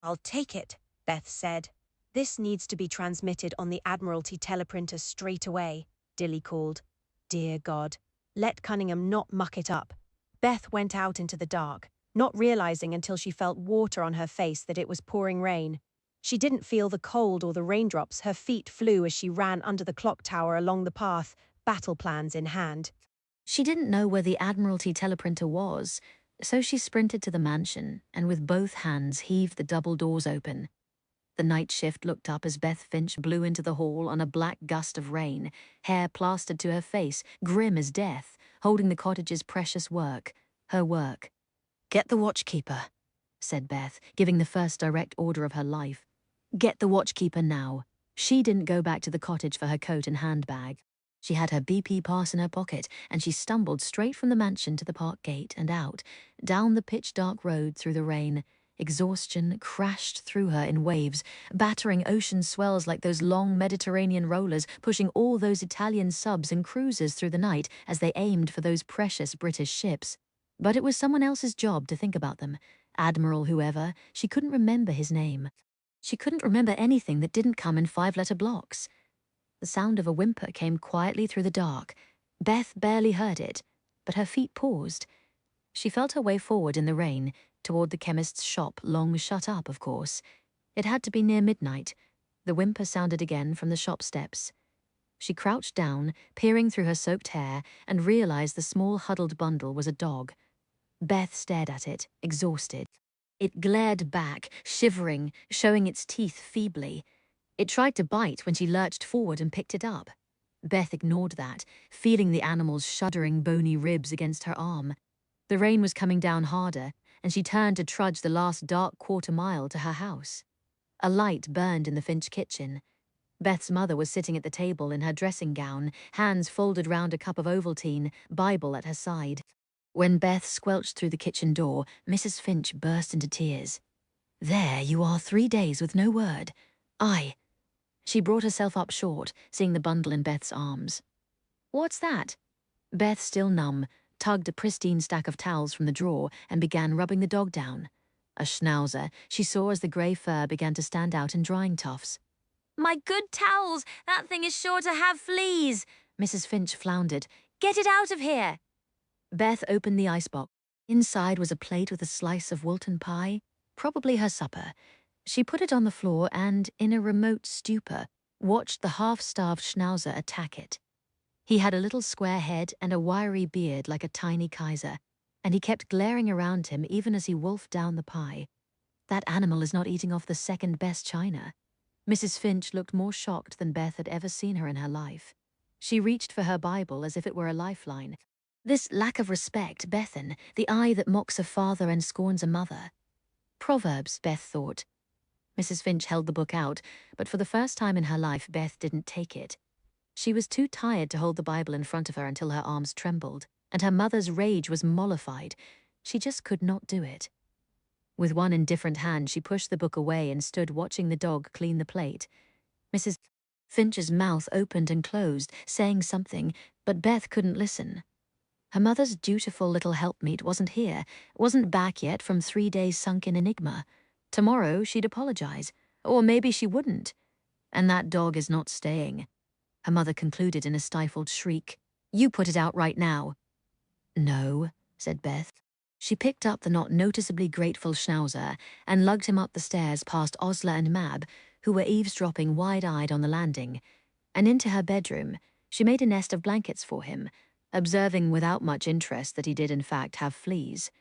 "I'll take it," Beth said. "This needs to be transmitted on the Admiralty teleprinter straight away," Dilly called. "Dear God, let Cunningham not muck it up." Beth went out into the dark, not realizing until she felt water on her face that it was pouring rain. She didn't feel the cold or the raindrops. Her feet flew as she ran under the clock tower along the path, battle plans in hand. She didn't know where the Admiralty teleprinter was, so she sprinted to the mansion and with both hands heaved the double doors open. The night shift looked up as Beth Finch blew into the hall on a black gust of rain, hair plastered to her face, grim as death, holding the cottage's precious work, her work. "Get the watchkeeper," said Beth, giving the first direct order of her life. "Get the watchkeeper now." She didn't go back to the cottage for her coat and handbag. She had her BP pass in her pocket, and she stumbled straight from the mansion to the park gate and out, down the pitch-dark road through the rain. Exhaustion crashed through her in waves, battering ocean swells like those long Mediterranean rollers, pushing all those Italian subs and cruisers through the night as they aimed for those precious British ships. But it was someone else's job to think about them. Admiral whoever, she couldn't remember his name. She couldn't remember anything that didn't come in 5-letter blocks. The sound of a whimper came quietly through the dark. Beth barely heard it, but her feet paused. She felt her way forward in the rain, toward the chemist's shop, long shut up, of course. It had to be near midnight. The whimper sounded again from the shop steps. She crouched down, peering through her soaked hair, and realized the small huddled bundle was a dog. Beth stared at it, exhausted. It glared back, shivering, showing its teeth feebly. It tried to bite when she lurched forward and picked it up. Beth ignored that, feeling the animal's shuddering bony ribs against her arm. The rain was coming down harder, and she turned to trudge the last dark quarter-mile to her house. A light burned in the Finch kitchen. Beth's mother was sitting at the table in her dressing gown, hands folded round a cup of Ovaltine, Bible at her side. When Beth squelched through the kitchen door, Mrs. Finch burst into tears. "There you are 3 days with no word. She brought herself up short, seeing the bundle in Beth's arms. "What's that?" Beth, still numb, tugged a pristine stack of towels from the drawer and began rubbing the dog down. A schnauzer she saw as the grey fur began to stand out in drying tufts. "My good towels! That thing is sure to have fleas!" Mrs. Finch floundered. "Get it out of here!" Beth opened the icebox. Inside was a plate with a slice of Wilton pie, probably her supper. She put it on the floor and, in a remote stupor, watched the half-starved schnauzer attack it. He had a little square head and a wiry beard like a tiny Kaiser, and he kept glaring around him even as he wolfed down the pie. That animal is not eating off the second-best china. Mrs. Finch looked more shocked than Beth had ever seen her in her life. She reached for her Bible as if it were a lifeline. This lack of respect, Bethan, the eye that mocks a father and scorns a mother. Proverbs, Beth thought. Mrs. Finch held the book out, but for the first time in her life, Beth didn't take it. She was too tired to hold the Bible in front of her until her arms trembled, and her mother's rage was mollified. She just could not do it. With one indifferent hand, she pushed the book away and stood watching the dog clean the plate. Mrs. Finch's mouth opened and closed, saying something, but Beth couldn't listen. Her mother's dutiful little helpmeet wasn't here, wasn't back yet from 3 days sunk in enigma. Tomorrow she'd apologize, or maybe she wouldn't. And that dog is not staying. Her mother concluded in a stifled shriek. "You put it out right now." "No," said Beth. She picked up the not noticeably grateful schnauzer and lugged him up the stairs past Osler and Mab, who were eavesdropping wide-eyed on the landing, and into her bedroom. She made a nest of blankets for him, observing without much interest that he did in fact have fleas.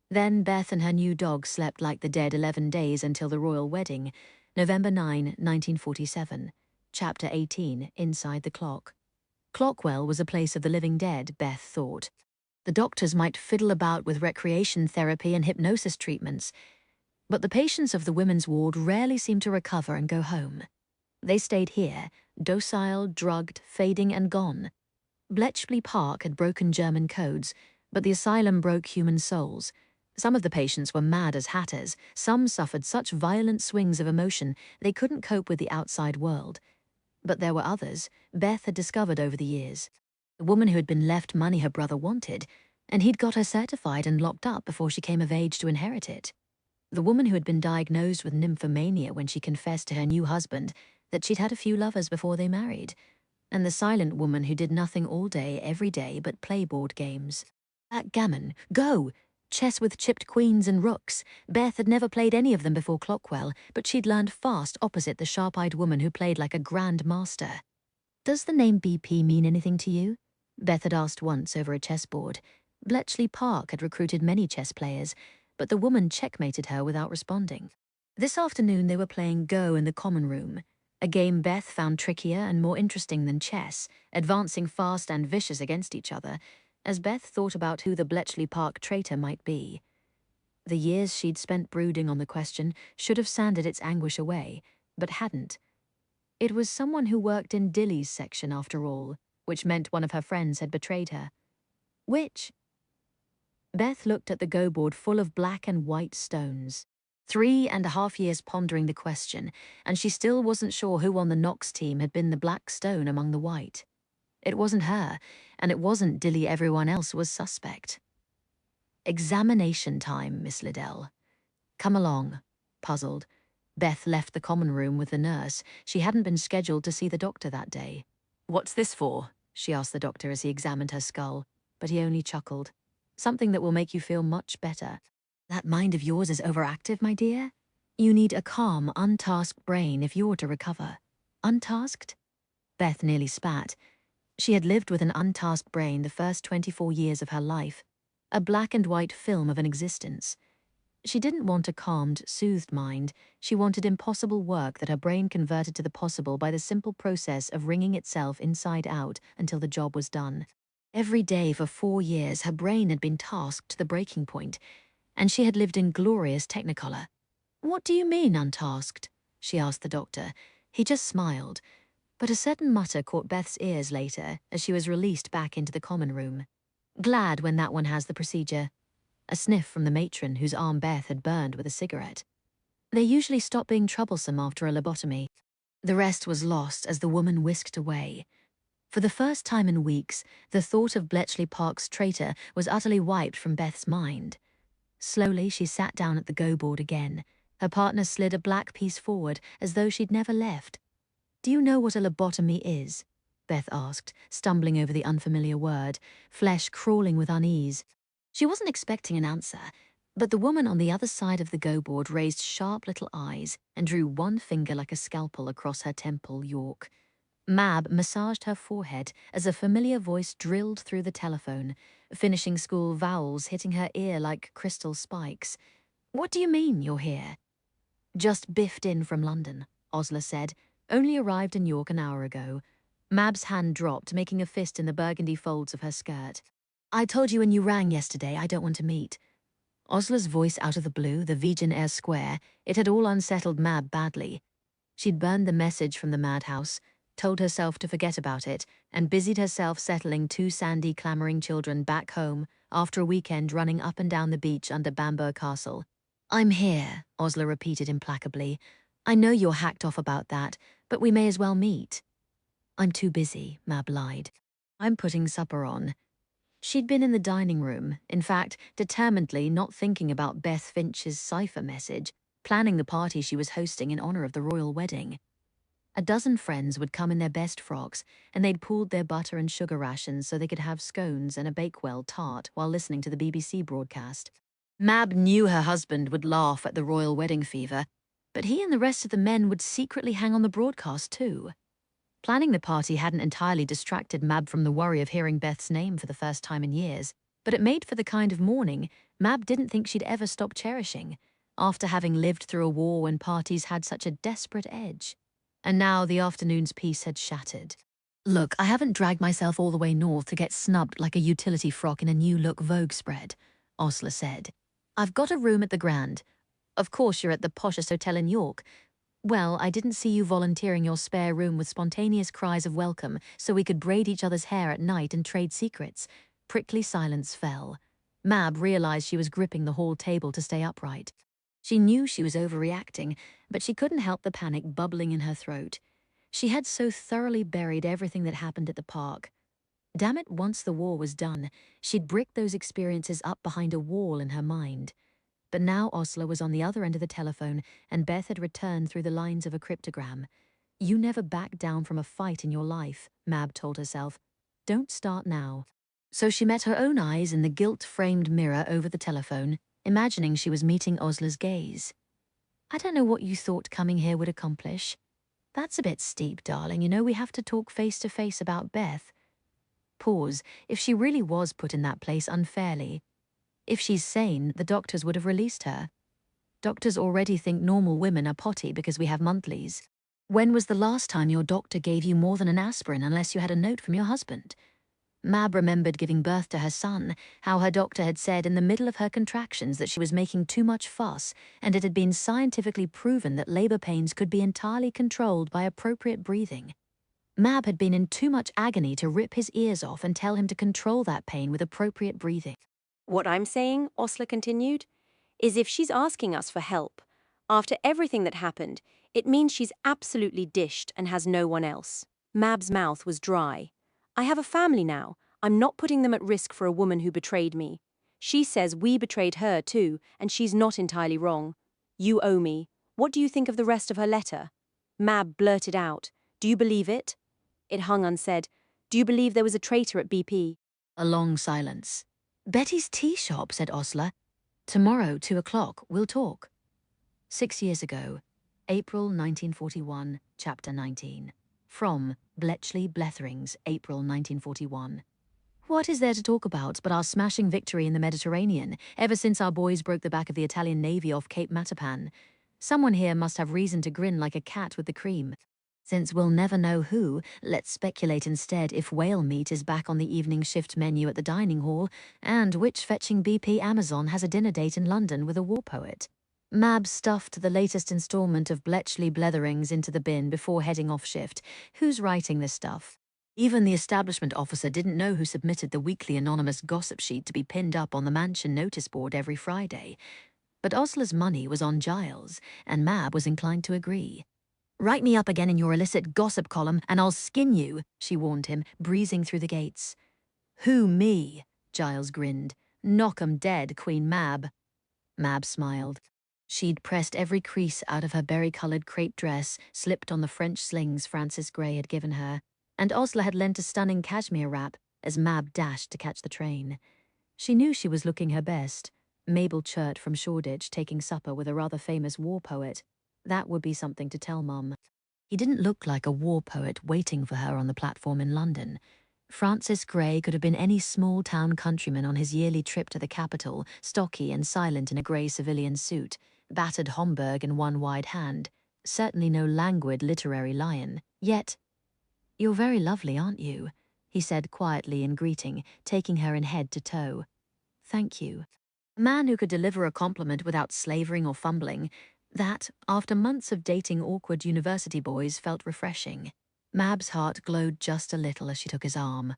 Then Beth and her new dog slept like the dead 11 days until the royal wedding, November 9, 1947, Chapter 18, Inside the Clock. Clockwell was a place of the living dead, Beth thought. The doctors might fiddle about with recreation therapy and hypnosis treatments, but the patients of the women's ward rarely seemed to recover and go home. They stayed here, docile, drugged, fading and gone. Bletchley Park had broken German codes, but the asylum broke human souls. Some of the patients were mad as hatters. Some suffered such violent swings of emotion they couldn't cope with the outside world. But there were others, Beth had discovered over the years. The woman who had been left money her brother wanted, and he'd got her certified and locked up before she came of age to inherit it. The woman who had been diagnosed with nymphomania when she confessed to her new husband that she'd had a few lovers before they married. And the silent woman who did nothing all day, every day, but play board games. Backgammon, go! Chess with chipped queens and rooks. Beth had never played any of them before Clockwell, but she'd learned fast opposite the sharp-eyed woman who played like a grand master. "Does the name BP mean anything to you?" Beth had asked once over a chessboard. Bletchley Park had recruited many chess players, but the woman checkmated her without responding. This afternoon they were playing Go in the common room, a game Beth found trickier and more interesting than chess, advancing fast and vicious against each other, as Beth thought about who the Bletchley Park traitor might be. The years she'd spent brooding on the question should have sanded its anguish away, but hadn't. It was someone who worked in Dilly's section after all, which meant one of her friends had betrayed her. Which? Beth looked at the Go board full of black and white stones. 3.5 years pondering the question, and she still wasn't sure who on the Knox team had been the black stone among the white. It wasn't her, and it wasn't Dilly. Everyone else was suspect. "Examination time, Miss Liddell." "Come along." Puzzled, Beth left the common room with the nurse. She hadn't been scheduled to see the doctor that day. "What's this for?" she asked the doctor as he examined her skull, but he only chuckled. "Something that will make you feel much better. That mind of yours is overactive, my dear. You need a calm, untasked brain if you're to recover." "Untasked?" Beth nearly spat. She had lived with an untasked brain the first 24 years of her life, a black and white film of an existence. She didn't want a calmed, soothed mind. She wanted impossible work that her brain converted to the possible by the simple process of wringing itself inside out until the job was done. Every day for 4 years her brain had been tasked to the breaking point, and she had lived in glorious technicolor. "What do you mean, untasked?" she asked the doctor. He just smiled, but a certain mutter caught Beth's ears later as she was released back into the common room. "Glad when that one has the procedure." A sniff from the matron whose arm Beth had burned with a cigarette. "They usually stop being troublesome after a lobotomy." The rest was lost as the woman whisked away. For the first time in weeks, the thought of Bletchley Park's traitor was utterly wiped from Beth's mind. Slowly, she sat down at the go-board again. Her partner slid a black piece forward, as though she'd never left. "Do you know what a lobotomy is?" Beth asked, stumbling over the unfamiliar word, flesh crawling with unease. She wasn't expecting an answer, but the woman on the other side of the go-board raised sharp little eyes and drew one finger like a scalpel across her temple, York. Mab massaged her forehead as a familiar voice drilled through the telephone, finishing school vowels hitting her ear like crystal spikes. "What do you mean, you're here?" "Just biffed in from London," Osler said. "Only arrived in York an hour ago." Mab's hand dropped, making a fist in the burgundy folds of her skirt. "I told you when you rang yesterday I don't want to meet." Osler's voice out of the blue, the Vegan Air Square, it had all unsettled Mab badly. She'd burned the message from the madhouse, told herself to forget about it, and busied herself settling two sandy, clamouring children back home after a weekend running up and down the beach under Bambur Castle. "I'm here," Osler repeated implacably. "I know you're hacked off about that, but we may as well meet." "I'm too busy," Mab lied. "I'm putting supper on." She'd been in the dining room, in fact, determinedly not thinking about Beth Finch's cipher message, planning the party she was hosting in honor of the royal wedding. A dozen friends would come in their best frocks, and they'd pooled their butter and sugar rations so they could have scones and a Bakewell tart while listening to the BBC broadcast. Mab knew her husband would laugh at the royal wedding fever, but he and the rest of the men would secretly hang on the broadcast too. Planning the party hadn't entirely distracted Mab from the worry of hearing Beth's name for the first time in years, but it made for the kind of morning Mab didn't think she'd ever stop cherishing, after having lived through a war when parties had such a desperate edge. And now the afternoon's peace had shattered. "Look, I haven't dragged myself all the way north to get snubbed like a utility frock in a new-look Vogue spread," Osler said. "I've got a room at the Grand. Of course you're at the poshest hotel in York. Well, I didn't see you volunteering your spare room with spontaneous cries of welcome so we could braid each other's hair at night and trade secrets." Prickly silence fell. Mab realized she was gripping the hall table to stay upright. She knew she was overreacting, but she couldn't help the panic bubbling in her throat. She had so thoroughly buried everything that happened at the park. Damn it, once the war was done, she'd bricked those experiences up behind a wall in her mind. But now Osler was on the other end of the telephone, and Beth had returned through the lines of a cryptogram. "You never back down from a fight in your life," Mab told herself. "Don't start now." So she met her own eyes in the gilt-framed mirror over the telephone, imagining she was meeting Osler's gaze. "I don't know what you thought coming here would accomplish. That's a bit steep, darling. You know we have to talk face-to-face about Beth." Pause. If she really was put in that place unfairly. If she's sane, the doctors would have released her. Doctors already think normal women are potty because we have monthlies. When was the last time your doctor gave you more than an aspirin unless you had a note from your husband? Mab remembered giving birth to her son, how her doctor had said in the middle of her contractions that she was making too much fuss, and it had been scientifically proven that labor pains could be entirely controlled by appropriate breathing. Mab had been in too much agony to rip his ears off and tell him to control that pain with appropriate breathing. What I'm saying, Osler continued, is if she's asking us for help, after everything that happened, it means she's absolutely dished and has no one else. Mab's mouth was dry. "I have a family now. I'm not putting them at risk for a woman who betrayed me. She says we betrayed her too, and she's not entirely wrong. You owe me. What do you think of the rest of her letter?" Mab blurted out, "Do you believe it?" It hung unsaid. "Do you believe there was a traitor at BP?" A long silence. "Betty's tea shop," said Osler. "Tomorrow, 2 o'clock, we'll talk." 6 years ago, April 1941, Chapter 19. From Bletchley Bletherings, April 1941. What is there to talk about but our smashing victory in the Mediterranean, ever since our boys broke the back of the Italian Navy off Cape Matapan? Someone here must have reason to grin like a cat with the cream. Since we'll never know who, let's speculate instead if whale meat is back on the evening shift menu at the dining hall, and which fetching BP Amazon has a dinner date in London with a war poet. Mab stuffed the latest installment of Bletchley Bletherings into the bin before heading off shift. Who's writing this stuff? Even the establishment officer didn't know who submitted the weekly anonymous gossip sheet to be pinned up on the mansion notice board every Friday. But Osler's money was on Giles, and Mab was inclined to agree. Write me up again in your illicit gossip column and I'll skin you, she warned him, breezing through the gates. Who, me? Giles grinned. Knock 'em dead, Queen Mab. Mab smiled. She'd pressed every crease out of her berry-coloured crepe dress, slipped on the French slings Francis Grey had given her, and Osler had lent a stunning cashmere wrap as Mab dashed to catch the train. She knew she was looking her best. Mabel Churt from Shoreditch taking supper with a rather famous war poet. That would be something to tell Mum. He didn't look like a war poet waiting for her on the platform in London. Francis Grey could have been any small-town countryman on his yearly trip to the capital, stocky and silent in a grey civilian suit, battered Homburg in one wide hand, certainly no languid literary lion. Yet, "You're very lovely, aren't you?" he said quietly in greeting, taking her in head to toe. "Thank you." A man who could deliver a compliment without slavering or fumbling, that, after months of dating awkward university boys, felt refreshing. Mab's heart glowed just a little as she took his arm.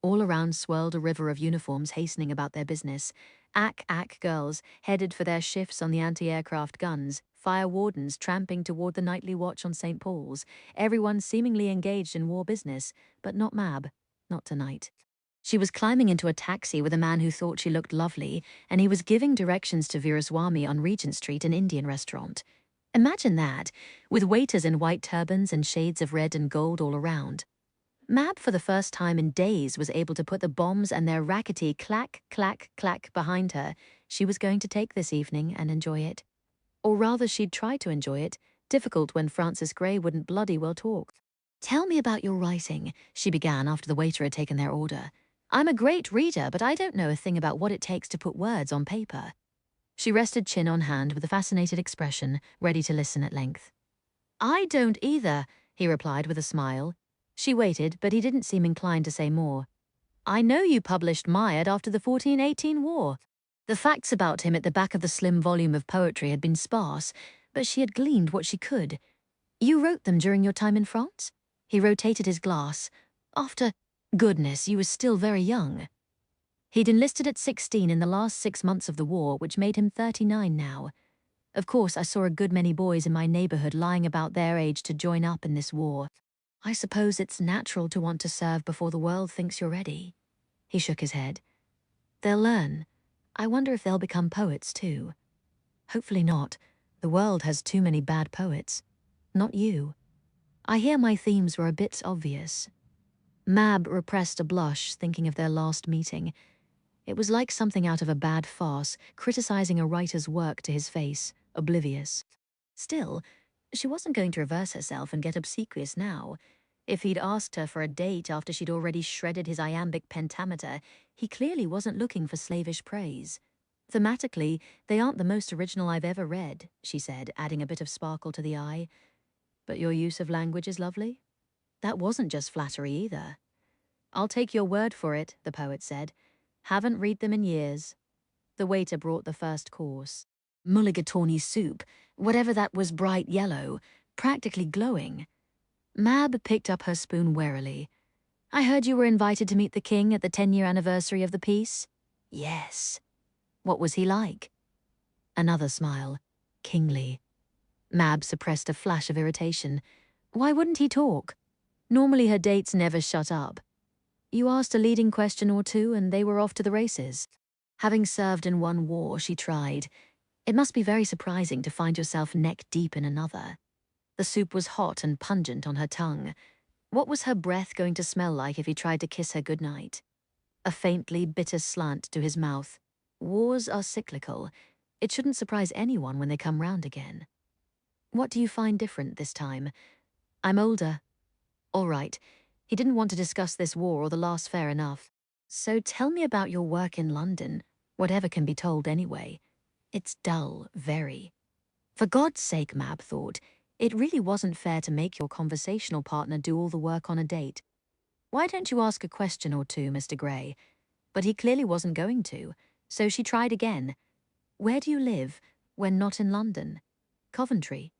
All around swirled a river of uniforms hastening about their business. Ack girls headed for their shifts on the anti-aircraft guns, fire wardens tramping toward the nightly watch on St. Paul's, everyone seemingly engaged in war business, but not Mab, not tonight. She was climbing into a taxi with a man who thought she looked lovely, and he was giving directions to Veeraswamy on Regent Street, an Indian restaurant. Imagine that, with waiters in white turbans and shades of red and gold all around. Mab, for the first time in days, was able to put the bombs and their rackety clack, clack, clack behind her. She was going to take this evening and enjoy it. Or rather, she'd try to enjoy it, difficult when Francis Grey wouldn't bloody well talk. "Tell me about your writing," she began after the waiter had taken their order. "I'm a great reader, but I don't know a thing about what it takes to put words on paper." She rested chin on hand with a fascinated expression, ready to listen at length. "I don't either," he replied with a smile. She waited, but he didn't seem inclined to say more. "I know you published Mayad after the 1418 war." The facts about him at the back of the slim volume of poetry had been sparse, but she had gleaned what she could. "You wrote them during your time in France?" He rotated his glass. "After... Goodness, you were still very young." He'd enlisted at 16 in the last 6 months of the war, which made him 39 now. "Of course, I saw a good many boys in my neighborhood lying about their age to join up in this war. I suppose it's natural to want to serve before the world thinks you're ready." He shook his head. "They'll learn. I wonder if they'll become poets too." "Hopefully not. The world has too many bad poets. Not you. I hear my themes were a bit obvious." Mab repressed a blush, thinking of their last meeting. It was like something out of a bad farce, criticizing a writer's work to his face, oblivious. Still, she wasn't going to reverse herself and get obsequious now. If he'd asked her for a date after she'd already shredded his iambic pentameter, he clearly wasn't looking for slavish praise. "Thematically, they aren't the most original I've ever read," she said, adding a bit of sparkle to the eye. "But your use of language is lovely." That wasn't just flattery either. "I'll take your word for it," the poet said. "Haven't read them in years." The waiter brought the first course. Mulligatawny soup, whatever that was, bright yellow, practically glowing. Mab picked up her spoon warily. "I heard you were invited to meet the king at the 10-year anniversary of the peace." "Yes." "What was he like?" Another smile. Kingly. Mab suppressed a flash of irritation. Why wouldn't he talk? Normally her dates never shut up. You asked a leading question or two and they were off to the races. Having served in one war, she tried. It must be very surprising to find yourself neck-deep in another. The soup was hot and pungent on her tongue. What was her breath going to smell like if he tried to kiss her goodnight? A faintly bitter slant to his mouth. Wars are cyclical. It shouldn't surprise anyone when they come round again. "What do you find different this time?" "I'm older." All right. He didn't want to discuss this war or the last fair enough. "So tell me about your work in London, whatever can be told anyway." It's dull, very. For God's sake, Mab thought, it really wasn't fair to make your conversational partner do all the work on a date. "Why don't you ask a question or two, Mr. Grey?" But he clearly wasn't going to, so she tried again. "Where do you live when not in London?" "Coventry."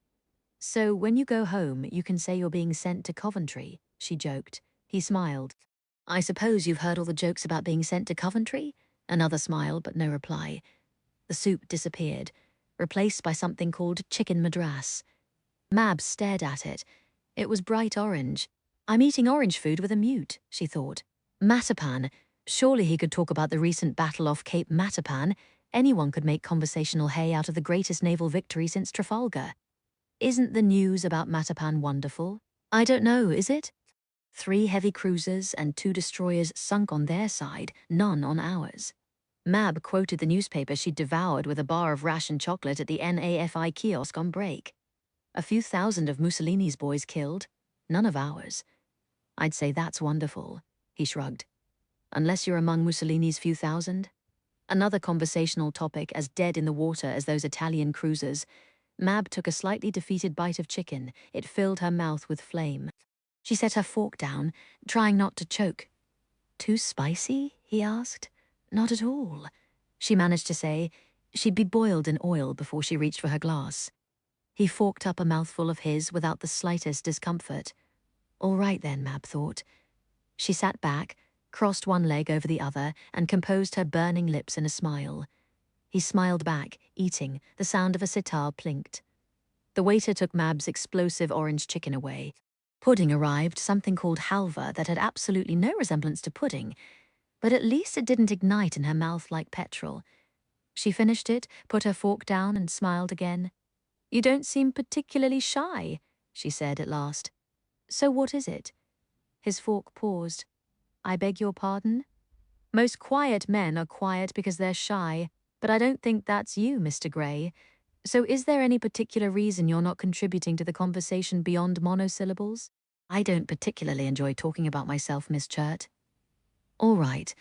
"So when you go home, you can say you're being sent to Coventry," she joked. He smiled. "I suppose you've heard all the jokes about being sent to Coventry?" Another smile, but no reply. The soup disappeared, replaced by something called chicken madras. Mab stared at it. It was bright orange. I'm eating orange food with a mute, she thought. Matapan. Surely he could talk about the recent battle off Cape Matapan. Anyone could make conversational hay out of the greatest naval victory since Trafalgar. Isn't the news about Matapan wonderful? I don't know, is it? 3 heavy cruisers and 2 destroyers sunk on their side, none on ours. Mab quoted the newspaper she'd devoured with a bar of ration chocolate at the NAFI kiosk on break. A few thousand of Mussolini's boys killed, none of ours. I'd say that's wonderful, he shrugged. Unless you're among Mussolini's few thousand? Another conversational topic as dead in the water as those Italian cruisers. Mab took a slightly defeated bite of chicken. It filled her mouth with flame. She set her fork down, trying not to choke. Too spicy? He asked. Not at all. She managed to say. She'd be boiled in oil before she reached for her glass. He forked up a mouthful of his without the slightest discomfort. All right then, Mab thought. She sat back, crossed one leg over the other, and composed her burning lips in a smile. He smiled back, eating. The sound of a sitar plinked. The waiter took Mab's explosive orange chicken away. Pudding arrived, something called halva that had absolutely no resemblance to pudding, but at least it didn't ignite in her mouth like petrol. She finished it, put her fork down, and smiled again. You don't seem particularly shy, she said at last. So what is it? His fork paused. I beg your pardon? Most quiet men are quiet because they're shy, but I don't think that's you, Mr. Gray. So is there any particular reason you're not contributing to the conversation beyond monosyllables? I don't particularly enjoy talking about myself, Miss Churt. All right,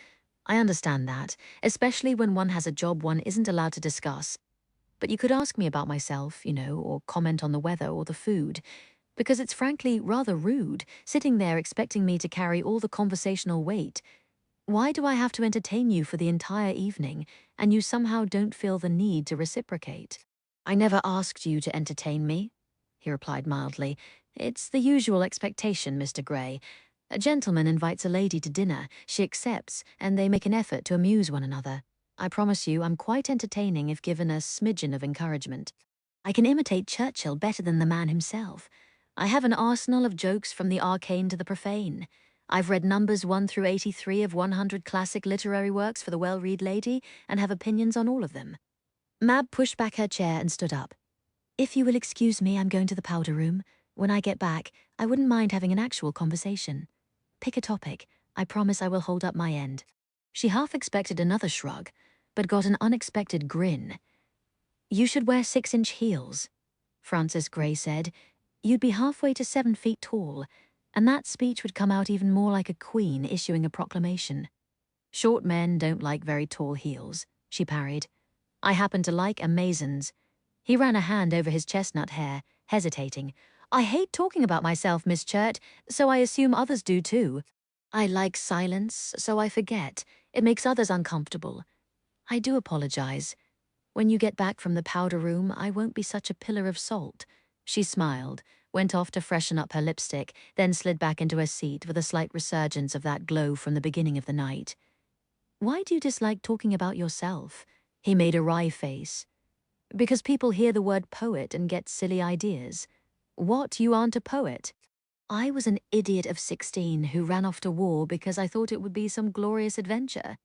I understand that, especially when one has a job one isn't allowed to discuss. But you could ask me about myself, or comment on the weather or the food, because it's frankly rather rude, sitting there expecting me to carry all the conversational weight. Why do I have to entertain you for the entire evening, and you somehow don't feel the need to reciprocate? I never asked you to entertain me, he replied mildly. It's the usual expectation, Mr. Gray. A gentleman invites a lady to dinner, she accepts, and they make an effort to amuse one another. I promise you I'm quite entertaining if given a smidgen of encouragement. I can imitate Churchill better than the man himself. I have an arsenal of jokes from the arcane to the profane. I've read numbers 1 through 83 of 100 classic literary works for the well-read lady and have opinions on all of them. Mab pushed back her chair and stood up. If you will excuse me, I'm going to the powder room. When I get back, I wouldn't mind having an actual conversation. Pick a topic. I promise I will hold up my end. She half expected another shrug, but got an unexpected grin. You should wear 6-inch heels, Frances Gray said. You'd be halfway to 7 feet tall, and that speech would come out even more like a queen issuing a proclamation. Short men don't like very tall heels, she parried. I happen to like Amazons. He ran a hand over his chestnut hair, hesitating. I hate talking about myself, Miss Churt, so I assume others do too. I like silence, so I forget. It makes others uncomfortable. I do apologize. When you get back from the powder room, I won't be such a pillar of salt. She smiled, went off to freshen up her lipstick, then slid back into her seat with a slight resurgence of that glow from the beginning of the night. Why do you dislike talking about yourself? He made a wry face. Because people hear the word poet and get silly ideas. What, you aren't a poet? I was an idiot of 16 who ran off to war because I thought it would be some glorious adventure.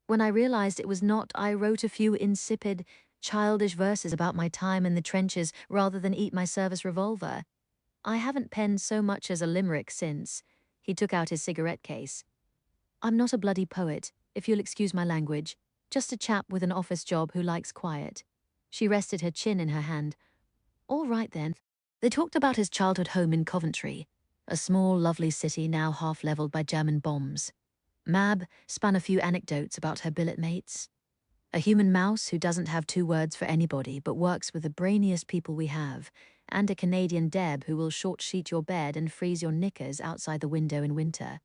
When I realized it was not, I wrote a few insipid, childish verses about my time in the trenches rather than eat my service revolver. I haven't penned so much as a limerick since. He took out his cigarette case. I'm not a bloody poet, if you'll excuse my language. Just a chap with an office job who likes quiet. She rested her chin in her hand. All right then. They talked about his childhood home in Coventry, a small, lovely city now half-leveled by German bombs. Mab spun a few anecdotes about her billet mates. A human mouse who doesn't have 2 words for anybody but works with the brainiest people we have, and a Canadian Deb who will short-sheet your bed and freeze your knickers outside the window in winter.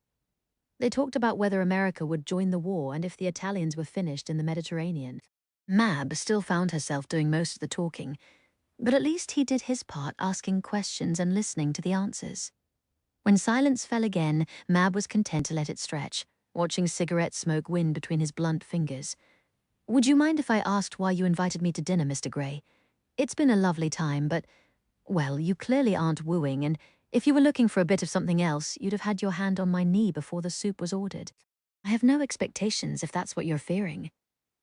They talked about whether America would join the war and if the Italians were finished in the Mediterranean. Mab still found herself doing most of the talking, but at least he did his part, asking questions and listening to the answers. When silence fell again, Mab was content to let it stretch, watching cigarette smoke win between his blunt fingers. Would you mind if I asked why you invited me to dinner, Mr. Gray? It's been a lovely time, but Well, you clearly aren't wooing, and if you were looking for a bit of something else, you'd have had your hand on my knee before the soup was ordered. I have no expectations if that's what you're fearing.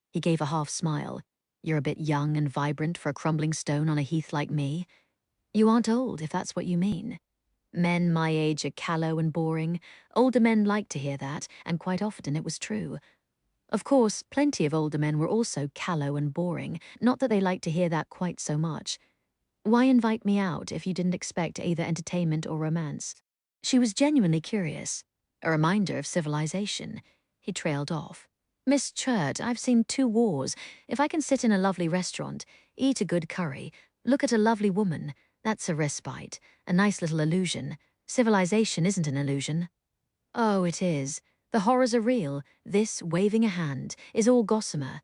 He gave a half smile. You're a bit young and vibrant for a crumbling stone on a heath like me. You aren't old, if that's what you mean. Men my age are callow and boring. Older men liked to hear that, and quite often it was true. Of course, plenty of older men were also callow and boring, not that they liked to hear that quite so much. Why invite me out if you didn't expect either entertainment or romance? She was genuinely curious. A reminder of civilization. He trailed off. Miss Churd, I've seen 2 wars. If I can sit in a lovely restaurant, eat a good curry, look at a lovely woman, that's a respite, a nice little illusion. Civilization isn't an illusion. Oh, it is. The horrors are real. This, waving a hand, is all gossamer.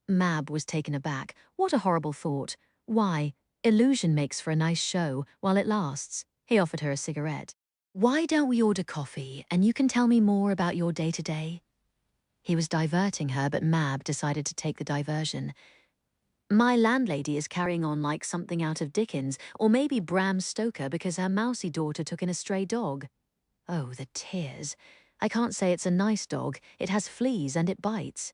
Mab was taken aback. What a horrible thought. Why? Illusion makes for a nice show while it lasts. He offered her a cigarette. Why don't we order coffee and you can tell me more about your day-to-day? He was diverting her, but Mab decided to take the diversion. My landlady is carrying on like something out of Dickens, or maybe Bram Stoker because her mousy daughter took in a stray dog. Oh, the tears. I can't say it's a nice dog. It has fleas and it bites.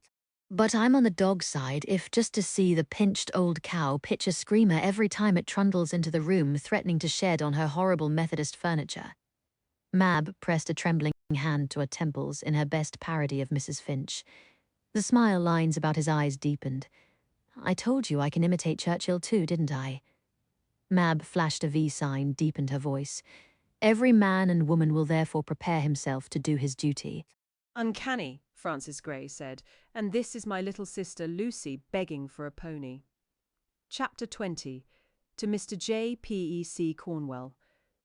But I'm on the dog side if just to see the pinched old cow pitch a screamer every time it trundles into the room threatening to shed on her horrible Methodist furniture. Mab pressed a trembling hand to her temples in her best parody of Mrs. Finch. The smile lines about his eyes deepened. I told you I can imitate Churchill too, didn't I? Mab flashed a V sign, deepened her voice. Every man and woman will therefore prepare himself to do his duty. Uncanny, Francis Gray said, and this is my little sister Lucy begging for a pony. Chapter 20. To Mr. J. P.E.C. Cornwell.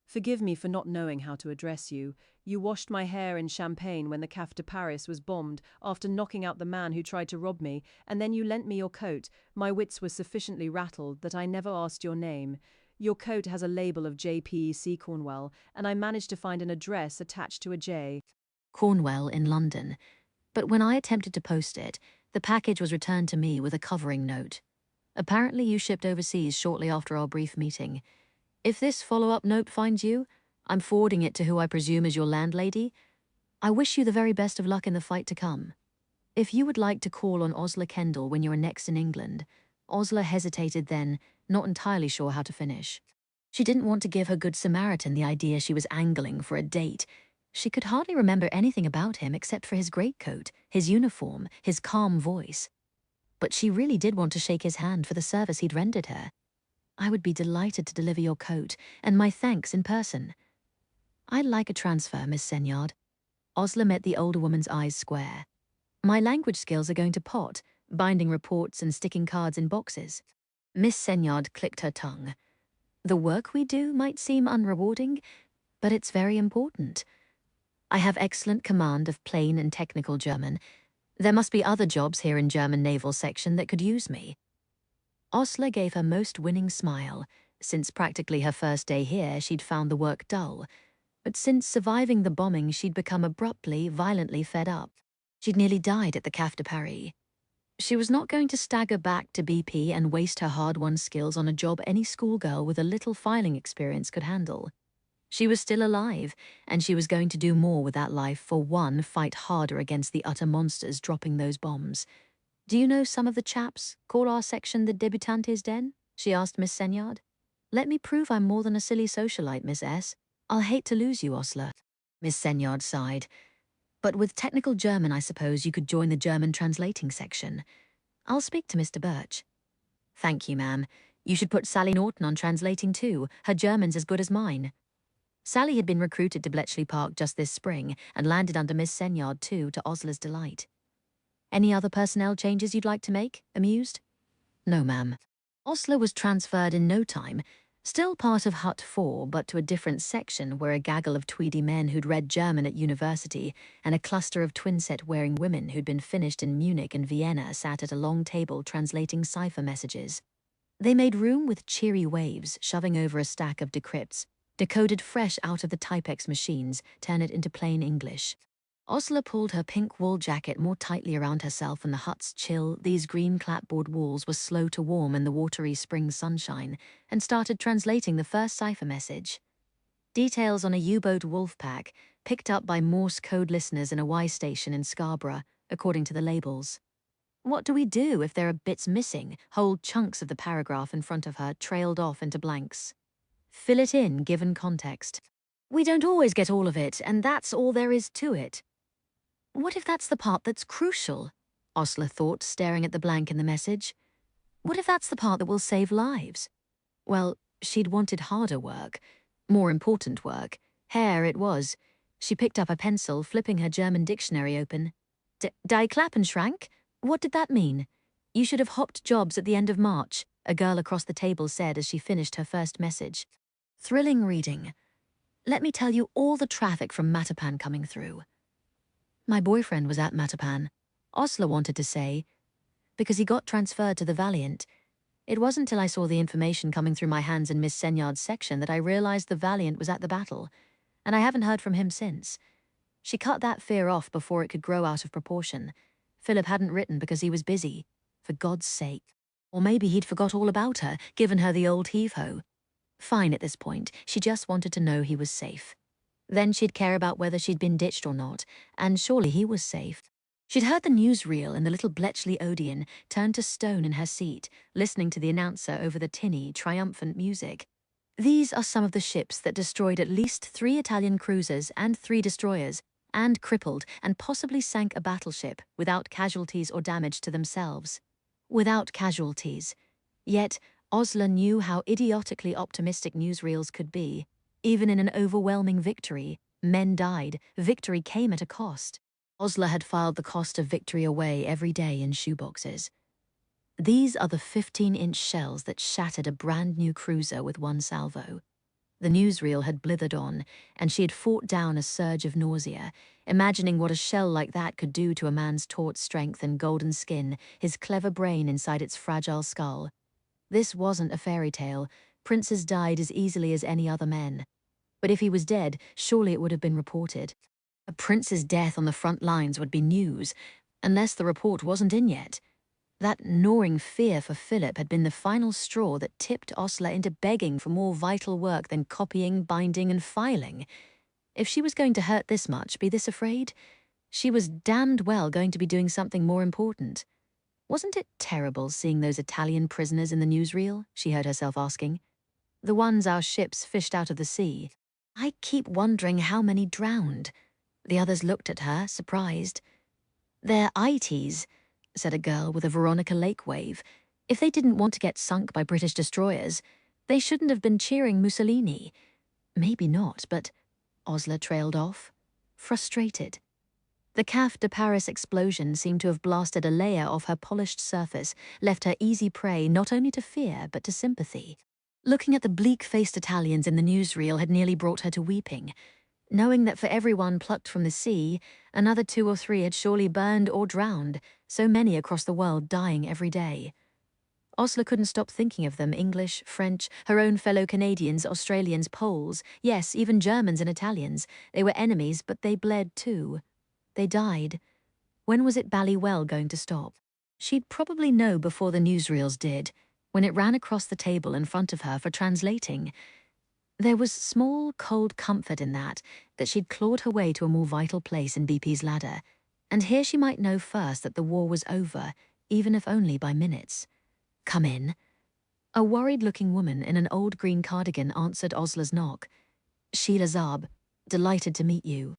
Forgive me for not knowing how to address you. You washed my hair in champagne when the Café de Paris was bombed after knocking out the man who tried to rob me, and then you lent me your coat. My wits were sufficiently rattled that I never asked your name. Your coat has a label of JPEC Cornwell, and I managed to find an address attached to a J. Cornwell in London. But when I attempted to post it, the package was returned to me with a covering note. Apparently you shipped overseas shortly after our brief meeting. If this follow-up note finds you, I'm forwarding it to who I presume is your landlady. I wish you the very best of luck in the fight to come. If you would like to call on Osler Kendall when you're next in England. Osler hesitated then, not entirely sure how to finish. She didn't want to give her Good Samaritan the idea she was angling for a date. She could hardly remember anything about him except for his greatcoat, his uniform, his calm voice. But she really did want to shake his hand for the service he'd rendered her. I would be delighted to deliver your coat, and my thanks in person. I'd like a transfer, Miss Senyard. Osler met the older woman's eyes square. My language skills are going to pot, binding reports and sticking cards in boxes. Miss Senyard clicked her tongue. The work we do might seem unrewarding, but it's very important. I have excellent command of plain and technical German. There must be other jobs here in German Naval Section that could use me. Osler gave her most winning smile. Since practically her first day here, she'd found the work dull. But since surviving the bombing, she'd become abruptly, violently fed up. She'd nearly died at the Café de Paris. She was not going to stagger back to BP and waste her hard-won skills on a job any schoolgirl with a little filing experience could handle. She was still alive, and she was going to do more with that life for one, fight harder against the utter monsters dropping those bombs. Do you know some of the chaps? Call our section the Debutantes Den? She asked Miss Senyard. Let me prove I'm more than a silly socialite, Miss S. I'll hate to lose you, Osler. Miss Senyard sighed. But with technical German, I suppose you could join the German translating section. I'll speak to Mr. Birch. Thank you, ma'am. You should put Sally Norton on translating too. Her German's as good as mine. Sally had been recruited to Bletchley Park just this spring and landed under Miss Senyard too, to Osler's delight. Any other personnel changes you'd like to make? Amused? No, ma'am. Osler was transferred in no time, still part of Hut 4, but to a different section where a gaggle of tweedy men who'd read German at university and a cluster of twin-set-wearing women who'd been finished in Munich and Vienna sat at a long table translating cipher messages. They made room with cheery waves, shoving over a stack of decrypts, decoded fresh out of the Typex machines, turn it into plain English. Osler pulled her pink wool jacket more tightly around herself, and the hut's chill, these green clapboard walls were slow to warm in the watery spring sunshine, and started translating the first cipher message. Details on a U-boat wolf pack, picked up by Morse code listeners in a Y station in Scarborough, according to the labels. What do we do if there are bits missing? Whole chunks of the paragraph in front of her trailed off into blanks. Fill it in, given context. We don't always get all of it, and that's all there is to it. What if that's the part that's crucial? Osler thought, staring at the blank in the message. What if that's the part that will save lives? Well, she'd wanted harder work, more important work. Hair it was. She picked up a pencil, flipping her German dictionary open. Die Klappenschrank? What did that mean? You should have hopped jobs at the end of March, a girl across the table said as she finished her first message. Thrilling reading. Let me tell you all the traffic from Matapan coming through. My boyfriend was at Matapan, Osler wanted to say, because he got transferred to the Valiant. It wasn't till I saw the information coming through my hands in Miss Senyard's section that I realized the Valiant was at the battle, and I haven't heard from him since. She cut that fear off before it could grow out of proportion. Philip hadn't written because he was busy, for God's sake. Or maybe he'd forgot all about her, given her the old heave-ho. Fine at this point, she just wanted to know he was safe. Then she'd care about whether she'd been ditched or not, and surely he was safe. She'd heard the newsreel, and the little Bletchley Odeon turned to stone in her seat, listening to the announcer over the tinny, triumphant music. These are some of the ships that destroyed at least 3 Italian cruisers and 3 destroyers, and crippled and possibly sank a battleship without casualties or damage to themselves. Without casualties. Yet, Osler knew how idiotically optimistic newsreels could be. Even in an overwhelming victory, men died. Victory came at a cost. Osler had filed the cost of victory away every day in shoeboxes. These are the 15-inch shells that shattered a brand-new cruiser with one salvo. The newsreel had blithered on, and she had fought down a surge of nausea, imagining what a shell like that could do to a man's taut strength and golden skin, his clever brain inside its fragile skull. This wasn't a fairy tale. Princes died as easily as any other men. But if he was dead, surely it would have been reported. A prince's death on the front lines would be news, unless the report wasn't in yet. That gnawing fear for Philip had been the final straw that tipped Osler into begging for more vital work than copying, binding, and filing. If she was going to hurt this much, be this afraid, she was damned well going to be doing something more important. Wasn't it terrible seeing those Italian prisoners in the newsreel? She heard herself asking. The ones our ships fished out of the sea. I keep wondering how many drowned. The others looked at her, surprised. They're ITs, said a girl with a Veronica Lake wave. If they didn't want to get sunk by British destroyers, they shouldn't have been cheering Mussolini. Maybe not, but Osler trailed off, frustrated. The Caf de Paris explosion seemed to have blasted a layer off her polished surface, left her easy prey not only to fear but to sympathy. Looking at the bleak-faced Italians in the newsreel had nearly brought her to weeping. Knowing that for everyone plucked from the sea, another 2 or 3 had surely burned or drowned, so many across the world dying every day. Osler couldn't stop thinking of them, English, French, her own fellow Canadians, Australians, Poles, yes, even Germans and Italians. They were enemies, but they bled too. They died. When was it Ballywell going to stop? She'd probably know before the newsreels did, when it ran across the table in front of her for translating. There was small, cold comfort in that she'd clawed her way to a more vital place in BP's ladder, and here she might know first that the war was over, even if only by minutes. Come in. A worried-looking woman in an old green cardigan answered Osler's knock. Sheila Zarb, delighted to meet you.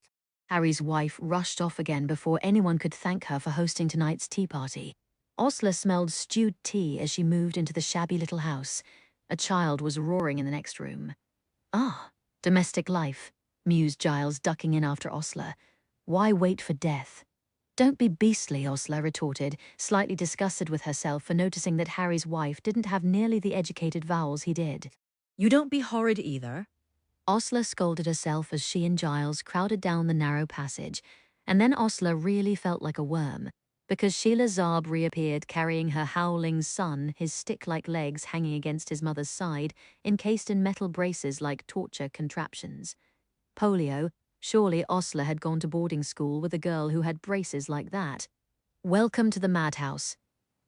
Harry's wife rushed off again before anyone could thank her for hosting tonight's tea party. Osler smelled stewed tea as she moved into the shabby little house. A child was roaring in the next room. Ah, domestic life, mused Giles, ducking in after Osler. Why wait for death? Don't be beastly, Osler retorted, slightly disgusted with herself for noticing that Harry's wife didn't have nearly the educated vowels he did. You don't be horrid either. Osler scolded herself as she and Giles crowded down the narrow passage, and then Osler really felt like a worm, because Sheila Zarb reappeared carrying her howling son, his stick-like legs hanging against his mother's side, encased in metal braces like torture contraptions. Polio, Surely Osler had gone to boarding school with a girl who had braces like that. Welcome to the madhouse.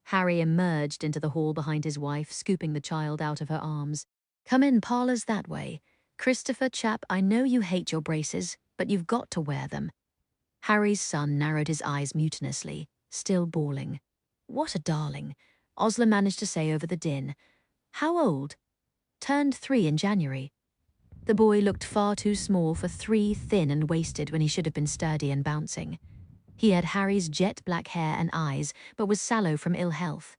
Harry emerged into the hall behind his wife, scooping the child out of her arms. Come in, parlour's that way. Christopher, chap, I know you hate your braces, but you've got to wear them. Harry's son narrowed his eyes mutinously, still bawling. What a darling, Osler managed to say over the din. How old? Turned 3 in January. The boy looked far too small for 3, thin and wasted when he should have been sturdy and bouncing. He had Harry's jet black hair and eyes, but was sallow from ill health.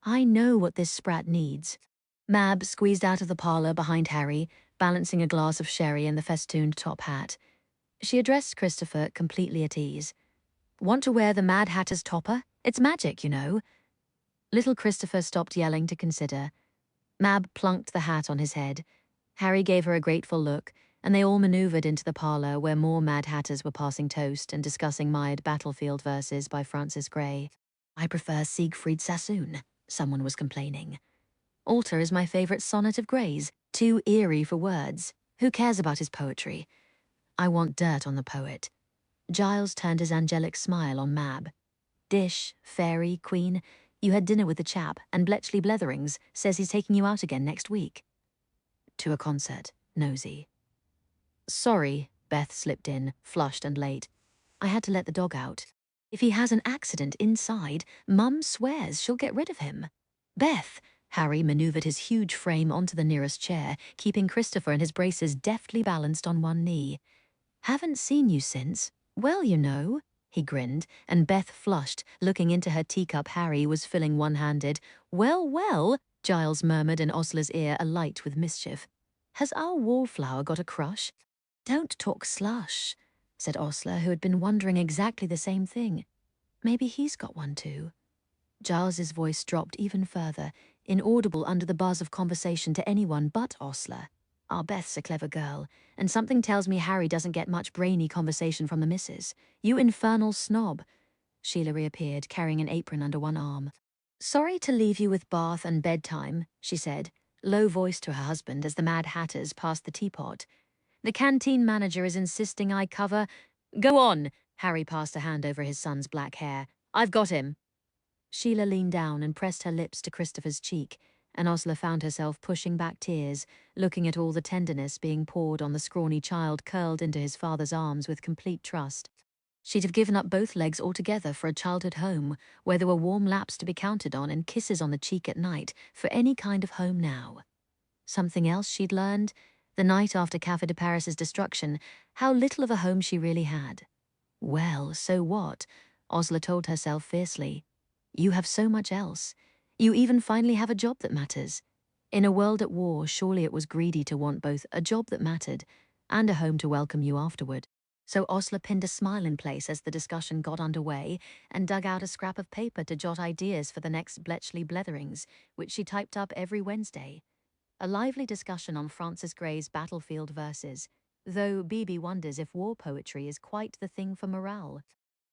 I know what this sprat needs. Mab squeezed out of the parlour behind Harry, balancing a glass of sherry and the festooned top hat. She addressed Christopher, completely at ease. Want to wear the Mad Hatter's topper? It's magic, you know. Little Christopher stopped yelling to consider. Mab plunked the hat on his head. Harry gave her a grateful look, and they all manoeuvred into the parlour where more Mad Hatters were passing toast and discussing mired battlefield verses by Francis Gray. I prefer Siegfried Sassoon, someone was complaining. Altar is my favourite sonnet of Gray's, too eerie for words. Who cares about his poetry? I want dirt on the poet. Giles turned his angelic smile on Mab. Dish, fairy, queen, you had dinner with the chap, and Bletchley Bletherings says he's taking you out again next week. To a concert, nosy. Sorry, Beth slipped in, flushed and late. I had to let the dog out. If he has an accident inside, Mum swears she'll get rid of him. Beth! Harry manoeuvred his huge frame onto the nearest chair, keeping Christopher and his braces deftly balanced on one knee. Haven't seen you since. Well, you know. He grinned, and Beth flushed, looking into her teacup Harry was filling one-handed. Well, well, Giles murmured in Osler's ear, alight with mischief. Has our wallflower got a crush? Don't talk slush, said Osler, who had been wondering exactly the same thing. Maybe he's got one too. Giles's voice dropped even further, inaudible under the buzz of conversation to anyone but Osler. Our Beth's a clever girl, and something tells me Harry doesn't get much brainy conversation from the missus. You infernal snob. Sheila reappeared, carrying an apron under one arm. Sorry to leave you with bath and bedtime, she said, low voiced to her husband as the Mad Hatters passed the teapot. The canteen manager is insisting I cover— Go on, Harry passed a hand over his son's black hair. I've got him. Sheila leaned down and pressed her lips to Christopher's cheek, and Osler found herself pushing back tears, looking at all the tenderness being poured on the scrawny child curled into his father's arms with complete trust. She'd have given up both legs altogether for a childhood home, where there were warm laps to be counted on and kisses on the cheek at night, for any kind of home now. Something else she'd learned, the night after Café de Paris's destruction, how little of a home she really had. Well, so what? Osler told herself fiercely. You have so much else. You even finally have a job that matters. In a world at war, surely it was greedy to want both a job that mattered and a home to welcome you afterward. So Osler pinned a smile in place as the discussion got underway and dug out a scrap of paper to jot ideas for the next Bletchley Bletherings, which she typed up every Wednesday. A lively discussion on Francis Gray's battlefield verses, though BB wonders if war poetry is quite the thing for morale.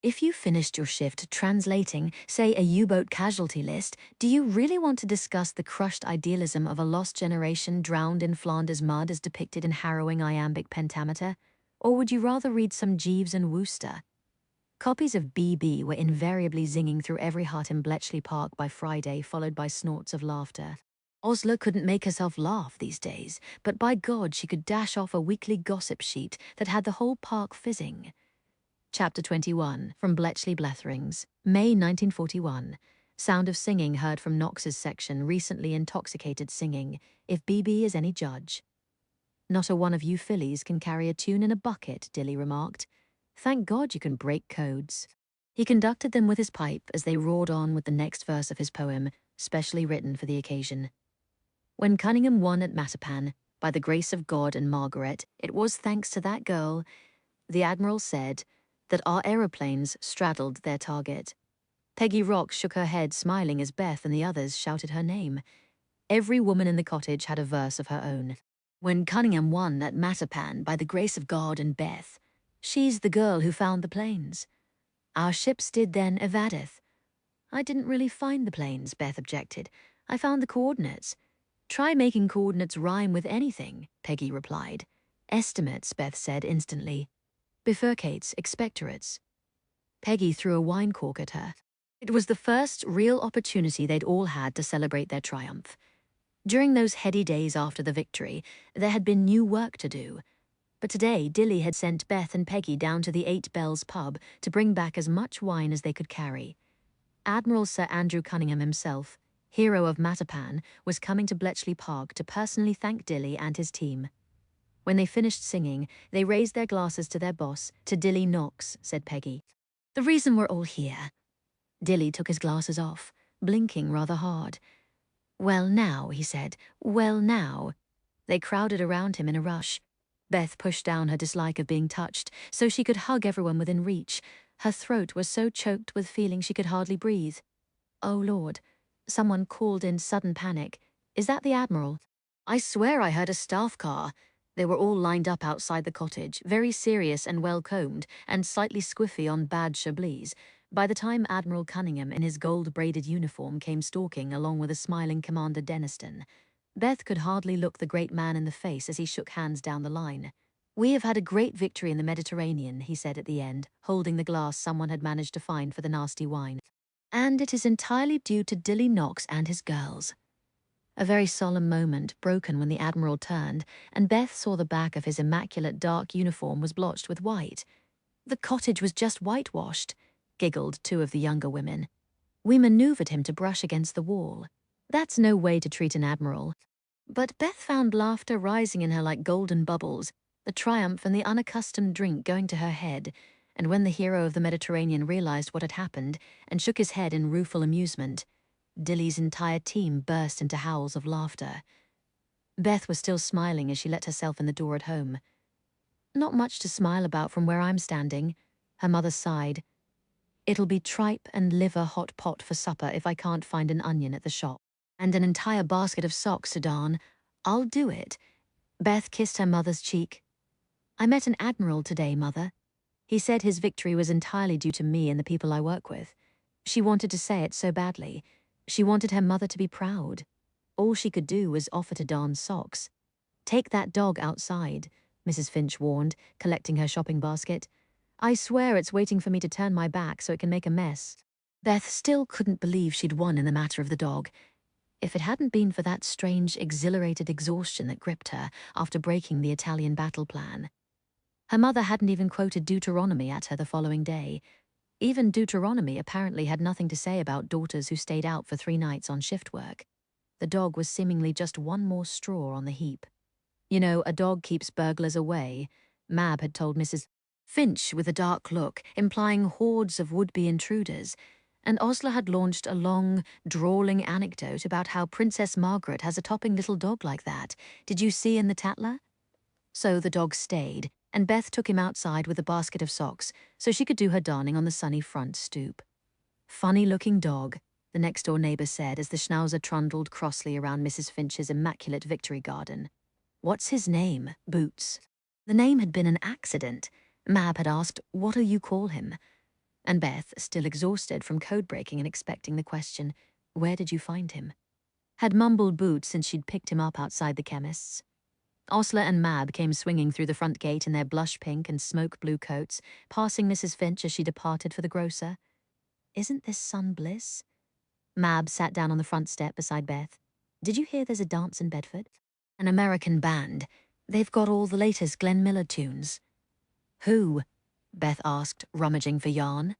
If you finished your shift translating, say, a U-boat casualty list, do you really want to discuss the crushed idealism of a lost generation drowned in Flanders mud as depicted in harrowing iambic pentameter? Or would you rather read some Jeeves and Wooster? Copies of BB were invariably zinging through every hut in Bletchley Park by Friday, followed by snorts of laughter. Osler couldn't make herself laugh these days, but by God she could dash off a weekly gossip sheet that had the whole park fizzing. Chapter 21, from Bletchley Bletherings, May 1941. Sound of singing heard from Knox's section, recently intoxicated singing, if BB is any judge. Not a one of you fillies can carry a tune in a bucket, Dilly remarked. Thank God you can break codes. He conducted them with his pipe as they roared on with the next verse of his poem, specially written for the occasion. When Cunningham won at Matapan, by the grace of God and Margaret, it was thanks to that girl, the Admiral said, that our aeroplanes straddled their target. Peggy Rock shook her head, smiling as Beth and the others shouted her name. Every woman in the cottage had a verse of her own. When Cunningham won at Matapan, by the grace of God and Beth, she's the girl who found the planes. Our ships did then evadeth. I didn't really find the planes, Beth objected. I found the coordinates. Try making coordinates rhyme with anything, Peggy replied. Estimates, Beth said instantly. bifurcates, expectorates. Peggy threw a wine cork at her. It was the first real opportunity they'd all had to celebrate their triumph. During those heady days after the victory, there had been new work to do. But today, Dilly had sent Beth and Peggy down to the 8 Bells pub to bring back as much wine as they could carry. Admiral Sir Andrew Cunningham himself, hero of Matapan, was coming to Bletchley Park to personally thank Dilly and his team. When they finished singing, they raised their glasses to their boss, to Dilly Knox, said Peggy. The reason we're all here. Dilly took his glasses off, blinking rather hard. Well now, he said, well now. They crowded around him in a rush. Beth pushed down her dislike of being touched so she could hug everyone within reach. Her throat was so choked with feeling she could hardly breathe. Oh, Lord. Someone called in sudden panic. Is that the Admiral? I swear I heard a staff car. They were all lined up outside the cottage, very serious and well-combed, and slightly squiffy on bad chablis, by the time Admiral Cunningham in his gold-braided uniform came stalking along with a smiling Commander Denniston. Beth could hardly look the great man in the face as he shook hands down the line. We have had a great victory in the Mediterranean, he said at the end, holding the glass someone had managed to find for the nasty wine. And it is entirely due to Dilly Knox and his girls. A very solemn moment, broken when the Admiral turned, and Beth saw the back of his immaculate dark uniform was blotched with white. The cottage was just whitewashed, giggled 2 of the younger women. We maneuvered him to brush against the wall. That's no way to treat an admiral. But Beth found laughter rising in her like golden bubbles, the triumph and the unaccustomed drink going to her head, and when the hero of the Mediterranean realized what had happened and shook his head in rueful amusement, Dilly's entire team burst into howls of laughter. Beth was still smiling as she let herself in the door at home. Not much to smile about from where I'm standing, her mother sighed. It'll be tripe and liver hot pot for supper if I can't find an onion at the shop. And an entire basket of socks to darn. I'll do it. Beth kissed her mother's cheek. I met an admiral today, Mother. He said his victory was entirely due to me and the people I work with. She wanted to say it so badly. She wanted her mother to be proud. All she could do was offer to darn socks. Take that dog outside, Mrs. Finch warned, collecting her shopping basket. I swear it's waiting for me to turn my back so it can make a mess. Beth still couldn't believe she'd won in the matter of the dog. If it hadn't been for that strange, exhilarated exhaustion that gripped her after breaking the Italian battle plan. Her mother hadn't even quoted Deuteronomy at her the following day. Even Deuteronomy apparently had nothing to say about daughters who stayed out for 3 nights on shift work. The dog was seemingly just one more straw on the heap. You know, a dog keeps burglars away, Mab had told Mrs. Finch with a dark look, implying hordes of would-be intruders, and Osler had launched a long, drawling anecdote about how Princess Margaret has a topping little dog like that. Did you see in the Tatler? So the dog stayed, and Beth took him outside with a basket of socks so she could do her darning on the sunny front stoop. Funny-looking dog, the next-door neighbour said as the schnauzer trundled crossly around Mrs. Finch's immaculate victory garden. What's his name? Boots. The name had been an accident. Mab had asked, what'll you call him? And Beth, still exhausted from code-breaking and expecting the question, where did you find him? Had mumbled Boots since she'd picked him up outside the chemist's. Osler and Mab came swinging through the front gate in their blush-pink and smoke-blue coats, passing Mrs. Finch as she departed for the grocer. Isn't this sun bliss? Mab sat down on the front step beside Beth. Did you hear there's a dance in Bedford? An American band. They've got all the latest Glenn Miller tunes. Who? Beth asked, rummaging for yarn.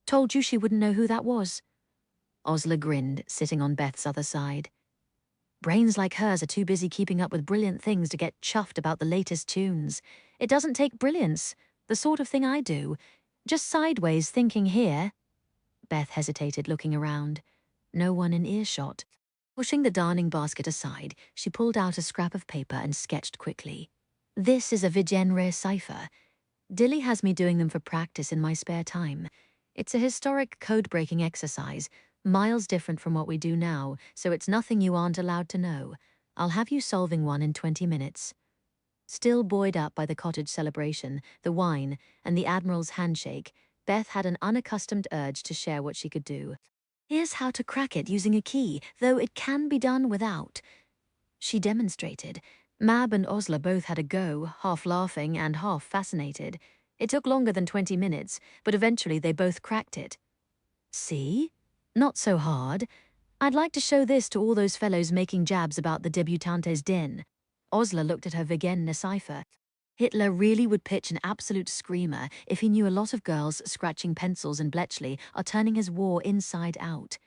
Told you she wouldn't know who that was. Osler grinned, sitting on Beth's other side. Brains like hers are too busy keeping up with brilliant things to get chuffed about the latest tunes. It doesn't take brilliance, the sort of thing I do. Just sideways thinking here. Beth hesitated, looking around. No one in earshot. Pushing the darning basket aside, she pulled out a scrap of paper and sketched quickly. This is a Vigenre cipher. Dilly has me doing them for practice in my spare time. It's a historic code-breaking exercise, miles different from what we do now, so it's nothing you aren't allowed to know. I'll have you solving one in 20 minutes. Still buoyed up by the cottage celebration, the wine, and the Admiral's handshake, Beth had an unaccustomed urge to share what she could do. Here's how to crack it using a key, though it can be done without. She demonstrated. Mab and Osler both had a go, half laughing and half fascinated. It took longer than 20 minutes, but eventually they both cracked it. See? Not so hard. I'd like to show this to all those fellows making jabs about the debutante's den. Osler looked at her again in a cipher. Hitler really would pitch an absolute screamer if he knew a lot of girls scratching pencils in Bletchley are turning his war inside out.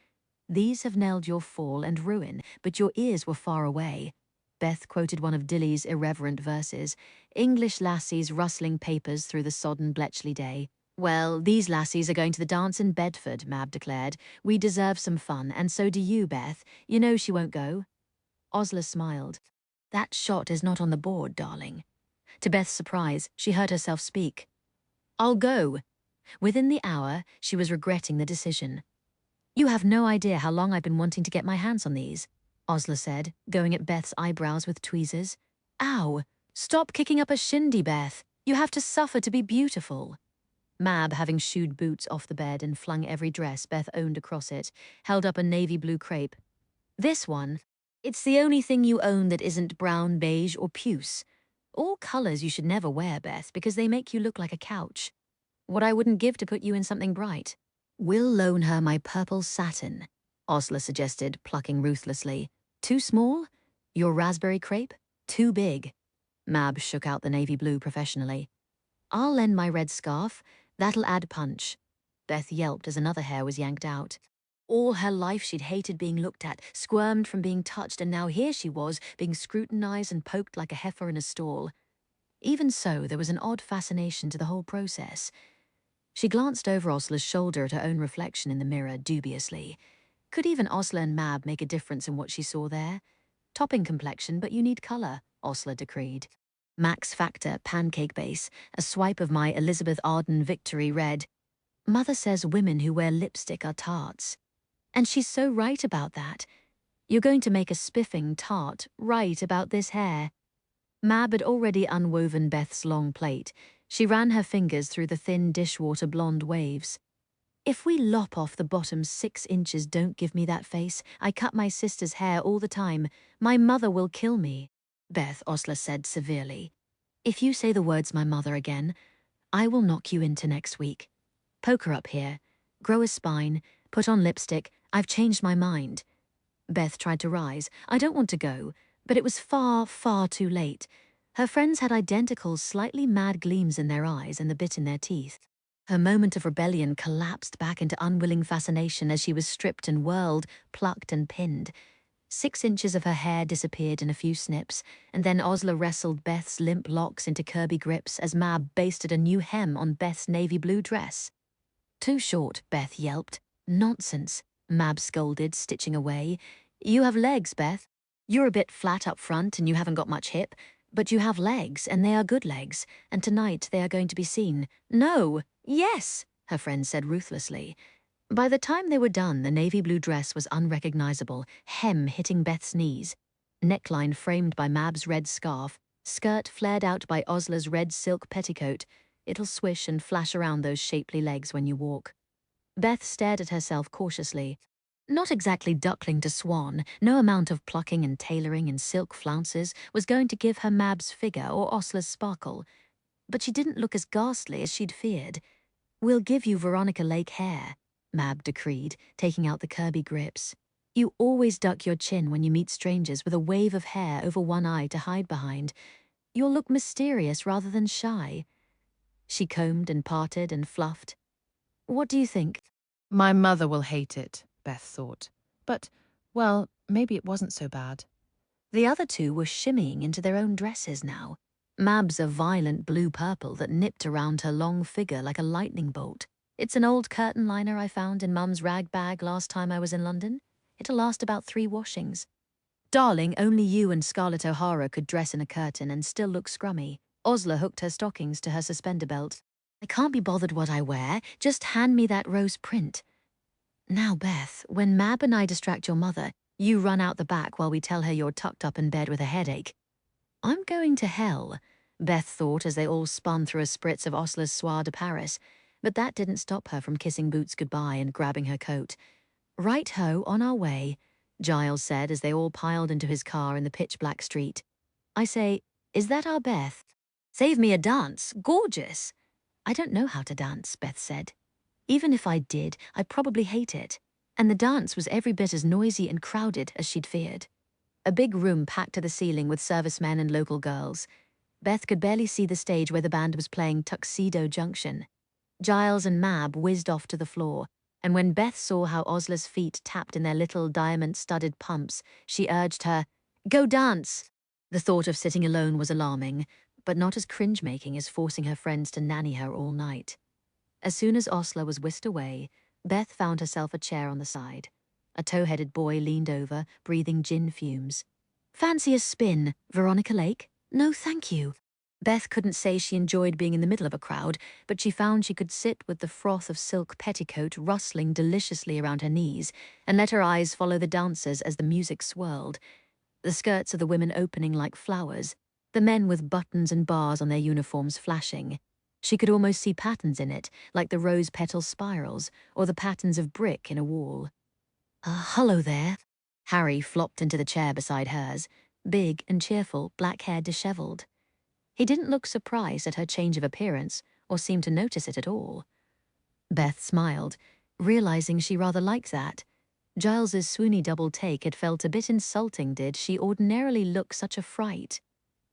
These have knelled your fall and ruin, but your ears were far away. Beth quoted one of Dilly's irreverent verses, English lassies rustling papers through the sodden Bletchley day. Well, these lassies are going to the dance in Bedford, Mab declared. We deserve some fun, and so do you, Beth. You know she won't go. Osler smiled. That shot is not on the board, darling. To Beth's surprise, she heard herself speak. I'll go. Within the hour, she was regretting the decision. You have no idea how long I've been wanting to get my hands on these, Osler said, going at Beth's eyebrows with tweezers. Ow! Stop kicking up a shindy, Beth. You have to suffer to be beautiful. Mab, having shooed boots off the bed and flung every dress Beth owned across it, held up a navy blue crepe. This one, it's the only thing you own that isn't brown, beige, or puce. All colors you should never wear, Beth, because they make you look like a couch. What I wouldn't give to put you in something bright. We'll loan her my purple satin, Osler suggested, plucking ruthlessly. Too small? Your raspberry crepe? Too big. Mab shook out the navy blue professionally. I'll lend my red scarf. That'll add punch. Beth yelped as another hair was yanked out. All her life she'd hated being looked at, squirmed from being touched, and now here she was, being scrutinized and poked like a heifer in a stall. Even so, there was an odd fascination to the whole process. She glanced over Osler's shoulder at her own reflection in the mirror dubiously. Could even Osler and Mab make a difference in what she saw there? Topping complexion, but you need colour, Osler decreed. Max Factor pancake base, a swipe of my Elizabeth Arden Victory read, Mother says women who wear lipstick are tarts. And she's so right about that. You're going to make a spiffing tart right about this hair. Mab had already unwoven Beth's long plait. She ran her fingers through the thin dishwater blonde waves. If we lop off the bottom 6 inches, don't give me that face. I cut my sister's hair all the time. My mother will kill me, Beth, Osler said severely. If you say the words my mother again, I will knock you into next week. Poke her up here. Grow a spine. Put on lipstick. I've changed my mind. Beth tried to rise. I don't want to go. But it was far, far too late. Her friends had identical, slightly mad gleams in their eyes and the bit in their teeth. Her moment of rebellion collapsed back into unwilling fascination as she was stripped and whirled, plucked and pinned. 6 inches of her hair disappeared in a few snips, and then Osler wrestled Beth's limp locks into Kirby grips as Mab basted a new hem on Beth's navy blue dress. Too short, Beth yelped. Nonsense, Mab scolded, stitching away. You have legs, Beth. You're a bit flat up front and you haven't got much hip, but you have legs, and they are good legs, and tonight they are going to be seen. No, yes, her friend said ruthlessly. By the time they were done, the navy blue dress was unrecognizable, hem hitting Beth's knees, neckline framed by Mab's red scarf, skirt flared out by Osler's red silk petticoat. It'll swish and flash around those shapely legs when you walk. Beth stared at herself cautiously. Not exactly duckling to swan, no amount of plucking and tailoring and silk flounces was going to give her Mab's figure or Osler's sparkle. But she didn't look as ghastly as she'd feared. We'll give you Veronica Lake hair, Mab decreed, taking out the Kirby grips. You always duck your chin when you meet strangers with a wave of hair over one eye to hide behind. You'll look mysterious rather than shy. She combed and parted and fluffed. What do you think? My mother will hate it, Beth thought. But, well, maybe it wasn't so bad. The other two were shimmying into their own dresses now. Mab's a violent blue-purple that nipped around her long figure like a lightning bolt. It's an old curtain liner I found in Mum's rag bag last time I was in London. It'll last about 3 washings. Darling, only you and Scarlett O'Hara could dress in a curtain and still look scrummy. Osler hooked her stockings to her suspender belt. I can't be bothered what I wear. Just hand me that rose print. Now, Beth, when Mab and I distract your mother, you run out the back while we tell her you're tucked up in bed with a headache. I'm going to hell, Beth thought as they all spun through a spritz of Osler's Soir de Paris, but that didn't stop her from kissing Boots goodbye and grabbing her coat. Right-ho, on our way, Giles said as they all piled into his car in the pitch-black street. I say, is that our Beth? Save me a dance, gorgeous. I don't know how to dance, Beth said. Even if I did, I'd probably hate it. And the dance was every bit as noisy and crowded as she'd feared. A big room packed to the ceiling with servicemen and local girls. Beth could barely see the stage where the band was playing Tuxedo Junction. Giles and Mab whizzed off to the floor, and when Beth saw how Osla's feet tapped in their little diamond-studded pumps, she urged her, "Go dance!" The thought of sitting alone was alarming, but not as cringe-making as forcing her friends to nanny her all night. As soon as Osla was whisked away, Beth found herself a chair on the side. A tow-headed boy leaned over, breathing gin fumes. "Fancy a spin, Veronica Lake? No, thank you." Beth couldn't say she enjoyed being in the middle of a crowd, but she found she could sit with the froth of silk petticoat rustling deliciously around her knees and let her eyes follow the dancers as the music swirled, the skirts of the women opening like flowers, the men with buttons and bars on their uniforms flashing. She could almost see patterns in it, like the rose petal spirals or the patterns of brick in a wall. Hello there." Harry flopped into the chair beside hers, big and cheerful, black hair disheveled. He didn't look surprised at her change of appearance or seem to notice it at all. Beth smiled, realizing she rather liked that. Giles's swoony double take had felt a bit insulting. Did she ordinarily look such a fright?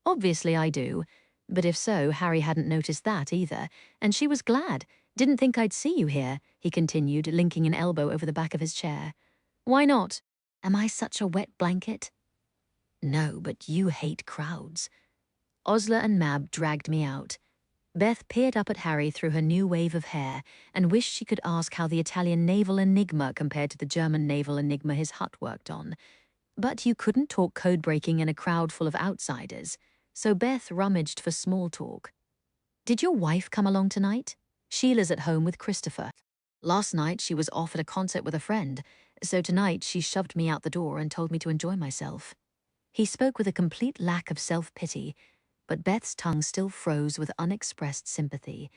Obviously I do, but if so, Harry hadn't noticed that either, and she was glad. "Didn't think I'd see you here," he continued, linking an elbow over the back of his chair. "Why not? Am I such a wet blanket?" "No, but you hate crowds." Osla and Mab dragged me out. Beth peered up at Harry through her new wave of hair and wished she could ask how the Italian naval enigma compared to the German naval enigma his hut worked on. But you couldn't talk code-breaking in a crowd full of outsiders, so Beth rummaged for small talk. "Did your wife come along tonight? Sheila's at home with Christopher. Last night she was off at a concert with a friend, so tonight she shoved me out the door and told me to enjoy myself." He spoke with a complete lack of self-pity, but Beth's tongue still froze with unexpressed sympathy.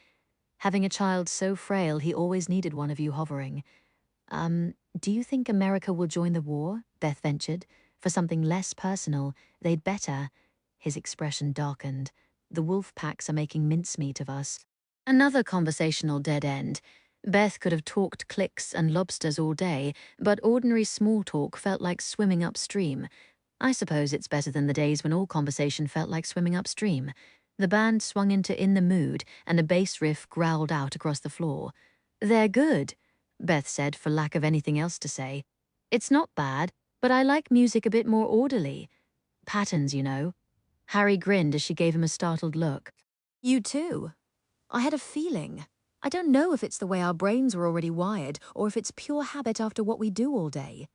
Having a child so frail, he always needed one of you hovering. Do you think America will join the war?" Beth ventured. "For something less personal, they'd better." His expression darkened. "The wolf packs are making mincemeat of us." Another conversational dead end. Beth could have talked clicks and lobsters all day, but ordinary small talk felt like swimming upstream. I suppose it's better than the days when all conversation felt like swimming upstream. The band swung into In the Mood, and a bass riff growled out across the floor. "They're good," Beth said for lack of anything else to say. "It's not bad, but I like music a bit more orderly. Patterns, you know." Harry grinned as she gave him a startled look. "You too? I had a feeling. I don't know if it's the way our brains were already wired or if it's pure habit after what we do all day.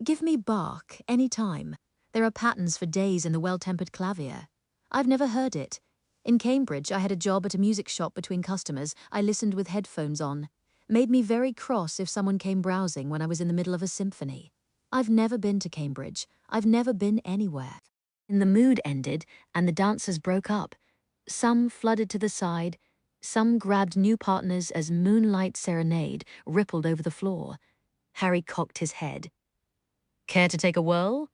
Give me Bach, any time. There are patterns for days in the well-tempered clavier. I've never heard it. In Cambridge, I had a job at a music shop between customers. I listened with headphones on. Made me very cross if someone came browsing when I was in the middle of a symphony. I've never been to Cambridge. I've never been anywhere." In the Mood ended, and the dancers broke up. Some flooded to the side. Some grabbed new partners as Moonlight Serenade rippled over the floor. Harry cocked his head. "Care to take a whirl?"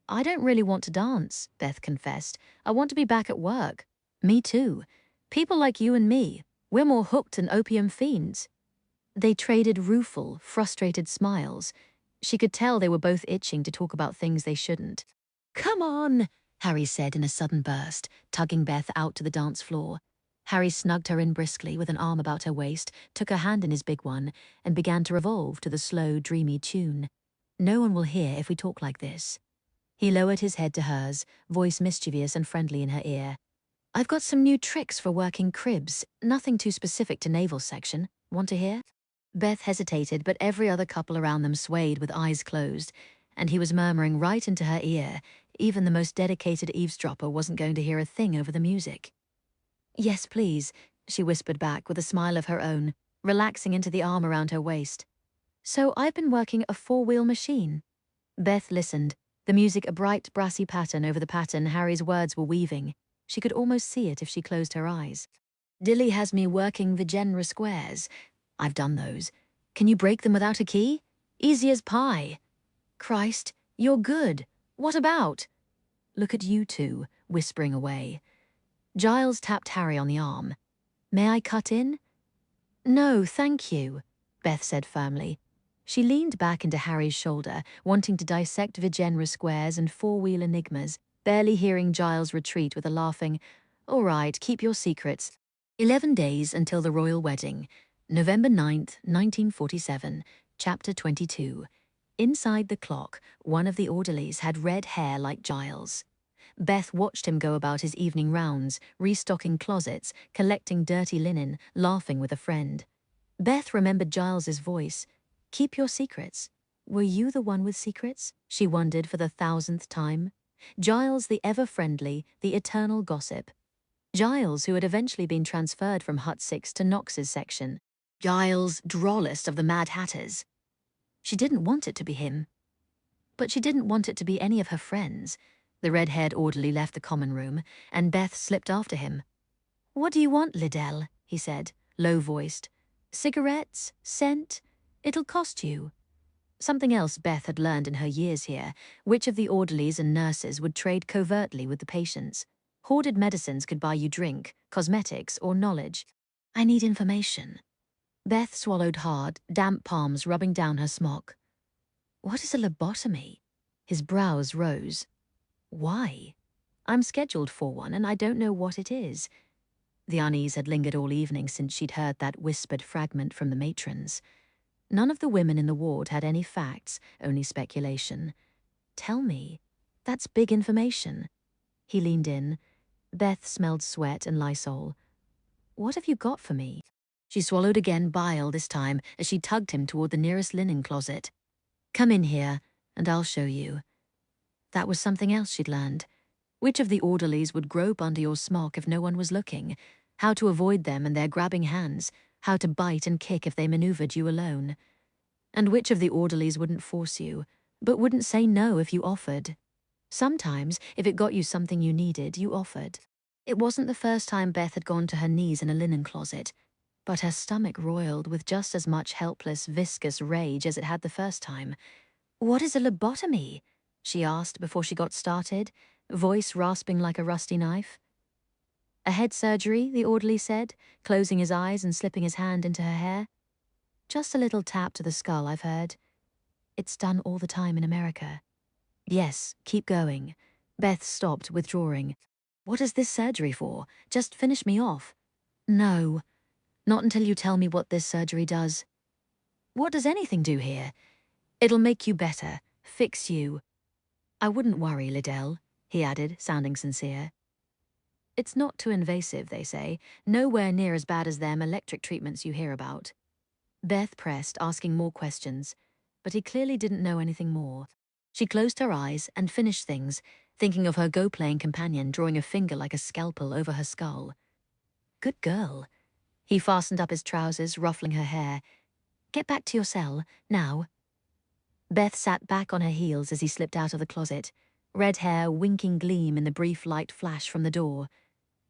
"I don't really want to dance," Beth confessed. "I want to be back at work." "Me too. People like you and me, we're more hooked than opium fiends." They traded rueful, frustrated smiles. She could tell they were both itching to talk about things they shouldn't. "Come on," Harry said in a sudden burst, tugging Beth out to the dance floor. Harry snugged her in briskly with an arm about her waist, took her hand in his big one, and began to revolve to the slow, dreamy tune. "No one will hear if we talk like this." He lowered his head to hers, voice mischievous and friendly in her ear. "I've got some new tricks for working cribs, nothing too specific to naval section. Want to hear?" Beth hesitated, but every other couple around them swayed with eyes closed, and he was murmuring right into her ear. Even the most dedicated eavesdropper wasn't going to hear a thing over the music. "Yes, please," she whispered back with a smile of her own, relaxing into the arm around her waist. "So I've been working a four-wheel machine." Beth listened, the music a bright, brassy pattern over the pattern Harry's words were weaving. She could almost see it if she closed her eyes. "Dilly has me working the genre squares. I've done those. Can you break them without a key? Easy as pie. Christ, you're good. What about?" "Look at you two," whispering away. Giles tapped Harry on the arm. May I cut in? No, thank you, Beth said firmly. She leaned back into Harry's shoulder, wanting to dissect Vigenra squares and four-wheel enigmas, barely hearing Giles retreat with a laughing, "All right, keep your secrets." 11 days until the royal wedding. November 9th, 1947, Chapter 22. Inside the clock, one of the orderlies had red hair like Giles. Beth watched him go about his evening rounds, restocking closets, collecting dirty linen, laughing with a friend. Beth remembered Giles's voice. "Keep your secrets." Were you the one with secrets? She wondered for the 1,000th time. Giles the ever-friendly, the eternal gossip. Giles, who had eventually been transferred from Hut 6 to Knox's section. Giles, drollest of the Mad Hatters. She didn't want it to be him. But she didn't want it to be any of her friends. The red-haired orderly left the common room, and Beth slipped after him. "What do you want, Liddell?" he said, low-voiced. "Cigarettes? Scent? It'll cost you." Something else Beth had learned in her years here, which of the orderlies and nurses would trade covertly with the patients. Hoarded medicines could buy you drink, cosmetics, or knowledge. "I need information." Beth swallowed hard, damp palms rubbing down her smock. "What is a lobotomy?" His brows rose. "Why?" "I'm scheduled for one, and I don't know what it is." The unease had lingered all evening since she'd heard that whispered fragment from the matrons. None of the women in the ward had any facts, only speculation. "Tell me. That's big information." He leaned in. Beth smelled sweat and Lysol. "What have you got for me?" She swallowed again, bile this time, as she tugged him toward the nearest linen closet. "Come in here, and I'll show you." That was something else she'd learned. Which of the orderlies would grope under your smock if no one was looking? How to avoid them and their grabbing hands? How to bite and kick if they maneuvered you alone? And which of the orderlies wouldn't force you, but wouldn't say no if you offered? Sometimes, if it got you something you needed, you offered. It wasn't the first time Beth had gone to her knees in a linen closet, but her stomach roiled with just as much helpless, viscous rage as it had the first time. "What is a lobotomy?" she asked before she got started, voice rasping like a rusty knife. "A head surgery," the orderly said, closing his eyes and slipping his hand into her hair. "Just a little tap to the skull, I've heard. It's done all the time in America." "Yes, keep going." Beth stopped, withdrawing. "What is this surgery for? Just finish me off." "No, not until you tell me what this surgery does." "What does anything do here?" "It'll make you better, fix you." "I wouldn't worry, Liddell," he added, sounding sincere. "It's not too invasive, they say, nowhere near as bad as them electric treatments you hear about." Beth pressed, asking more questions, but he clearly didn't know anything more. She closed her eyes and finished things, thinking of her go-playing companion drawing a finger like a scalpel over her skull. Good girl. He fastened up his trousers, ruffling her hair. "Get back to your cell, now." Beth sat back on her heels as he slipped out of the closet, red hair winking gleam in the brief light flash from the door.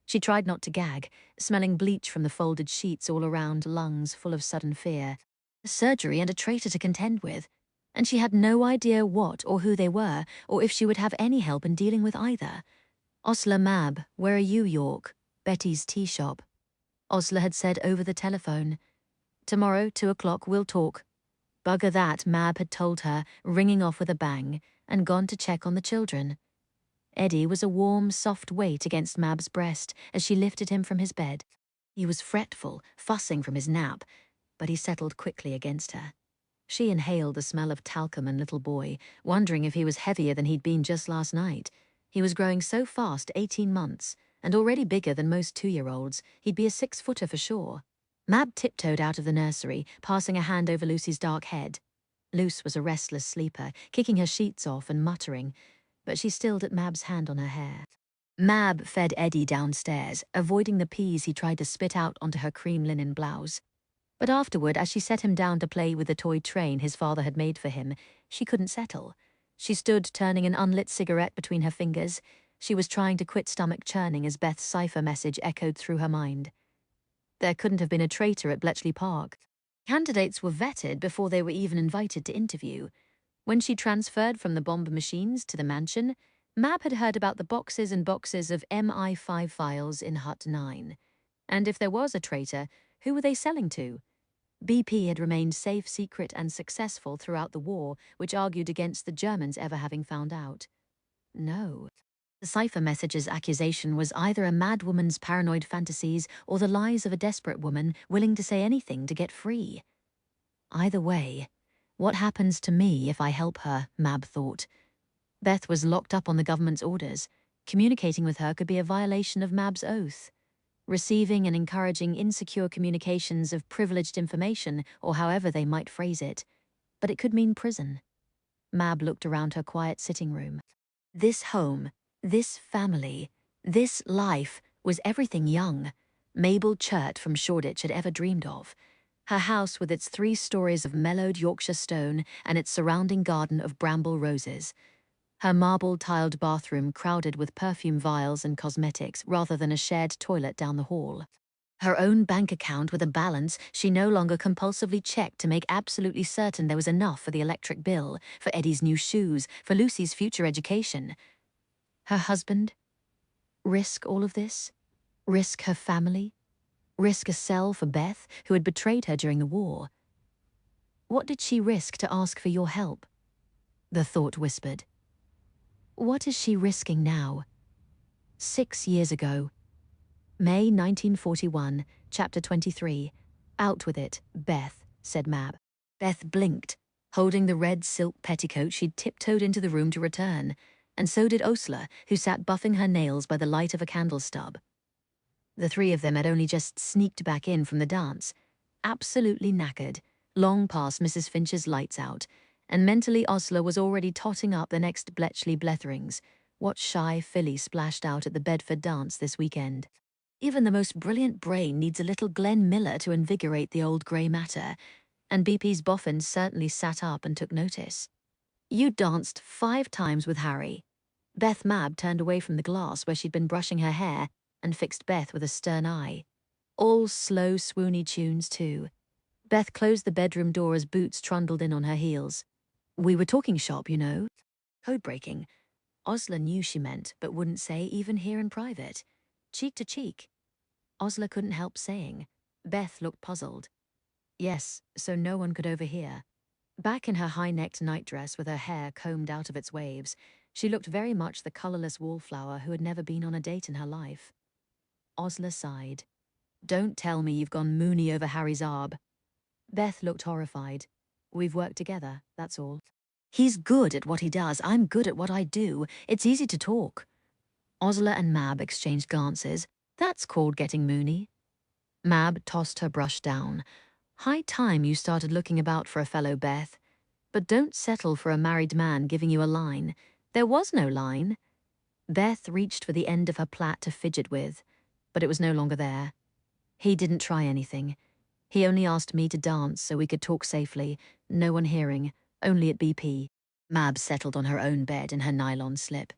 She tried not to gag, smelling bleach from the folded sheets all around, lungs full of sudden fear. A surgery and a traitor to contend with, and she had no idea what or who they were, or if she would have any help in dealing with either. "Osler Mab, where are you, York?" Betty's tea shop. Osler had said over the telephone. "Tomorrow, 2 o'clock, we'll talk." Bugger that, Mab had told her, ringing off with a bang, and gone to check on the children. Eddie was a warm, soft weight against Mab's breast as she lifted him from his bed. He was fretful, fussing from his nap, but he settled quickly against her. She inhaled the smell of talcum and little boy, wondering if he was heavier than he'd been just last night. He was growing so fast, 18 months, and already bigger than most 2-year-olds. He'd be a 6-footer for sure. Mab tiptoed out of the nursery, passing a hand over Lucy's dark head. Luce was a restless sleeper, kicking her sheets off and muttering, but she stilled at Mab's hand on her hair. Mab fed Eddie downstairs, avoiding the peas he tried to spit out onto her cream linen blouse. But afterward, as she set him down to play with the toy train his father had made for him, she couldn't settle. She stood turning an unlit cigarette between her fingers. She was trying to quit stomach churning as Beth's cipher message echoed through her mind. There couldn't have been a traitor at Bletchley Park. Candidates were vetted before they were even invited to interview. When she transferred from the bomber machines to the mansion, Mab had heard about the boxes and boxes of MI5 files in Hut 9. And if there was a traitor, who were they selling to? BP had remained safe, secret, and successful throughout the war, which argued against the Germans ever having found out. No. The cipher message's accusation was either a mad woman's paranoid fantasies or the lies of a desperate woman willing to say anything to get free. Either way, what happens to me if I help her, Mab thought. Beth was locked up on the government's orders. Communicating with her could be a violation of Mab's oath. Receiving and encouraging insecure communications of privileged information, or however they might phrase it. But it could mean prison. Mab looked around her quiet sitting room. This home, this family, this life was everything young Mabel Churt from Shoreditch had ever dreamed of. Her house with its 3 stories of mellowed Yorkshire stone and its surrounding garden of bramble roses. Her marble-tiled bathroom crowded with perfume vials and cosmetics rather than a shared toilet down the hall. Her own bank account with a balance she no longer compulsively checked to make absolutely certain there was enough for the electric bill, for Eddie's new shoes, for Lucy's future education. Her husband? Risk all of this? Risk her family? Risk a cell for Beth, who had betrayed her during the war? What did she risk to ask for your help? The thought whispered. What is she risking now? 6 years ago. May 1941, Chapter 23. Out with it, Beth, said Mab. Beth blinked, holding the red silk petticoat she'd tiptoed into the room to return, and so did Osler, who sat buffing her nails by the light of a candle stub. The 3 of them had only just sneaked back in from the dance, absolutely knackered, long past Mrs. Finch's lights out, and mentally Osler was already totting up the next Bletchley Bletherings, what shy filly splashed out at the Bedford dance this weekend. Even the most brilliant brain needs a little Glenn Miller to invigorate the old grey matter, and BP's boffin certainly sat up and took notice. You danced 5 times with Harry. Beth Mab turned away from the glass where she'd been brushing her hair and fixed Beth with a stern eye. All slow, swoony tunes, too. Beth closed the bedroom door as boots trundled in on her heels. We were talking shop, you know. Code-breaking. Osler knew she meant, but wouldn't say even here in private. Cheek to cheek. Osler couldn't help saying. Beth looked puzzled. Yes, so no one could overhear. Back in her high-necked nightdress with her hair combed out of its waves, she looked very much the colourless wallflower who had never been on a date in her life. Osler sighed. Don't tell me you've gone moony over Harry's arb. Beth looked horrified. We've worked together, that's all. He's good at what he does, I'm good at what I do. It's easy to talk. Osler and Mab exchanged glances. That's called getting moony. Mab tossed her brush down. High time you started looking about for a fellow, Beth. But don't settle for a married man giving you a line. There was no line. Beth reached for the end of her plait to fidget with, but it was no longer there. He didn't try anything. He only asked me to dance so we could talk safely, no one hearing, only at BP. Mab settled on her own bed in her nylon slip.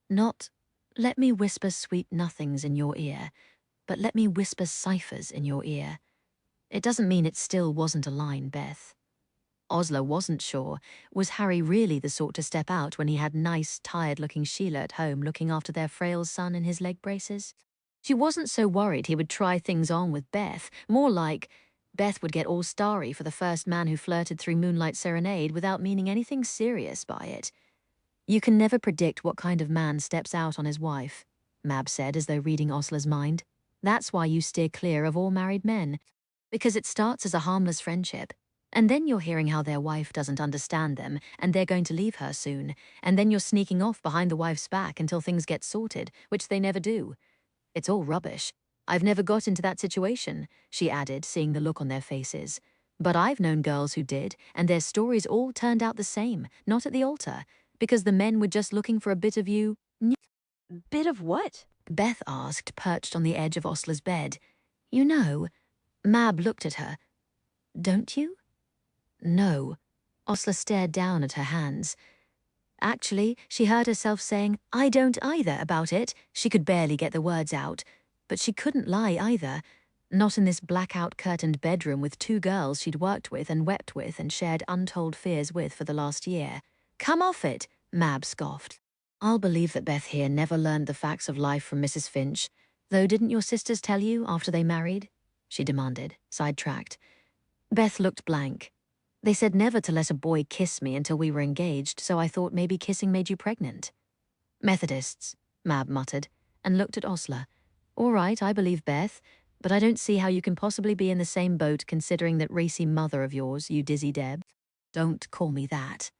Not, let me whisper sweet nothings in your ear, but let me whisper ciphers in your ear. It doesn't mean it still wasn't a line, Beth. Osler wasn't sure. Was Harry really the sort to step out when he had nice, tired-looking Sheila at home looking after their frail son in his leg braces? She wasn't so worried he would try things on with Beth, more like Beth would get all starry for the first man who flirted through Moonlight Serenade without meaning anything serious by it. You can never predict what kind of man steps out on his wife, Mab said as though reading Osler's mind. That's why you steer clear of all married men, because it starts as a harmless friendship. And then you're hearing how their wife doesn't understand them, and they're going to leave her soon, and then you're sneaking off behind the wife's back until things get sorted, which they never do. It's all rubbish. I've never got into that situation, she added, seeing the look on their faces. But I've known girls who did, and their stories all turned out the same, not at the altar, because the men were just looking for a bit of you. Bit of what? Beth asked, perched on the edge of Osler's bed. You know. Mab looked at her. Don't you? No. Osler stared down at her hands. Actually, she heard herself saying, I don't either about it. She could barely get the words out. But she couldn't lie either. Not in this blackout-curtained bedroom with 2 girls she'd worked with and wept with and shared untold fears with for the last year. Come off it, Mab scoffed. I'll believe that Beth here never learned the facts of life from Mrs. Finch. Though didn't your sisters tell you after they married? She demanded, sidetracked. Beth looked blank. They said never to let a boy kiss me until we were engaged, so I thought maybe kissing made you pregnant. Methodists, Mab muttered, and looked at Osler. All right, I believe Beth, but I don't see how you can possibly be in the same boat considering that racy mother of yours, you dizzy Deb. Don't call me that.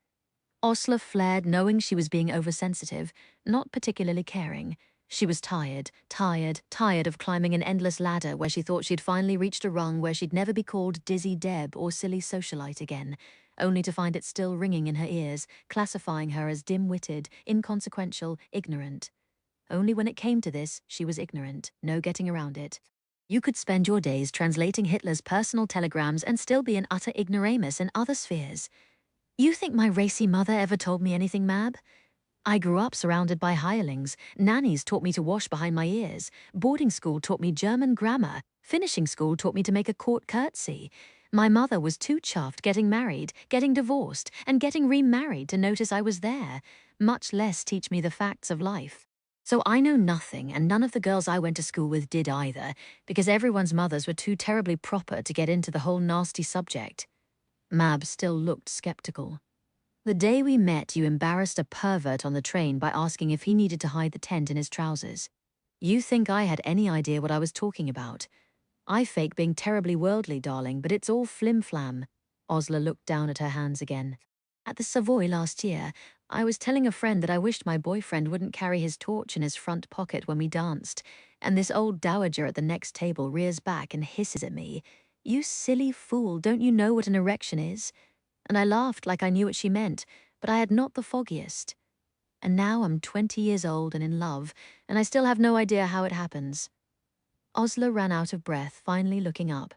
Osler flared, knowing she was being oversensitive, not particularly caring. She was tired of climbing an endless ladder where she thought she'd finally reached a rung where she'd never be called Dizzy Deb or silly socialite again, only to find it still ringing in her ears, classifying her as dim-witted, inconsequential, ignorant. Only when it came to this, she was ignorant, no getting around it. You could spend your days translating Hitler's personal telegrams and still be an utter ignoramus in other spheres. You think my racy mother ever told me anything, Mab? I grew up surrounded by hirelings. Nannies taught me to wash behind my ears. Boarding school taught me German grammar. Finishing school taught me to make a court curtsy. My mother was too chuffed getting married, getting divorced, and getting remarried to notice I was there, much less teach me the facts of life. So I know nothing, and none of the girls I went to school with did either, because everyone's mothers were too terribly proper to get into the whole nasty subject. Mab still looked skeptical. The day we met, you embarrassed a pervert on the train by asking if he needed to hide the tent in his trousers. You think I had any idea what I was talking about. I fake being terribly worldly, darling, but it's all flim-flam. Osler looked down at her hands again. At the Savoy last year, I was telling a friend that I wished my boyfriend wouldn't carry his torch in his front pocket when we danced, and this old dowager at the next table rears back and hisses at me. You silly fool, don't you know what an erection is? And I laughed like I knew what she meant, but I had not the foggiest. And now I'm 20 years old and in love, and I still have no idea how it happens. Osler ran out of breath, finally looking up.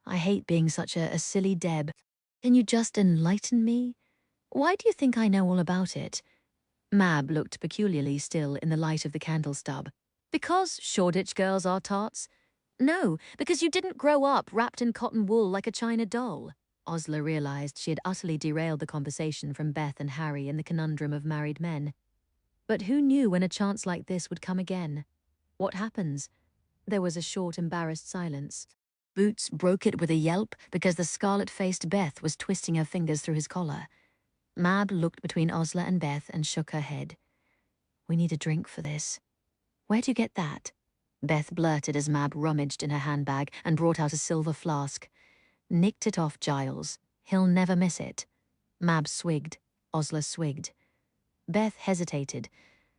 I hate being such a silly Deb. Can you just enlighten me? Why do you think I know all about it? Mab looked peculiarly still in the light of the candle stub. Because Shoreditch girls are tarts? No, because you didn't grow up wrapped in cotton wool like a china doll. Osler realized she had utterly derailed the conversation from Beth and Harry in the conundrum of married men. But who knew when a chance like this would come again? What happens? There was a short, embarrassed silence. Boots broke it with a yelp because the scarlet-faced Beth was twisting her fingers through his collar. Mab looked between Osler and Beth and shook her head. We need a drink for this. Where'd you get that? Beth blurted as Mab rummaged in her handbag and brought out a silver flask. Nicked it off Giles. He'll never miss it. Mab swigged. Osler swigged. Beth hesitated,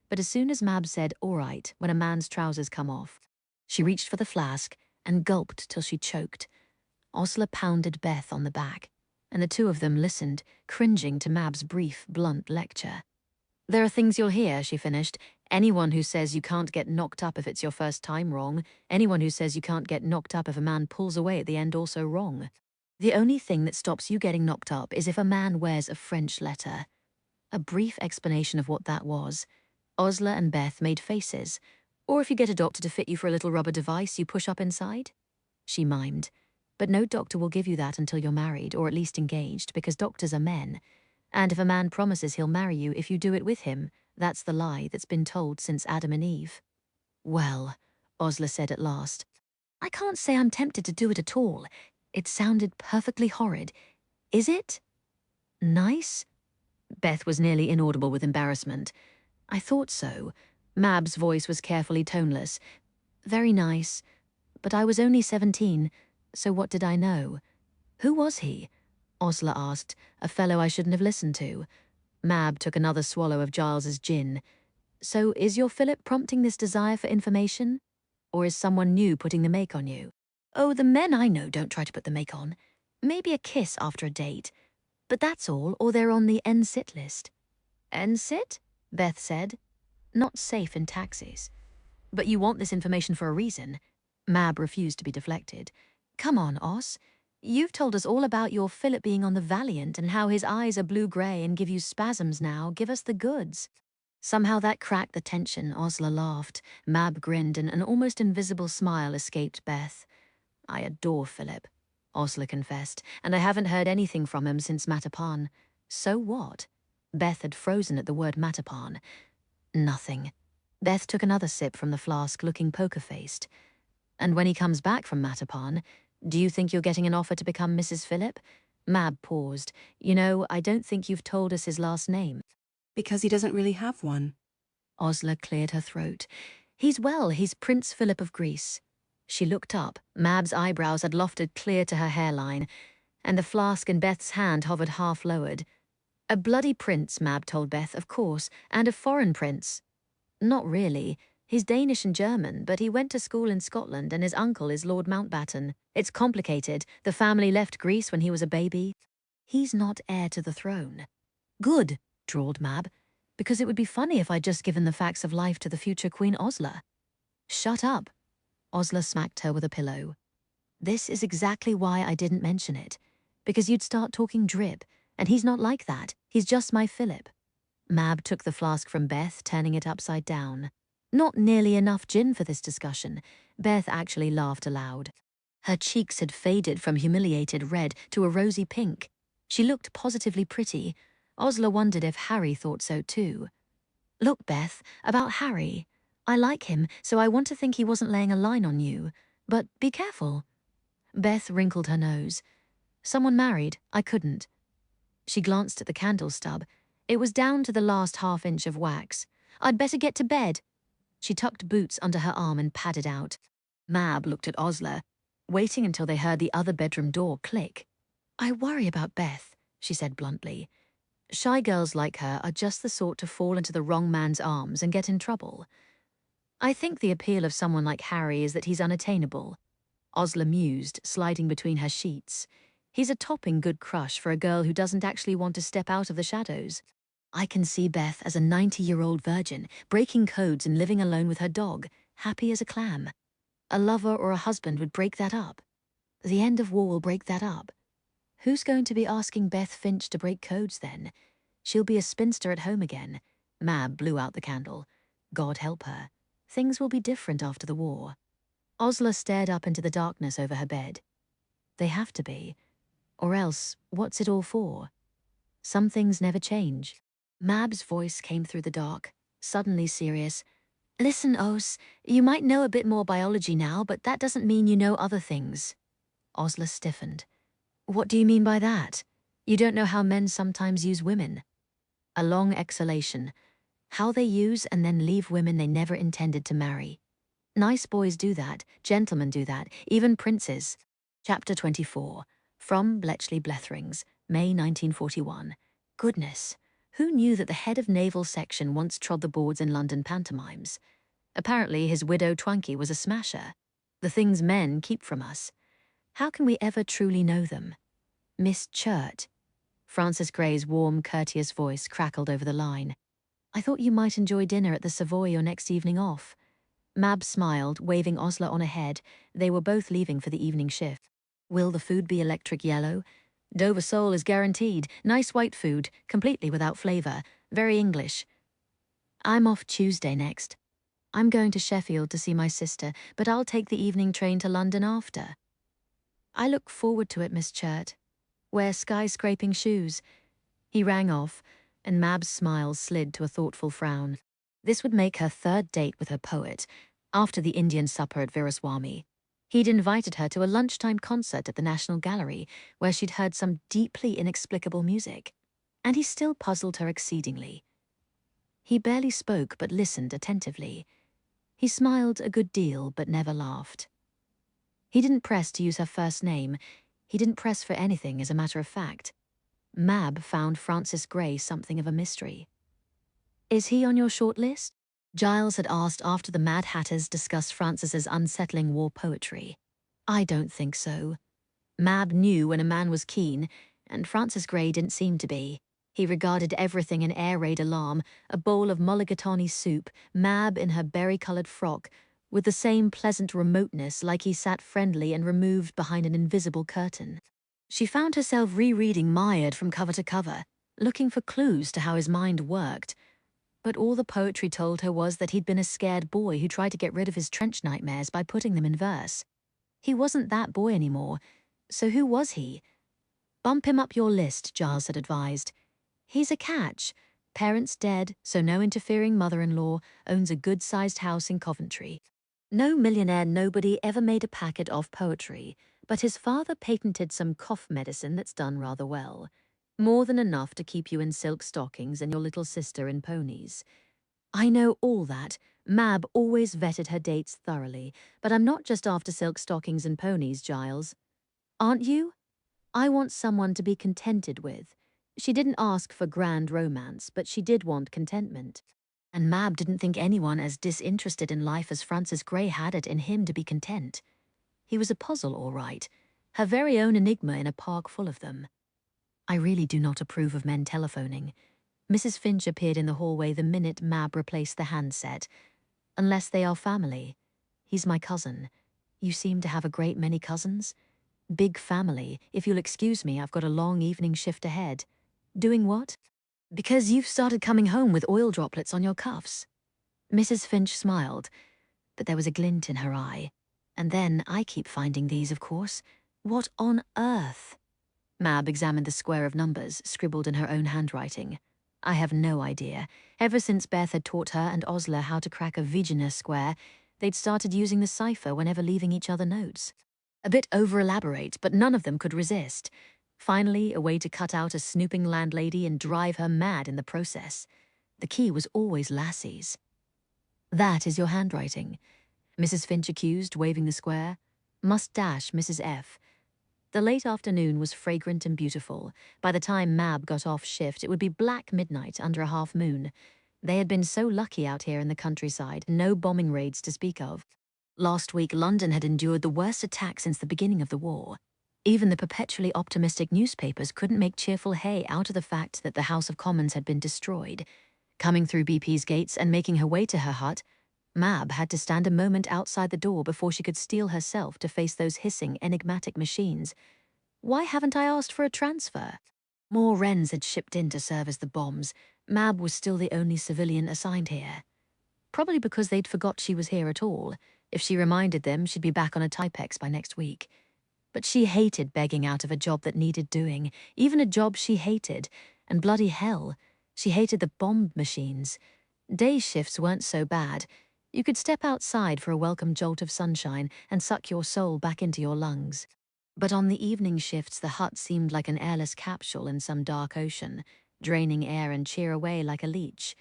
but as soon as Mab said, all right, when a man's trousers come off, she reached for the flask and gulped till she choked. Osler pounded Beth on the back, and the two of them listened, cringing to Mab's brief, blunt lecture. There are things you'll hear, she finished. Anyone who says you can't get knocked up if it's your first time wrong. Anyone who says you can't get knocked up if a man pulls away at the end also wrong. The only thing that stops you getting knocked up is if a man wears a French letter. A brief explanation of what that was. Osler and Beth made faces. Or if you get a doctor to fit you for a little rubber device you push up inside. She mimed. But no doctor will give you that until you're married, or at least engaged, because doctors are men. And if a man promises he'll marry you if you do it with him, that's the lie that's been told since Adam and Eve. Well, Osler said at last, I can't say I'm tempted to do it at all. It sounded perfectly horrid. Is it? Nice? Beth was nearly inaudible with embarrassment. I thought so. Mab's voice was carefully toneless. Very nice. But I was only 17, so what did I know? Who was he? Osler asked, a fellow I shouldn't have listened to. Mab took another swallow of Giles's gin. So is your Philip prompting this desire for information? Or is someone new putting the make on you? Oh, the men I know don't try to put the make on. Maybe a kiss after a date. But that's all, or they're on the NSIT list. NSIT? Beth said. Not safe in taxis. But you want this information for a reason. Mab refused to be deflected. Come on, Os. You've told us all about your Philip being on the Valiant and how his eyes are blue-grey and give you spasms now. Give us the goods. Somehow that cracked the tension. Osler laughed. Mab grinned and an almost invisible smile escaped Beth. I adore Philip, Osler confessed, and I haven't heard anything from him since Matapan. So what? Beth had frozen at the word Matapan. Nothing. Beth took another sip from the flask, looking poker-faced. And when he comes back from Matapan, do you think you're getting an offer to become Mrs. Phillip? Mab paused. You know, I don't think you've told us his last name. Because he doesn't really have one. Osler cleared her throat. He's Prince Philip of Greece. She looked up. Mab's eyebrows had lofted clear to her hairline, and the flask in Beth's hand hovered half lowered. A bloody prince, Mab told Beth, of course, and a foreign prince. Not really. He's Danish and German, but he went to school in Scotland and his uncle is Lord Mountbatten. It's complicated. The family left Greece when he was a baby. He's not heir to the throne. Good, drawled Mab, because it would be funny if I'd just given the facts of life to the future Queen Osler. Shut up. Osler smacked her with a pillow. This is exactly why I didn't mention it. Because you'd start talking drip, and he's not like that. He's just my Philip. Mab took the flask from Beth, turning it upside down. Not nearly enough gin for this discussion. Beth actually laughed aloud. Her cheeks had faded from humiliated red to a rosy pink. She looked positively pretty. Osler wondered if Harry thought so too. Look, Beth, about Harry. I like him, so I want to think he wasn't laying a line on you. But be careful. Beth wrinkled her nose. Someone married. I couldn't. She glanced at the candle stub. It was down to the last half-inch of wax. I'd better get to bed. She tucked Boots under her arm and padded out. Mab looked at Osler, waiting until they heard the other bedroom door click. I worry about Beth, she said bluntly. Shy girls like her are just the sort to fall into the wrong man's arms and get in trouble. I think the appeal of someone like Harry is that he's unattainable. Osler mused, sliding between her sheets. He's a topping good crush for a girl who doesn't actually want to step out of the shadows. I can see Beth as a 90-year-old virgin, breaking codes and living alone with her dog, happy as a clam. A lover or a husband would break that up. The end of war will break that up. Who's going to be asking Beth Finch to break codes then? She'll be a spinster at home again. Mab blew out the candle. God help her. Things will be different after the war. Osler stared up into the darkness over her bed. They have to be. Or else, what's it all for? Some things never change. Mab's voice came through the dark, suddenly serious. Listen, Os, you might know a bit more biology now, but that doesn't mean you know other things. Osler stiffened. What do you mean by that? You don't know how men sometimes use women. A long exhalation. How they use and then leave women they never intended to marry. Nice boys do that, gentlemen do that, even princes. Chapter 24. From Bletchley Bletherings, May 1941. Goodness, who knew that the head of naval section once trod the boards in London pantomimes? Apparently his widow Twankey was a smasher. The things men keep from us. How can we ever truly know them? Miss Churt. Francis Gray's warm, courteous voice crackled over the line. I thought you might enjoy dinner at the Savoy your next evening off. Mab smiled, waving Osler on ahead. They were both leaving for the evening shift. Will the food be electric yellow? Dover sole is guaranteed. Nice white food, completely without flavour. Very English. I'm off Tuesday next. I'm going to Sheffield to see my sister, but I'll take the evening train to London after. I look forward to it, Miss Churt. Wear skyscraping shoes. He rang off, and Mab's smile slid to a thoughtful frown. This would make her third date with her poet, after the Indian supper at Viraswamy. He'd invited her to a lunchtime concert at the National Gallery, where she'd heard some deeply inexplicable music. And he still puzzled her exceedingly. He barely spoke, but listened attentively. He smiled a good deal, but never laughed. He didn't press to use her first name. He didn't press for anything, as a matter of fact. Mab found Francis Gray something of a mystery. Is he on your short list? Giles had asked after the Mad Hatters discussed Francis's unsettling war poetry. I don't think so. Mab knew when a man was keen, and Francis Gray didn't seem to be. He regarded everything an air raid alarm, a bowl of mulligatawny soup, Mab in her berry-coloured frock, with the same pleasant remoteness, like he sat friendly and removed behind an invisible curtain. She found herself rereading Mired from cover to cover, looking for clues to how his mind worked. But all the poetry told her was that he'd been a scared boy who tried to get rid of his trench nightmares by putting them in verse. He wasn't that boy anymore, so who was he? Bump him up your list, Giles had advised. He's a catch. Parents dead, so no interfering mother-in-law, owns a good-sized house in Coventry. No millionaire nobody ever made a packet of poetry, but his father patented some cough medicine that's done rather well. More than enough to keep you in silk stockings and your little sister in ponies. I know all that. Mab always vetted her dates thoroughly, but I'm not just after silk stockings and ponies, Giles. Aren't you? I want someone to be contented with. She didn't ask for grand romance, but she did want contentment. And Mab didn't think anyone as disinterested in life as Francis Gray had it in him to be content. He was a puzzle, all right. Her very own enigma in a park full of them. I really do not approve of men telephoning. Mrs. Finch appeared in the hallway the minute Mab replaced the handset. Unless they are family. He's my cousin. You seem to have a great many cousins. Big family. If you'll excuse me, I've got a long evening shift ahead. Doing what? Because you've started coming home with oil droplets on your cuffs. Mrs. Finch smiled, but there was a glint in her eye. And then I keep finding these, of course. What on earth? Mab examined the square of numbers, scribbled in her own handwriting. I have no idea. Ever since Beth had taught her and Osler how to crack a Vigenère square, they'd started using the cipher whenever leaving each other notes. A bit over-elaborate, but none of them could resist. Finally, a way to cut out a snooping landlady and drive her mad in the process. The key was always Lassie's. That is your handwriting, Mrs. Finch accused, waving the square. Must dash Mrs. F. The late afternoon was fragrant and beautiful. By the time Mab got off shift, it would be black midnight under a half moon. They had been so lucky out here in the countryside, no bombing raids to speak of. Last week, London had endured the worst attack since the beginning of the war. Even the perpetually optimistic newspapers couldn't make cheerful hay out of the fact that the House of Commons had been destroyed. Coming through BP's gates and making her way to her hut, Mab had to stand a moment outside the door before she could steel herself to face those hissing, enigmatic machines. Why haven't I asked for a transfer? More Wrens had shipped in to serve as the bombs. Mab was still the only civilian assigned here. Probably because they'd forgot she was here at all. If she reminded them, she'd be back on a Typex by next week. But she hated begging out of a job that needed doing, even a job she hated. And bloody hell, she hated the bomb machines. Day shifts weren't so bad. You could step outside for a welcome jolt of sunshine and suck your soul back into your lungs. But on the evening shifts, the hut seemed like an airless capsule in some dark ocean, draining air and cheer away like a leech.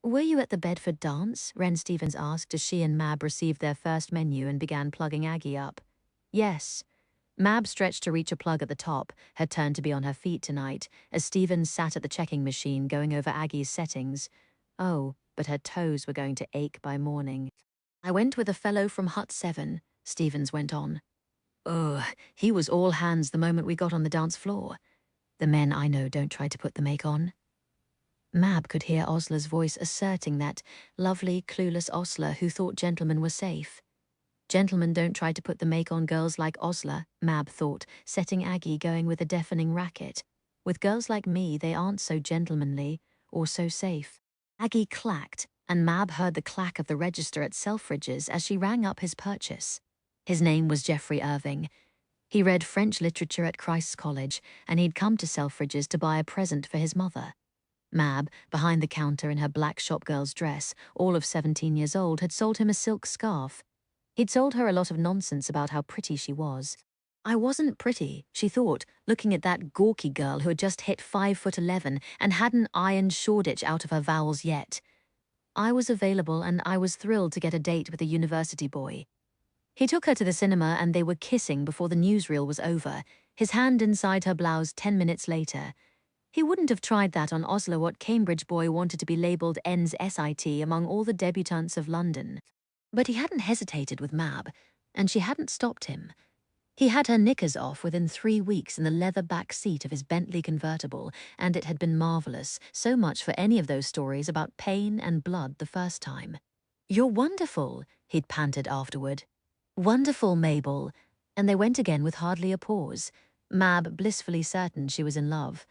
Were you at the Bedford dance? Wren Stevens asked as she and Mab received their first menu and began plugging Aggie up. Yes. Mab stretched to reach a plug at the top, her turn to be on her feet tonight, as Stevens sat at the checking machine going over Aggie's settings. Oh, but her toes were going to ache by morning. I went with a fellow from Hut 7, Stevens went on. Ugh, he was all hands the moment we got on the dance floor. The men I know don't try to put the make on. Mab could hear Osler's voice asserting that, lovely, clueless Osler who thought gentlemen were safe. Gentlemen don't try to put the make on girls like Osler, Mab thought, setting Aggie going with a deafening racket. With girls like me, they aren't so gentlemanly, or so safe. Aggie clacked, and Mab heard the clack of the register at Selfridge's as she rang up his purchase. His name was Geoffrey Irving. He read French literature at Christ's College, and he'd come to Selfridge's to buy a present for his mother. Mab, behind the counter in her black shopgirl's dress, all of 17 years old, had sold him a silk scarf. He'd sold her a lot of nonsense about how pretty she was. I wasn't pretty, she thought, looking at that gawky girl who had just hit 5'11" and hadn't ironed Shoreditch out of her vowels yet. I was available, and I was thrilled to get a date with a university boy. He took her to the cinema, and they were kissing before the newsreel was over, his hand inside her blouse 10 minutes later. He wouldn't have tried that on Osler what Cambridge boy wanted to be labelled N's SIT among all the debutantes of London. But he hadn't hesitated with Mab, and she hadn't stopped him. He had her knickers off within 3 weeks in the leather back seat of his Bentley convertible, and it had been marvellous, so much for any of those stories about pain and blood the first time. You're wonderful, he'd panted afterward. Wonderful, Mabel. And they went again with hardly a pause, Mab blissfully certain she was in love,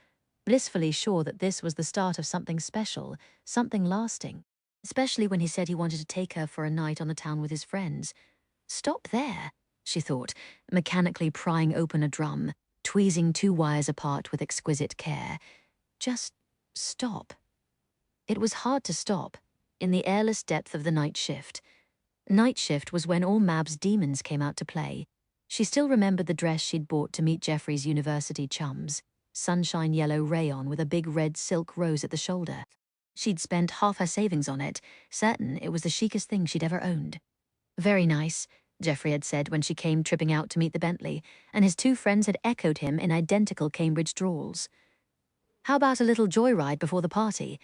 blissfully sure that this was the start of something special, something lasting, especially when he said he wanted to take her for a night on the town with his friends. Stop there, she thought, mechanically prying open a drum, tweezing 2 wires apart with exquisite care. Just stop. It was hard to stop, in the airless depth of the night shift. Night shift was when all Mab's demons came out to play. She still remembered the dress she'd bought to meet Jeffrey's university chums, sunshine yellow rayon with a big red silk rose at the shoulder. She'd spent half her savings on it, certain it was the chicest thing she'd ever owned. Very nice, Jeffrey had said when she came tripping out to meet the Bentley, and his two friends had echoed him in identical Cambridge drawls. How about a little joyride before the party?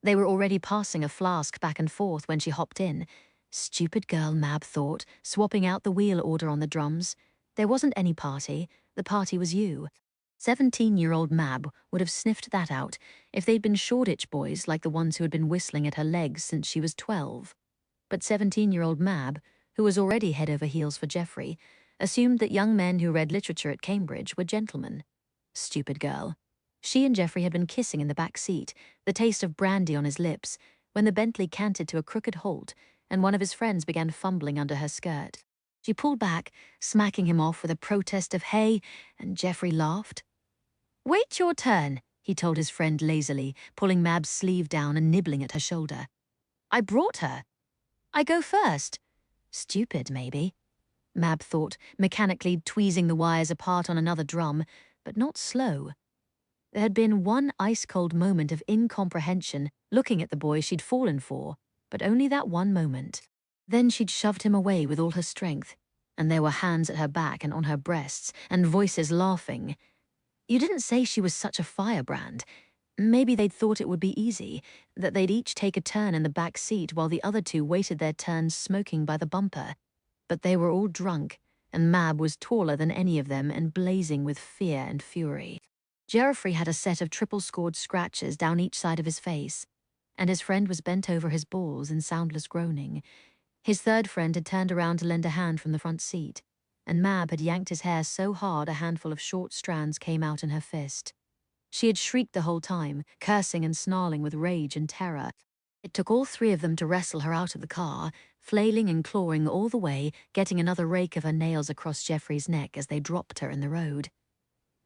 They were already passing a flask back and forth when she hopped in. Stupid girl, Mab thought, swapping out the wheel order on the drums. There wasn't any party. The party was you. 17-year-old Mab would have sniffed that out if they'd been Shoreditch boys like the ones who had been whistling at her legs since she was 12. But 17-year-old Mab, who was already head over heels for Jeffrey, assumed that young men who read literature at Cambridge were gentlemen. Stupid girl. She and Jeffrey had been kissing in the back seat, the taste of brandy on his lips, when the Bentley cantered to a crooked halt and one of his friends began fumbling under her skirt. She pulled back, smacking him off with a protest of hey, and Jeffrey laughed. "Wait your turn," he told his friend lazily, pulling Mab's sleeve down and nibbling at her shoulder. "I brought her. I go first." Stupid, maybe. Mab thought, mechanically tweezing the wires apart on another drum, but not slow. There had been one ice-cold moment of incomprehension looking at the boy she'd fallen for, but only that one moment. Then she'd shoved him away with all her strength, and there were hands at her back and on her breasts, and voices laughing. You didn't say she was such a firebrand. Maybe they'd thought it would be easy, that they'd each take a turn in the back seat while the other two waited their turns smoking by the bumper. But they were all drunk, and Mab was taller than any of them and blazing with fear and fury. Geoffrey had a set of triple-scored scratches down each side of his face, and his friend was bent over his balls in soundless groaning. His third friend had turned around to lend a hand from the front seat, and Mab had yanked his hair so hard a handful of short strands came out in her fist. She had shrieked the whole time, cursing and snarling with rage and terror. It took all three of them to wrestle her out of the car, flailing and clawing all the way, getting another rake of her nails across Geoffrey's neck as they dropped her in the road.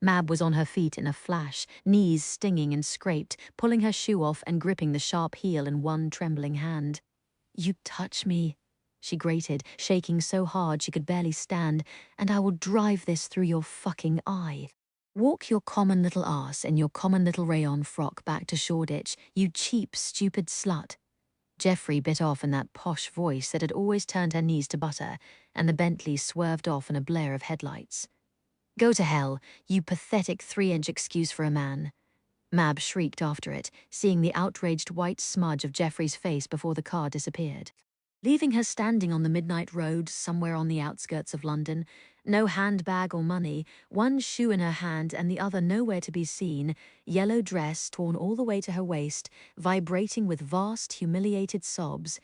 Mab was on her feet in a flash, knees stinging and scraped, pulling her shoe off and gripping the sharp heel in one trembling hand. "You touch me," she grated, shaking so hard she could barely stand, "and I will drive this through your fucking eye. Walk your common little ass in your common little rayon frock back to Shoreditch, you cheap, stupid slut." Geoffrey bit off in that posh voice that had always turned her knees to butter, and the Bentley swerved off in a blare of headlights. "Go to hell, you pathetic 3-inch excuse for a man." Mab shrieked after it, seeing the outraged white smudge of Geoffrey's face before the car disappeared. Leaving her standing on the midnight road somewhere on the outskirts of London, no handbag or money, one shoe in her hand and the other nowhere to be seen, yellow dress torn all the way to her waist, vibrating with vast, humiliated sobs.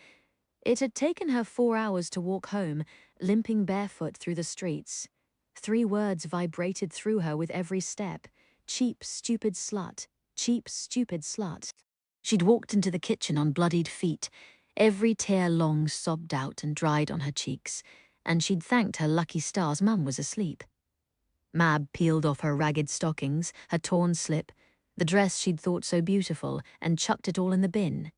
It had taken her 4 hours to walk home, limping barefoot through the streets. 3 words vibrated through her with every step. Cheap, stupid slut. Cheap, stupid slut. She'd walked into the kitchen on bloodied feet, every tear long sobbed out and dried on her cheeks, and she'd thanked her lucky stars Mum was asleep. Mab peeled off her ragged stockings, her torn slip, the dress she'd thought so beautiful, and chucked it all in the bin.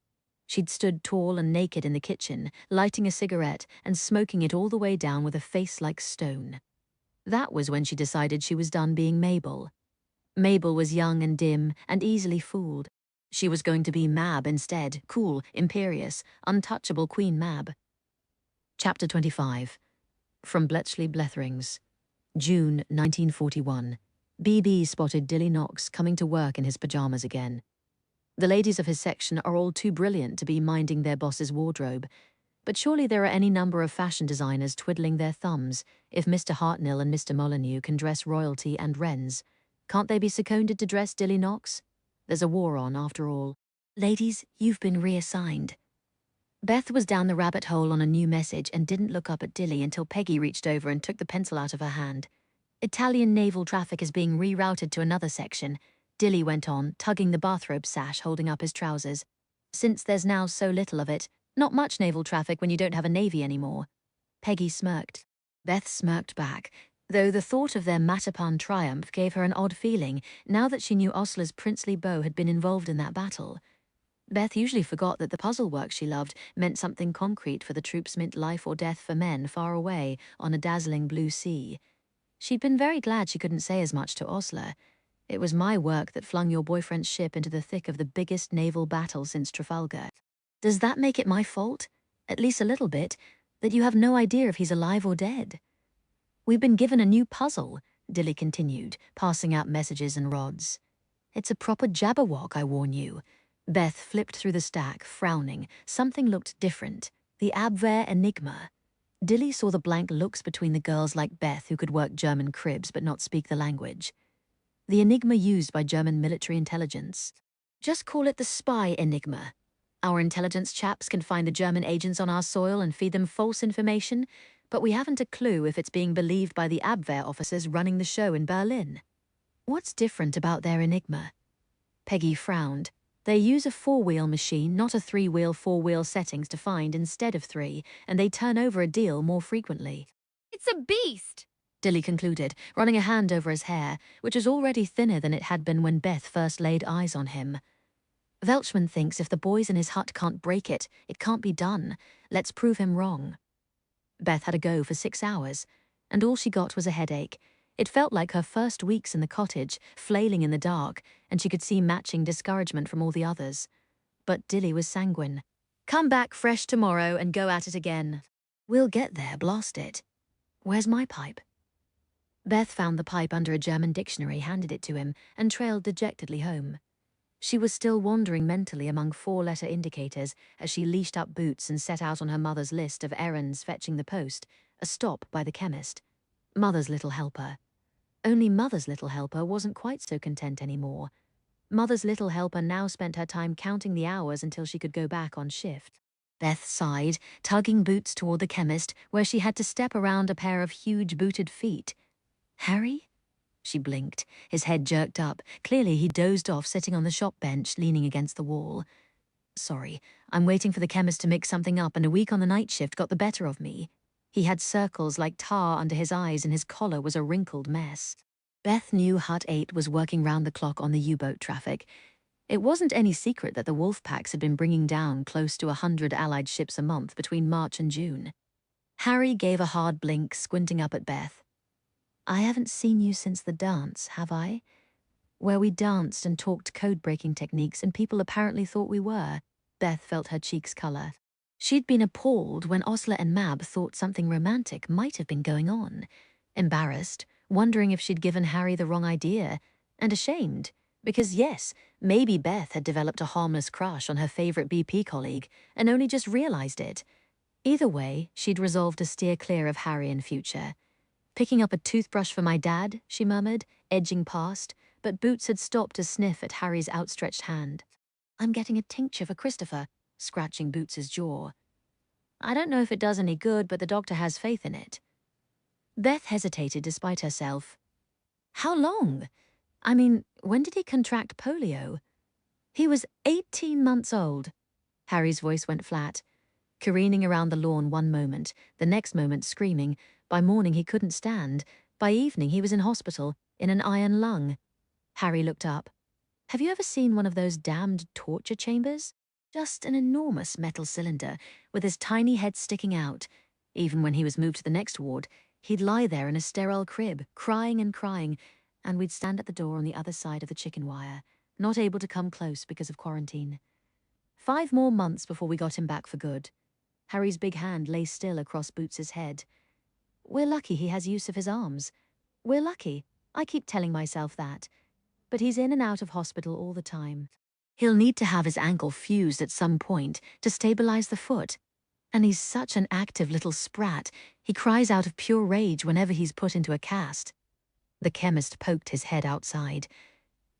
She'd stood tall and naked in the kitchen, lighting a cigarette and smoking it all the way down with a face like stone. That was when she decided she was done being Mabel. Mabel was young and dim and easily fooled. She was going to be Mab instead, cool, imperious, untouchable Queen Mab. Chapter 25. From Bletchley Bletherings. June 1941. BB spotted Dilly Knox coming to work in his pyjamas again. The ladies of his section are all too brilliant to be minding their boss's wardrobe, but surely there are any number of fashion designers twiddling their thumbs if Mr. Hartnell and Mr. Molyneux can dress royalty and wrens. Can't they be seconded to dress Dilly Knox? There's a war on, after all. "Ladies, you've been reassigned." Beth was down the rabbit hole on a new message and didn't look up at Dilly until Peggy reached over and took the pencil out of her hand. "Italian naval traffic is being rerouted to another section," Dilly went on, tugging the bathrobe sash holding up his trousers. "Since there's now so little of it, not much naval traffic when you don't have a navy anymore." Peggy smirked. Beth smirked back, though the thought of their Matapan triumph gave her an odd feeling now that she knew Osler's princely beau had been involved in that battle. Beth usually forgot that the puzzle work she loved meant something concrete for the troops meant life or death for men far away on a dazzling blue sea. She'd been very glad she couldn't say as much to Osler. It was my work that flung your boyfriend's ship into the thick of the biggest naval battle since Trafalgar. Does that make it my fault, at least a little bit, that you have no idea if he's alive or dead? We've been given a new puzzle, Dilly continued, passing out messages and rods. It's a proper Jabberwock, I warn you. Beth flipped through the stack, frowning. Something looked different. The Abwehr Enigma. Dilly saw the blank looks between the girls like Beth who could work German cribs but not speak the language. The enigma used by German military intelligence. Just call it the spy enigma. Our intelligence chaps can find the German agents on our soil and feed them false information, but we haven't a clue if it's being believed by the Abwehr officers running the show in Berlin. What's different about their enigma? Peggy frowned. They use a 4-wheel machine, not a 3-wheel, 4-wheel settings to find instead of 3, and they turn over a deal more frequently. It's a beast! Dilly concluded, running a hand over his hair, which was already thinner than it had been when Beth first laid eyes on him. Welchman thinks if the boys in his hut can't break it, it can't be done. Let's prove him wrong. Beth had to go for 6 hours, and all she got was a headache. It felt like her first weeks in the cottage, flailing in the dark, and she could see matching discouragement from all the others. But Dilly was sanguine. Come back fresh tomorrow and go at it again. We'll get there, blast it. Where's my pipe? Beth found the pipe under a German dictionary, handed it to him, and trailed dejectedly home. She was still wandering mentally among 4-letter indicators as she leashed up boots and set out on her mother's list of errands fetching the post, a stop by the chemist. Mother's little helper. Only Mother's little helper wasn't quite so content anymore. Mother's little helper now spent her time counting the hours until she could go back on shift. Beth sighed, tugging boots toward the chemist, where she had to step around a pair of huge booted feet. Harry? She blinked, his head jerked up. Clearly he dozed off sitting on the shop bench, leaning against the wall. Sorry, I'm waiting for the chemist to mix something up and a week on the night shift got the better of me. He had circles like tar under his eyes and his collar was a wrinkled mess. Beth knew Hut 8 was working round the clock on the U-boat traffic. It wasn't any secret that the wolf packs had been bringing down close to 100 Allied ships a month between March and June. Harry gave a hard blink, squinting up at Beth. I haven't seen you since the dance, have I? Where we danced and talked code-breaking techniques and people apparently thought we were. Beth felt her cheeks colour. She'd been appalled when Osler and Mab thought something romantic might have been going on. Embarrassed, wondering if she'd given Harry the wrong idea, and ashamed, because yes, maybe Beth had developed a harmless crush on her favourite BP colleague and only just realised it. Either way, she'd resolved to steer clear of Harry in future. Picking up a toothbrush for my dad, she murmured, edging past, but Boots had stopped to sniff at Harry's outstretched hand. I'm getting a tincture for Christopher, scratching Boots's jaw. I don't know if it does any good, but the doctor has faith in it. Beth hesitated despite herself. How long? I mean, when did he contract polio? He was 18 months old. Harry's voice went flat. Careening around the lawn one moment, the next moment screaming. By morning he couldn't stand. By evening he was in hospital, in an iron lung. Harry looked up. Have you ever seen one of those damned torture chambers? Just an enormous metal cylinder, with his tiny head sticking out. Even when he was moved to the next ward, he'd lie there in a sterile crib, crying and crying, and we'd stand at the door on the other side of the chicken wire, not able to come close because of quarantine. 5 more months before we got him back for good. Harry's big hand lay still across Boots's head. We're lucky he has use of his arms. We're lucky. I keep telling myself that. But he's in and out of hospital all the time. He'll need to have his ankle fused at some point to stabilize the foot. And he's such an active little sprat, he cries out of pure rage whenever he's put into a cast. The chemist poked his head outside.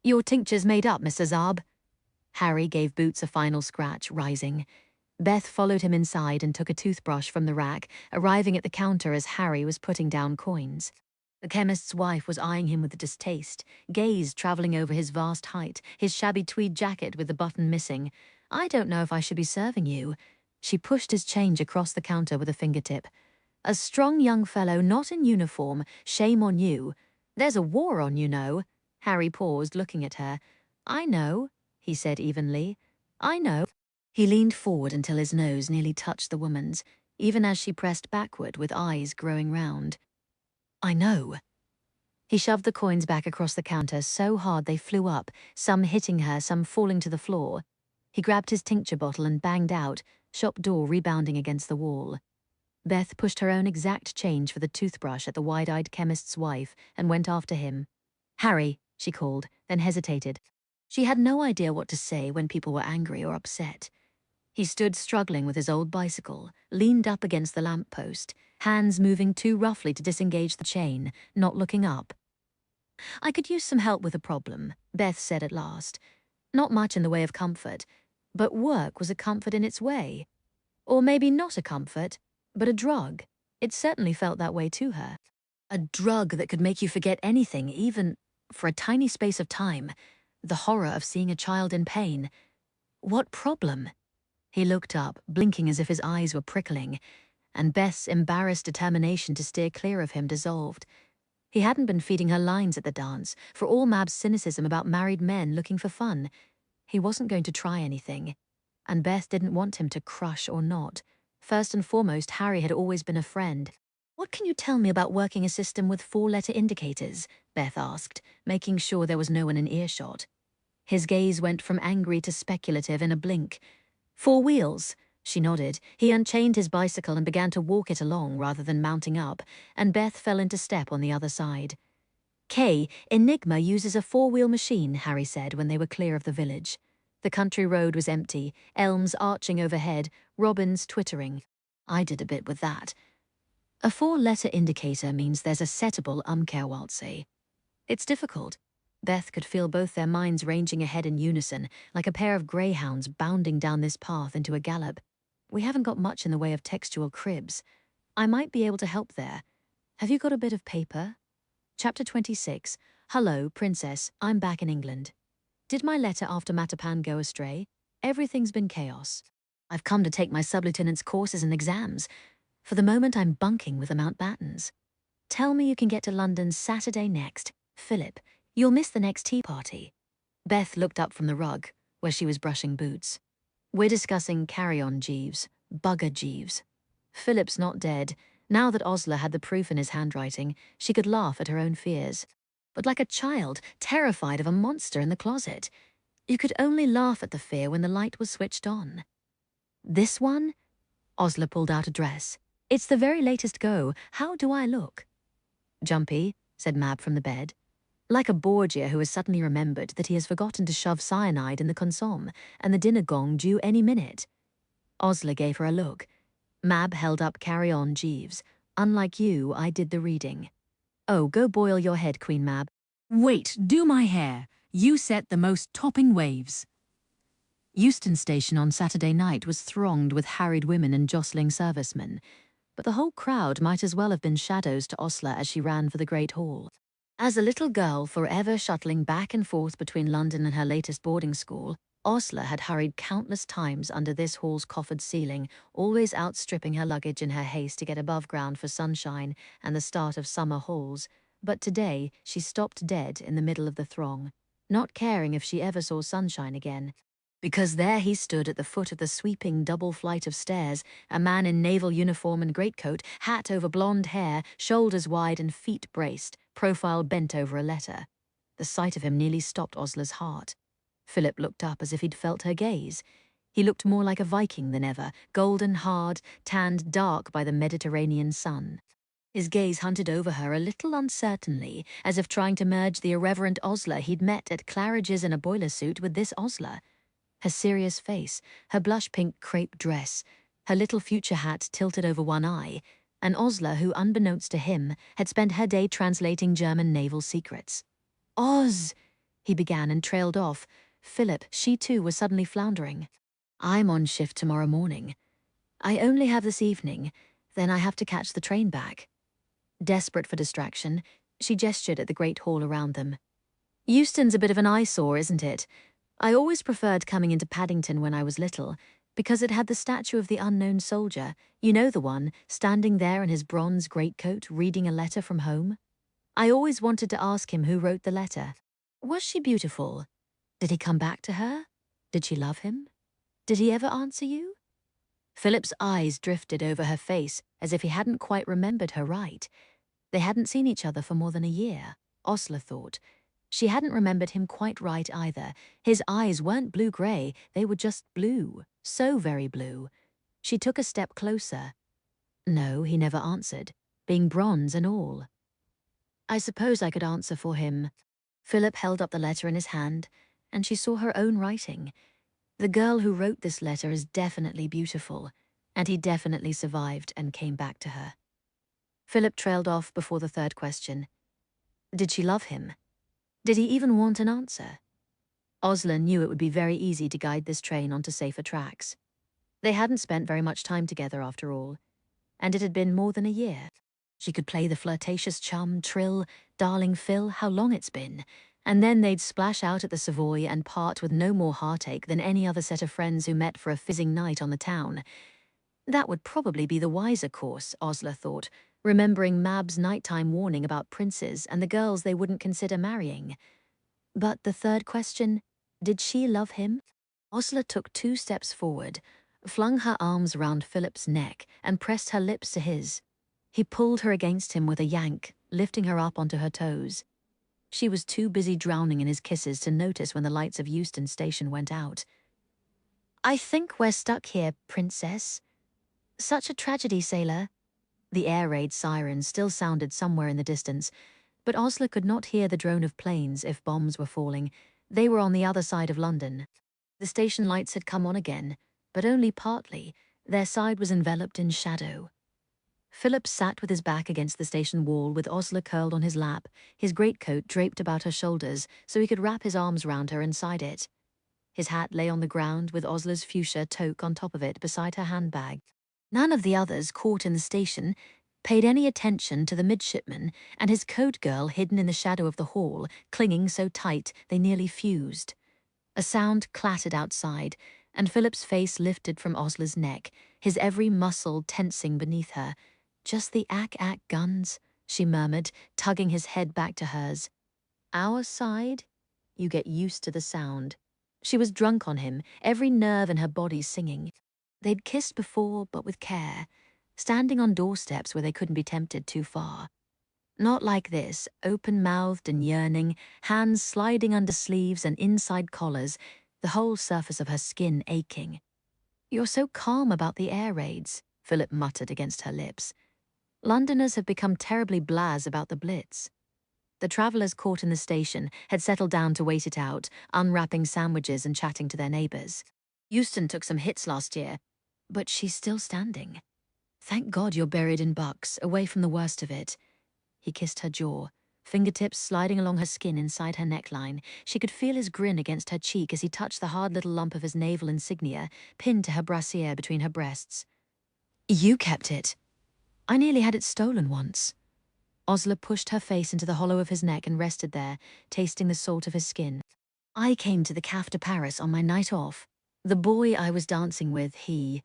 Your tincture's made up, Mr. Zarb. Harry gave Boots a final scratch, rising. Beth followed him inside and took a toothbrush from the rack, arriving at the counter as Harry was putting down coins. The chemist's wife was eyeing him with distaste, gaze travelling over his vast height, his shabby tweed jacket with the button missing. I don't know if I should be serving you. She pushed his change across the counter with a fingertip. A strong young fellow not in uniform, shame on you. There's a war on, you know. Harry paused, looking at her. I know, he said evenly. I know. He leaned forward until his nose nearly touched the woman's, even as she pressed backward with eyes growing round. I know. He shoved the coins back across the counter so hard they flew up, some hitting her, some falling to the floor. He grabbed his tincture bottle and banged out, shop door rebounding against the wall. Beth pushed her own exact change for the toothbrush at the wide-eyed chemist's wife and went after him. Harry, she called, then hesitated. She had no idea what to say when people were angry or upset. He stood struggling with his old bicycle, leaned up against the lamppost, hands moving too roughly to disengage the chain, not looking up. I could use some help with a problem, Beth said at last. Not much in the way of comfort, but work was a comfort in its way. Or maybe not a comfort, but a drug. It certainly felt that way to her. A drug that could make you forget anything, even for a tiny space of time. The horror of seeing a child in pain. What problem? He looked up, blinking as if his eyes were prickling, and Beth's embarrassed determination to steer clear of him dissolved. He hadn't been feeding her lines at the dance, for all Mab's cynicism about married men looking for fun. He wasn't going to try anything, and Beth didn't want him to crush or not. First and foremost, Harry had always been a friend. What can you tell me about working a system with 4-letter indicators? Beth asked, making sure there was no one in earshot. His gaze went from angry to speculative in a blink. 4 wheels. She nodded. He unchained his bicycle and began to walk it along rather than mounting up, and Beth fell into step on the other side. Enigma uses a 4-wheel machine, Harry said when they were clear of the village. The country road was empty, elms arching overhead, robins twittering. I did a bit with that. A 4-letter indicator means there's a settable Umkehrwalze. It's difficult. Beth could feel both their minds ranging ahead in unison, like a pair of greyhounds bounding down this path into a gallop. We haven't got much in the way of textual cribs. I might be able to help there. Have you got a bit of paper? Chapter 26. Hello, Princess. I'm back in England. Did my letter after Matapan go astray? Everything's been chaos. I've come to take my sublieutenant's courses and exams. For the moment, I'm bunking with the Mountbattens. Tell me you can get to London Saturday next. Philip, you'll miss the next tea party. Beth looked up from the rug, where she was brushing boots. We're discussing Carry On, Jeeves. Bugger Jeeves. Philip's not dead. Now that Osler had the proof in his handwriting, she could laugh at her own fears. But like a child, terrified of a monster in the closet. You could only laugh at the fear when the light was switched on. This one? Osler pulled out a dress. It's the very latest go. How do I look? Jumpy, said Mab from the bed. Like a Borgia who has suddenly remembered that he has forgotten to shove cyanide in the consomme, and the dinner gong due any minute. Osler gave her a look. Mab held up Carry On, Jeeves. Unlike you, I did the reading. Oh, go boil your head, Queen Mab. Wait, do my hair. You set the most topping waves. Euston Station on Saturday night was thronged with harried women and jostling servicemen, but the whole crowd might as well have been shadows to Osler as she ran for the Great Hall. As a little girl forever shuttling back and forth between London and her latest boarding school, Osler had hurried countless times under this hall's coffered ceiling, always outstripping her luggage in her haste to get above ground for sunshine and the start of summer halls. But today she stopped dead in the middle of the throng, not caring if she ever saw sunshine again. Because there he stood at the foot of the sweeping double flight of stairs, a man in naval uniform and greatcoat, hat over blonde hair, shoulders wide and feet braced, profile bent over a letter. The sight of him nearly stopped Osler's heart. Philip looked up as if he'd felt her gaze. He looked more like a Viking than ever, golden hard, tanned dark by the Mediterranean sun. His gaze hunted over her a little uncertainly, as if trying to merge the irreverent Osler he'd met at Claridge's in a boiler suit with this Osler. Her serious face, her blush-pink crepe dress, her little future hat tilted over one eye, an Osler who, unbeknownst to him, had spent her day translating German naval secrets. Oz, he began and trailed off. Philip, she too, was suddenly floundering. I'm on shift tomorrow morning. I only have this evening, then I have to catch the train back. Desperate for distraction, she gestured at the great hall around them. Euston's a bit of an eyesore, isn't it? I always preferred coming into Paddington when I was little, because it had the statue of the unknown soldier, you know the one, standing there in his bronze greatcoat, reading a letter from home. I always wanted to ask him who wrote the letter. Was she beautiful? Did he come back to her? Did she love him? Did he ever answer you? Philip's eyes drifted over her face as if he hadn't quite remembered her right. They hadn't seen each other for more than a year, Osler thought. She hadn't remembered him quite right either. His eyes weren't blue-grey, they were just blue, so very blue. She took a step closer. No, he never answered, being bronze and all. I suppose I could answer for him. Philip held up the letter in his hand, and she saw her own writing. The girl who wrote this letter is definitely beautiful, and he definitely survived and came back to her. Philip trailed off before the third question. Did she love him? Did he even want an answer? Osler knew it would be very easy to guide this train onto safer tracks. They hadn't spent very much time together after all, and it had been more than a year. She could play the flirtatious chum, trill, darling Phil, how long it's been, and then they'd splash out at the Savoy and part with no more heartache than any other set of friends who met for a fizzing night on the town. That would probably be the wiser course, Osler thought, remembering Mab's nighttime warning about princes and the girls they wouldn't consider marrying. But the third question, did she love him? Osler took 2 steps forward, flung her arms round Philip's neck and pressed her lips to his. He pulled her against him with a yank, lifting her up onto her toes. She was too busy drowning in his kisses to notice when the lights of Euston Station went out. I think we're stuck here, Princess. Such a tragedy, sailor. The air raid sirens still sounded somewhere in the distance, but Osler could not hear the drone of planes if bombs were falling. They were on the other side of London. The station lights had come on again, but only partly. Their side was enveloped in shadow. Philip sat with his back against the station wall with Osler curled on his lap, his greatcoat draped about her shoulders so he could wrap his arms round her inside it. His hat lay on the ground with Osler's fuchsia toque on top of it beside her handbag. None of the others caught in the station paid any attention to the midshipman and his code girl hidden in the shadow of the hall, clinging so tight they nearly fused. A sound clattered outside, and Philip's face lifted from Osler's neck, his every muscle tensing beneath her. Just the ack-ack guns, she murmured, tugging his head back to hers. Our side? You get used to the sound. She was drunk on him, every nerve in her body singing. They'd kissed before, but with care, standing on doorsteps where they couldn't be tempted too far. Not like this, open-mouthed and yearning, hands sliding under sleeves and inside collars, the whole surface of her skin aching. You're so calm about the air raids, Philip muttered against her lips. Londoners have become terribly blase about the Blitz. The travellers caught in the station had settled down to wait it out, unwrapping sandwiches and chatting to their neighbours. Euston took some hits last year, but she's still standing. Thank God you're buried in Bucks, away from the worst of it. He kissed her jaw, fingertips sliding along her skin inside her neckline. She could feel his grin against her cheek as he touched the hard little lump of his naval insignia, pinned to her brassiere between her breasts. You kept it. I nearly had it stolen once. Osler pushed her face into the hollow of his neck and rested there, tasting the salt of his skin. I came to the Caf de Paris on my night off. The boy I was dancing with, She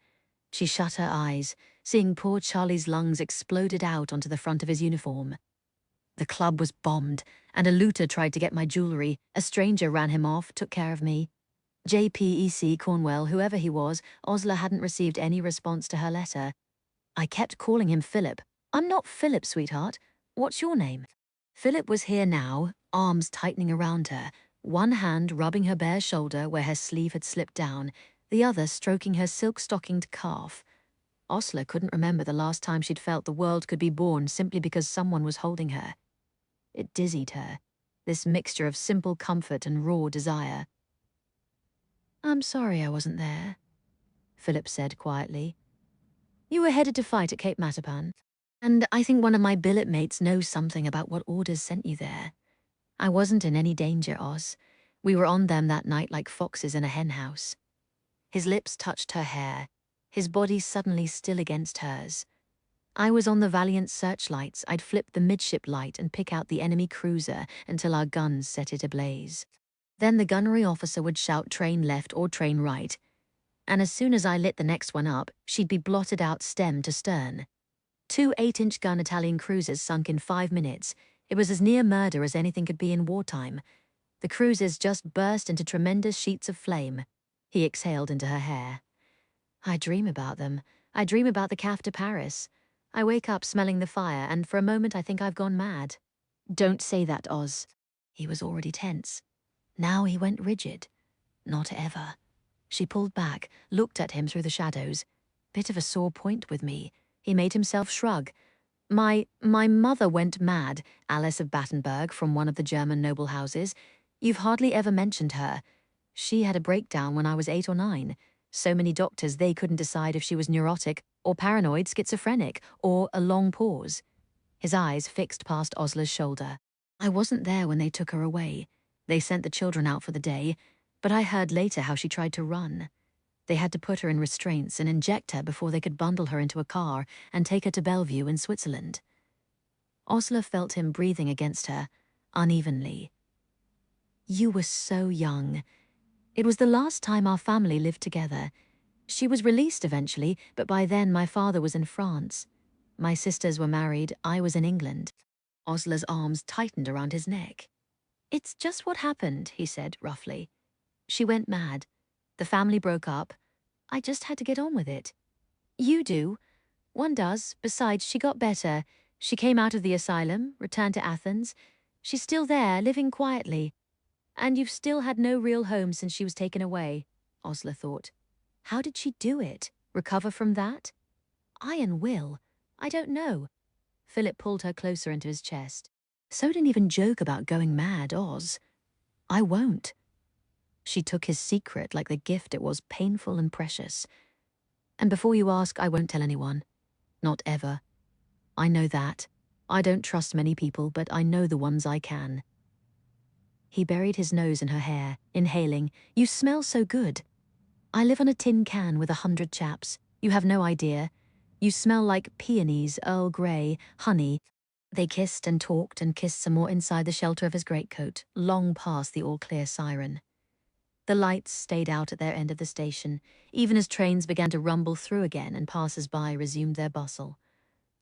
shut her eyes, seeing poor Charlie's lungs exploded out onto the front of his uniform. The club was bombed, and a looter tried to get my jewellery. A stranger ran him off, took care of me. JPEC Cornwell, whoever he was, Osler hadn't received any response to her letter. I kept calling him Philip. I'm not Philip, sweetheart. What's your name? Philip was here now, arms tightening around her, one hand rubbing her bare shoulder where her sleeve had slipped down, the other stroking her silk-stockinged calf. Osler couldn't remember the last time she'd felt the world could be born simply because someone was holding her. It dizzied her, this mixture of simple comfort and raw desire. I'm sorry I wasn't there, Philip said quietly. You were headed to fight at Cape Matapan, and I think one of my billet mates knows something about what orders sent you there. I wasn't in any danger, Oz. We were on them that night like foxes in a henhouse. His lips touched her hair, his body suddenly still against hers. I was on the Valiant searchlights. I'd flip the midship light and pick out the enemy cruiser until our guns set it ablaze. Then the gunnery officer would shout train left or train right, and as soon as I lit the next one up, she'd be blotted out stem to stern. 2 8-inch gun Italian cruisers sunk in 5 minutes. It was as near murder as anything could be in wartime. The cruisers just burst into tremendous sheets of flame. He exhaled into her hair. I dream about them. I dream about the caf de Paris. I wake up smelling the fire, and for a moment I think I've gone mad. Don't say that, Oz. He was already tense. Now he went rigid. Not ever. She pulled back, looked at him through the shadows. Bit of a sore point with me. He made himself shrug. My mother went mad, Alice of Battenberg, from one of the German noble houses. You've hardly ever mentioned her. She had a breakdown when I was 8 or 9. So many doctors they couldn't decide if she was neurotic or paranoid schizophrenic or a long pause. His eyes fixed past Osla's shoulder. I wasn't there when they took her away. They sent the children out for the day, but I heard later how she tried to run. They had to put her in restraints and inject her before they could bundle her into a car and take her to Bellevue in Switzerland. Osla felt him breathing against her, unevenly. You were so young. It was the last time our family lived together. She was released eventually, but by then my father was in France. My sisters were married, I was in England. Osla's arms tightened around his neck. It's just what happened, he said roughly. She went mad. The family broke up. I just had to get on with it. You do. One does. Besides, she got better. She came out of the asylum, returned to Athens. She's still there, living quietly. And you've still had no real home since she was taken away, Osla thought. How did she do it? Recover from that? Iron will. I don't know. Philip pulled her closer into his chest. So don't even joke about going mad, Oz. I won't. She took his secret like the gift it was, painful and precious. And before you ask, I won't tell anyone. Not ever. I know that. I don't trust many people, but I know the ones I can. He buried his nose in her hair, inhaling. You smell so good. I live on a tin can with 100 chaps. You have no idea. You smell like peonies, Earl Grey, honey. They kissed and talked and kissed some more inside the shelter of his greatcoat, long past the all-clear siren. The lights stayed out at their end of the station, even as trains began to rumble through again and passers-by resumed their bustle.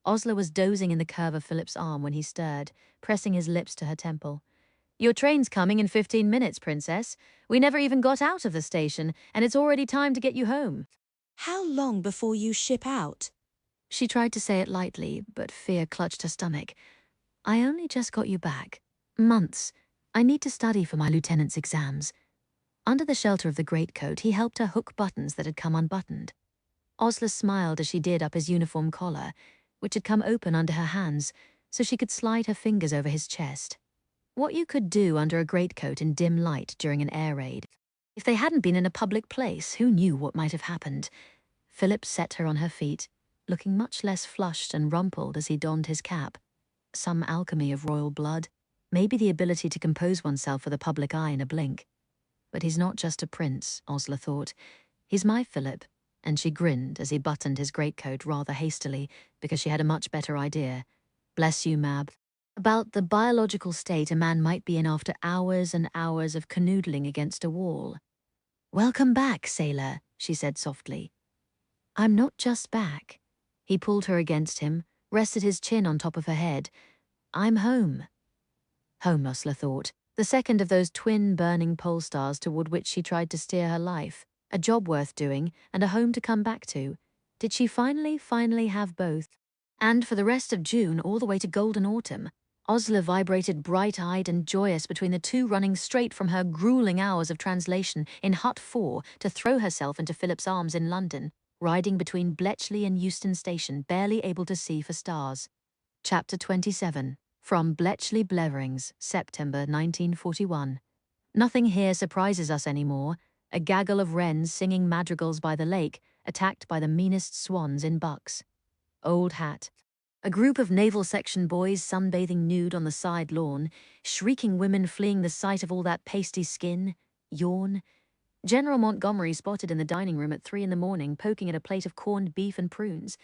Osla was dozing in the curve of Philip's arm when he stirred, pressing his lips to her temple. Your train's coming in 15 minutes, Princess. We never even got out of the station, and it's already time to get you home. How long before you ship out? She tried to say it lightly, but fear clutched her stomach. I only just got you back. Months. I need to study for my lieutenant's exams. Under the shelter of the greatcoat, he helped her hook buttons that had come unbuttoned. Osla smiled as she did up his uniform collar, which had come open under her hands, so she could slide her fingers over his chest. What you could do under a greatcoat in dim light during an air raid. If they hadn't been in a public place, who knew what might have happened? Philip set her on her feet, looking much less flushed and rumpled as he donned his cap. Some alchemy of royal blood, maybe the ability to compose oneself for the public eye in a blink. But he's not just a prince, Osla thought. He's my Philip, and she grinned as he buttoned his greatcoat rather hastily because she had a much better idea. Bless you, Mab. About the biological state a man might be in after hours and hours of canoodling against a wall. Welcome back, sailor, she said softly. I'm not just back. He pulled her against him, rested his chin on top of her head. I'm home. Home, Osla thought. The second of those twin burning pole stars toward which she tried to steer her life. A job worth doing, and a home to come back to. Did she finally have both? And for the rest of June, all the way to golden autumn, Osla vibrated bright-eyed and joyous between the two, running straight from her grueling hours of translation in Hut 4 to throw herself into Philip's arms in London, riding between Bletchley and Euston Station, barely able to see for stars. Chapter 27. From Bletchley Bleverings, September 1941. Nothing here surprises us anymore. A gaggle of wrens singing madrigals by the lake, attacked by the meanest swans in Bucks. Old hat. A group of naval section boys sunbathing nude on the side lawn, shrieking women fleeing the sight of all that pasty skin. Yawn. General Montgomery spotted in the dining room at 3 a.m, poking at a plate of corned beef and prunes.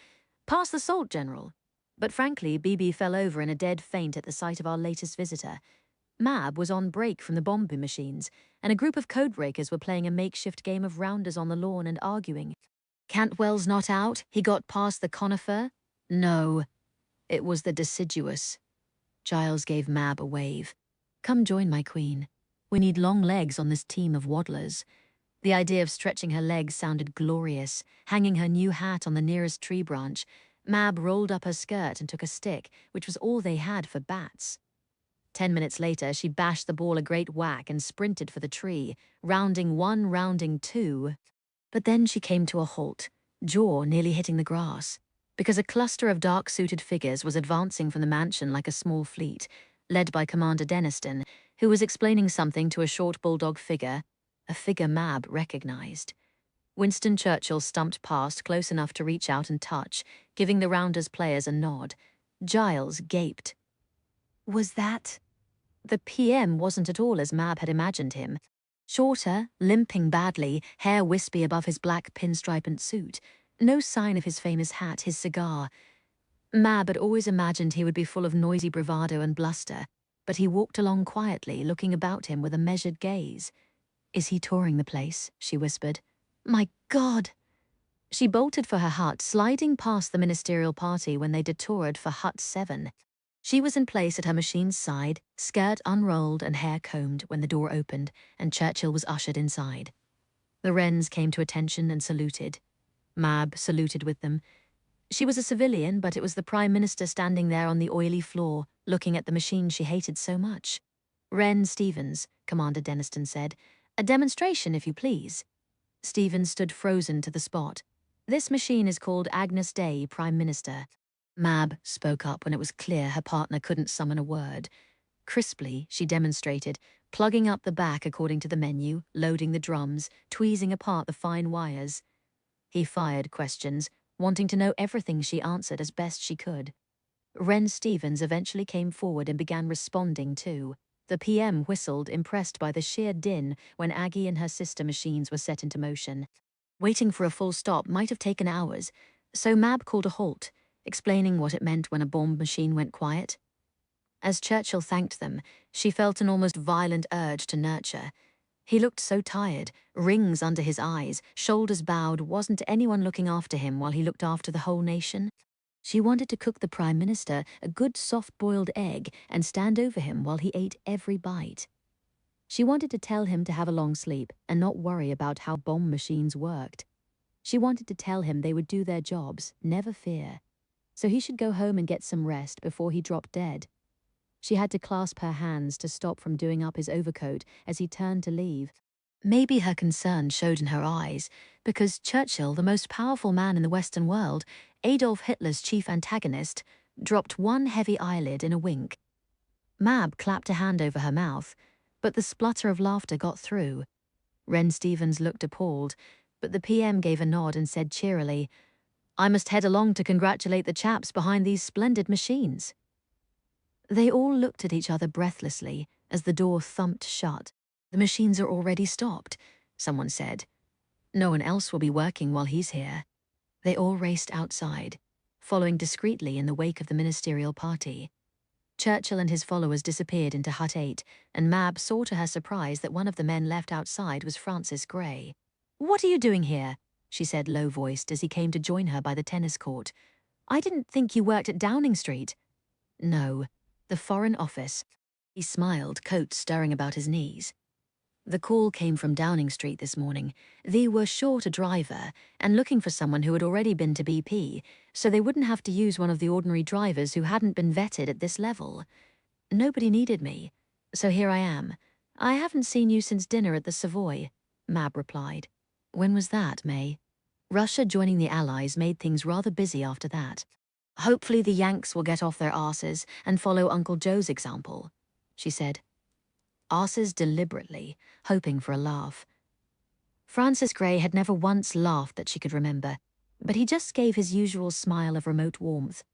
Pass the salt, General. But frankly, BB fell over in a dead faint at the sight of our latest visitor. Mab was on break from the bombing machines, and a group of codebreakers were playing a makeshift game of rounders on the lawn and arguing. Cantwell's not out? He got past the conifer? No. It was the deciduous. Giles gave Mab a wave. Come join my queen. We need long legs on this team of waddlers. The idea of stretching her legs sounded glorious. Hanging her new hat on the nearest tree branch, Mab rolled up her skirt and took a stick, which was all they had for bats. 10 minutes later, she bashed the ball a great whack and sprinted for the tree, rounding 1, rounding 2. But then she came to a halt, jaw nearly hitting the grass, because a cluster of dark-suited figures was advancing from the mansion like a small fleet, led by Commander Deniston, who was explaining something to a short bulldog figure, a figure Mab recognized. Winston Churchill stumped past close enough to reach out and touch, giving the Rounders players a nod. Giles gaped. Was that? The PM wasn't at all as Mab had imagined him. Shorter, limping badly, hair wispy above his black pinstriped suit. No sign of his famous hat, his cigar. Mab had always imagined he would be full of noisy bravado and bluster, but he walked along quietly, looking about him with a measured gaze. Is he touring the place? She whispered. My God! She bolted for her hut, sliding past the ministerial party when they detoured for Hut 7. She was in place at her machine's side, skirt unrolled and hair combed when the door opened, and Churchill was ushered inside. The Wrens came to attention and saluted. Mab saluted with them. She was a civilian, but it was the Prime Minister standing there on the oily floor, looking at the machine she hated so much. Wren Stevens, Commander Deniston said. A demonstration, if you please. Stevens stood frozen to the spot. This machine is called Agnes Day, Prime Minister. Mab spoke up when it was clear her partner couldn't summon a word. Crisply, she demonstrated, plugging up the back according to the menu, loading the drums, tweezing apart the fine wires. He fired questions, wanting to know everything she answered as best she could. Wren Stevens eventually came forward and began responding too. The PM whistled, impressed by the sheer din when Aggie and her sister machines were set into motion. Waiting for a full stop might have taken hours, so Mab called a halt, explaining what it meant when a bomb machine went quiet. As Churchill thanked them, she felt an almost violent urge to nurture. He looked so tired, rings under his eyes, shoulders bowed. Wasn't anyone looking after him while he looked after the whole nation? She wanted to cook the Prime Minister a good soft-boiled egg and stand over him while he ate every bite. She wanted to tell him to have a long sleep and not worry about how bomb machines worked. She wanted to tell him they would do their jobs, never fear. So he should go home and get some rest before he dropped dead. She had to clasp her hands to stop from doing up his overcoat as he turned to leave. Maybe her concern showed in her eyes, because Churchill, the most powerful man in the Western world, Adolf Hitler's chief antagonist, dropped one heavy eyelid in a wink. Mab clapped a hand over her mouth, but the splutter of laughter got through. Wren Stevens looked appalled, but the PM gave a nod and said cheerily, I must head along to congratulate the chaps behind these splendid machines. They all looked at each other breathlessly as the door thumped shut. The machines are already stopped, someone said. No one else will be working while he's here. They all raced outside, following discreetly in the wake of the ministerial party. Churchill and his followers disappeared into Hut 8, and Mab saw to her surprise that one of the men left outside was Francis Gray. What are you doing here? She said low-voiced as he came to join her by the tennis court. I didn't think you worked at Downing Street. No, the Foreign Office. He smiled, coat stirring about his knees. The call came from Downing Street this morning. They were short a driver and looking for someone who had already been to BP, so they wouldn't have to use one of the ordinary drivers who hadn't been vetted at this level. Nobody needed me, so here I am. I haven't seen you since dinner at the Savoy, Mab replied. When was that, May? Russia joining the Allies made things rather busy after that. Hopefully the Yanks will get off their arses and follow Uncle Joe's example, she said. Arses deliberately, hoping for a laugh. Francis Gray had never once laughed that she could remember, but he just gave his usual smile of remote warmth.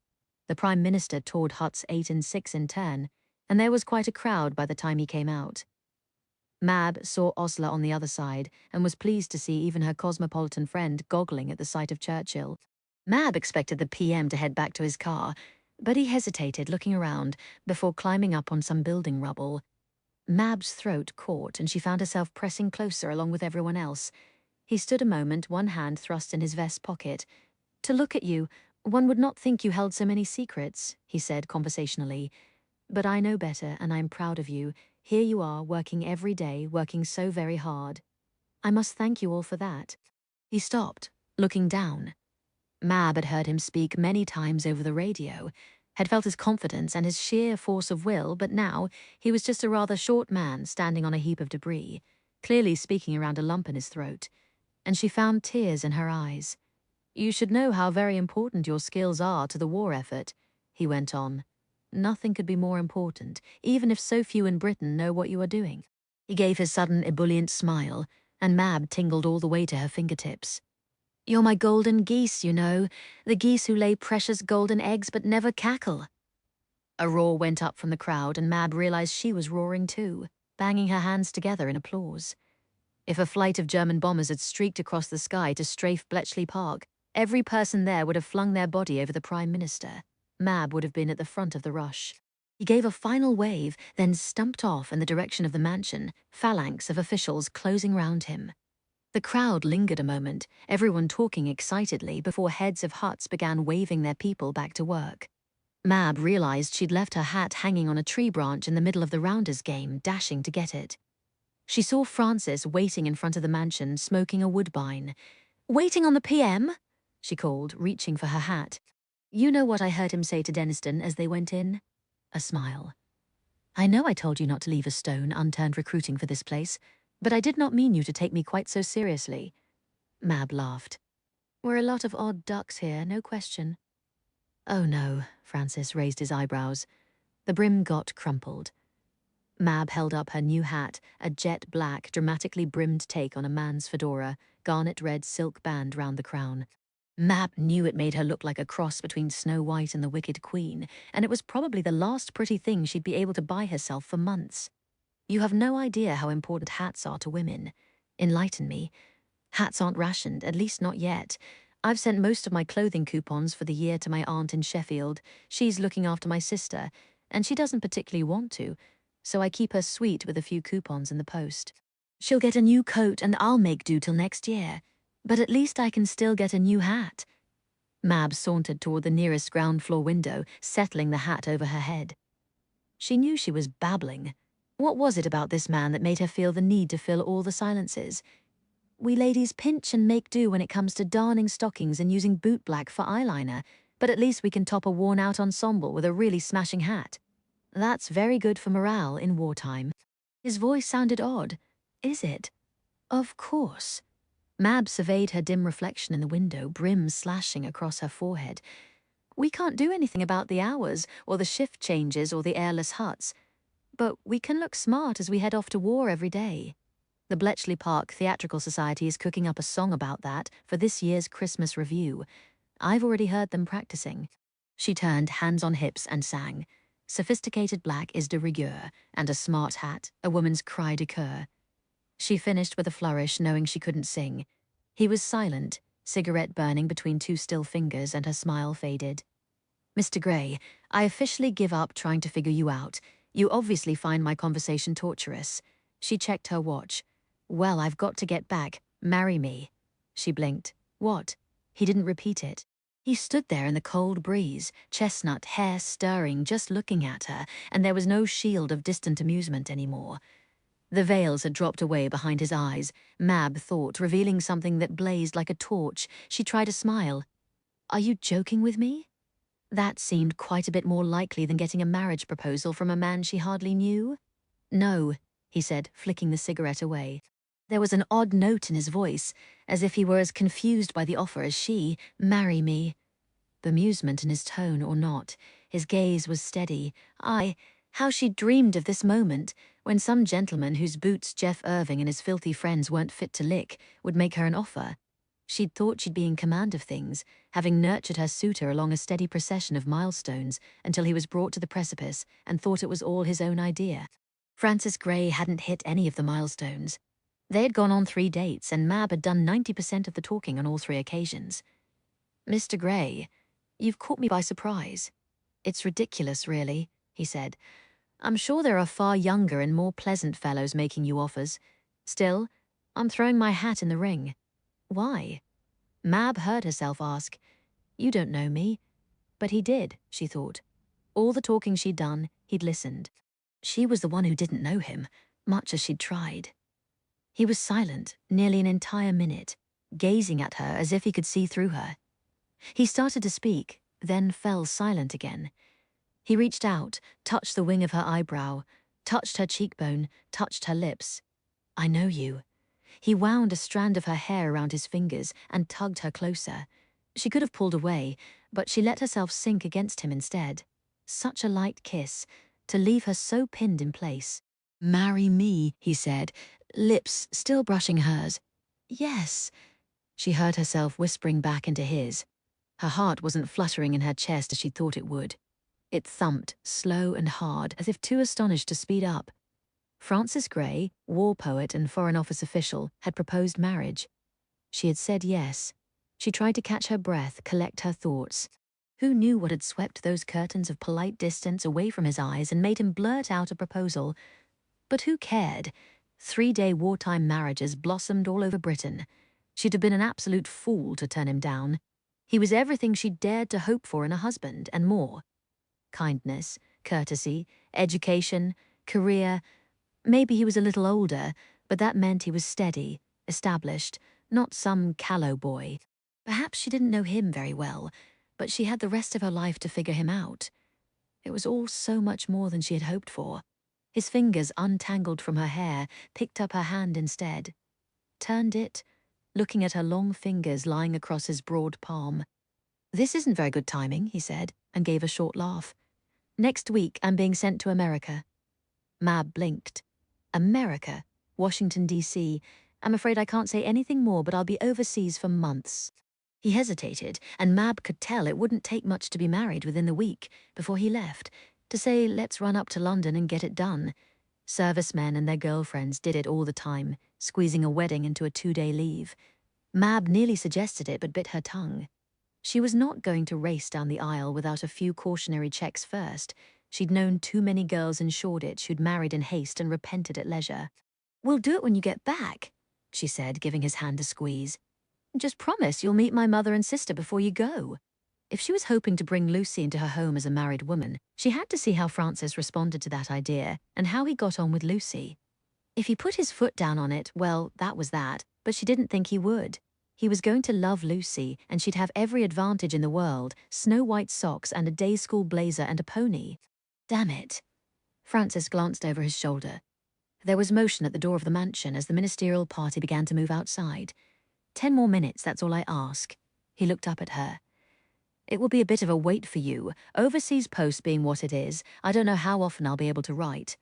The Prime Minister toured Huts 8 and 6 in turn, and there was quite a crowd by the time he came out. Mab saw Osler on the other side and was pleased to see even her cosmopolitan friend goggling at the sight of Churchill. Mab expected the PM to head back to his car, but he hesitated, looking around, before climbing up on some building rubble. Mab's throat caught, and she found herself pressing closer along with everyone else. He stood a moment, one hand thrust in his vest pocket. To look at you, one would not think you held so many secrets, he said conversationally. But I know better, and I'm proud of you. Here you are, working every day, working so very hard. I must thank you all for that. He stopped, looking down. Mab had heard him speak many times over the radio, had felt his confidence and his sheer force of will, but now he was just a rather short man standing on a heap of debris, clearly speaking around a lump in his throat, and she found tears in her eyes. You should know how very important your skills are to the war effort, he went on. Nothing could be more important, even if so few in Britain know what you are doing. He gave his sudden ebullient smile, and Mab tingled all the way to her fingertips. You're my golden geese, you know, the geese who lay precious golden eggs but never cackle. A roar went up from the crowd, and Mab realized she was roaring too, banging her hands together in applause. If a flight of German bombers had streaked across the sky to strafe Bletchley Park, every person there would have flung their body over the Prime Minister. Mab would have been at the front of the rush. He gave a final wave, then stumped off in the direction of the mansion, phalanx of officials closing round him. The crowd lingered a moment, everyone talking excitedly before heads of huts began waving their people back to work. Mab realized she'd left her hat hanging on a tree branch in the middle of the rounders game, dashing to get it. She saw Francis waiting in front of the mansion, smoking a woodbine. Waiting on the PM? She called, reaching for her hat. You know what I heard him say to Denniston as they went in? A smile. I know I told you not to leave a stone unturned recruiting for this place, but I did not mean you to take me quite so seriously. Mab laughed. We're a lot of odd ducks here, no question. Oh no, Francis raised his eyebrows. The brim got crumpled. Mab held up her new hat, a jet black, dramatically brimmed take on a man's fedora, garnet red silk band round the crown. Mab knew it made her look like a cross between Snow White and the Wicked Queen, and it was probably the last pretty thing she'd be able to buy herself for months. You have no idea how important hats are to women. Enlighten me. Hats aren't rationed, at least not yet. I've sent most of my clothing coupons for the year to my aunt in Sheffield. She's looking after my sister, and she doesn't particularly want to, so I keep her sweet with a few coupons in the post. She'll get a new coat and I'll make do till next year, but at least I can still get a new hat. Mab sauntered toward the nearest ground floor window, settling the hat over her head. She knew she was babbling. What was it about this man that made her feel the need to fill all the silences? We ladies pinch and make do when it comes to darning stockings and using boot black for eyeliner, but at least we can top a worn-out ensemble with a really smashing hat. That's very good for morale in wartime. His voice sounded odd. Is it? Of course. Mab surveyed her dim reflection in the window, brim slashing across her forehead. We can't do anything about the hours, or the shift changes, or the airless huts. But we can look smart as we head off to war every day. The Bletchley Park Theatrical Society is cooking up a song about that for this year's Christmas review. I've already heard them practicing. She turned, hands on hips, and sang. Sophisticated black is de rigueur, and a smart hat, a woman's cri de coeur. She finished with a flourish, knowing she couldn't sing. He was silent, cigarette burning between two still fingers, and her smile faded. Mr. Gray, I officially give up trying to figure you out. You obviously find my conversation torturous. She checked her watch. Well, I've got to get back. Marry me. She blinked. What? He didn't repeat it. He stood there in the cold breeze, chestnut hair stirring, just looking at her, and there was no shield of distant amusement anymore. The veils had dropped away behind his eyes, Mab thought, revealing something that blazed like a torch. She tried a smile. Are you joking with me? That seemed quite a bit more likely than getting a marriage proposal from a man she hardly knew. No, he said, flicking the cigarette away. There was an odd note in his voice, as if he were as confused by the offer as she. Marry me. Bemusement in his tone or not, his gaze was steady. How she dreamed of this moment, when some gentleman whose boots Jeff Irving and his filthy friends weren't fit to lick would make her an offer. She'd thought she'd be in command of things, having nurtured her suitor along a steady procession of milestones until he was brought to the precipice and thought it was all his own idea. Francis Gray hadn't hit any of the milestones. They had gone on 3 dates, and Mab had done 90% of the talking on all 3 occasions. Mr. Gray, you've caught me by surprise. It's ridiculous, really, he said. I'm sure there are far younger and more pleasant fellows making you offers. Still, I'm throwing my hat in the ring. Why? Mab heard herself ask. You don't know me. But he did, she thought. All the talking she'd done, he'd listened. She was the one who didn't know him, much as she'd tried. He was silent nearly an entire minute, gazing at her as if he could see through her. He started to speak, then fell silent again. He reached out, touched the wing of her eyebrow, touched her cheekbone, touched her lips. "I know you." He wound a strand of her hair around his fingers and tugged her closer. She could have pulled away, but she let herself sink against him instead. Such a light kiss, to leave her so pinned in place. "Marry me," he said, lips still brushing hers. "Yes," she heard herself whispering back into his. Her heart wasn't fluttering in her chest as she thought it would. It thumped, slow and hard, as if too astonished to speed up. Francis Gray, war poet and Foreign Office official, had proposed marriage. She had said yes. She tried to catch her breath, collect her thoughts. Who knew what had swept those curtains of polite distance away from his eyes and made him blurt out a proposal? But who cared? 3-day wartime marriages blossomed all over Britain. She'd have been an absolute fool to turn him down. He was everything she'd dared to hope for in a husband, and more. Kindness, courtesy, education, career. Maybe he was a little older, but that meant he was steady, established, not some callow boy. Perhaps she didn't know him very well, but she had the rest of her life to figure him out. It was all so much more than she had hoped for. His fingers untangled from her hair, picked up her hand instead. Turned it, looking at her long fingers lying across his broad palm. "This isn't very good timing," he said, and gave a short laugh. "Next week I'm being sent to America." Mab blinked. "America? Washington, D.C. I'm afraid I can't say anything more, but I'll be overseas for months." He hesitated, and Mab could tell it wouldn't take much to be married within the week, before he left, to say let's run up to London and get it done. Servicemen and their girlfriends did it all the time, squeezing a wedding into a 2-day leave. Mab nearly suggested it but bit her tongue. She was not going to race down the aisle without a few cautionary checks first. She'd known too many girls in Shoreditch who'd married in haste and repented at leisure. "We'll do it when you get back," she said, giving his hand a squeeze. "Just promise you'll meet my mother and sister before you go." If she was hoping to bring Lucy into her home as a married woman, she had to see how Francis responded to that idea and how he got on with Lucy. If he put his foot down on it, well, that was that, but she didn't think he would. He was going to love Lucy, and she'd have every advantage in the world, snow-white socks and a day-school blazer and a pony. Damn it. Francis glanced over his shoulder. There was motion at the door of the mansion as the ministerial party began to move outside. 10 more minutes, that's all I ask. He looked up at her. "It will be a bit of a wait for you. Overseas post being what it is, I don't know how often I'll be able to write."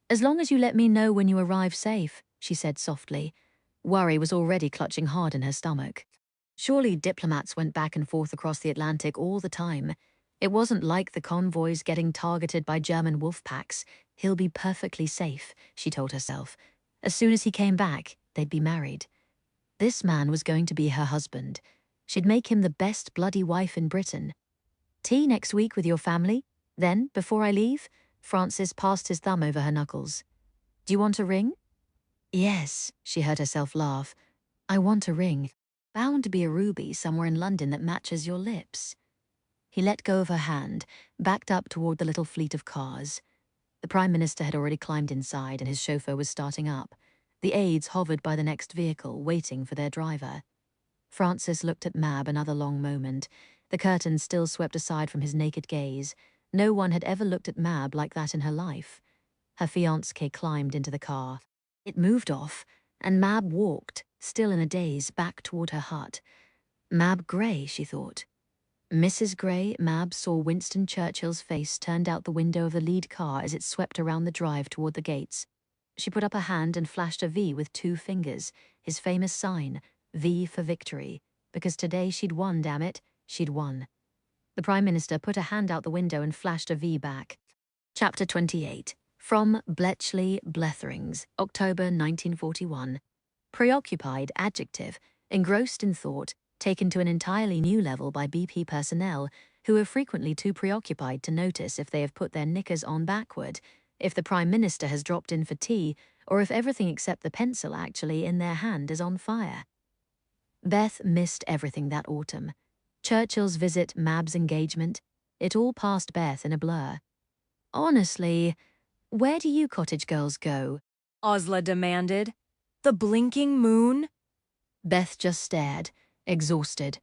"As long as you let me know when you arrive safe," she said softly. Worry was already clutching hard in her stomach. Surely diplomats went back and forth across the Atlantic all the time. It wasn't like the convoys getting targeted by German wolf packs. He'll be perfectly safe, she told herself. As soon as he came back, they'd be married. This man was going to be her husband. She'd make him the best bloody wife in Britain. "Tea next week with your family? Then, before I leave?" Francis passed his thumb over her knuckles. "Do you want a ring?" "Yes," she heard herself laugh. "I want a ring. Bound to be a ruby somewhere in London that matches your lips." He let go of her hand, backed up toward the little fleet of cars. The Prime Minister had already climbed inside and his chauffeur was starting up. The aides hovered by the next vehicle, waiting for their driver. Francis looked at Mab another long moment. The curtains still swept aside from his naked gaze. No one had ever looked at Mab like that in her life. Her fiancé climbed into the car. It moved off, and Mab walked, still in a daze, back toward her hut. Mab Gray, she thought. Mrs. Gray, Mab saw Winston Churchill's face turned out the window of the lead car as it swept around the drive toward the gates. She put up a hand and flashed a V with 2 fingers, his famous sign, V for victory, because today she'd won, damn it, she'd won. The Prime Minister put a hand out the window and flashed a V back. Chapter 28. From Bletchley Bletherings, October 1941. Preoccupied adjective, engrossed in thought, taken to an entirely new level by BP personnel, who are frequently too preoccupied to notice if they have put their knickers on backward, if the Prime Minister has dropped in for tea, or if everything except the pencil actually in their hand is on fire. Beth missed everything that autumn. Churchill's visit, Mab's engagement. It all passed Beth in a blur. "Honestly, where do you cottage girls go?" Osla demanded. The blinking moon? Beth just stared, exhausted.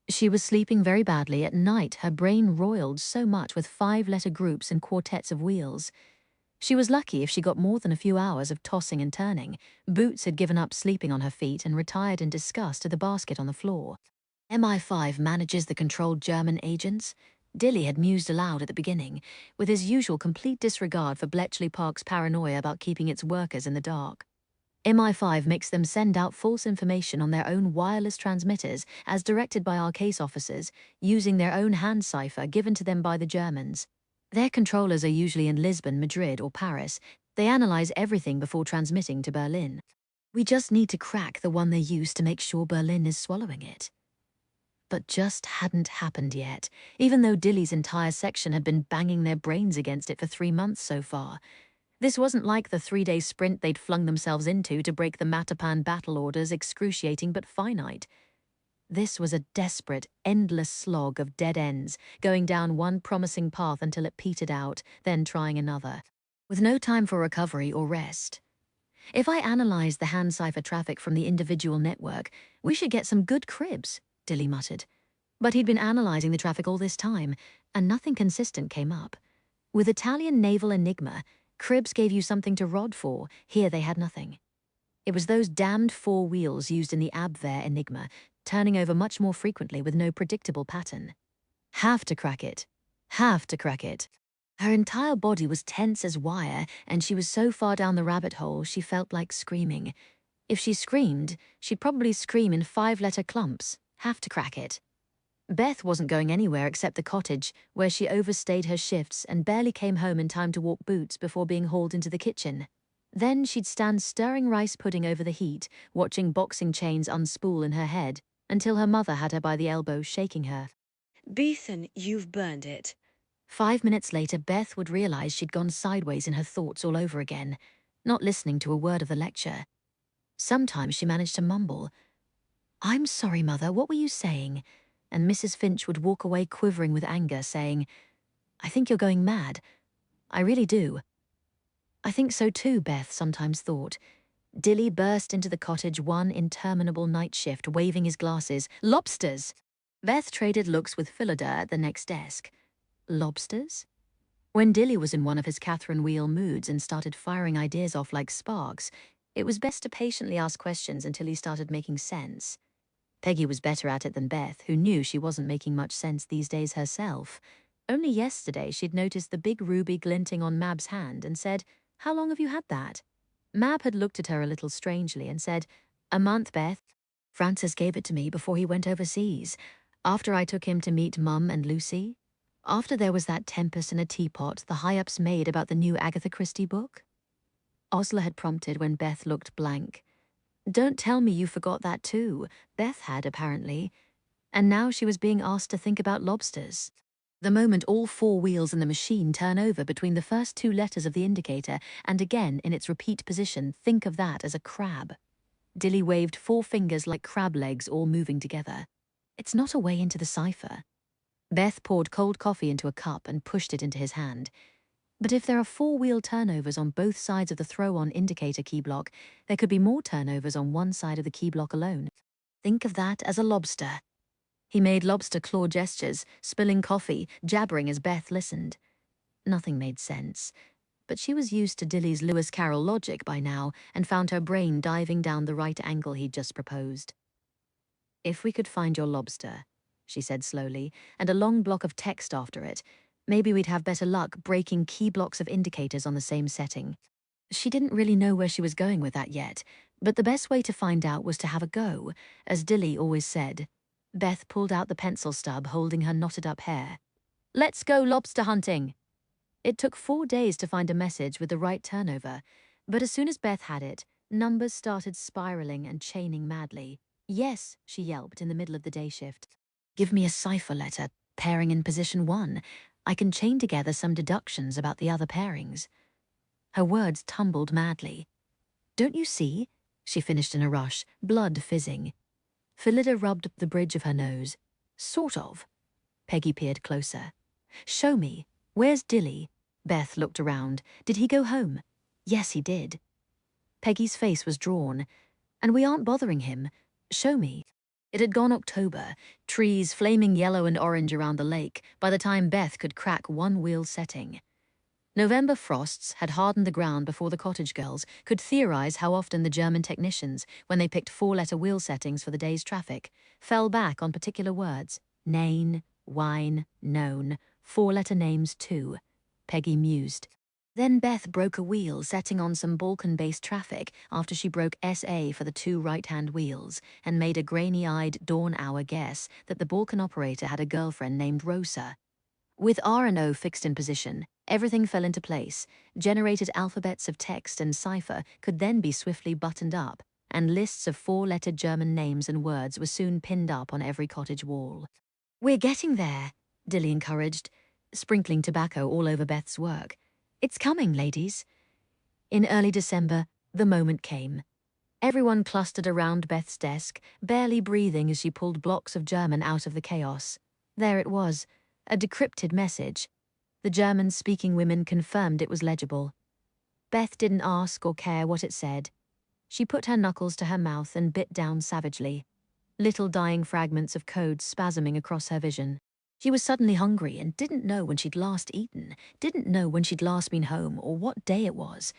She was sleeping very badly. At night, her brain roiled so much with 5-letter groups and quartets of wheels. She was lucky if she got more than a few hours of tossing and turning. Boots had given up sleeping on her feet and retired in disgust to the basket on the floor. MI5 manages the controlled German agents? Dilly had mused aloud at the beginning, with his usual complete disregard for Bletchley Park's paranoia about keeping its workers in the dark. MI5 makes them send out false information on their own wireless transmitters as directed by our case officers, using their own hand cipher given to them by the Germans. Their controllers are usually in Lisbon, Madrid, or Paris. They analyze everything before transmitting to Berlin. We just need to crack the one they use to make sure Berlin is swallowing it. But just hadn't happened yet, even though Dilly's entire section had been banging their brains against it for 3 months so far. This wasn't like the 3-day sprint they'd flung themselves into to break the Matapan battle orders, excruciating but finite. This was a desperate, endless slog of dead ends, going down one promising path until it petered out, then trying another, with no time for recovery or rest. If I analyze the hand cipher traffic from the individual network, we should get some good cribs, Dilly muttered. But he'd been analyzing the traffic all this time, and nothing consistent came up. With Italian naval enigma, cribs gave you something to rod for. Here they had nothing. It was those damned 4 wheels used in the Abwehr enigma, turning over much more frequently with no predictable pattern. Have to crack it. Have to crack it. Her entire body was tense as wire, and she was so far down the rabbit hole she felt like screaming. If she screamed, she'd probably scream in 5-letter clumps. Have to crack it. Beth wasn't going anywhere except the cottage, where she overstayed her shifts and barely came home in time to walk Boots before being hauled into the kitchen. Then she'd stand stirring rice pudding over the heat, watching boxing chains unspool in her head, until her mother had her by the elbow, shaking her. Bethan, you've burned it. 5 minutes later, Beth would realize she'd gone sideways in her thoughts all over again, not listening to a word of the lecture. Sometimes she managed to mumble, "I'm sorry, Mother, what were you saying?" And Mrs. Finch would walk away quivering with anger, saying, "I think you're going mad. I really do." I think so too, Beth sometimes thought. Dilly burst into the cottage one interminable night shift, waving his glasses. "Lobsters!" Beth traded looks with Philida at the next desk. Lobsters? When Dilly was in one of his Catherine Wheel moods and started firing ideas off like sparks, it was best to patiently ask questions until he started making sense. Peggy was better at it than Beth, who knew she wasn't making much sense these days herself. Only yesterday she'd noticed the big ruby glinting on Mab's hand and said, "How long have you had that?" Mab had looked at her a little strangely and said, "A month, Beth. Francis gave it to me before he went overseas, after I took him to meet Mum and Lucy. After there was that tempest in a teapot the high-ups made about the new Agatha Christie book." Osler had prompted when Beth looked blank. "Don't tell me you forgot that too." Beth had, apparently. And now she was being asked to think about lobsters. The moment all 4 wheels in the machine turn over between the first 2 letters of the indicator and again in its repeat position, think of that as a crab. Dilly waved 4 fingers like crab legs all moving together. It's not a way into the cipher. Beth poured cold coffee into a cup and pushed it into his hand. But if there are 4-wheel turnovers on both sides of the throw-on indicator key block, there could be more turnovers on one side of the key block alone. Think of that as a lobster. He made lobster claw gestures, spilling coffee, jabbering as Beth listened. Nothing made sense, but she was used to Dilly's Lewis Carroll logic by now and found her brain diving down the right angle he'd just proposed. "If we could find your lobster," she said slowly, and a long block of text after it, "maybe we'd have better luck breaking key blocks of indicators on the same setting." She didn't really know where she was going with that yet, but the best way to find out was to have a go, as Dilly always said. Beth pulled out the pencil stub holding her knotted-up hair. "Let's go lobster hunting." It took 4 days to find a message with the right turnover, but as soon as Beth had it, numbers started spiraling and chaining madly. "Yes," she yelped in the middle of the day shift. "Give me a cipher letter, pairing in position 1. I can chain together some deductions about the other pairings." Her words tumbled madly. "Don't you see?" she finished in a rush, blood fizzing. Philida rubbed the bridge of her nose. "Sort of." Peggy peered closer. "Show me. Where's Dilly?" Beth looked around. "Did he go home?" "Yes, he did." Peggy's face was drawn. And we aren't bothering him. Show me. It had gone October, trees flaming yellow and orange around the lake by the time Beth could crack one wheel setting. November frosts had hardened the ground before the cottage girls could theorize how often the German technicians, when they picked four-letter wheel settings for the day's traffic, fell back on particular words. Nain, wine, known, four-letter names too. Peggy mused. Then Beth broke a wheel setting on some Balkan-based traffic after she broke SA for the two right-hand wheels and made a grainy-eyed dawn-hour guess that the Balkan operator had a girlfriend named Rosa. With R and O fixed in position, everything fell into place. Generated alphabets of text and cipher could then be swiftly buttoned up, and lists of four-lettered German names and words were soon pinned up on every cottage wall. "We're getting there," Dilly encouraged, sprinkling tobacco all over Beth's work. "It's coming, ladies." In early December, the moment came. Everyone clustered around Beth's desk, barely breathing as she pulled blocks of German out of the chaos. There it was, a decrypted message. The German-speaking women confirmed it was legible. Beth didn't ask or care what it said. She put her knuckles to her mouth and bit down savagely, little dying fragments of code spasming across her vision. She was suddenly hungry and didn't know when she'd last eaten, didn't know when she'd last been home or what day it was.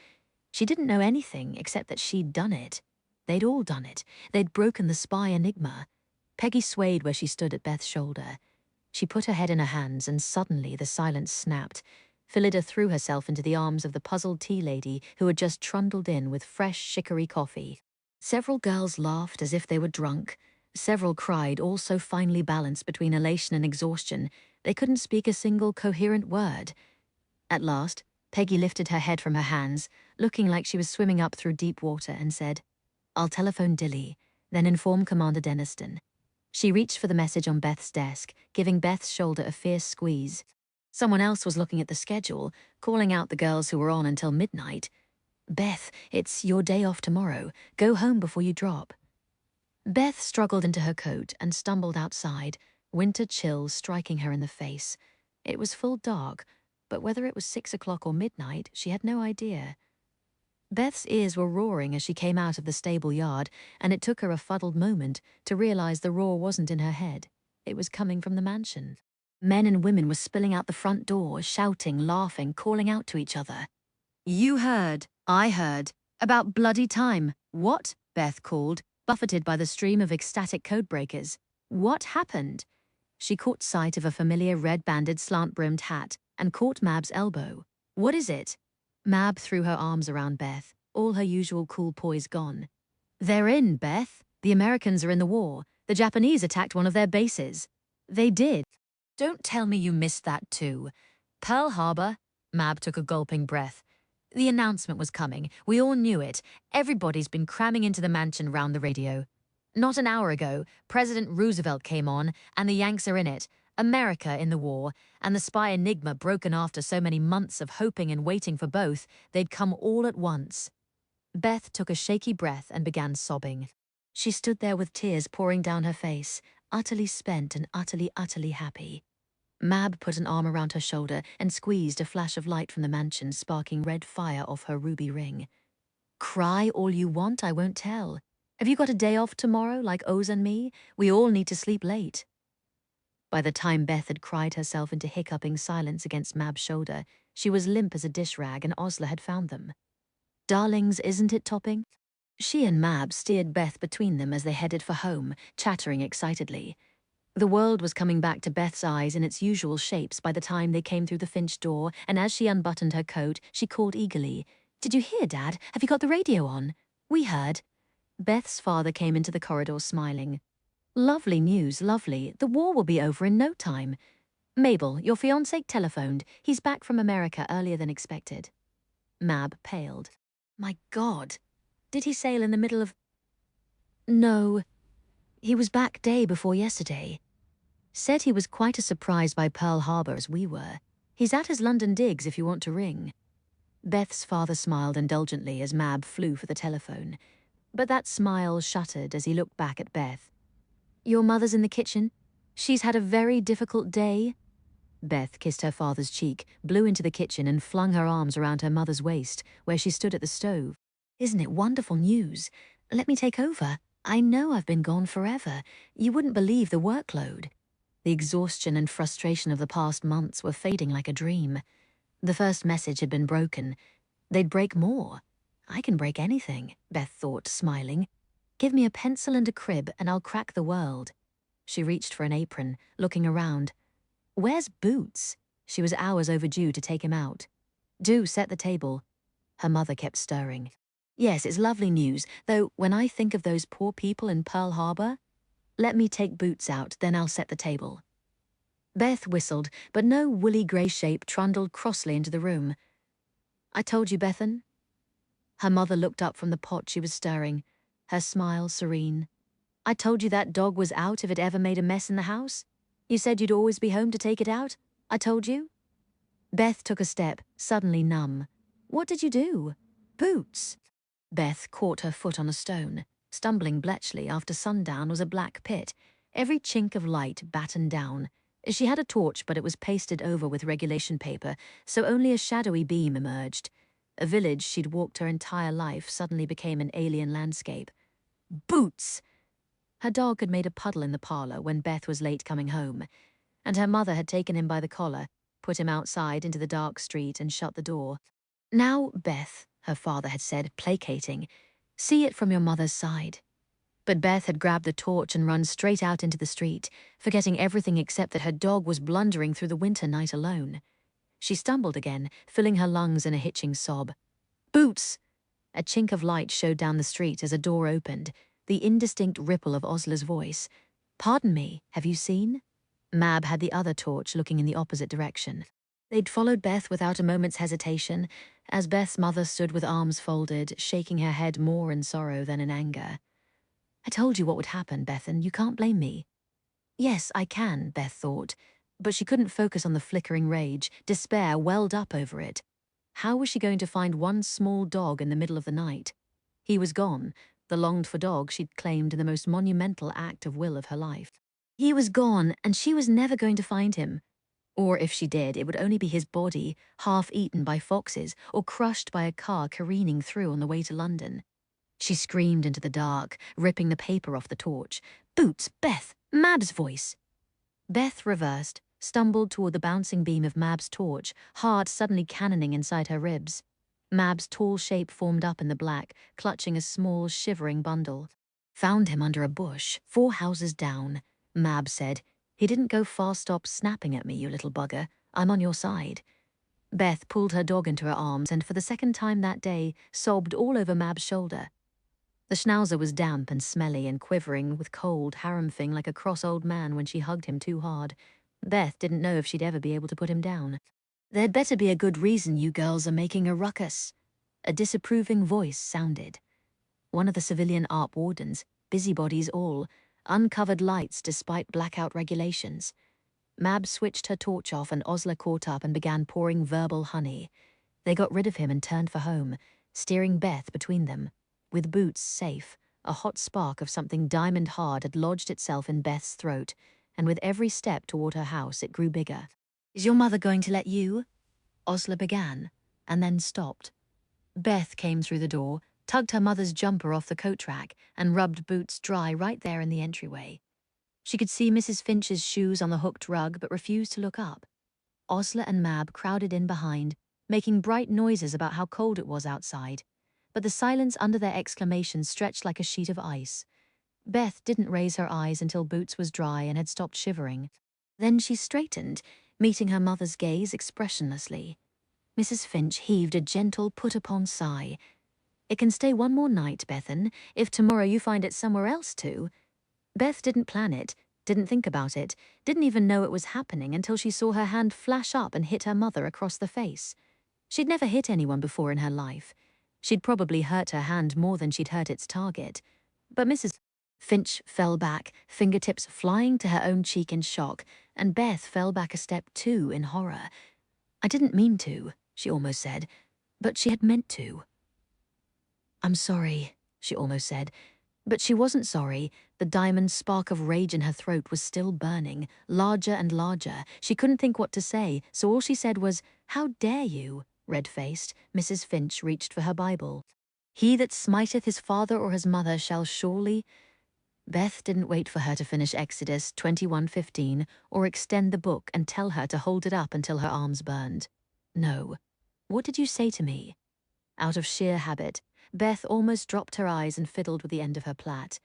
She didn't know anything except that she'd done it. They'd all done it. They'd broken the spy enigma. Peggy swayed where she stood at Beth's shoulder. She put her head in her hands and suddenly the silence snapped. Phillida threw herself into the arms of the puzzled tea lady who had just trundled in with fresh chicory coffee. Several girls laughed as if they were drunk. Several cried, all so finely balanced between elation and exhaustion, they couldn't speak a single coherent word. At last, Peggy lifted her head from her hands, looking like she was swimming up through deep water, and said, "I'll telephone Dilly, then inform Commander Denniston." She reached for the message on Beth's desk, giving Beth's shoulder a fierce squeeze. Someone else was looking at the schedule, calling out the girls who were on until midnight. "Beth, it's your day off tomorrow. Go home before you drop." Beth struggled into her coat and stumbled outside, winter chills striking her in the face. It was full dark, but whether it was 6 o'clock or midnight, she had no idea. Beth's ears were roaring as she came out of the stable yard, and it took her a fuddled moment to realize the roar wasn't in her head. It was coming from the mansion. Men and women were spilling out the front door, shouting, laughing, calling out to each other. "You heard, I heard, about bloody time. What?" Beth called, buffeted by the stream of ecstatic codebreakers. "What happened?" She caught sight of a familiar red-banded slant-brimmed hat and caught Mab's elbow. "What is it?" Mab threw her arms around Beth, all her usual cool poise gone. "They're in, Beth. The Americans are in the war. The Japanese attacked one of their bases." "They did." "Don't tell me you missed that too." "Pearl Harbor." Mab took a gulping breath. "The announcement was coming. We all knew it. Everybody's been cramming into the mansion round the radio. Not an hour ago, President Roosevelt came on, and the Yanks are in it. America in the war, and the spy enigma broken after so many months of hoping and waiting for both, they'd come all at once." Beth took a shaky breath and began sobbing. She stood there with tears pouring down her face, utterly spent and utterly happy. Mab put an arm around her shoulder and squeezed a flash of light from the mansion, sparking red fire off her ruby ring. "Cry all you want, I won't tell. Have you got a day off tomorrow, like Oz and me? We all need to sleep late." By the time Beth had cried herself into hiccuping silence against Mab's shoulder, she was limp as a dish rag and Osler had found them. "Darlings, isn't it topping?" She and Mab steered Beth between them as they headed for home, chattering excitedly. The world was coming back to Beth's eyes in its usual shapes by the time they came through the Finch door, and as she unbuttoned her coat, she called eagerly, "Did you hear, Dad? Have you got the radio on?" "We heard." Beth's father came into the corridor smiling. "Lovely news, lovely. The war will be over in no time. Mabel, your fiancé telephoned. He's back from America earlier than expected." Mab paled. "My God. Did he sail in the middle of—" "No. He was back day before yesterday. Said he was quite as surprised by Pearl Harbor as we were. He's at his London digs if you want to ring." Beth's father smiled indulgently as Mab flew for the telephone. But that smile shuttered as he looked back at Beth. "Your mother's in the kitchen? She's had a very difficult day?" Beth kissed her father's cheek, blew into the kitchen and flung her arms around her mother's waist, where she stood at the stove. "Isn't it wonderful news? Let me take over. I know I've been gone forever. You wouldn't believe the workload. The exhaustion and frustration of the past months were fading like a dream. The first message had been broken. They'd break more. I can break anything, Beth thought, smiling. Give me a pencil and a crib and I'll crack the world. She reached for an apron, looking around. Where's Boots? She was hours overdue to take him out. Do set the table. Her mother kept stirring. Yes, it's lovely news, though when I think of those poor people in Pearl Harbor, let me take Boots out, then I'll set the table. Beth whistled, but no woolly grey shape trundled crossly into the room. I told you, Bethan. Her mother looked up from the pot she was stirring, her smile serene. I told you that dog was out if it ever made a mess in the house. You said you'd always be home to take it out. I told you. Beth took a step, suddenly numb. What did you do? Boots. Beth caught her foot on a stone. Stumbling Bletchley after sundown was a black pit, every chink of light battened down. She had a torch, but it was pasted over with regulation paper, so only a shadowy beam emerged. A village she'd walked her entire life suddenly became an alien landscape. Boots! Her dog had made a puddle in the parlor when Beth was late coming home, and her mother had taken him by the collar, put him outside into the dark street and shut the door. Now, Beth, her father had said, placating, see it from your mother's side. But Beth had grabbed the torch and run straight out into the street, forgetting everything except that her dog was blundering through the winter night alone. She stumbled again, filling her lungs in a hitching sob. Boots! A chink of light showed down the street as a door opened, the indistinct ripple of Osla's voice. Pardon me, have you seen? Mab had the other torch looking in the opposite direction. They'd followed Beth without a moment's hesitation, as Beth's mother stood with arms folded, shaking her head more in sorrow than in anger. I told you what would happen, Bethan. You can't blame me. Yes, I can, Beth thought, but she couldn't focus on the flickering rage. Despair welled up over it. How was she going to find one small dog in the middle of the night? He was gone, the longed-for dog she'd claimed in the most monumental act of will of her life. He was gone, and she was never going to find him. Or if she did, it would only be his body, half-eaten by foxes or crushed by a car careening through on the way to London. She screamed into the dark, ripping the paper off the torch. Boots! Beth! Mab's voice! Beth reversed, stumbled toward the bouncing beam of Mab's torch, heart suddenly cannoning inside her ribs. Mab's tall shape formed up in the black, clutching a small, shivering bundle. Found him under a bush, 4 houses down, Mab said. He didn't go far. Stop snapping at me, you little bugger. I'm on your side. Beth pulled her dog into her arms and for the second time that day sobbed all over Mab's shoulder. The schnauzer was damp and smelly and quivering with cold, harem-thing like a cross old man when she hugged him too hard. Beth didn't know if she'd ever be able to put him down. There'd better be a good reason you girls are making a ruckus. A disapproving voice sounded. One of the civilian ARP wardens, busybodies all, uncovered lights despite blackout regulations. Mab switched her torch off and Osla caught up and began pouring verbal honey. They got rid of him and turned for home, steering Beth between them. With Boots safe, a hot spark of something diamond hard had lodged itself in Beth's throat, and with every step toward her house it grew bigger. Is your mother going to let you? Osla began, and then stopped. Beth came through the door, tugged her mother's jumper off the coat rack, and rubbed Boots dry right there in the entryway. She could see Mrs. Finch's shoes on the hooked rug, but refused to look up. Osla and Mab crowded in behind, making bright noises about how cold it was outside, but the silence under their exclamations stretched like a sheet of ice. Beth didn't raise her eyes until Boots was dry and had stopped shivering. Then she straightened, meeting her mother's gaze expressionlessly. Mrs. Finch heaved a gentle put-upon sigh. It can stay one more night, Bethan, if tomorrow you find it somewhere else too. Beth didn't plan it, didn't think about it, didn't even know it was happening until she saw her hand flash up and hit her mother across the face. She'd never hit anyone before in her life. She'd probably hurt her hand more than she'd hurt its target. But Mrs. Finch fell back, fingertips flying to her own cheek in shock, and Beth fell back a step too in horror. I didn't mean to, she almost said, but she had meant to. I'm sorry, she almost said, but she wasn't sorry. The diamond spark of rage in her throat was still burning, larger and larger. She couldn't think what to say, so all she said was, How dare you? Red-faced, Mrs. Finch reached for her Bible. He that smiteth his father or his mother shall surely... Beth didn't wait for her to finish Exodus 21:15 or extend the book and tell her to hold it up until her arms burned. No. What did you say to me? Out of sheer habit, Beth almost dropped her eyes and fiddled with the end of her plait.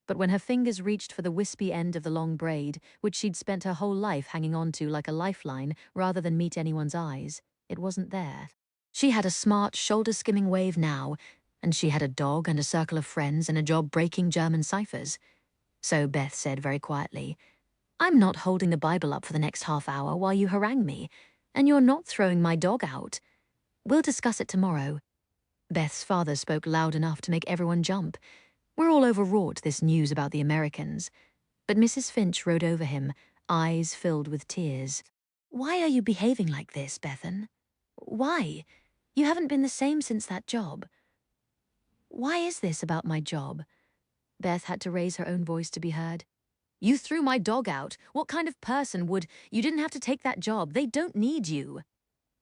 But when her fingers reached for the wispy end of the long braid, which she'd spent her whole life hanging on to like a lifeline rather than meet anyone's eyes, it wasn't there. She had a smart, shoulder-skimming wave now, and she had a dog and a circle of friends and a job breaking German ciphers. So Beth said very quietly, "I'm not holding the Bible up for the next half hour while you harangue me, and you're not throwing my dog out. We'll discuss it tomorrow." Beth's father spoke loud enough to make everyone jump. We're all overwrought, this news about the Americans. But Mrs. Finch rode over him, eyes filled with tears. "Why are you behaving like this, Bethan? Why? You haven't been the same since that job. Why is this about my job?" Beth had to raise her own voice to be heard. "You threw my dog out. What kind of person would... You didn't have to take that job. They don't need you."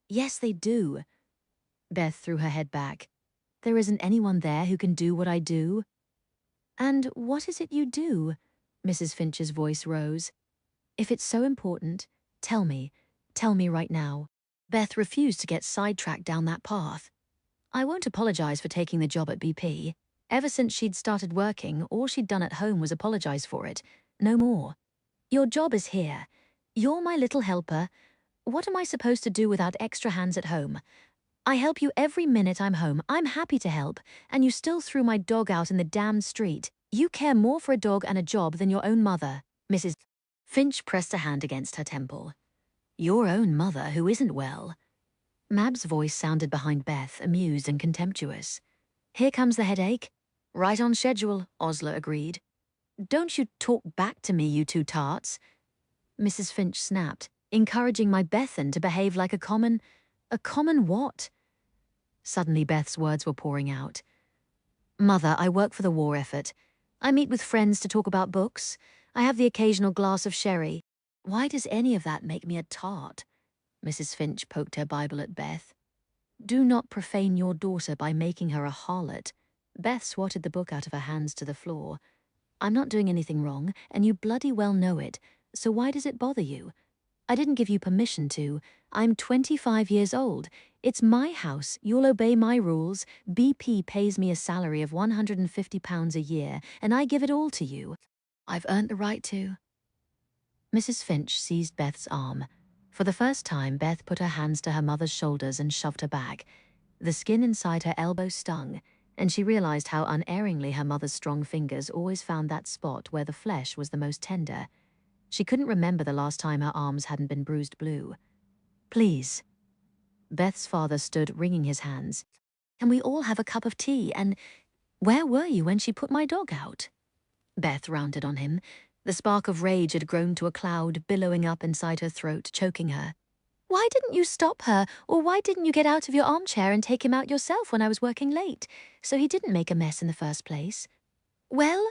"Yes, they do." Beth threw her head back. "There isn't anyone there who can do what I do." "And what is it you do?" Mrs. Finch's voice rose. "If it's so important, tell me. Tell me right now." Beth refused to get sidetracked down that path. "I won't apologize for taking the job at BP. Ever since she'd started working, all she'd done at home was apologize for it. No more. Your job is here. You're my little helper. What am I supposed to do without extra hands at home? I help you every minute I'm home. I'm happy to help. And you still threw my dog out in the damned street. You care more for a dog and a job than your own mother." Mrs. Finch pressed a hand against her temple. "Your own mother who isn't well." Mab's voice sounded behind Beth, amused and contemptuous. "Here comes the headache." "Right on schedule," Osler agreed. "Don't you talk back to me, you two tarts." Mrs. Finch snapped, encouraging my Bethan to behave like a common what? Suddenly Beth's words were pouring out. "Mother, I work for the war effort. I meet with friends to talk about books. I have the occasional glass of sherry. Why does any of that make me a tart?" Mrs. Finch poked her Bible at Beth. "Do not profane your daughter by making her a harlot." Beth swatted the book out of her hands to the floor. "I'm not doing anything wrong, and you bloody well know it, so why does it bother you? I didn't give you permission to. I'm 25 years old. It's my house. You'll obey my rules. BP pays me a salary of £150 a year, and I give it all to you. I've earned the right to." Mrs. Finch seized Beth's arm. For the first time, Beth put her hands to her mother's shoulders and shoved her back. The skin inside her elbow stung, and she realized how unerringly her mother's strong fingers always found that spot where the flesh was the most tender. She couldn't remember the last time her arms hadn't been bruised blue. "Please." Beth's father stood wringing his hands. "Can we all have a cup of tea? And where were you when she put my dog out?" Beth rounded on him. The spark of rage had grown to a cloud, billowing up inside her throat, choking her. "Why didn't you stop her? Or why didn't you get out of your armchair and take him out yourself when I was working late, so he didn't make a mess in the first place?" "Well?"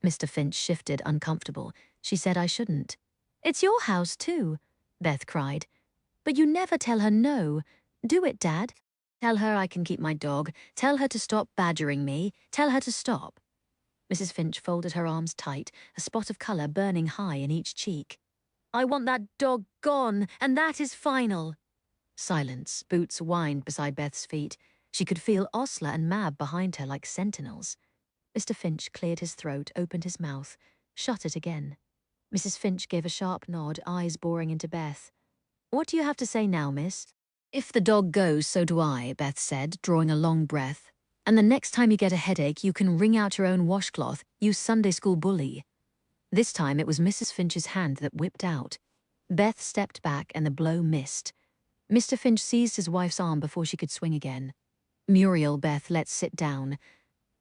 Mr. Finch shifted, uncomfortable. "She said I shouldn't." "It's your house, too," Beth cried. "But you never tell her no. Do it, Dad. Tell her I can keep my dog. Tell her to stop badgering me. Tell her to stop." Mrs. Finch folded her arms tight, a spot of colour burning high in each cheek. "I want that dog gone, and that is final." Silence. Boots whined beside Beth's feet. She could feel Osler and Mab behind her like sentinels. Mr. Finch cleared his throat, opened his mouth, shut it again. Mrs. Finch gave a sharp nod, eyes boring into Beth. "What do you have to say now, miss?" "If the dog goes, so do I," Beth said, drawing a long breath. "And the next time you get a headache, you can wring out your own washcloth, you Sunday school bully." This time it was Mrs. Finch's hand that whipped out. Beth stepped back and the blow missed. Mr. Finch seized his wife's arm before she could swing again. "Muriel, Beth, let's sit down."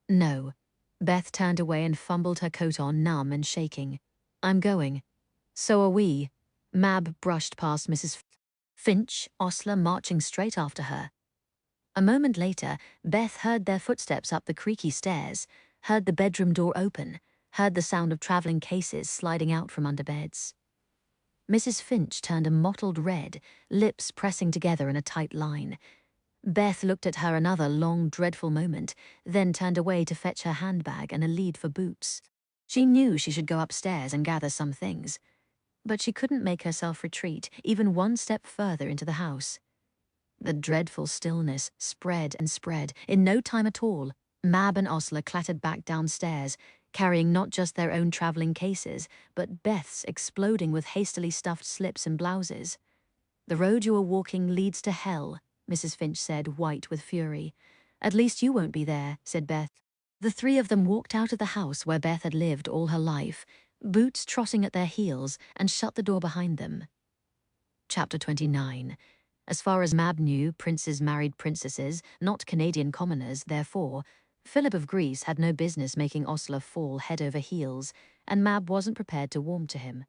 "No." Beth turned away and fumbled her coat on, numb and shaking. "I'm going." "So are we." Mab brushed past Mrs. Finch, Osler marching straight after her. A moment later, Beth heard their footsteps up the creaky stairs, heard the bedroom door open, heard the sound of travelling cases sliding out from under beds. Mrs. Finch turned a mottled red, lips pressing together in a tight line. Beth looked at her another long, dreadful moment, then turned away to fetch her handbag and a lead for boots. She knew she should go upstairs and gather some things, but she couldn't make herself retreat even one step further into the house. The dreadful stillness spread and spread. In no time at all, Mab and Osler clattered back downstairs, carrying not just their own travelling cases, but Beth's exploding with hastily stuffed slips and blouses. "The road you are walking leads to hell," Mrs. Finch said, white with fury. "At least you won't be there," said Beth. The three of them walked out of the house where Beth had lived all her life, Boots trotting at their heels, and shut the door behind them. Chapter 29. As far as Mab knew, princes married princesses, not Canadian commoners, therefore. Philip of Greece had no business making Osler fall head over heels, and Mab wasn't prepared to warm to him.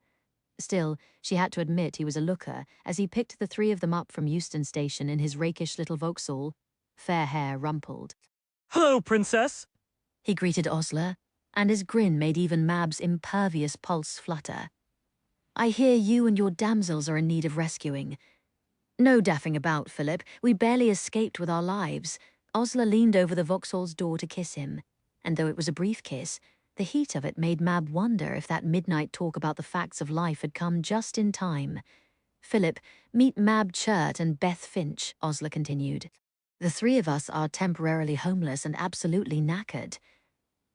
Still, she had to admit he was a looker as he picked the three of them up from Euston Station in his rakish little Vauxhall, fair hair rumpled. "Hello, Princess," he greeted Osler, and his grin made even Mab's impervious pulse flutter. "I hear you and your damsels are in need of rescuing." "No daffing about, Philip. We barely escaped with our lives." Osler leaned over the Vauxhall's door to kiss him, and though it was a brief kiss, the heat of it made Mab wonder if that midnight talk about the facts of life had come just in time. "Philip, meet Mab Churt and Beth Finch," Osler continued. "The three of us are temporarily homeless and absolutely knackered."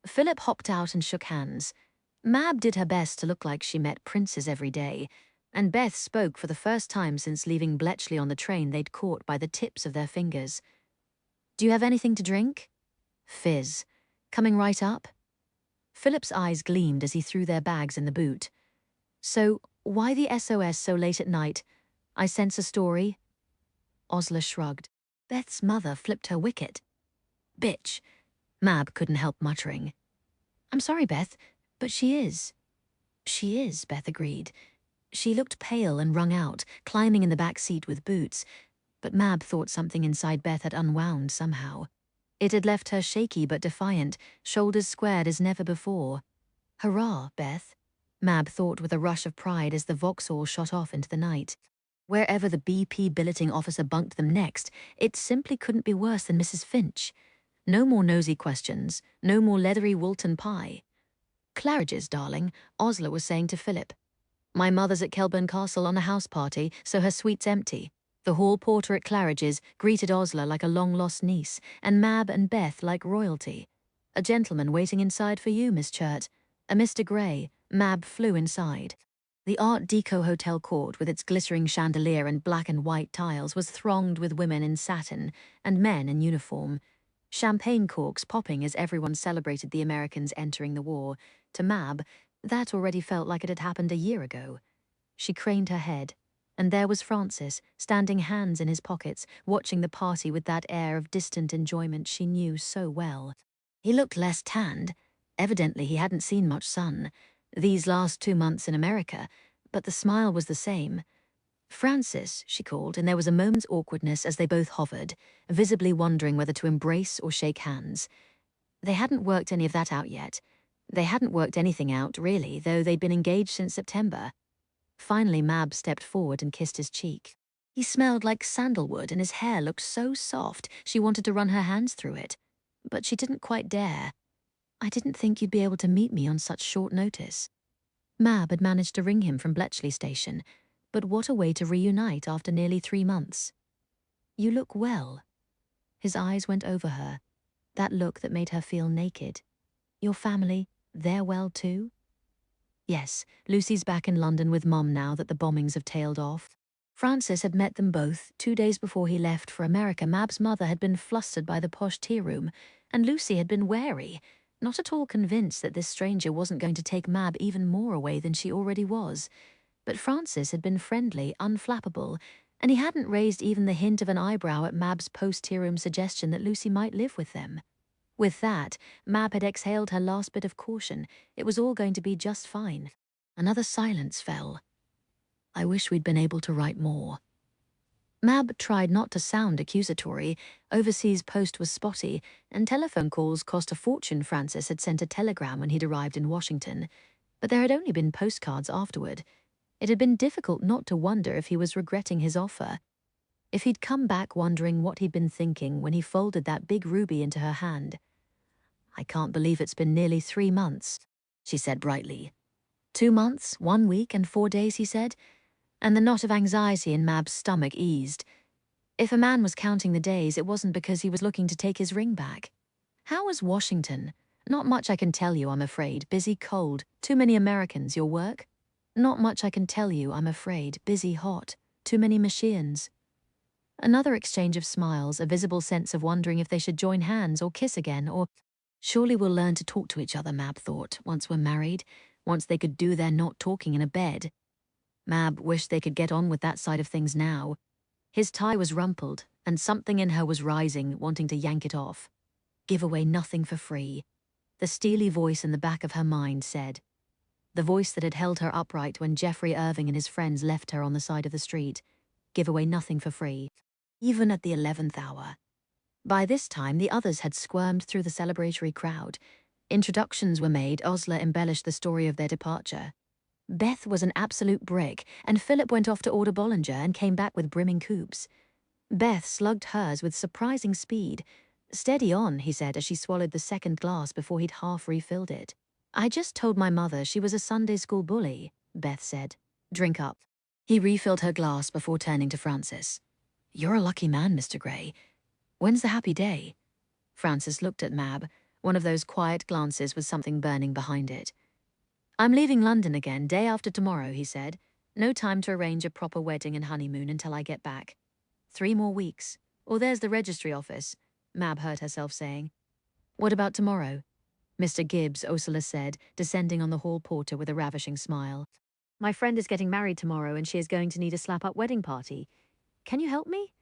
Philip hopped out and shook hands. Mab did her best to look like she met princes every day, and Beth spoke for the first time since leaving Bletchley on the train they'd caught by the tips of their fingers. "Do you have anything to drink?" "Fizz. Coming right up?" Philip's eyes gleamed as he threw their bags in the boot. "So, why the SOS so late at night? I sense a story." Osler shrugged. Beth's mother flipped her wicket. "Bitch," Mab couldn't help muttering. "I'm sorry, Beth, but she is." "She is," Beth agreed. She looked pale and wrung out, climbing in the back seat with Boots, but Mab thought something inside Beth had unwound somehow. It had left her shaky but defiant, shoulders squared as never before. "Hurrah, Beth," Mab thought with a rush of pride as the Vauxhall shot off into the night. Wherever the BP billeting officer bunked them next, it simply couldn't be worse than Mrs. Finch. No more nosy questions, no more leathery Woolton pie. "Claridge's, darling," Osler was saying to Philip. "My mother's at Kelburn Castle on a house party, so her suite's empty." The hall porter at Claridge's greeted Osler like a long-lost niece, and Mab and Beth like royalty. "A gentleman waiting inside for you, Miss Churt." A Mr. Grey, Mab flew inside. The Art Deco hotel court, with its glittering chandelier and black and white tiles, was thronged with women in satin and men in uniform. Champagne corks popping as everyone celebrated the Americans entering the war. To Mab, that already felt like it had happened a year ago. She craned her head, and there was Francis, standing hands in his pockets, watching the party with that air of distant enjoyment she knew so well. He looked less tanned. Evidently he hadn't seen much sun these last 2 months in America, but the smile was the same. "Francis," she called, and there was a moment's awkwardness as they both hovered, visibly wondering whether to embrace or shake hands. They hadn't worked any of that out yet. They hadn't worked anything out, really, though they'd been engaged since September. Finally, Mab stepped forward and kissed his cheek. He smelled like sandalwood, and his hair looked so soft she wanted to run her hands through it. But she didn't quite dare. "I didn't think you'd be able to meet me on such short notice." Mab had managed to ring him from Bletchley Station, but what a way to reunite after nearly 3 months. "You look well." His eyes went over her, that look that made her feel naked. "Your family, they're well too?" "Yes, Lucy's back in London with Mum now that the bombings have tailed off." Francis had met them both 2 days before he left for America. Mab's mother had been flustered by the posh tea room, and Lucy had been wary, not at all convinced that this stranger wasn't going to take Mab even more away than she already was. But Francis had been friendly, unflappable, and he hadn't raised even the hint of an eyebrow at Mab's post-tea room suggestion that Lucy might live with them. With that, Mab had exhaled her last bit of caution. It was all going to be just fine. Another silence fell. "I wish we'd been able to write more." Mab tried not to sound accusatory. Overseas post was spotty, and telephone calls cost a fortune. Francis had sent a telegram when he'd arrived in Washington, but there had only been postcards afterward. It had been difficult not to wonder if he was regretting his offer. if he'd come back wondering what he'd been thinking when he folded that big ruby into her hand. "I can't believe it's been nearly 3 months," she said brightly. 2 months, 1 week, and 4 days, he said, and the knot of anxiety in Mab's stomach eased. If a man was counting the days, it wasn't because he was looking to take his ring back. "How was Washington?" "Not much I can tell you, I'm afraid. Busy, cold. Too many Americans. Your work?" "Not much I can tell you, I'm afraid. Busy, hot. Too many machines." Another exchange of smiles, a visible sense of wondering if they should join hands or kiss again, or surely we'll learn to talk to each other, Mab thought, once we're married, once they could do their not talking in a bed. Mab wished they could get on with that side of things now. His tie was rumpled, and something in her was rising, wanting to yank it off. Give away nothing for free. The steely voice in the back of her mind said. The voice that had held her upright when Jeffrey Irving and his friends left her on the side of the street. Give away nothing for free. Even at the 11th hour. By this time, the others had squirmed through the celebratory crowd. Introductions were made. Osler embellished the story of their departure. Beth was an absolute brick, and Philip went off to order Bollinger and came back with brimming coupes. Beth slugged hers with surprising speed. "Steady on," he said as she swallowed the second glass before he'd half refilled it. "I just told my mother she was a Sunday school bully," Beth said. "Drink up." He refilled her glass before turning to Francis. "You're a lucky man, Mr. Gray. When's the happy day?" Francis looked at Mab, one of those quiet glances with something burning behind it. "I'm leaving London again, day after tomorrow," he said. "No time to arrange a proper wedding and honeymoon until I get back. 3 more weeks. Or there's the registry office," Mab heard herself saying. "What about tomorrow?" Mr. Gibbs, Ursula said, descending on the hall porter with a ravishing smile. "My friend is getting married tomorrow and she is going to need a slap-up wedding party. Can you help me?"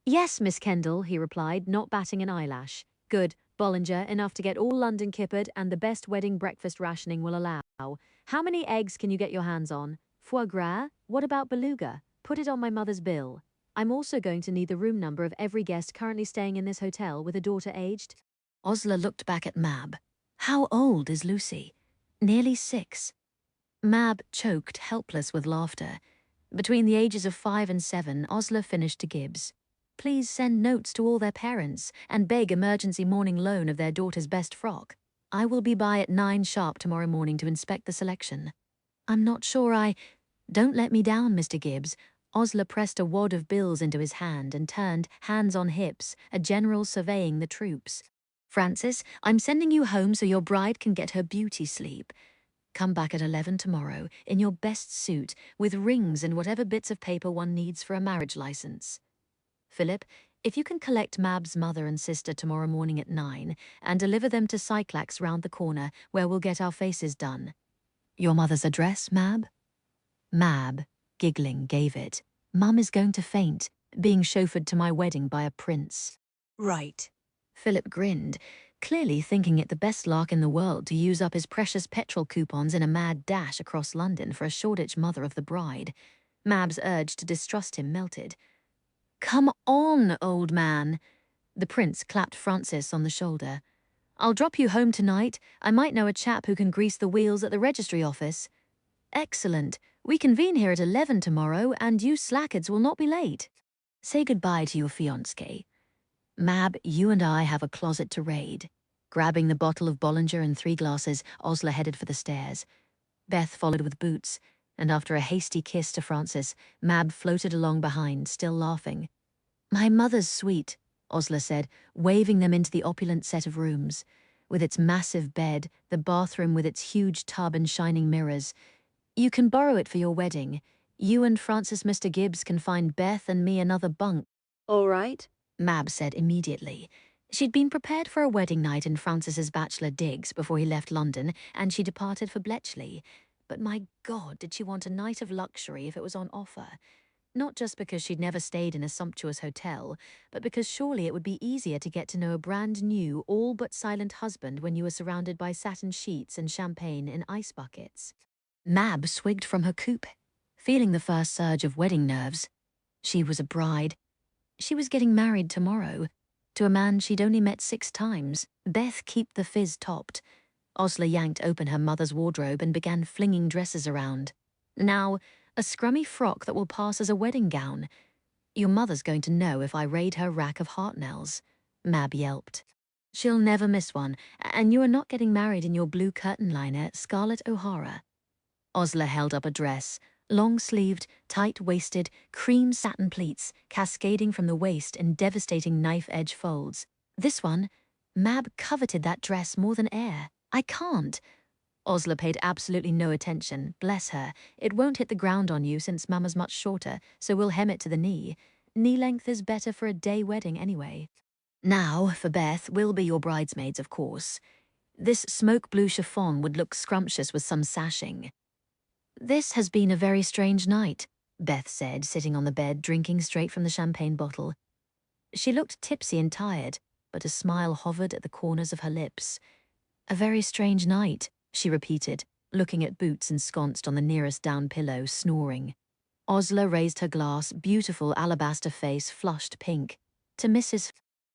"Yes, Miss Kendall," he replied, not batting an eyelash. "Good. Bollinger, enough to get all London kippered and the best wedding breakfast rationing will allow. How many eggs can you get your hands on? Foie gras? What about beluga? Put it on my mother's bill. I'm also going to need the room number of every guest currently staying in this hotel with a daughter aged." Osler looked back at Mab. "How old is Lucy?" "Nearly 6. Mab choked, helpless with laughter. Between the ages of 5 and 7, Osler finished to Gibbs. "Please send notes to all their parents and beg emergency morning loan of their daughter's best frock. I will be by at 9 sharp tomorrow morning to inspect the selection." "I'm not sure I—" "Don't let me down, Mr. Gibbs." Osler pressed a wad of bills into his hand and turned, hands on hips, a general surveying the troops. "Francis, I'm sending you home so your bride can get her beauty sleep. Come back at 11 tomorrow, in your best suit, with rings and whatever bits of paper one needs for a marriage license. Philip, if you can collect Mab's mother and sister tomorrow morning at 9 and deliver them to Cyclax round the corner where we'll get our faces done. Your mother's address, Mab?" Mab, giggling, gave it. "Mum is going to faint, being chauffeured to my wedding by a prince." Right. Philip grinned, clearly thinking it the best lark in the world to use up his precious petrol coupons in a mad dash across London for a Shoreditch mother of the bride. Mab's urge to distrust him melted. "Come on, old man." The prince clapped Francis on the shoulder. "I'll drop you home tonight. I might know a chap who can grease the wheels at the registry office." "Excellent. We convene here at 11 tomorrow, and you slackheads will not be late. Say goodbye to your fiancé. Mab, you and I have a closet to raid." Grabbing the bottle of Bollinger and 3 glasses, Osler headed for the stairs. Beth followed with Boots, and after a hasty kiss to Francis, Mab floated along behind, still laughing. "My mother's suite," Osler said, waving them into the opulent set of rooms, with its massive bed, the bathroom with its huge tub and shining mirrors. "You can borrow it for your wedding. You and Francis Mr. Gibbs can find Beth and me another bunk." All right. Mab said immediately. She'd been prepared for a wedding night in Francis's bachelor digs before he left London, and she departed for Bletchley. But my God, did she want a night of luxury if it was on offer? Not just because she'd never stayed in a sumptuous hotel, but because surely it would be easier to get to know a brand new, all but silent husband when you were surrounded by satin sheets and champagne in ice buckets. Mab swigged from her coupe, feeling the first surge of wedding nerves. She was a bride. She was getting married tomorrow, to a man she'd only met 6 times. Beth keep the fizz topped. Osler yanked open her mother's wardrobe and began flinging dresses around. Now, a scrummy frock that will pass as a wedding gown. Your mother's going to know if I raid her rack of heartnels, Mab yelped. She'll never miss one, and you are not getting married in your blue curtain liner, Scarlett O'Hara. Osler held up a dress, long-sleeved, tight-waisted, cream satin pleats cascading from the waist in devastating knife-edge folds. This one, Mab coveted that dress more than air. I can't. Osler paid absolutely no attention. Bless her. It won't hit the ground on you since Mama's much shorter, so we'll hem it to the knee. Knee length is better for a day wedding anyway. Now, for Beth, we'll be your bridesmaids, of course. This smoke blue chiffon would look scrumptious with some sashing. This has been a very strange night, Beth said, sitting on the bed drinking straight from the champagne bottle. She looked tipsy and tired, but a smile hovered at the corners of her lips. A very strange night, she repeated, looking at Boots ensconced on the nearest down pillow, snoring. Osler raised her glass, beautiful alabaster face flushed pink. To Mrs.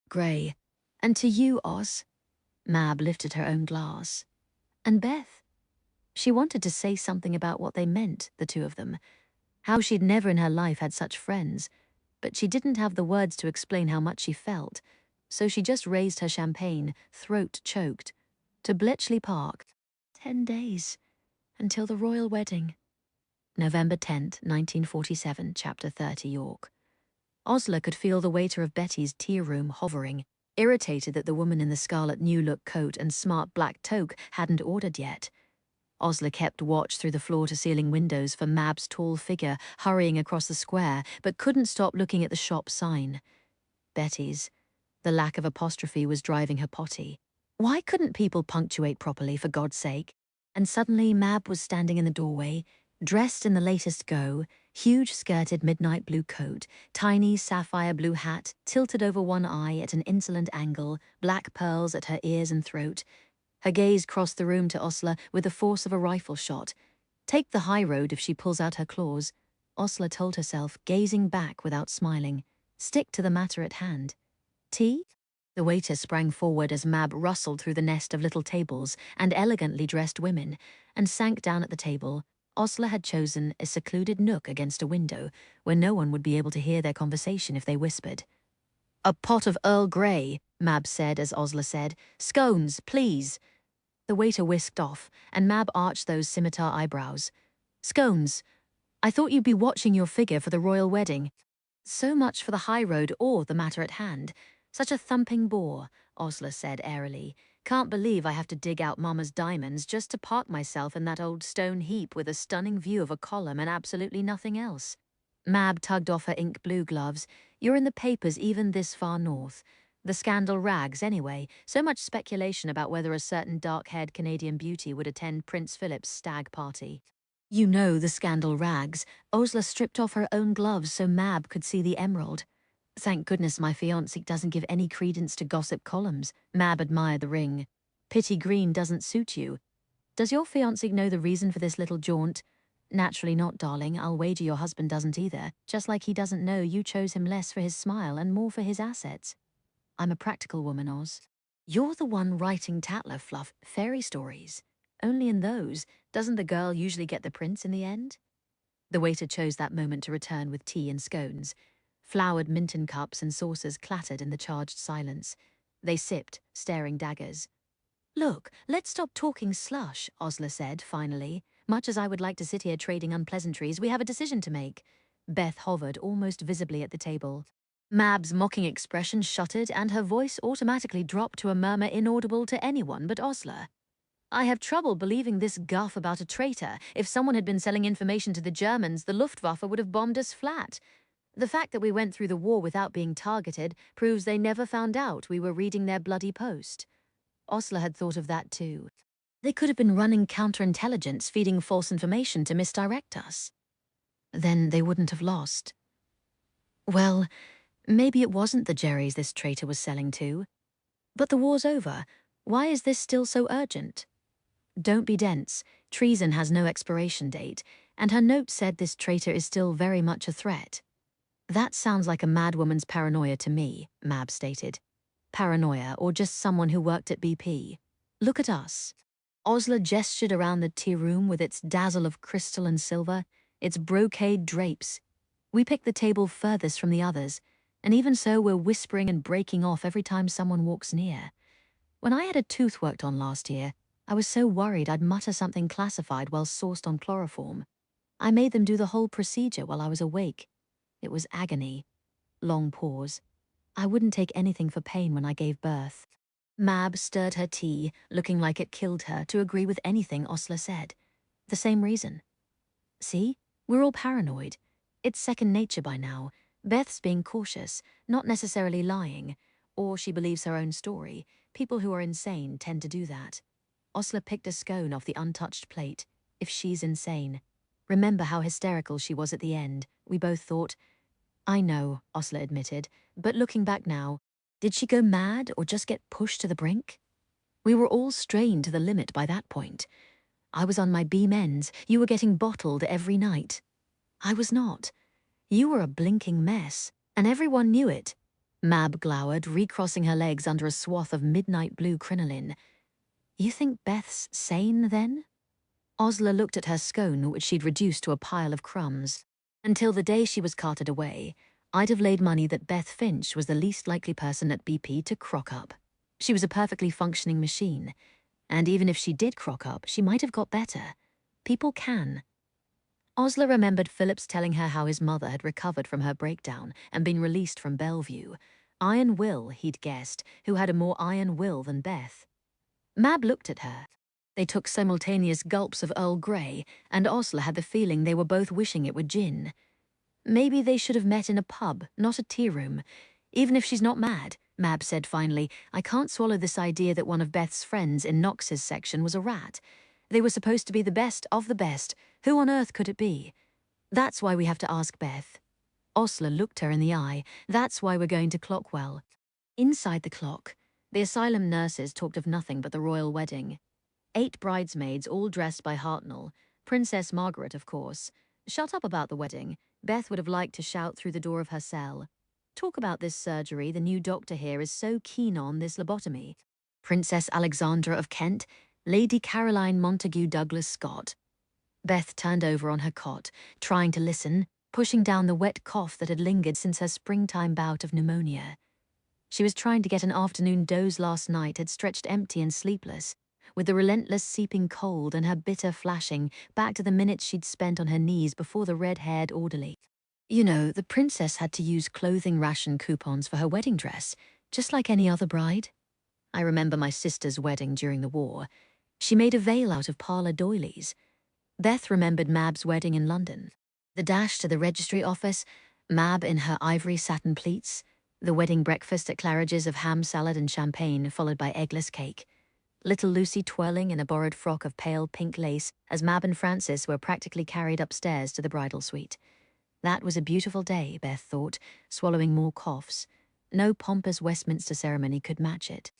Grey. And to you, Oz. Mab lifted her own glass. And Beth? She wanted to say something about what they meant, the two of them. How she'd never in her life had such friends. But she didn't have the words to explain how much she felt. So she just raised her champagne, throat choked. To Bletchley Park. 10 days. Until the royal wedding. November 10th, 1947, Chapter 30, York. Osler could feel the waiter of Betty's tea room hovering, irritated that the woman in the scarlet new look coat and smart black toque hadn't ordered yet. Osler kept watch through the floor-to-ceiling windows for Mab's tall figure hurrying across the square, but couldn't stop looking at the shop sign. Betty's. The lack of apostrophe was driving her potty. Why couldn't people punctuate properly, for God's sake? And suddenly Mab was standing in the doorway, dressed in the latest go, huge-skirted midnight blue coat, tiny sapphire blue hat tilted over one eye at an insolent angle, black pearls at her ears and throat. Her gaze crossed the room to Osler with the force of a rifle shot. Take the high road if she pulls out her claws, Osler told herself, gazing back without smiling. Stick to the matter at hand. Tea? The waiter sprang forward as Mab rustled through the nest of little tables and elegantly dressed women, and sank down at the table. Osler had chosen a secluded nook against a window, where no one would be able to hear their conversation if they whispered. A pot of Earl Grey, Mab said as Osler said. Scones, please. The waiter whisked off, and Mab arched those scimitar eyebrows. Scones. I thought you'd be watching your figure for the royal wedding. So much for the high road or the matter at hand. Such a thumping bore, Osler said airily. Can't believe I have to dig out Mama's diamonds just to park myself in that old stone heap with a stunning view of a column and absolutely nothing else. Mab tugged off her ink blue gloves. You're in the papers even this far north. The scandal rags anyway. So much speculation about whether a certain dark-haired Canadian beauty would attend Prince Philip's stag party. You know the scandal rags. Osler stripped off her own gloves so Mab could see the emerald. Thank goodness my fiancé doesn't give any credence to gossip columns. Mab admired the ring. Pity green doesn't suit you. Does your fiancé know the reason for this little jaunt? Naturally not, darling. I'll wager your husband doesn't either. Just like he doesn't know you chose him less for his smile and more for his assets. I'm a practical woman, Oz. You're the one writing Tatler fluff fairy stories. Only in those, doesn't the girl usually get the prince in the end? The waiter chose that moment to return with tea and scones. Flowered Minton cups and saucers clattered in the charged silence. They sipped, staring daggers. Look, let's stop talking slush, Osler said, finally. Much as I would like to sit here trading unpleasantries, we have a decision to make. Beth hovered almost visibly at the table. Mab's mocking expression shuttered, and her voice automatically dropped to a murmur inaudible to anyone but Osler. I have trouble believing this guff about a traitor. If someone had been selling information to the Germans, the Luftwaffe would have bombed us flat. The fact that we went through the war without being targeted proves they never found out we were reading their bloody post. Osler had thought of that too. They could have been running counterintelligence, feeding false information to misdirect us. Then they wouldn't have lost. Well, maybe it wasn't the Jerrys this traitor was selling to. But the war's over. Why is this still so urgent? Don't be dense. Treason has no expiration date, and her note said this traitor is still very much a threat. That sounds like a madwoman's paranoia to me, Mab stated. Paranoia, or just someone who worked at BP. Look at us. Osler gestured around the tea room with its dazzle of crystal and silver, its brocade drapes. We picked the table furthest from the others, and even so we're whispering and breaking off every time someone walks near. When I had a tooth worked on last year, I was so worried I'd mutter something classified while sourced on chloroform. I made them do the whole procedure while I was awake. It was agony. Long pause. I wouldn't take anything for pain when I gave birth. Mab stirred her tea, looking like it killed her, to agree with anything Osler said. The same reason. See? We're all paranoid. It's second nature by now. Beth's being cautious, not necessarily lying. Or she believes her own story. People who are insane tend to do that. Osler picked a scone off the untouched plate. If she's insane. Remember how hysterical she was at the end, we both thought. I know, Osler admitted, but looking back now, did she go mad or just get pushed to the brink? We were all strained to the limit by that point. I was on my beam ends, you were getting bottled every night. I was not. You were a blinking mess, and everyone knew it. Mab glowered, recrossing her legs under a swath of midnight blue crinoline. You think Beth's sane, then? Osler looked at her scone, which she'd reduced to a pile of crumbs. Until the day she was carted away, I'd have laid money that Beth Finch was the least likely person at BP to crock up. She was a perfectly functioning machine. And even if she did crock up, she might have got better. People can. Osler remembered Phillips telling her how his mother had recovered from her breakdown and been released from Bellevue. Iron will, he'd guessed, who had a more iron will than Beth. Mab looked at her. They took simultaneous gulps of Earl Grey, and Osler had the feeling they were both wishing it were gin. Maybe they should have met in a pub, not a tea room. Even if she's not mad, Mab said finally, I can't swallow this idea that one of Beth's friends in Knox's section was a rat. They were supposed to be the best of the best. Who on earth could it be? That's why we have to ask Beth. Osler looked her in the eye. That's why we're going to Clockwell. Inside the clock, the asylum nurses talked of nothing but the royal wedding. 8 bridesmaids, all dressed by Hartnell. Princess Margaret, of course. Shut up about the wedding. Beth would have liked to shout through the door of her cell. Talk about this surgery the new doctor here is so keen on, this lobotomy. Princess Alexandra of Kent, Lady Caroline Montague Douglas Scott. Beth turned over on her cot, trying to listen, pushing down the wet cough that had lingered since her springtime bout of pneumonia. She was trying to get an afternoon doze last night, had stretched empty and sleepless, with the relentless seeping cold and her bitter flashing back to the minutes she'd spent on her knees before the red-haired orderly. You know, the princess had to use clothing ration coupons for her wedding dress, just like any other bride. I remember my sister's wedding during the war. She made a veil out of parlour doilies. Beth remembered Mab's wedding in London. The dash to the registry office, Mab in her ivory satin pleats, the wedding breakfast at Claridge's of ham salad and champagne followed by eggless cake. Little Lucy twirling in a borrowed frock of pale pink lace as Mab and Francis were practically carried upstairs to the bridal suite. That was a beautiful day, Beth thought, swallowing more coughs. No pompous Westminster ceremony could match it.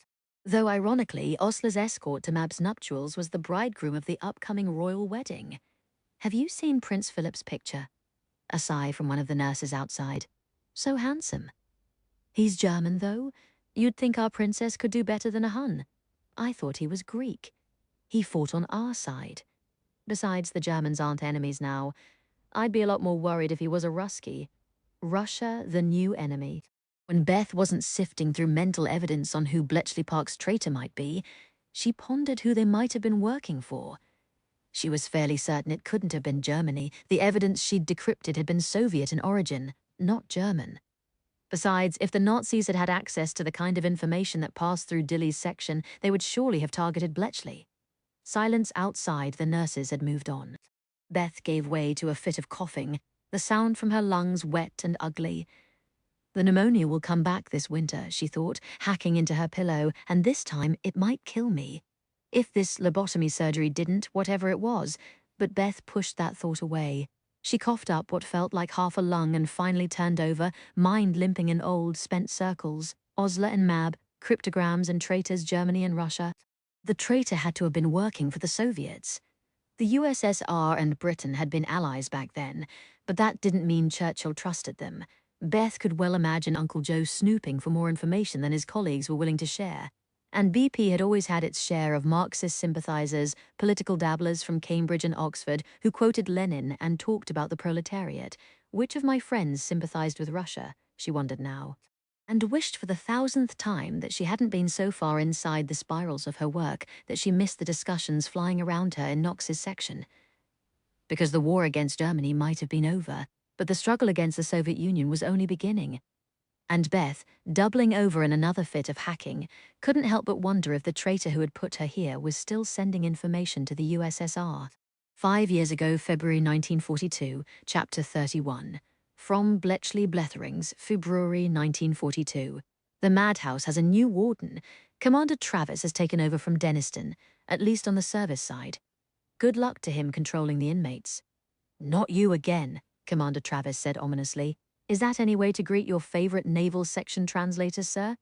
Though ironically, Osler's escort to Mab's nuptials was the bridegroom of the upcoming royal wedding. Have you seen Prince Philip's picture? A sigh from one of the nurses outside. So handsome. He's German, though. You'd think our princess could do better than a Hun. I thought he was Greek. He fought on our side. Besides, the Germans aren't enemies now. I'd be a lot more worried if he was a Ruskie. Russia, the new enemy. When Beth wasn't sifting through mental evidence on who Bletchley Park's traitor might be, she pondered who they might have been working for. She was fairly certain it couldn't have been Germany. The evidence she'd decrypted had been Soviet in origin, not German. Besides, if the Nazis had had access to the kind of information that passed through Dilly's section, they would surely have targeted Bletchley. Silence outside, the nurses had moved on. Beth gave way to a fit of coughing, the sound from her lungs wet and ugly. The pneumonia will come back this winter, she thought, hacking into her pillow, and this time it might kill me. If this lobotomy surgery didn't, whatever it was, but Beth pushed that thought away. She coughed up what felt like half a lung and finally turned over, mind limping in old, spent circles. Osler and Mab, cryptograms and traitors Germany and Russia. The traitor had to have been working for the Soviets. The USSR and Britain had been allies back then, but that didn't mean Churchill trusted them. Beth could well imagine Uncle Joe snooping for more information than his colleagues were willing to share. And BP had always had its share of Marxist sympathizers, political dabblers from Cambridge and Oxford who quoted Lenin and talked about the proletariat, Which of my friends sympathized with Russia, she wondered now, and wished for the 1000th time that she hadn't been so far inside the spirals of her work that she missed the discussions flying around her in Knox's section. Because the war against Germany might have been over, but the struggle against the Soviet Union was only beginning. And Beth, doubling over in another fit of hacking, couldn't help but wonder if the traitor who had put her here was still sending information to the USSR. 5 years ago, February 1942, Chapter 31. From Bletchley Bletherings, February 1942. The madhouse has a new warden. Commander Travis has taken over from Denniston, at least on the service side. Good luck to him controlling the inmates. Not you again, Commander Travis said ominously. Is that any way to greet your favorite naval section translator, sir?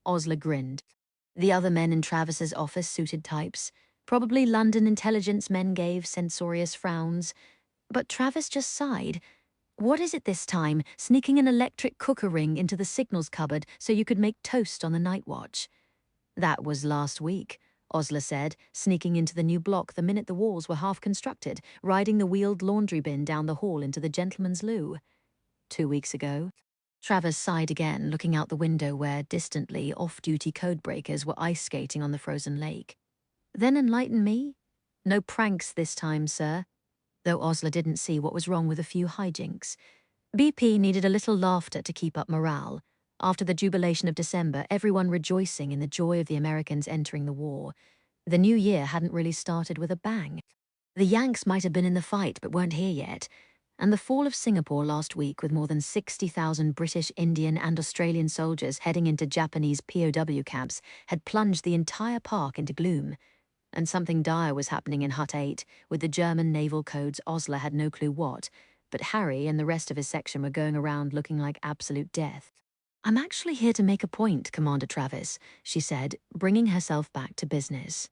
Osler grinned. The other men in Travis's office suited types. Probably London intelligence men gave censorious frowns. But Travis just sighed. What is it this time, sneaking an electric cooker ring into the signals cupboard so you could make toast on the night watch? That was last week, Osler said, sneaking into the new block the minute the walls were half constructed, riding the wheeled laundry bin down the hall into the gentleman's loo. 2 weeks ago. Travis sighed again, looking out the window where, distantly, off-duty codebreakers were ice skating on the frozen lake. Then enlighten me? No pranks this time, sir. Though Osler didn't see what was wrong with a few hijinks. BP needed a little laughter to keep up morale. After the jubilation of December, everyone rejoicing in the joy of the Americans entering the war. The new year hadn't really started with a bang. The Yanks might have been in the fight but weren't here yet. And the fall of Singapore last week, with more than 60,000 British, Indian and Australian soldiers heading into Japanese POW camps, had plunged the entire park into gloom. And something dire was happening in Hut 8, with the German naval codes. Osler had no clue what, but Harry and the rest of his section were going around looking like absolute death. I'm actually here to make a point, Commander Travis, she said, bringing herself back to business.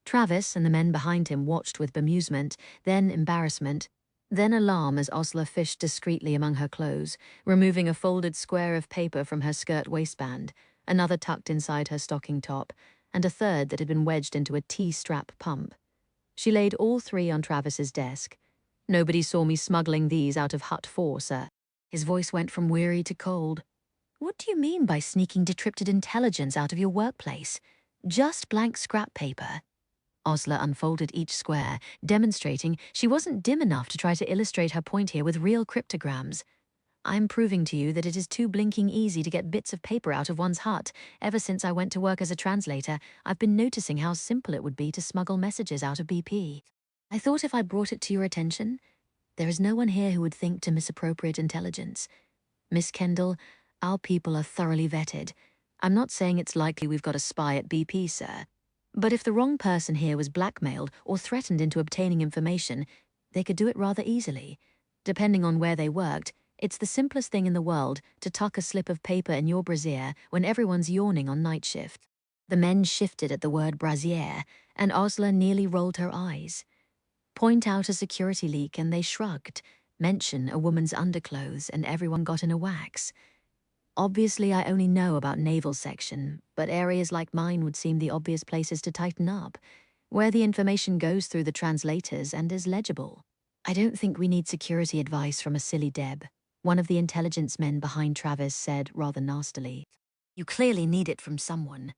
Travis and the men behind him watched with bemusement, then embarrassment, then alarm as Osler fished discreetly among her clothes, removing a folded square of paper from her skirt waistband, another tucked inside her stocking top, and a third that had been wedged into a T-strap pump. She laid all three on Travis's desk. Nobody saw me smuggling these out of Hut 4, sir. His voice went from weary to cold. What do you mean by sneaking decrypted intelligence out of your workplace? Just blank scrap paper. Osler unfolded each square, demonstrating she wasn't dim enough to try to illustrate her point here with real cryptograms. I'm proving to you that it is too blinking easy to get bits of paper out of one's hut. Ever since I went to work as a translator, I've been noticing how simple it would be to smuggle messages out of BP. I thought if I brought it to your attention, there is no one here who would think to misappropriate intelligence. Miss Kendall, our people are thoroughly vetted. I'm not saying it's likely we've got a spy at BP, sir. But if the wrong person here was blackmailed or threatened into obtaining information, they could do it rather easily. Depending on where they worked, it's the simplest thing in the world to tuck a slip of paper in your brassiere when everyone's yawning on night shift. The men shifted at the word brassiere, and Osler nearly rolled her eyes. Point out a security leak and they shrugged. Mention a woman's underclothes and everyone got in a wax. Obviously, I only know about naval section, but areas like mine would seem the obvious places to tighten up, where the information goes through the translators and is legible. I don't think we need security advice from a silly Deb, one of the intelligence men behind Travis said rather nastily. You clearly need it from someone.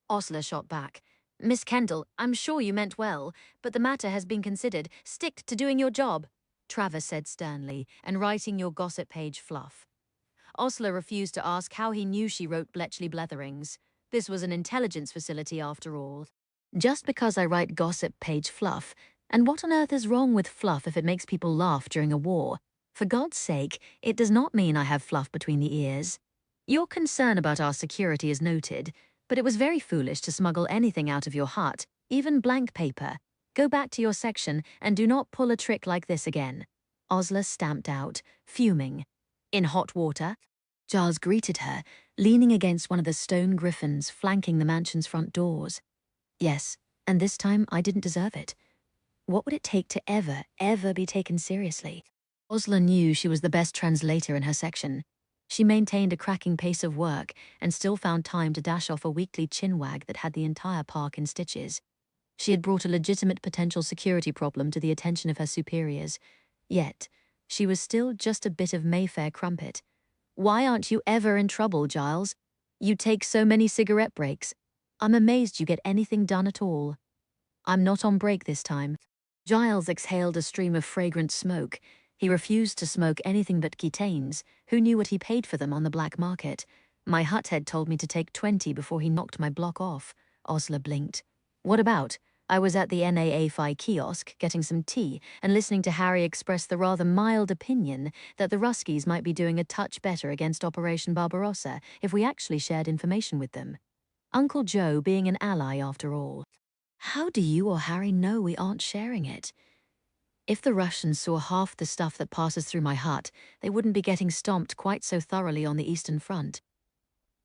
Osler shot back. Miss Kendall, I'm sure you meant well, but the matter has been considered. Stick to doing your job, Travis said sternly, and writing your gossip page fluff. Osler refused to ask how he knew she wrote Bletchley Bletherings. This was an intelligence facility after all. Just because I write gossip page fluff, and what on earth is wrong with fluff if it makes people laugh during a war? For God's sake, it does not mean I have fluff between the ears. Your concern about our security is noted, but it was very foolish to smuggle anything out of your hut, even blank paper. Go back to your section and do not pull a trick like this again. Osler stamped out, fuming. In hot water? Giles greeted her, leaning against one of the stone griffins flanking the mansion's front doors. Yes, and this time I didn't deserve it. What would it take to ever be taken seriously? Osler knew she was the best translator in her section. She maintained a cracking pace of work and still found time to dash off a weekly chinwag that had the entire park in stitches. She had brought a legitimate potential security problem to the attention of her superiors. Yet, She was still just a bit of Mayfair crumpet. Why aren't you ever in trouble, Giles? You take so many cigarette breaks. I'm amazed you get anything done at all. I'm not on break this time. Giles exhaled a stream of fragrant smoke. He refused to smoke anything but Gitanes. Who knew what he paid for them on the black market? My huthead told me to take 20 before he knocked my block off. Osler blinked. What about? I was at the NAA-FI kiosk getting some tea and listening to Harry express the rather mild opinion that the Ruskies might be doing a touch better against Operation Barbarossa if we actually shared information with them. Uncle Joe being an ally after all. How do you or Harry know we aren't sharing it? If the Russians saw half the stuff that passes through my hut, they wouldn't be getting stomped quite so thoroughly on the Eastern Front.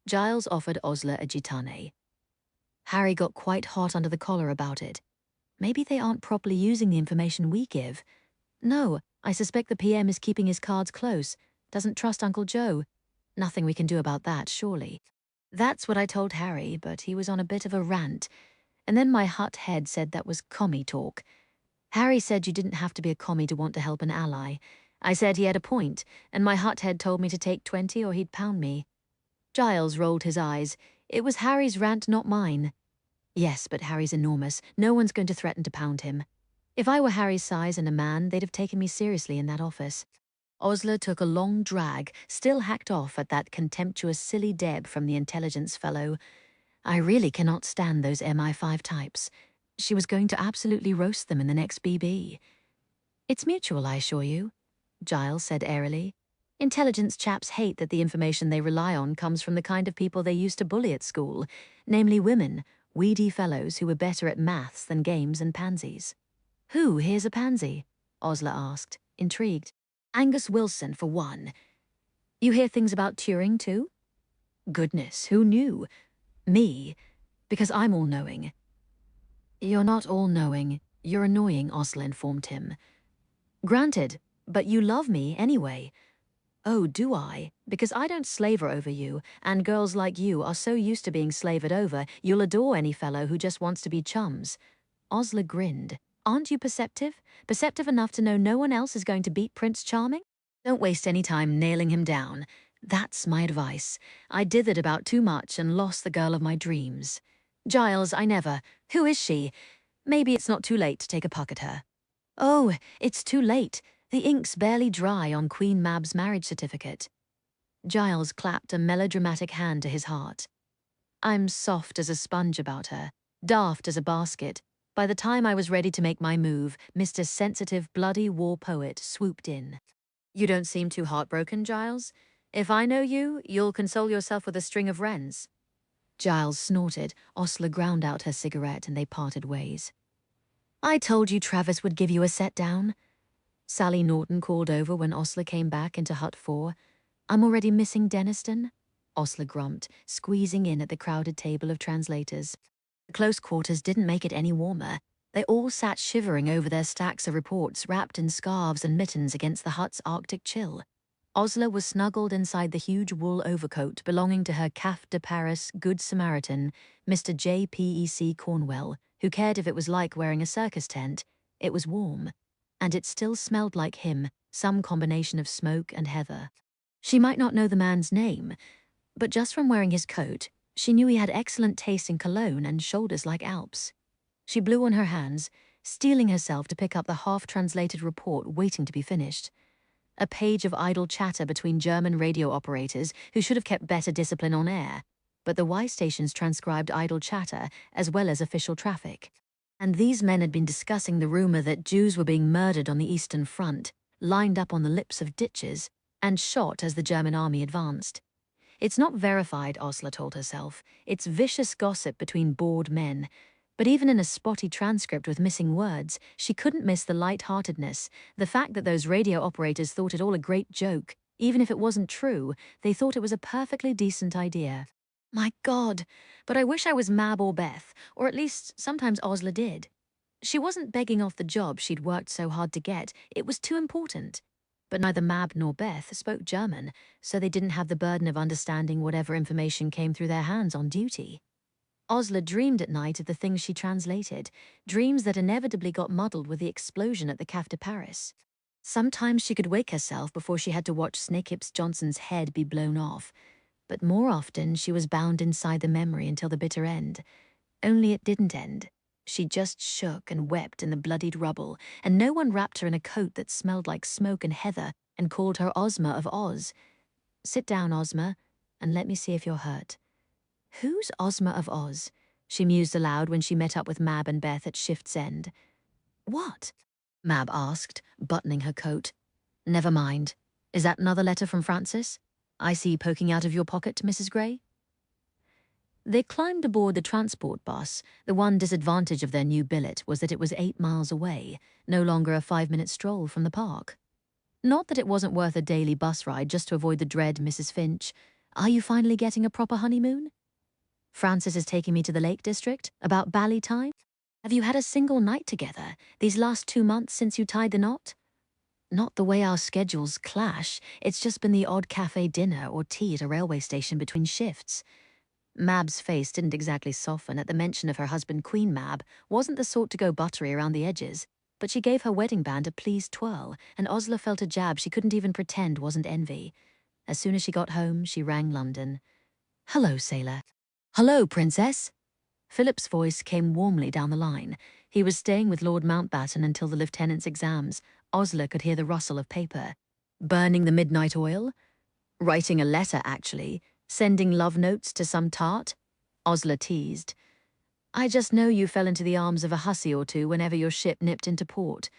Giles offered Osler a gitane. Harry got quite hot under the collar about it. Maybe they aren't properly using the information we give. No, I suspect the PM is keeping his cards close, doesn't trust Uncle Joe. Nothing we can do about that, surely. That's what I told Harry, but he was on a bit of a rant. And then my hut head said that was commie talk. Harry said you didn't have to be a commie to want to help an ally. I said he had a point, and my hut head told me to take 20 or he'd pound me. Giles rolled his eyes. It was Harry's rant, not mine. Yes, but Harry's enormous. No one's going to threaten to pound him. If I were Harry's size and a man, they'd have taken me seriously in that office. Osler took a long drag, still hacked off at that contemptuous silly Deb from the intelligence fellow. I really cannot stand those MI5 types. She was going to absolutely roast them in the next BB. It's mutual, I assure you, Giles said airily. Intelligence chaps hate that the information they rely on comes from the kind of people they used to bully at school, namely women, weedy fellows who were better at maths than games and pansies. Who here's a pansy? Osler asked, intrigued. Angus Wilson, for one. You hear things about Turing, too? Goodness, who knew? Me, because I'm all-knowing. You're not all-knowing. You're annoying, Osler informed him. Granted, but you love me anyway. Oh, do I? Because I don't slaver over you, and girls like you are so used to being slavered over, you'll adore any fellow who just wants to be chums. Osler grinned. Aren't you perceptive? Perceptive enough to know no one else is going to beat Prince Charming? Don't waste any time nailing him down. That's my advice. I dithered about too much and lost the girl of my dreams. Giles, I never. Who is she? Maybe it's not too late to take a puck at her. Oh, it's too late. The ink's barely dry on Queen Mab's marriage certificate. Giles clapped a melodramatic hand to his heart. I'm soft as a sponge about her, daft as a basket. By the time I was ready to make my move, Mr. Sensitive Bloody War Poet swooped in. You don't seem too heartbroken, Giles. If I know you, you'll console yourself with a string of wrens. Giles snorted. Osler ground out her cigarette and they parted ways. I told you Travis would give you a set down. Sally Norton called over when Osler came back into Hut 4. I'm already missing Denniston. Osler grumped, squeezing in at the crowded table of translators. The close quarters didn't make it any warmer. They all sat shivering over their stacks of reports wrapped in scarves and mittens against the hut's Arctic chill. Osler was snuggled inside the huge wool overcoat belonging to her Caf de Paris Good Samaritan, Mr. J.P.E.C. Cornwell, who cared if it was like wearing a circus tent. It was warm, and it still smelled like him, some combination of smoke and heather. She might not know the man's name, but just from wearing his coat, she knew he had excellent taste in cologne and shoulders like Alps. She blew on her hands, steeling herself to pick up the half-translated report waiting to be finished. A page of idle chatter between German radio operators who should have kept better discipline on air, but the Y stations transcribed idle chatter as well as official traffic. And these men had been discussing the rumor that Jews were being murdered on the Eastern Front, lined up on the lips of ditches, and shot as the German army advanced. It's not verified, Osler told herself. It's vicious gossip between bored men. But even in a spotty transcript with missing words, she couldn't miss the light-heartedness, the fact that those radio operators thought it all a great joke. Even if it wasn't true, they thought it was a perfectly decent idea. My God, but I wish I was Mab or Beth, or at least sometimes Osler did. She wasn't begging off the job she'd worked so hard to get, it was too important. But neither Mab nor Beth spoke German, so they didn't have the burden of understanding whatever information came through their hands on duty. Osler dreamed at night of the things she translated, dreams that inevitably got muddled with the explosion at the Caf de Paris. Sometimes she could wake herself before she had to watch Snakehips Johnson's head be blown off, but more often she was bound inside the memory until the bitter end. Only it didn't end. She just shook and wept in the bloodied rubble, and no one wrapped her in a coat that smelled like smoke and heather and called her Ozma of Oz. Sit down, Ozma, and let me see if you're hurt. Who's Ozma of Oz? She mused aloud when she met up with Mab and Beth at shift's end. What? Mab asked, buttoning her coat. Never mind. Is that another letter from Francis? I see poking out of your pocket, Mrs. Gray. They climbed aboard the transport bus. The one disadvantage of their new billet was that it was 8 miles away, no longer a 5-minute stroll from the park. Not that it wasn't worth a daily bus ride just to avoid the dread Mrs. Finch. Are you finally getting a proper honeymoon? Francis is taking me to the Lake District, about bally time. Have you had a single night together, these last 2 months since you tied the knot? Not the way our schedules clash. It's just been the odd cafe dinner or tea at a railway station between shifts. Mab's face didn't exactly soften at the mention of her husband. Queen Mab wasn't the sort to go buttery around the edges, but she gave her wedding band a pleased twirl, and Osler felt a jab she couldn't even pretend wasn't envy. As soon as she got home, she rang London. Hello, sailor. Hello, princess. Philip's voice came warmly down the line. He was staying with Lord Mountbatten until the lieutenant's exams. Osler could hear the rustle of paper. Burning the midnight oil? Writing a letter, actually. Sending love notes to some tart? Osler teased. I just know you fell into the arms of a hussy or two whenever your ship nipped into port.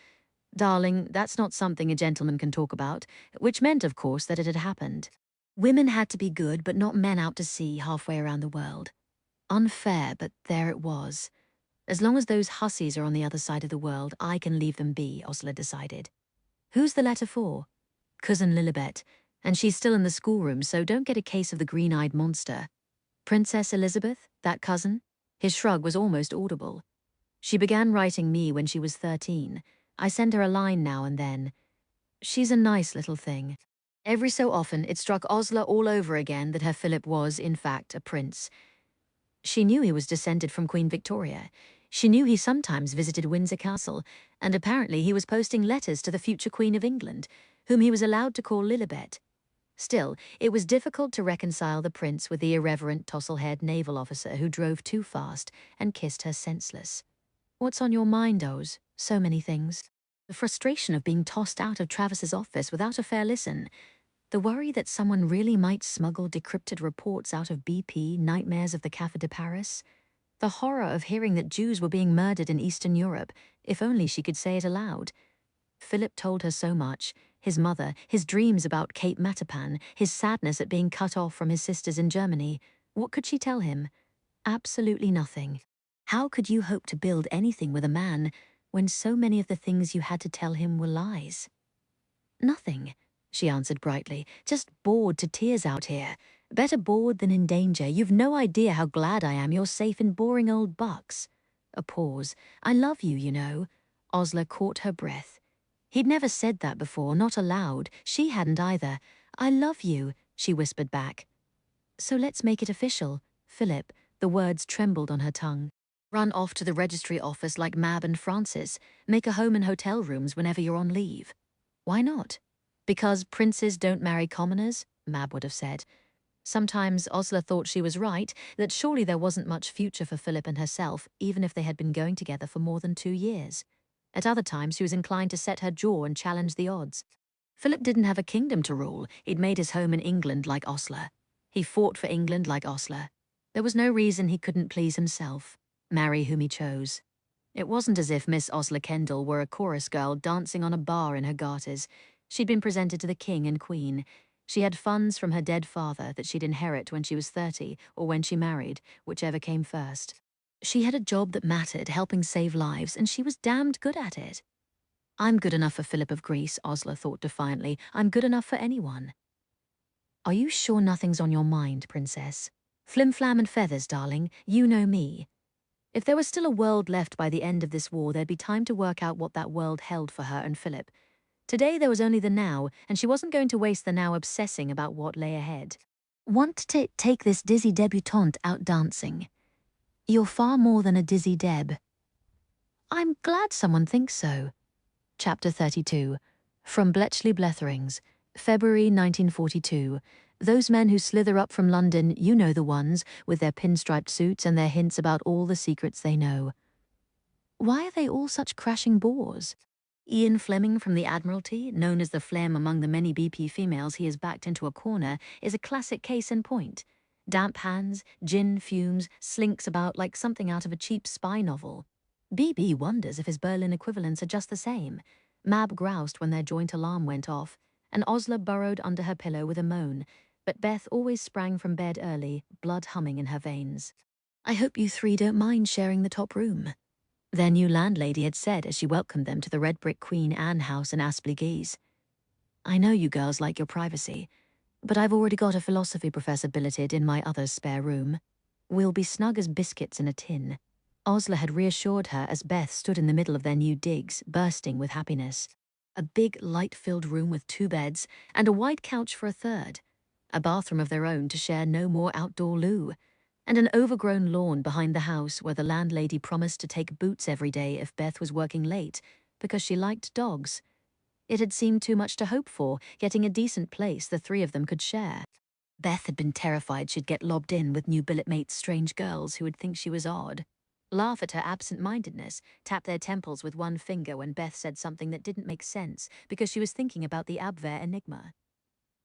Darling, that's not something a gentleman can talk about, which meant, of course, that it had happened. Women had to be good, but not men out to sea halfway around the world. Unfair, but there it was. As long as those hussies are on the other side of the world, I can leave them be, Osler decided. Who's the letter for? Cousin Lilibet, and she's still in the schoolroom, so don't get a case of the green-eyed monster. Princess Elizabeth, that cousin? His shrug was almost audible. She began writing me when she was 13. I send her a line now and then. She's a nice little thing. Every so often, it struck Osler all over again that her Philip was, in fact, a prince. She knew he was descended from Queen Victoria. She knew he sometimes visited Windsor Castle, and apparently he was posting letters to the future Queen of England, whom he was allowed to call Lilibet. Still, it was difficult to reconcile the prince with the irreverent, tousle-haired naval officer who drove too fast and kissed her senseless. What's on your mind, Oz? So many things. The frustration of being tossed out of Travis's office without a fair listen. The worry that someone really might smuggle decrypted reports out of BP, Nightmares of the Café de Paris. The horror of hearing that Jews were being murdered in Eastern Europe, if only she could say it aloud. Philip told her so much. His mother, his dreams about Cape Matapan, his sadness at being cut off from his sisters in Germany. What could she tell him? Absolutely nothing. How could you hope to build anything with a man when so many of the things you had to tell him were lies? Nothing, she answered brightly. Just bored to tears out here. Better bored than in danger. You've no idea how glad I am you're safe in boring old Bucks. A pause. I love you, you know. Osler caught her breath. He'd never said that before, not aloud. She hadn't either. I love you, she whispered back. So let's make it official, Philip. The words trembled on her tongue. Run off to the registry office like Mab and Francis. Make a home in hotel rooms whenever you're on leave. Why not? Because princes don't marry commoners, Mab would have said. Sometimes Osler thought she was right, that surely there wasn't much future for Philip and herself, even if they had been going together for more than 2 years. At other times, she was inclined to set her jaw and challenge the odds. Philip didn't have a kingdom to rule. He'd made his home in England like Osler. He fought for England like Osler. There was no reason he couldn't please himself, marry whom he chose. It wasn't as if Miss Osler Kendall were a chorus girl dancing on a bar in her garters. She'd been presented to the king and queen. She had funds from her dead father that she'd inherit when she was 30 or when she married, whichever came first. She had a job that mattered, helping save lives, and she was damned good at it. I'm good enough for Philip of Greece, Osler thought defiantly. I'm good enough for anyone. Are you sure nothing's on your mind, princess? Flim-flam and feathers, darling. You know me. If there was still a world left by the end of this war, there'd be time to work out what that world held for her and Philip. Today there was only the now, and she wasn't going to waste the now obsessing about what lay ahead. Want to take this dizzy debutante out dancing? You're far more than a dizzy deb. I'm glad someone thinks so. Chapter 32. From Bletchley Bletherings, February 1942. Those men who slither up from London, you know the ones, with their pinstriped suits and their hints about all the secrets they know. Why are they all such crashing bores? Ian Fleming from the Admiralty, known as the phlegm among the many BP females he has backed into a corner, is a classic case in point. Damp hands, gin fumes, slinks about like something out of a cheap spy novel. BB wonders if his Berlin equivalents are just the same. Mab groused when their joint alarm went off, and Osler burrowed under her pillow with a moan, but Beth always sprang from bed early, blood humming in her veins. I hope you three don't mind sharing the top room, their new landlady had said as she welcomed them to the red brick Queen Anne house in Aspley Geese. I know you girls like your privacy, but I've already got a philosophy professor billeted in my other spare room. We'll be snug as biscuits in a tin. Osler had reassured her as Beth stood in the middle of their new digs, bursting with happiness. A big, light-filled room with 2 beds, and a wide couch for a third. A bathroom of their own to share no more outdoor loo. And an overgrown lawn behind the house where the landlady promised to take Boots every day if Beth was working late, because she liked dogs. It had seemed too much to hope for, getting a decent place the 3 of them could share. Beth had been terrified she'd get lobbed in with new billet mates' strange girls who would think she was odd. Laugh at her absent-mindedness, tap their temples with one finger when Beth said something that didn't make sense because she was thinking about the Abwehr enigma.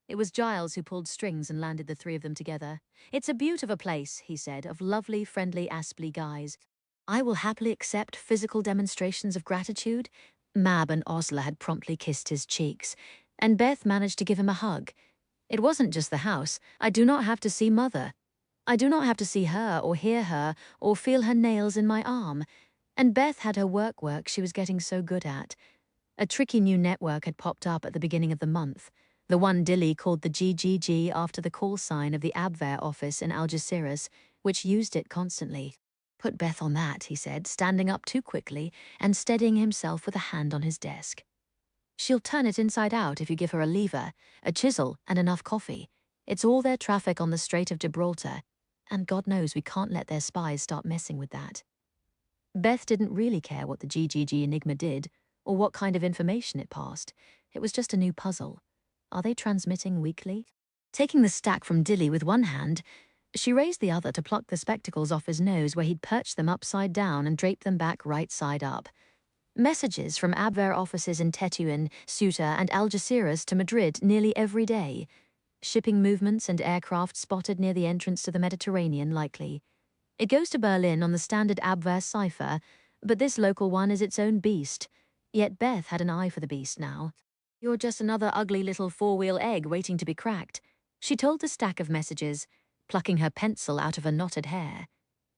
It was Giles who pulled strings and landed the 3 of them together. It's a beaut of a place, he said, of lovely, friendly Aspley guys. I will happily accept physical demonstrations of gratitude. Mab and Osler had promptly kissed his cheeks, and Beth managed to give him a hug. It wasn't just the house. I do not have to see Mother. I do not have to see her or hear her or feel her nails in my arm. And Beth had her work she was getting so good at. A tricky new network had popped up at the beginning of the month. The one Dilly called the GGG after the call sign of the Abwehr office in Algeciras, which used it constantly. Put Beth on that, he said, standing up too quickly and steadying himself with a hand on his desk. She'll turn it inside out if you give her a lever, a chisel, and enough coffee. It's all their traffic on the Strait of Gibraltar, and God knows we can't let their spies start messing with that. Beth didn't really care what the GGG enigma did, or what kind of information it passed. It was just a new puzzle. Are they transmitting weekly? Taking the stack from Dilly with one hand, she raised the other to pluck the spectacles off his nose where he'd perched them upside down and draped them back right side up. Messages from Abwehr offices in Tetuan, Ceuta, and Algeciras to Madrid nearly every day. Shipping movements and aircraft spotted near the entrance to the Mediterranean likely. It goes to Berlin on the standard Abwehr cipher, but this local one is its own beast. Yet Beth had an eye for the beast now. You're just another ugly little 4-wheel egg waiting to be cracked, she told the stack of messages, plucking her pencil out of her knotted hair.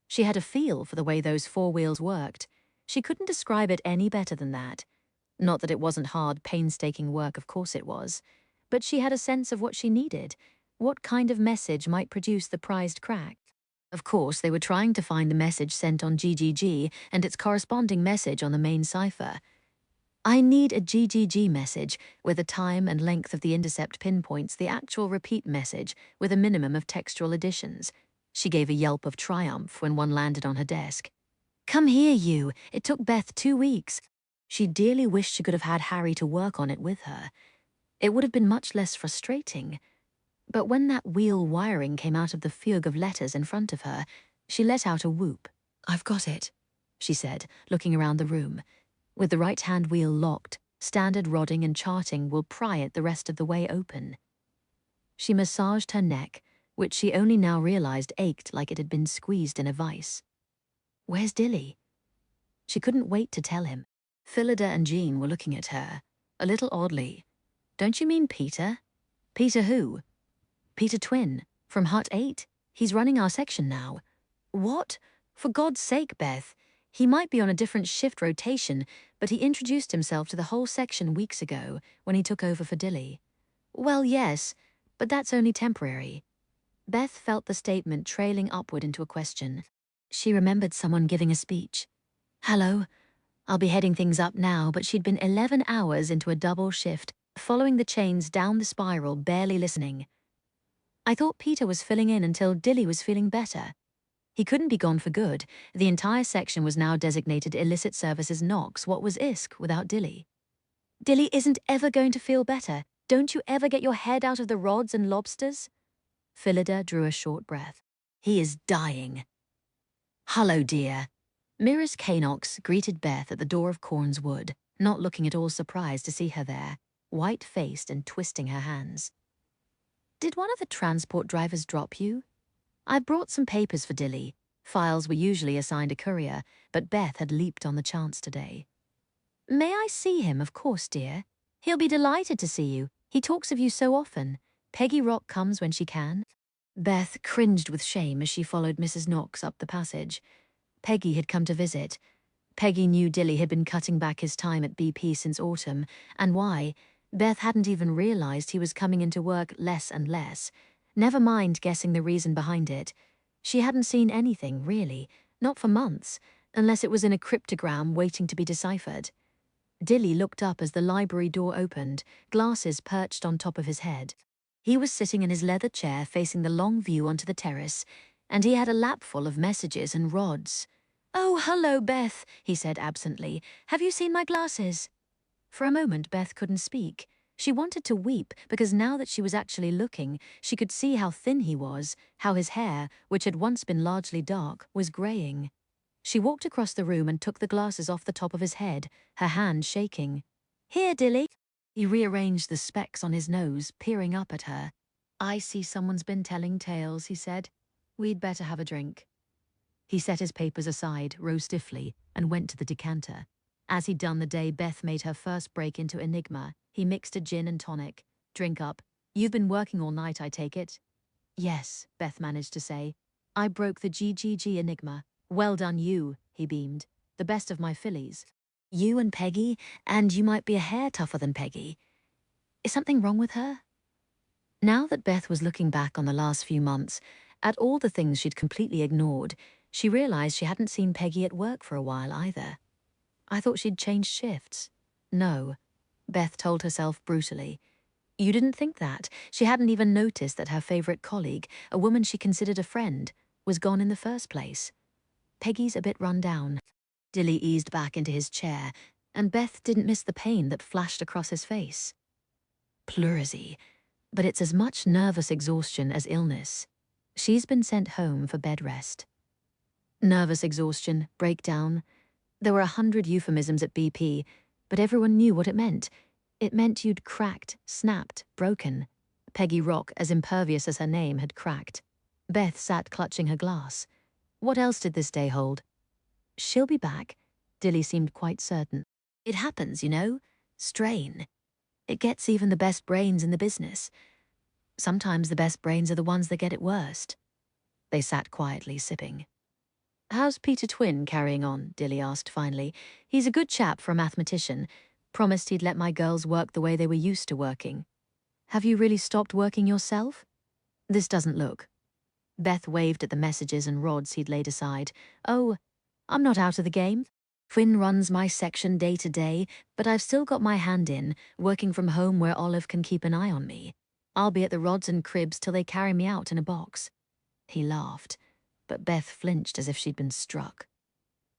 She had a feel for the way those 4 wheels worked. She couldn't describe it any better than that. Not that it wasn't hard, painstaking work, of course it was. But she had a sense of what she needed, what kind of message might produce the prized crack. Of course, they were trying to find the message sent on GGG and its corresponding message on the main cipher. I need a GGG message where the time and length of the intercept pinpoints the actual repeat message with a minimum of textual additions. She gave a yelp of triumph when one landed on her desk. Come here, you. It took Beth 2 weeks. She dearly wished she could have had Harry to work on it with her. It would have been much less frustrating. But when that wheel wiring came out of the fugue of letters in front of her, she let out a whoop. I've got it, she said, looking around the room. With the right-hand wheel locked, standard rodding and charting will pry it the rest of the way open. She massaged her neck, which she only now realized ached like it had been squeezed in a vice. Where's Dilly? She couldn't wait to tell him. Phillida and Jean were looking at her, a little oddly. Don't you mean Peter? Peter who? Peter Twin, from Hut 8. He's running our section now. What? For God's sake, Beth. He might be on a different shift rotation, but he introduced himself to the whole section weeks ago when he took over for Dilly. Well, yes, but that's only temporary. Beth felt the statement trailing upward into a question. She remembered someone giving a speech. Hello. I'll be heading things up now, but she'd been 11 hours into a double shift, following the chains down the spiral, barely listening. I thought Peter was filling in until Dilly was feeling better. He couldn't be gone for good. The entire section was now designated Illicit Services Knox. What was ISK without Dilly? Dilly isn't ever going to feel better. Don't you ever get your head out of the rods and lobsters? Phillida drew a short breath. He is dying. Hello, dear. Miris Canox greeted Beth at the door of Corn's Wood, not looking at all surprised to see her there, white-faced and twisting her hands. Did one of the transport drivers drop you? I've brought some papers for Dilly. Files were usually assigned a courier, but Beth had leaped on the chance today. May I see him, of course, dear. He'll be delighted to see you. He talks of you so often. Peggy Rock comes when she can. Beth cringed with shame as she followed Mrs. Knox up the passage. Peggy had come to visit. Peggy knew Dilly had been cutting back his time at BP since autumn, and why. Beth hadn't even realized he was coming into work less and less. Never mind guessing the reason behind it. She hadn't seen anything, really, not for months, unless it was in a cryptogram waiting to be deciphered. Dilly looked up as the library door opened, glasses perched on top of his head. He was sitting in his leather chair facing the long view onto the terrace, and he had a lapful of messages and rods. "Oh, hello, Beth," he said absently. "Have you seen my glasses?" For a moment, Beth couldn't speak. She wanted to weep, because now that she was actually looking, she could see how thin he was, how his hair, which had once been largely dark, was greying. She walked across the room and took the glasses off the top of his head, her hand shaking. "Here, Dilly." He rearranged the specs on his nose, peering up at her. "I see someone's been telling tales," he said. "We'd better have a drink." He set his papers aside, rose stiffly, and went to the decanter. As he'd done the day Beth made her first break into Enigma, he mixed a gin and tonic. "Drink up. You've been working all night, I take it?" "Yes," Beth managed to say. "I broke the GGG Enigma. Well done you," he beamed. "The best of my fillies. You and Peggy, and you might be a hair tougher than Peggy. Is something wrong with her?" Now that Beth was looking back on the last few months, at all the things she'd completely ignored, she realized she hadn't seen Peggy at work for a while either. "I thought she'd changed shifts." "No," Beth told herself brutally. You didn't think that. She hadn't even noticed that her favorite colleague, a woman she considered a friend, was gone in the first place. Peggy's a bit run down. Dilly eased back into his chair, and Beth didn't miss the pain that flashed across his face. Pleurisy. But it's as much nervous exhaustion as illness. She's been sent home for bed rest. Nervous exhaustion, breakdown. There were 100 euphemisms at BP, but everyone knew what it meant. It meant you'd cracked, snapped, broken. Peggy Rock, as impervious as her name, had cracked. Beth sat clutching her glass. What else did this day hold? She'll be back. Dilly seemed quite certain. It happens, you know. Strain. It gets even the best brains in the business. Sometimes the best brains are the ones that get it worst. They sat quietly, sipping. "How's Peter Twin carrying on?" Dilly asked finally. "He's a good chap for a mathematician. Promised he'd let my girls work the way they were used to working. Have you really stopped working yourself?" "This doesn't look." Beth waved at the messages and rods he'd laid aside. "Oh, I'm not out of the game. Quinn runs my section day to day, but I've still got my hand in, working from home where Olive can keep an eye on me. I'll be at the rods and cribs till they carry me out in a box." He laughed, but Beth flinched as if she'd been struck.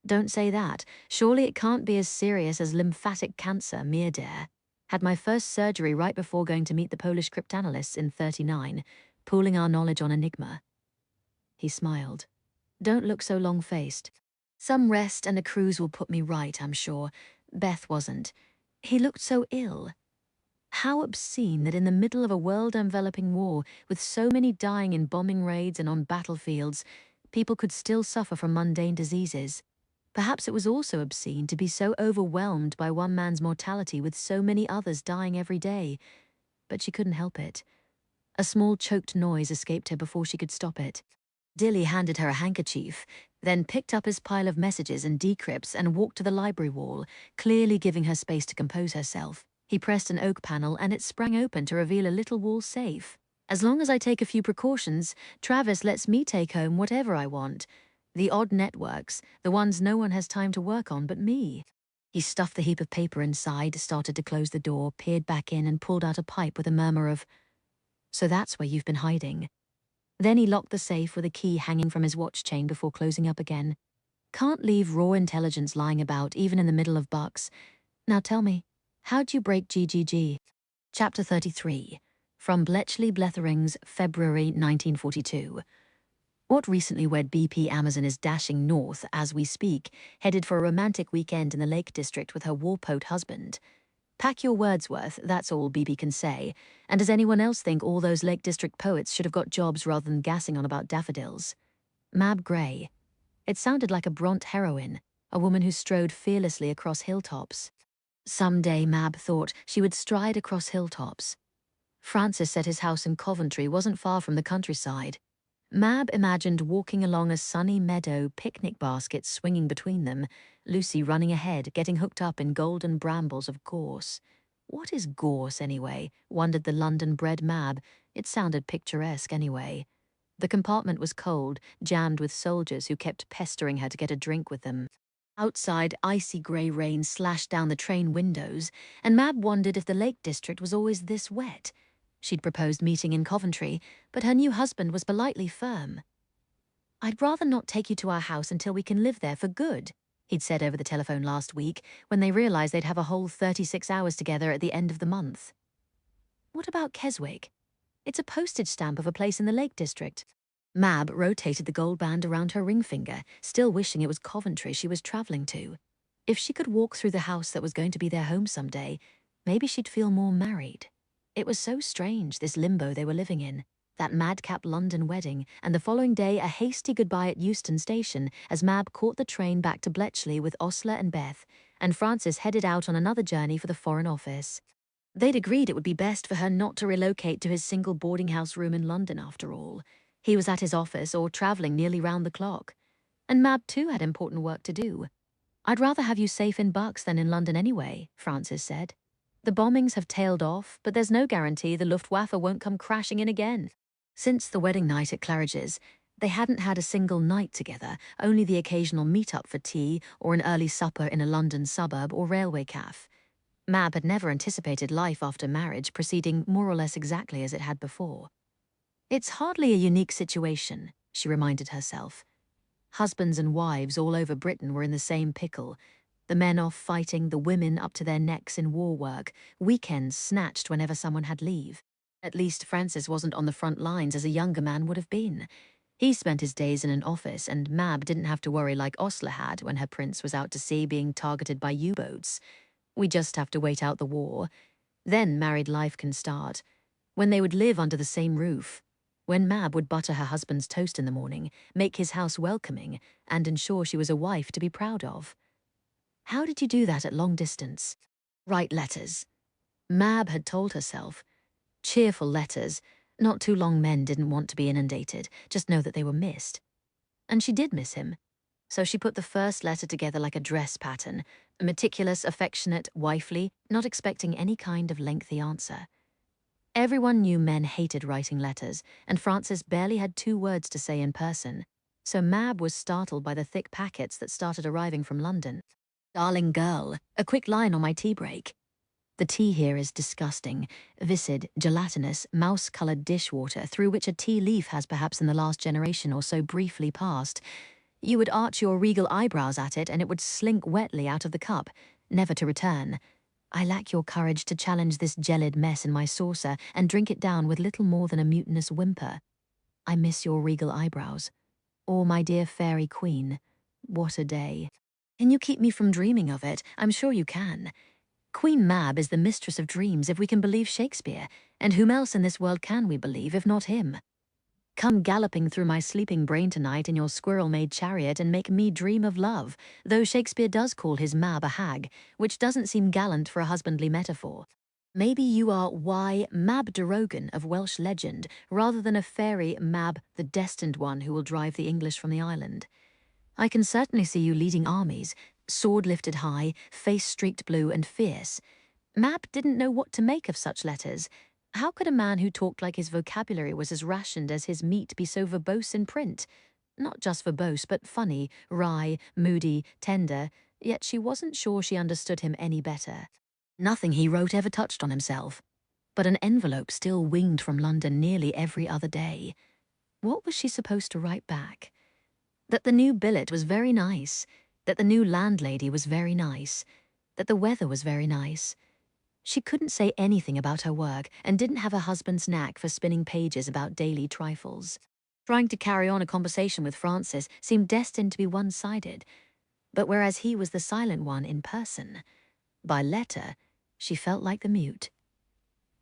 "Don't say that. Surely it can't be as serious as lymphatic cancer, Meerdare. Had my first surgery right before going to meet the Polish cryptanalysts in 39, pooling our knowledge on Enigma." He smiled. "Don't look so long-faced. Some rest and a cruise will put me right, I'm sure." Beth wasn't. He looked so ill. How obscene that in the middle of a world-enveloping war, with so many dying in bombing raids and on battlefields, people could still suffer from mundane diseases. Perhaps it was also obscene to be so overwhelmed by one man's mortality with so many others dying every day. But she couldn't help it. A small choked noise escaped her before she could stop it. Dilly handed her a handkerchief, then picked up his pile of messages and decrypts and walked to the library wall, clearly giving her space to compose herself. He pressed an oak panel and it sprang open to reveal a little wall safe. "As long as I take a few precautions, Travis lets me take home whatever I want. The odd networks, the ones no one has time to work on but me." He stuffed the heap of paper inside, started to close the door, peered back in and pulled out a pipe with a murmur of, "So that's where you've been hiding." Then he locked the safe with a key hanging from his watch chain before closing up again. "Can't leave raw intelligence lying about, even in the middle of bucks. Now tell me, How'd You Break GGG? Chapter 33. From Bletchley Blethering's February 1942. What recently wed BP Amazon is dashing north as we speak, headed for a romantic weekend in the Lake District with her warpote husband. Pack your Wordsworth, that's all BP can say. And does anyone else think all those Lake District poets should have got jobs rather than gassing on about daffodils? Mab Gray. It sounded like a Bront heroine, a woman who strode fearlessly across hilltops. Someday, Mab thought, she would stride across hilltops. Francis said his house in Coventry wasn't far from the countryside. Mab imagined walking along a sunny meadow, picnic baskets swinging between them, Lucy running ahead, getting hooked up in golden brambles of gorse. What is gorse, anyway? Wondered the London-bred Mab. It sounded picturesque, anyway. The compartment was cold, jammed with soldiers who kept pestering her to get a drink with them. Outside, icy grey rain slashed down the train windows, and Mab wondered if the Lake District was always this wet. She'd proposed meeting in Coventry, but her new husband was politely firm. "I'd rather not take you to our house until we can live there for good," he'd said over the telephone last week, when they realised they'd have a whole 36 hours together at the end of the month. What about Keswick? It's a postage stamp of a place in the Lake District. Mab rotated the gold band around her ring finger, still wishing it was Coventry she was travelling to. If she could walk through the house that was going to be their home someday, maybe she'd feel more married. It was so strange, this limbo they were living in. That madcap London wedding, and the following day a hasty goodbye at Euston Station as Mab caught the train back to Bletchley with Osler and Beth, and Francis headed out on another journey for the Foreign Office. They'd agreed it would be best for her not to relocate to his single boarding house room in London after all. He was at his office or travelling nearly round the clock. And Mab too had important work to do. "I'd rather have you safe in Bucks than in London anyway," Francis said. "The bombings have tailed off, but there's no guarantee the Luftwaffe won't come crashing in again." Since the wedding night at Claridge's, they hadn't had a single night together, only the occasional meet-up for tea or an early supper in a London suburb or railway cafe. Mab had never anticipated life after marriage proceeding more or less exactly as it had before. "It's hardly a unique situation," she reminded herself. Husbands and wives all over Britain were in the same pickle. The men off fighting, the women up to their necks in war work, weekends snatched whenever someone had leave. At least Francis wasn't on the front lines as a younger man would have been. He spent his days in an office, and Mab didn't have to worry like Osler had when her prince was out to sea being targeted by U-boats. We just have to wait out the war. Then married life can start. When they would live under the same roof. When Mab would butter her husband's toast in the morning, make his house welcoming, and ensure she was a wife to be proud of. How did you do that at long distance? Write letters. Mab had told herself. Cheerful letters. Not too long men didn't want to be inundated, just know that they were missed. And she did miss him. So she put the first letter together like a dress pattern, meticulous, affectionate, wifely, not expecting any kind of lengthy answer. Everyone knew men hated writing letters, and Francis barely had 2 words to say in person. So Mab was startled by the thick packets that started arriving from London. "Darling girl, a quick line on my tea break. The tea here is disgusting, viscid, gelatinous, mouse-coloured dishwater through which a tea leaf has perhaps in the last generation or so briefly passed. You would arch your regal eyebrows at it and it would slink wetly out of the cup, never to return. I lack your courage to challenge this gelid mess in my saucer and drink it down with little more than a mutinous whimper. I miss your regal eyebrows. Or my dear fairy queen. What a day. Can you keep me from dreaming of it? I'm sure you can. Queen Mab is the mistress of dreams if we can believe Shakespeare, and whom else in this world can we believe if not him? Come galloping through my sleeping brain tonight in your squirrel-made chariot and make me dream of love, though Shakespeare does call his Mab a hag, which doesn't seem gallant for a husbandly metaphor. Maybe you are Mab de Rogan of Welsh legend, rather than a fairy Mab, the destined one who will drive the English from the island. I can certainly see you leading armies, sword lifted high, face streaked blue and fierce. Mab didn't know what to make of such letters. How could a man who talked like his vocabulary was as rationed as his meat be so verbose in print? Not just verbose, but funny, wry, moody, tender, yet she wasn't sure she understood him any better. Nothing he wrote ever touched on himself, but an envelope still winged from London nearly every other day. What was she supposed to write back? That the new billet was very nice, that the new landlady was very nice, that the weather was very nice, She couldn't say anything about her work and didn't have a husband's knack for spinning pages about daily trifles. Trying to carry on a conversation with Francis seemed destined to be one-sided, but whereas he was the silent one in person, by letter, she felt like the mute.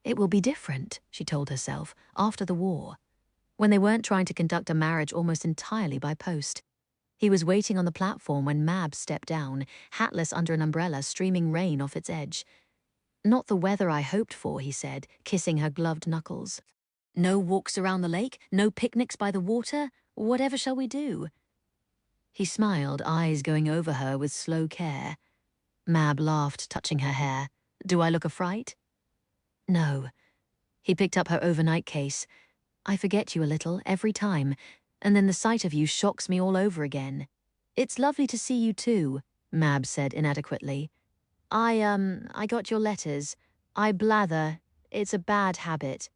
It will be different, she told herself, after the war, when they weren't trying to conduct a marriage almost entirely by post. He was waiting on the platform when Mab stepped down, hatless under an umbrella, streaming rain off its edge. "Not the weather I hoped for," he said, kissing her gloved knuckles. "No walks around the lake, no picnics by the water. Whatever shall we do?" He smiled, eyes going over her with slow care. Mab laughed, touching her hair. "Do I look a fright?" "No." He picked up her overnight case. "I forget you a little, every time, and then the sight of you shocks me all over again." "It's lovely to see you too," Mab said inadequately. I got your letters. I blather. It's a bad habit."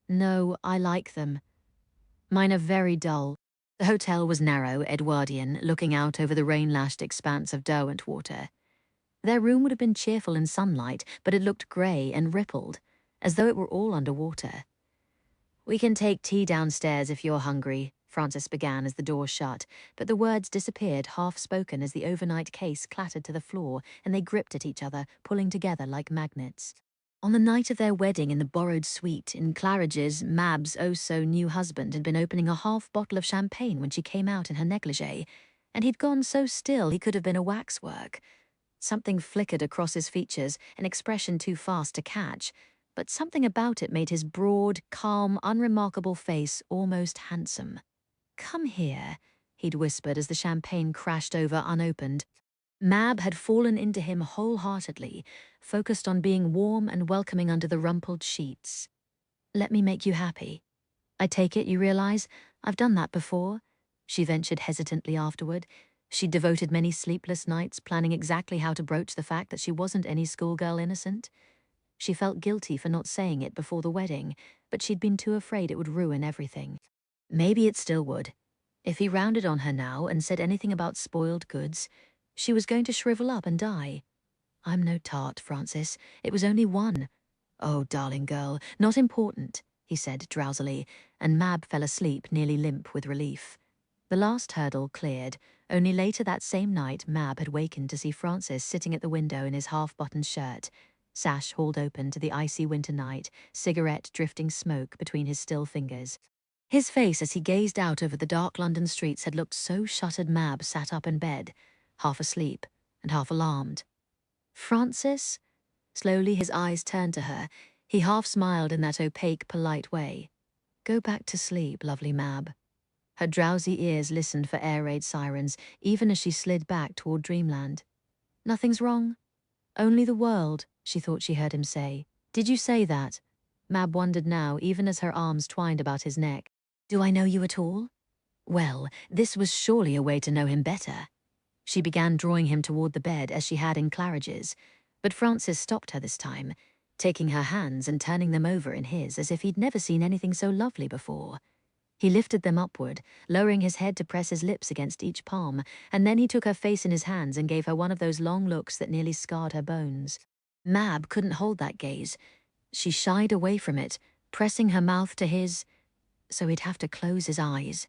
"No, I like them." "Mine are very dull." The hotel was narrow, Edwardian, looking out over the rain-lashed expanse of Derwentwater. Their room would have been cheerful in sunlight, but it looked grey and rippled, as though it were all underwater. "We can take tea downstairs if you're hungry," Francis began as the door shut, but the words disappeared half-spoken as the overnight case clattered to the floor and they gripped at each other, pulling together like magnets. On the night of their wedding in the borrowed suite in Claridge's, Mab's oh-so-new husband had been opening a half bottle of champagne when she came out in her negligee, and he'd gone so still he could have been a waxwork. Something flickered across his features, an expression too fast to catch, but something about it made his broad, calm, unremarkable face almost handsome. "Come here," he'd whispered as the champagne crashed over unopened. Mab had fallen into him wholeheartedly, focused on being warm and welcoming under the rumpled sheets. "Let me make you happy. I take it you realize I've done that before," she ventured hesitantly afterward. She'd devoted many sleepless nights planning exactly how to broach the fact that she wasn't any schoolgirl innocent. She felt guilty for not saying it before the wedding, but she'd been too afraid it would ruin everything. Maybe it still would. If he rounded on her now and said anything about spoiled goods, she was going to shrivel up and die. "I'm no tart, Francis. It was only one." "Oh, darling girl, not important," he said drowsily, and Mab fell asleep, nearly limp with relief. The last hurdle cleared. Only later that same night, Mab had wakened to see Francis sitting at the window in his half-buttoned shirt, sash hauled open to the icy winter night, cigarette drifting smoke between his still fingers. His face as he gazed out over the dark London streets had looked so shuttered Mab sat up in bed, half asleep and half alarmed. "Francis?" Slowly his eyes turned to her. He half smiled in that opaque, polite way. "Go back to sleep, lovely Mab." Her drowsy ears listened for air raid sirens, even as she slid back toward dreamland. "Nothing's wrong? Only the world," she thought she heard him say. "Did you say that?" Mab wondered now, even as her arms twined about his neck. "Do I know you at all?" Well, this was surely a way to know him better. She began drawing him toward the bed as she had in Claridge's, but Francis stopped her this time, taking her hands and turning them over in his as if he'd never seen anything so lovely before. He lifted them upward, lowering his head to press his lips against each palm, and then he took her face in his hands and gave her one of those long looks that nearly scarred her bones. Mab couldn't hold that gaze. She shied away from it, pressing her mouth to his, so he'd have to close his eyes.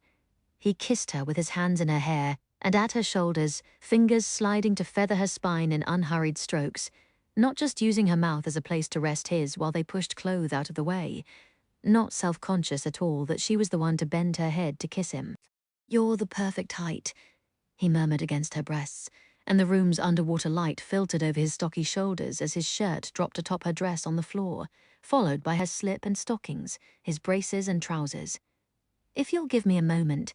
He kissed her with his hands in her hair and at her shoulders, fingers sliding to feather her spine in unhurried strokes, not just using her mouth as a place to rest his while they pushed clothes out of the way. Not self-conscious at all that she was the one to bend her head to kiss him. "You're the perfect height," he murmured against her breasts, and the room's underwater light filtered over his stocky shoulders as his shirt dropped atop her dress on the floor, followed by her slip and stockings, his braces and trousers. "If you'll give me a moment,"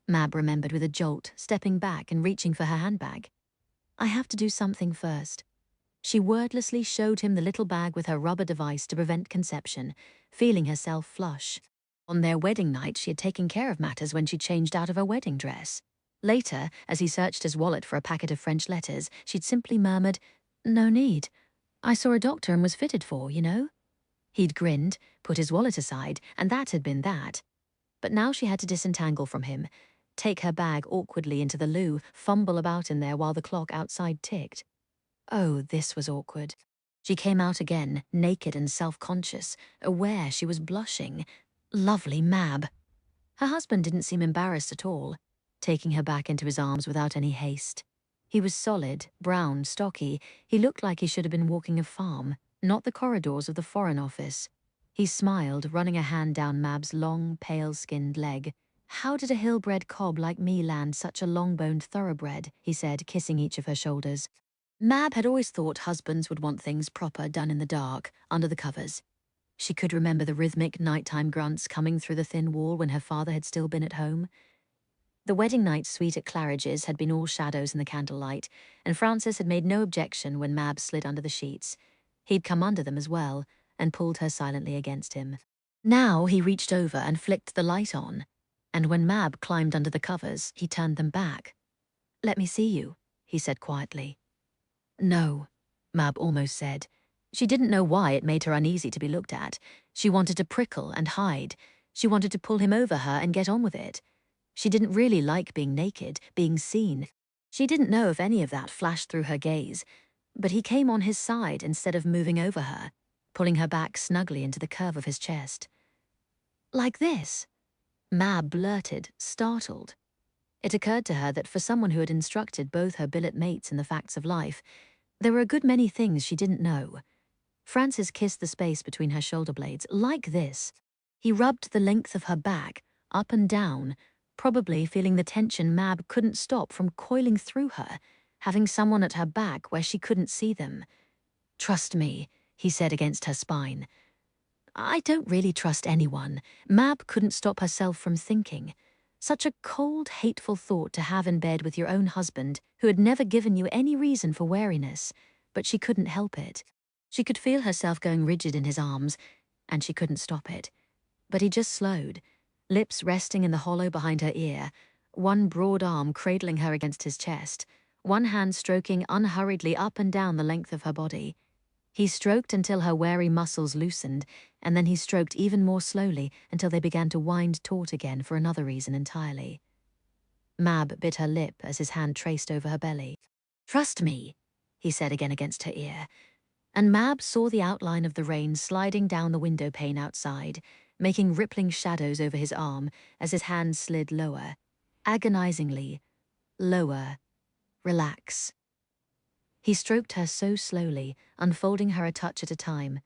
Mab remembered with a jolt, stepping back and reaching for her handbag. "I have to do something first." She wordlessly showed him the little bag with her rubber device to prevent conception, feeling herself flush. On their wedding night, she had taken care of matters when she changed out of her wedding dress. Later, as he searched his wallet for a packet of French letters, she'd simply murmured, "No need. I saw a doctor and was fitted for, you know." He'd grinned, put his wallet aside, and that had been that. But now she had to disentangle from him, take her bag awkwardly into the loo, fumble about in there while the clock outside ticked. Oh, this was awkward. She came out again, naked and self-conscious, aware she was blushing. Lovely Mab. Her husband didn't seem embarrassed at all, taking her back into his arms without any haste. He was solid, brown, stocky. He looked like he should have been walking a farm, not the corridors of the Foreign Office. He smiled, running a hand down Mab's long, pale-skinned leg. "How did a hill-bred cob like me land such a long-boned thoroughbred?" he said, kissing each of her shoulders. Mab had always thought husbands would want things proper done in the dark, under the covers. She could remember the rhythmic nighttime grunts coming through the thin wall when her father had still been at home. The wedding night suite at Claridge's had been all shadows in the candlelight, and Francis had made no objection when Mab slid under the sheets. He'd come under them as well, and pulled her silently against him. Now he reached over and flicked the light on, and when Mab climbed under the covers, he turned them back. "Let me see you," he said quietly. "No," Mab almost said. She didn't know why it made her uneasy to be looked at. She wanted to prickle and hide. She wanted to pull him over her and get on with it. She didn't really like being naked, being seen. She didn't know if any of that flashed through her gaze, but he came on his side instead of moving over her, pulling her back snugly into the curve of his chest. "Like this?" Mab blurted, startled. It occurred to her that for someone who had instructed both her billet mates in the facts of life, there were a good many things she didn't know. Francis kissed the space between her shoulder blades, like this. He rubbed the length of her back, up and down, probably feeling the tension Mab couldn't stop from coiling through her, having someone at her back where she couldn't see them. "Trust me," he said against her spine. "I don't really trust anyone," Mab couldn't stop herself from thinking. Such a cold, hateful thought to have in bed with your own husband, who had never given you any reason for wariness, but she couldn't help it. She could feel herself going rigid in his arms, and she couldn't stop it. But he just slowed, lips resting in the hollow behind her ear, one broad arm cradling her against his chest, one hand stroking unhurriedly up and down the length of her body. He stroked until her wary muscles loosened, and then he stroked even more slowly until they began to wind taut again for another reason entirely. Mab bit her lip as his hand traced over her belly. "Trust me," he said again against her ear, and Mab saw the outline of the rain sliding down the window pane outside, making rippling shadows over his arm as his hand slid lower, agonizingly, lower, relax. He stroked her so slowly, unfolding her a touch at a time.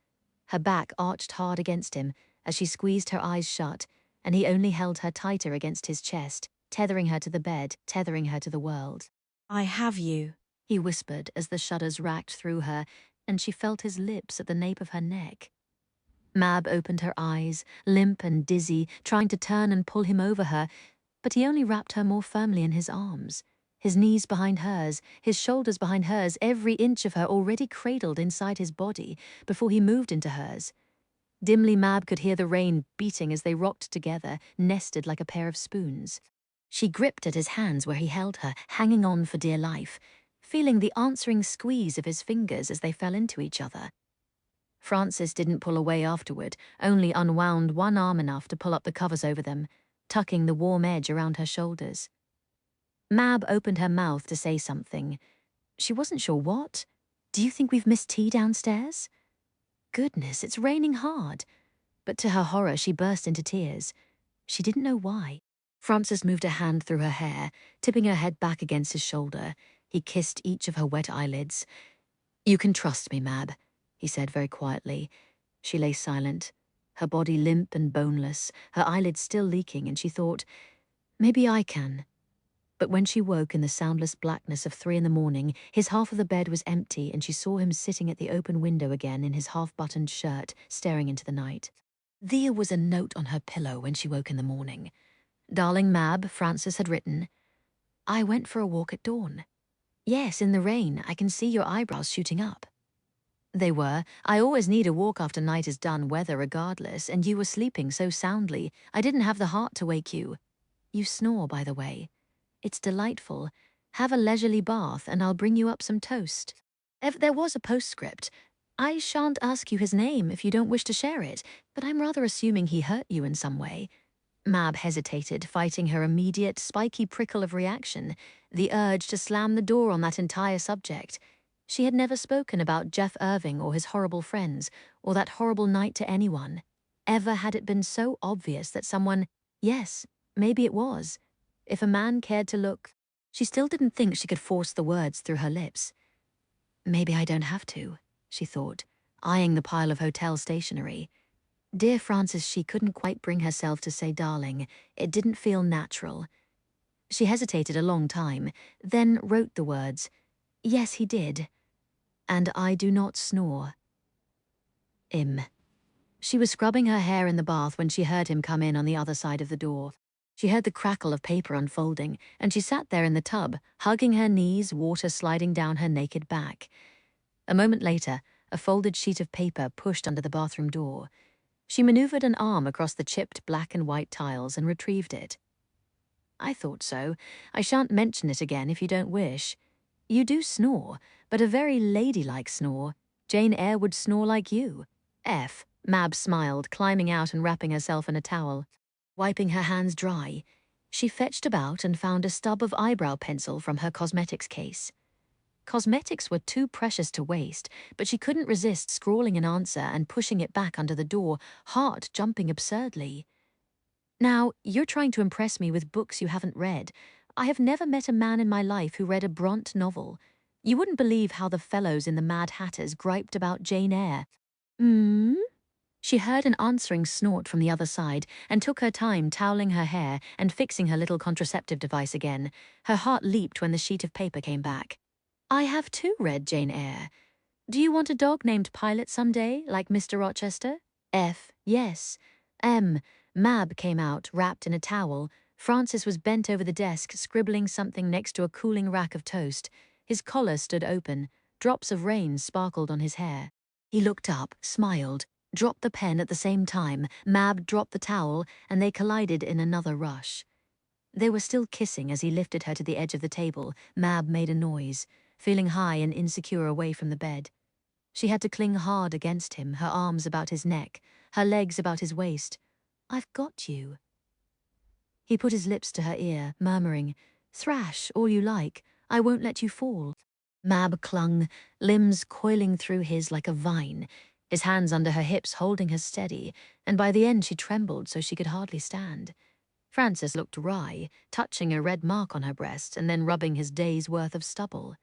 Her back arched hard against him as she squeezed her eyes shut, and he only held her tighter against his chest, tethering her to the bed, tethering her to the world. I have you, he whispered as the shudders racked through her, and she felt his lips at the nape of her neck. Mab opened her eyes, limp and dizzy, trying to turn and pull him over her, but he only wrapped her more firmly in his arms. His knees behind hers, his shoulders behind hers, every inch of her already cradled inside his body before he moved into hers. Dimly Mab could hear the rain beating as they rocked together, nested like a pair of spoons. She gripped at his hands where he held her, hanging on for dear life, feeling the answering squeeze of his fingers as they fell into each other. Francis didn't pull away afterward, only unwound one arm enough to pull up the covers over them, tucking the warm edge around her shoulders. Mab opened her mouth to say something. She wasn't sure what. "Do you think we've missed tea downstairs?" Goodness, it's raining hard. But to her horror, she burst into tears. She didn't know why. Francis moved a hand through her hair, tipping her head back against his shoulder. He kissed each of her wet eyelids. "You can trust me, Mab," he said very quietly. She lay silent, her body limp and boneless, her eyelids still leaking, and she thought, maybe I can. But when she woke in the soundless blackness of 3 a.m, his half of the bed was empty, and she saw him sitting at the open window again in his half-buttoned shirt, staring into the night. There was a note on her pillow when she woke in the morning. "Darling Mab," Francis had written, "I went for a walk at dawn. Yes, in the rain, I can see your eyebrows shooting up." They were. "I always need a walk after night is done, weather regardless, and you were sleeping so soundly, I didn't have the heart to wake you. You snore, by the way. It's delightful. Have a leisurely bath, and I'll bring you up some toast." There was a postscript. "I shan't ask you his name if you don't wish to share it, but I'm rather assuming he hurt you in some way." Mab hesitated, fighting her immediate, spiky prickle of reaction, the urge to slam the door on that entire subject. She had never spoken about Jeff Irving or his horrible friends, or that horrible night to anyone. Ever had it been so obvious that someone, yes, maybe it was, if a man cared to look, she still didn't think she could force the words through her lips. Maybe I don't have to, she thought, eyeing the pile of hotel stationery. Dear Francis, she couldn't quite bring herself to say darling. It didn't feel natural. She hesitated a long time, then wrote the words, yes, he did. And I do not snore. She was scrubbing her hair in the bath when she heard him come in on the other side of the door. She heard the crackle of paper unfolding, and she sat there in the tub, hugging her knees, water sliding down her naked back. A moment later, a folded sheet of paper pushed under the bathroom door. She maneuvered an arm across the chipped black and white tiles and retrieved it. I thought so. I shan't mention it again if you don't wish. You do snore, but a very ladylike snore. Jane Eyre would snore like you. F. Mab smiled, climbing out and wrapping herself in a towel. Wiping her hands dry, she fetched about and found a stub of eyebrow pencil from her cosmetics case. Cosmetics were too precious to waste, but she couldn't resist scrawling an answer and pushing it back under the door, heart jumping absurdly. Now, you're trying to impress me with books you haven't read. I have never met a man in my life who read a Bront novel. You wouldn't believe how the fellows in the Mad Hatters griped about Jane Eyre. She heard an answering snort from the other side and took her time toweling her hair and fixing her little contraceptive device again. Her heart leaped when the sheet of paper came back. I have too read Jane Eyre. Do you want a dog named Pilot someday, like Mr. Rochester? F. Yes. M. Mab came out, wrapped in a towel. Francis was bent over the desk, scribbling something next to a cooling rack of toast. His collar stood open. Drops of rain sparkled on his hair. He looked up, smiled, dropped the pen at the same time. Mab dropped the towel, and they collided in another rush. They were still kissing as he lifted her to the edge of the table. Mab made a noise, feeling high and insecure away from the bed. She had to cling hard against him, her arms about his neck, her legs about his waist. I've got you. He put his lips to her ear, murmuring, Thrash, all you like. I won't let you fall. Mab clung, limbs coiling through his like a vine, his hands under her hips holding her steady, and by the end she trembled so she could hardly stand. Francis looked wry, touching a red mark on her breast and then rubbing his day's worth of stubble.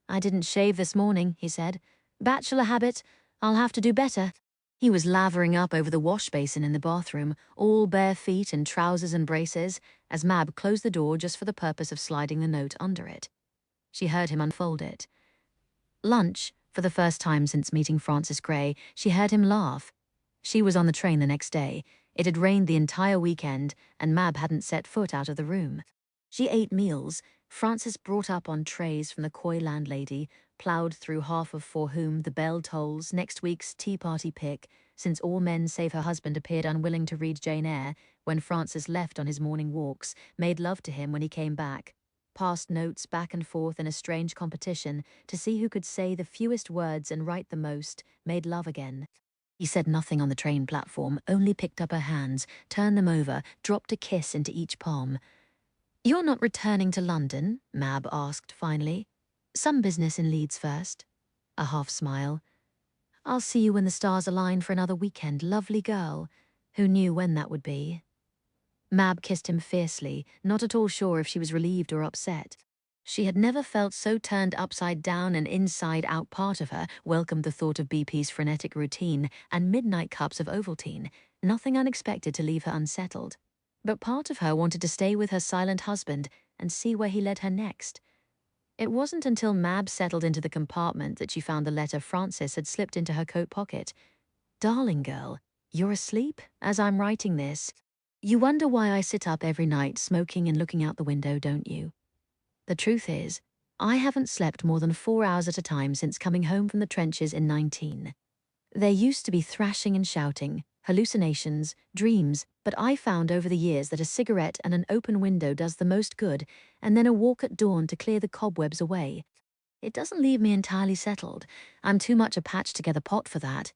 I didn't shave this morning, he said. Bachelor habit. I'll have to do better. He was lavering up over the wash basin in the bathroom, all bare feet in trousers and braces, as Mab closed the door just for the purpose of sliding the note under it. She heard him unfold it. Lunch, for the first time since meeting Francis Gray, she heard him laugh. She was on the train the next day. It had rained the entire weekend, and Mab hadn't set foot out of the room. She ate meals, Francis brought up on trays from the coy landlady, ploughed through half of For Whom the Bell Tolls, next week's Tea Party pick, since all men save her husband appeared unwilling to read Jane Eyre, when Francis left on his morning walks, made love to him when he came back, passed notes back and forth in a strange competition to see who could say the fewest words and write the most, made love again. He said nothing on the train platform, only picked up her hands, turned them over, dropped a kiss into each palm. You're not returning to London? Mab asked finally. Some business in Leeds first. A half smile. I'll see you when the stars align for another weekend, lovely girl. Who knew when that would be? Mab kissed him fiercely, not at all sure if she was relieved or upset. She had never felt so turned upside down and inside out. Part of her welcomed the thought of BP's frenetic routine and midnight cups of Ovaltine, nothing unexpected to leave her unsettled. But part of her wanted to stay with her silent husband and see where he led her next. It wasn't until Mab settled into the compartment that she found the letter Francis had slipped into her coat pocket. Darling girl, you're asleep as I'm writing this. You wonder why I sit up every night smoking and looking out the window, don't you? The truth is, I haven't slept more than 4 hours at a time since coming home from the trenches in 19. There used to be thrashing and shouting, hallucinations, dreams, but I found over the years that a cigarette and an open window does the most good, and then a walk at dawn to clear the cobwebs away. It doesn't leave me entirely settled. I'm too much a patched-together pot for that.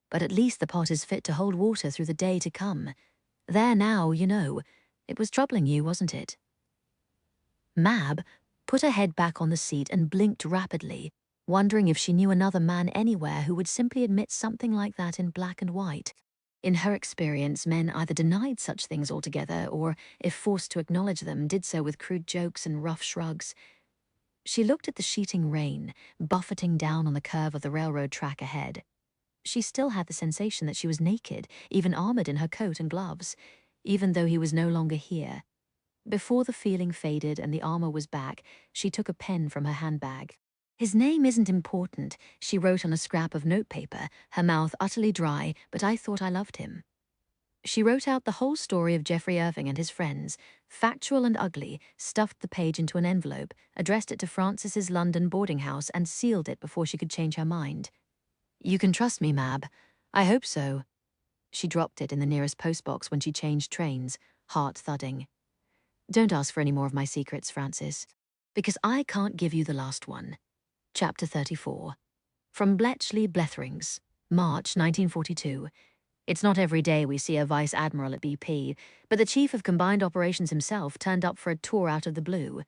But at least the pot is fit to hold water through the day to come. There now, you know. It was troubling you, wasn't it? Mab put her head back on the seat and blinked rapidly. wondering if she knew another man anywhere who would simply admit something like that in black and white. In her experience, men either denied such things altogether or, if forced to acknowledge them, did so with crude jokes and rough shrugs. She looked at the sheeting rain, buffeting down on the curve of the railroad track ahead. She still had the sensation that she was naked, even armored in her coat and gloves, even though he was no longer here. Before the feeling faded and the armor was back, she took a pen from her handbag. "His name isn't important," she wrote on a scrap of notepaper, her mouth utterly dry, "but I thought I loved him." She wrote out the whole story of Jeffrey Irving and his friends, factual and ugly, stuffed the page into an envelope, addressed it to Francis's London boarding house, and sealed it before she could change her mind. "You can trust me, Mab. I hope so." She dropped it in the nearest postbox when she changed trains, heart thudding. "Don't ask for any more of my secrets, Francis, because I can't give you the last one." Chapter 34. From Bletchley Bletherings, March 1942. It's not every day we see a vice admiral at BP, but the chief of combined operations himself turned up for a tour out of the blue.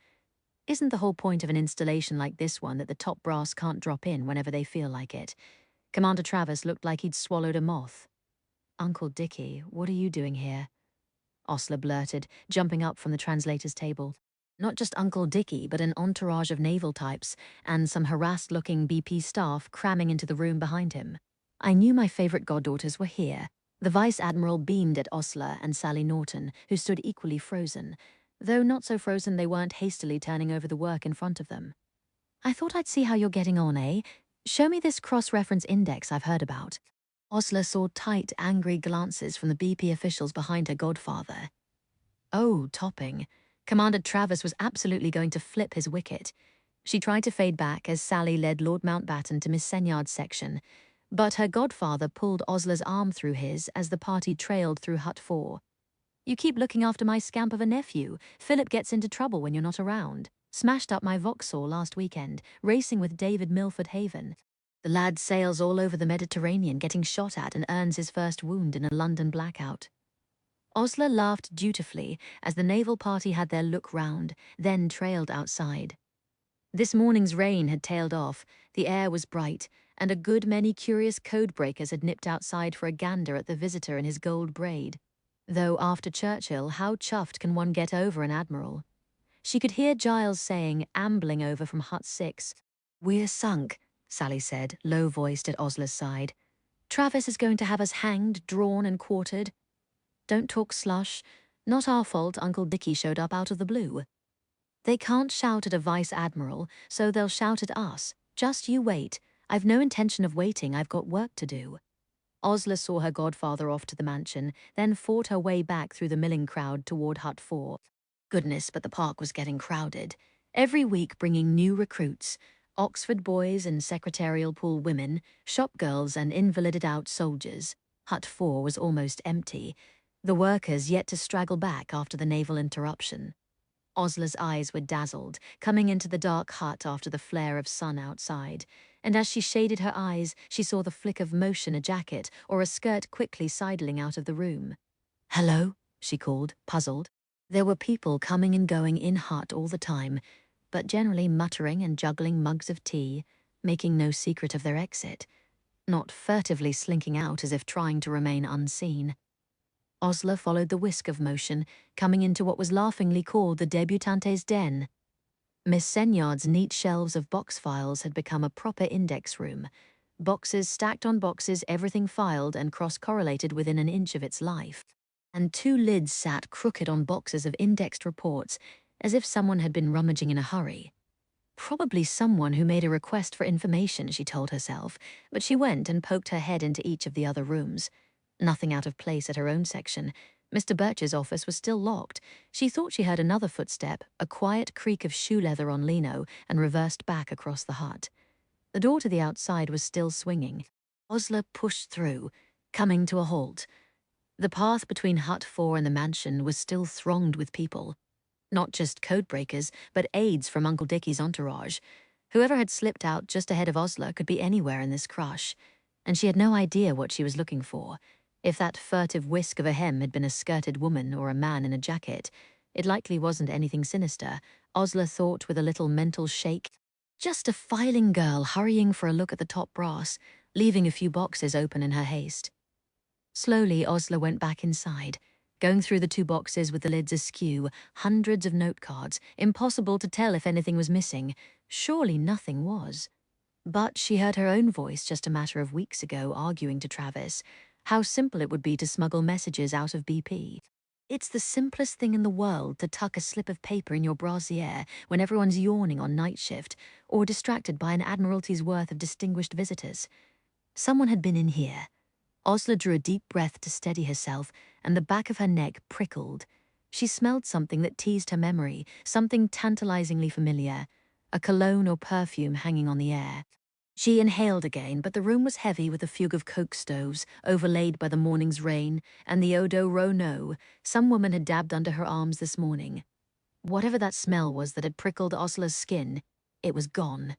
Isn't the whole point of an installation like this one that the top brass can't drop in whenever they feel like it? Commander Travis looked like he'd swallowed a moth. "Uncle Dickie, what are you doing here?" Osler blurted, jumping up from the translator's table. Not just Uncle Dickie, but an entourage of naval types, and some harassed-looking BP staff cramming into the room behind him. I knew my favorite goddaughters were here. The Vice Admiral beamed at Osler and Sally Norton, who stood equally frozen, though not so frozen they weren't hastily turning over the work in front of them. "I thought I'd see how you're getting on, eh? Show me this cross-reference index I've heard about." Osler saw tight, angry glances from the BP officials behind her godfather. Oh, topping. Commander Travis was absolutely going to flip his wicket. She tried to fade back as Sally led Lord Mountbatten to Miss Senyard's section, but her godfather pulled Osler's arm through his as the party trailed through Hut 4. "You keep looking after my scamp of a nephew. Philip gets into trouble when you're not around. Smashed up my Vauxhall last weekend, racing with David Milford Haven. The lad sails all over the Mediterranean, getting shot at, and earns his first wound in a London blackout." Osler laughed dutifully as the naval party had their look round, then trailed outside. This morning's rain had tailed off, the air was bright, and a good many curious code-breakers had nipped outside for a gander at the visitor in his gold braid. Though after Churchill, how chuffed can one get over an admiral? She could hear Giles saying, ambling over from Hut 6, "We're sunk," Sally said, low-voiced at Osler's side. "Travis is going to have us hanged, drawn, and quartered." "Don't talk slush. Not our fault Uncle Dickie showed up out of the blue." "They can't shout at a vice admiral, so they'll shout at us. Just you wait. I've no intention of waiting, I've got work to do." Osler saw her godfather off to the mansion, then fought her way back through the milling crowd toward Hut 4. Goodness, but the park was getting crowded. Every week bringing new recruits. Oxford boys and secretarial pool women, shop girls and invalided-out soldiers. Hut 4 was almost empty. The workers yet to straggle back after the naval interruption. Osler's eyes were dazzled, coming into the dark hut after the flare of sun outside, and as she shaded her eyes, she saw the flick of motion a jacket or a skirt quickly sidling out of the room. "Hello?" she called, puzzled. There were people coming and going in hut all the time, but generally muttering and juggling mugs of tea, making no secret of their exit, not furtively slinking out as if trying to remain unseen. Osler followed the whisk of motion, coming into what was laughingly called the debutante's den. Miss Senyard's neat shelves of box files had become a proper index room. Boxes stacked on boxes, everything filed and cross-correlated within an inch of its life. And two lids sat crooked on boxes of indexed reports, as if someone had been rummaging in a hurry. Probably someone who made a request for information, she told herself, but she went and poked her head into each of the other rooms. Nothing out of place at her own section. Mr. Birch's office was still locked. She thought she heard another footstep, a quiet creak of shoe leather on lino, and reversed back across the hut. The door to the outside was still swinging. Osler pushed through, coming to a halt. The path between Hut 4 and the mansion was still thronged with people. Not just codebreakers, but aides from Uncle Dickie's entourage. Whoever had slipped out just ahead of Osler could be anywhere in this crush, and she had no idea what she was looking for. If that furtive whisk of a hem had been a skirted woman or a man in a jacket, it likely wasn't anything sinister, Osler thought with a little mental shake. Just a filing girl hurrying for a look at the top brass, leaving a few boxes open in her haste. Slowly, Osler went back inside, going through the 2 boxes with the lids askew, hundreds of note cards, impossible to tell if anything was missing. Surely nothing was. But she heard her own voice just a matter of weeks ago arguing to Travis how simple it would be to smuggle messages out of BP. It's the simplest thing in the world to tuck a slip of paper in your brassiere when everyone's yawning on night shift or distracted by an admiralty's worth of distinguished visitors. Someone had been in here. Osler drew a deep breath to steady herself, and the back of her neck prickled. She smelled something that teased her memory, something tantalizingly familiar, a cologne or perfume hanging on the air. She inhaled again, but the room was heavy with a fugue of coke stoves, overlaid by the morning's rain, and the eau de Rhône some woman had dabbed under her arms this morning. Whatever that smell was that had prickled Osler's skin, it was gone.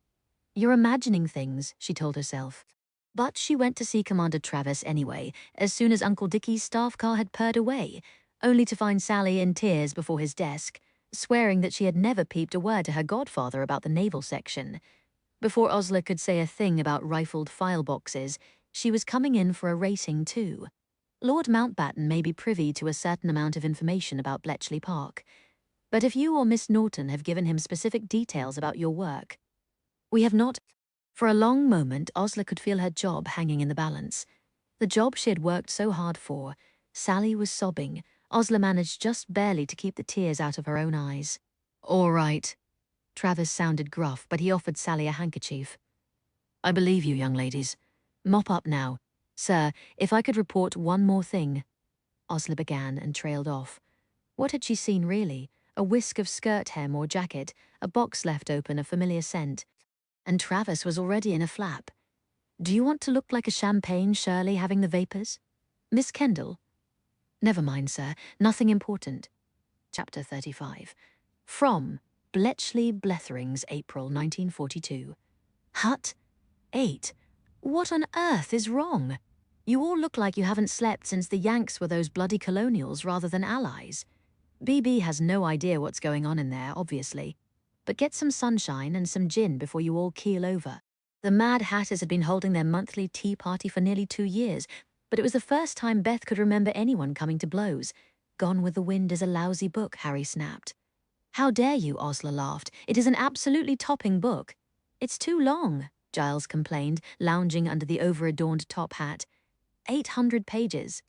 You're imagining things, she told herself. But she went to see Commander Travis anyway, as soon as Uncle Dickie's staff car had purred away, only to find Sally in tears before his desk, swearing that she had never peeped a word to her godfather about the naval section. Before Osler could say a thing about rifled file boxes, she was coming in for a rating too. Lord Mountbatten may be privy to a certain amount of information about Bletchley Park, but if you or Miss Norton have given him specific details about your work, we have not. For a long moment, Osler could feel her job hanging in the balance. The job she had worked so hard for. Sally was sobbing. Osler managed just barely to keep the tears out of her own eyes. All right. Travis sounded gruff, but he offered Sally a handkerchief. I believe you, young ladies. Mop up now. Sir, if I could report one more thing. Osler began and trailed off. What had she seen really? A whisk of skirt hem or jacket, a box left open, a familiar scent. And Travis was already in a flap. Do you want to look like a champagne Shirley having the vapors? Miss Kendall? Never mind, sir. Nothing important. Chapter 35. From Bletchley Bletherings, April 1942. Hut 8. What on earth is wrong? You all look like you haven't slept since the Yanks were those bloody colonials rather than allies. BB has no idea what's going on in there, obviously. But get some sunshine and some gin before you all keel over. The Mad Hatters had been holding their monthly tea party for nearly 2 years, but it was the first time Beth could remember anyone coming to blows. Gone with the Wind is a lousy book, Harry snapped. How dare you, Osler laughed. It is an absolutely topping book. It's too long, Giles complained, lounging under the over-adorned top hat. 800 pages.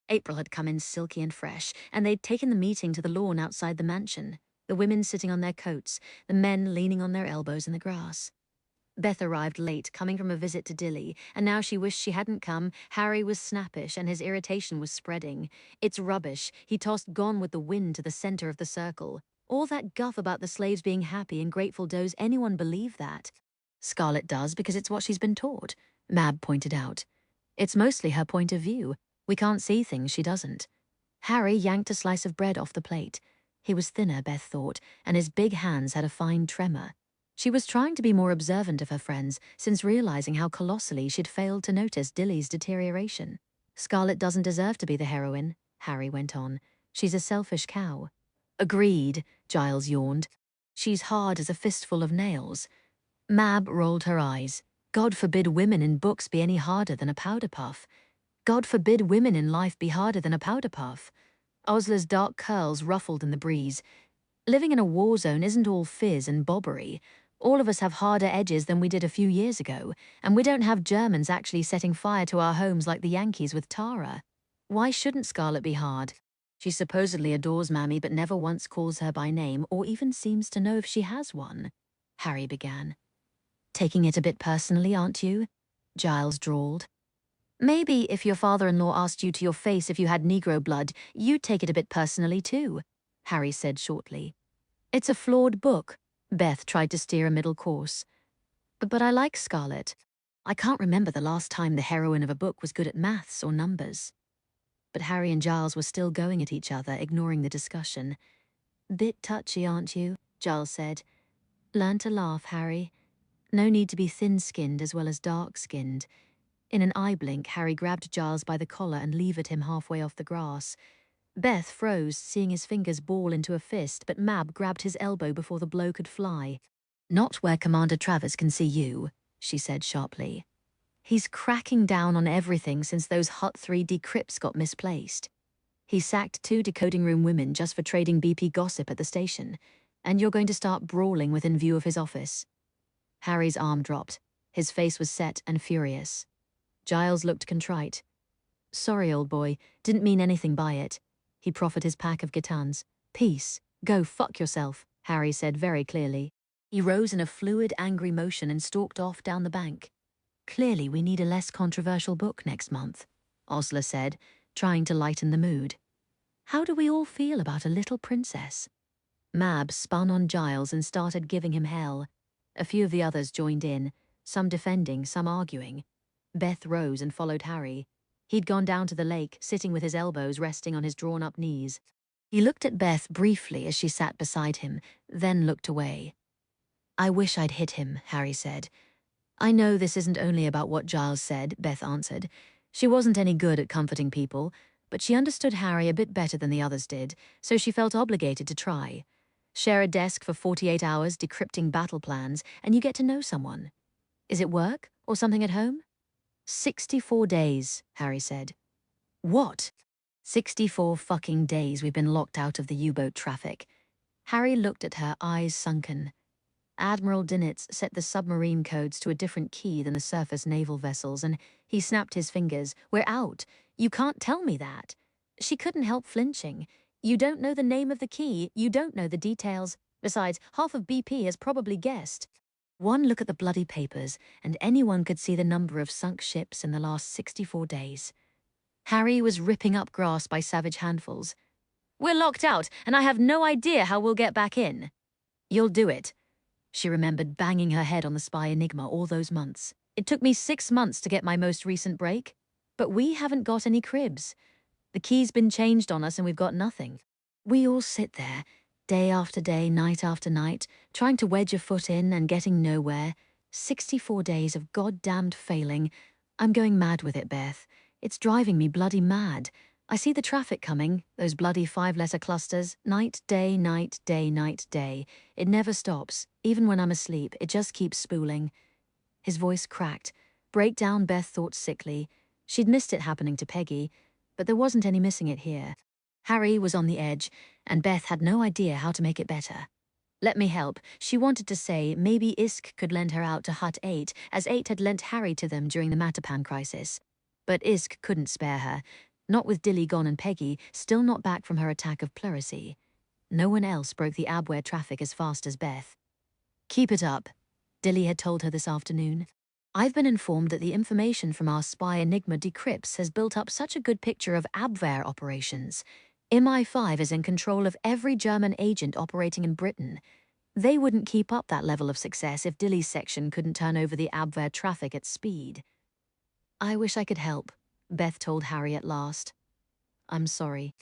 April had come in silky and fresh, and they'd taken the meeting to the lawn outside the mansion, the women sitting on their coats, the men leaning on their elbows in the grass. Beth arrived late, coming from a visit to Dilly, and now she wished she hadn't come. Harry was snappish, and his irritation was spreading. It's rubbish. He tossed Gone with the Wind to the center of the circle. All that guff about the slaves being happy and grateful, does anyone believe that? Scarlett does, because it's what she's been taught, Mab pointed out. It's mostly her point of view. We can't see things she doesn't. Harry yanked a slice of bread off the plate. He was thinner, Beth thought, and his big hands had a fine tremor. She was trying to be more observant of her friends, since realizing how colossally she'd failed to notice Dilly's deterioration. Scarlett doesn't deserve to be the heroine, Harry went on. She's a selfish cow. Agreed, Giles yawned. She's hard as a fistful of nails. Mab rolled her eyes. God forbid women in books be any harder than a powder puff. God forbid women in life be harder than a powder puff. Osler's dark curls ruffled in the breeze. Living in a war zone isn't all fizz and bobbery. All of us have harder edges than we did a few years ago, and we don't have Germans actually setting fire to our homes like the Yankees with Tara. Why shouldn't Scarlett be hard? She supposedly adores Mammy but never once calls her by name or even seems to know if she has one, Harry began. Taking it a bit personally, aren't you? Giles drawled. Maybe if your father-in-law asked you to your face if you had Negro blood, you'd take it a bit personally too, Harry said shortly. It's a flawed book. Beth tried to steer a middle course. But I like Scarlett. I can't remember the last time the heroine of a book was good at maths or numbers. But Harry and Giles were still going at each other, ignoring the discussion. Bit touchy, aren't you? Giles said. Learn to laugh, Harry. No need to be thin-skinned as well as dark-skinned. In an eye blink, Harry grabbed Giles by the collar and levered him halfway off the grass. Beth froze, seeing his fingers ball into a fist, but Mab grabbed his elbow before the blow could fly. Not where Commander Travers can see you, she said sharply. He's cracking down on everything since those Hut 3 decrypts got misplaced. He sacked 2 decoding room women just for trading BP gossip at the station, and you're going to start brawling within view of his office. Harry's arm dropped. His face was set and furious. Giles looked contrite. Sorry, old boy, didn't mean anything by it. He proffered his pack of gitans. Peace. Go fuck yourself, Harry said very clearly. He rose in a fluid, angry motion and stalked off down the bank. Clearly we need a less controversial book next month, Osler said, trying to lighten the mood. How do we all feel about a little princess? Mab spun on Giles and started giving him hell. A few of the others joined in, some defending, some arguing. Beth rose and followed Harry. He'd gone down to the lake, sitting with his elbows resting on his drawn-up knees. He looked at Beth briefly as she sat beside him, then looked away. I wish I'd hit him, Harry said. I know this isn't only about what Giles said, Beth answered. She wasn't any good at comforting people, but she understood Harry a bit better than the others did, so she felt obligated to try. Share a desk for 48 hours decrypting battle plans, and you get to know someone. Is it work or something at home? 64 days, Harry said. What? 64 fucking days we've been locked out of the U-boat traffic. Harry looked at her, eyes sunken. Admiral Dinitz set the submarine codes to a different key than the surface naval vessels, and he snapped his fingers. We're out. You can't tell me that. She couldn't help flinching. You don't know the name of the key. You don't know the details. Besides, half of BP has probably guessed. One look at the bloody papers, and anyone could see the number of sunk ships in the last 64 days. Harry was ripping up grass by savage handfuls. We're locked out, and I have no idea how we'll get back in. You'll do it. She remembered banging her head on the spy Enigma all those months. It took me 6 months to get my most recent break, but we haven't got any cribs. The key's been changed on us and we've got nothing. We all sit there, day after day, night after night, trying to wedge a foot in and getting nowhere. 64 days of goddamned failing. I'm going mad with it, Beth. It's driving me bloody mad. I see the traffic coming, those bloody 5-letter clusters, night, day, night, day, night, day. It never stops. Even when I'm asleep, it just keeps spooling. His voice cracked. Breakdown, Beth thought sickly. She'd missed it happening to Peggy, but there wasn't any missing it here. Harry was on the edge, and Beth had no idea how to make it better. Let me help. She wanted to say maybe Isk could lend her out to Hut 8, as 8 had lent Harry to them during the Matapan crisis. But Isk couldn't spare her. Not with Dilly gone and Peggy, still not back from her attack of pleurisy. No one else broke the Abware traffic as fast as Beth. Keep it up, Dilly had told her this afternoon. I've been informed that the information from our spy Enigma decrypts has built up such a good picture of Abwehr operations. MI5 is in control of every German agent operating in Britain. They wouldn't keep up that level of success if Dilly's section couldn't turn over the Abwehr traffic at speed. I wish I could help, Beth told Harry at last. I'm sorry.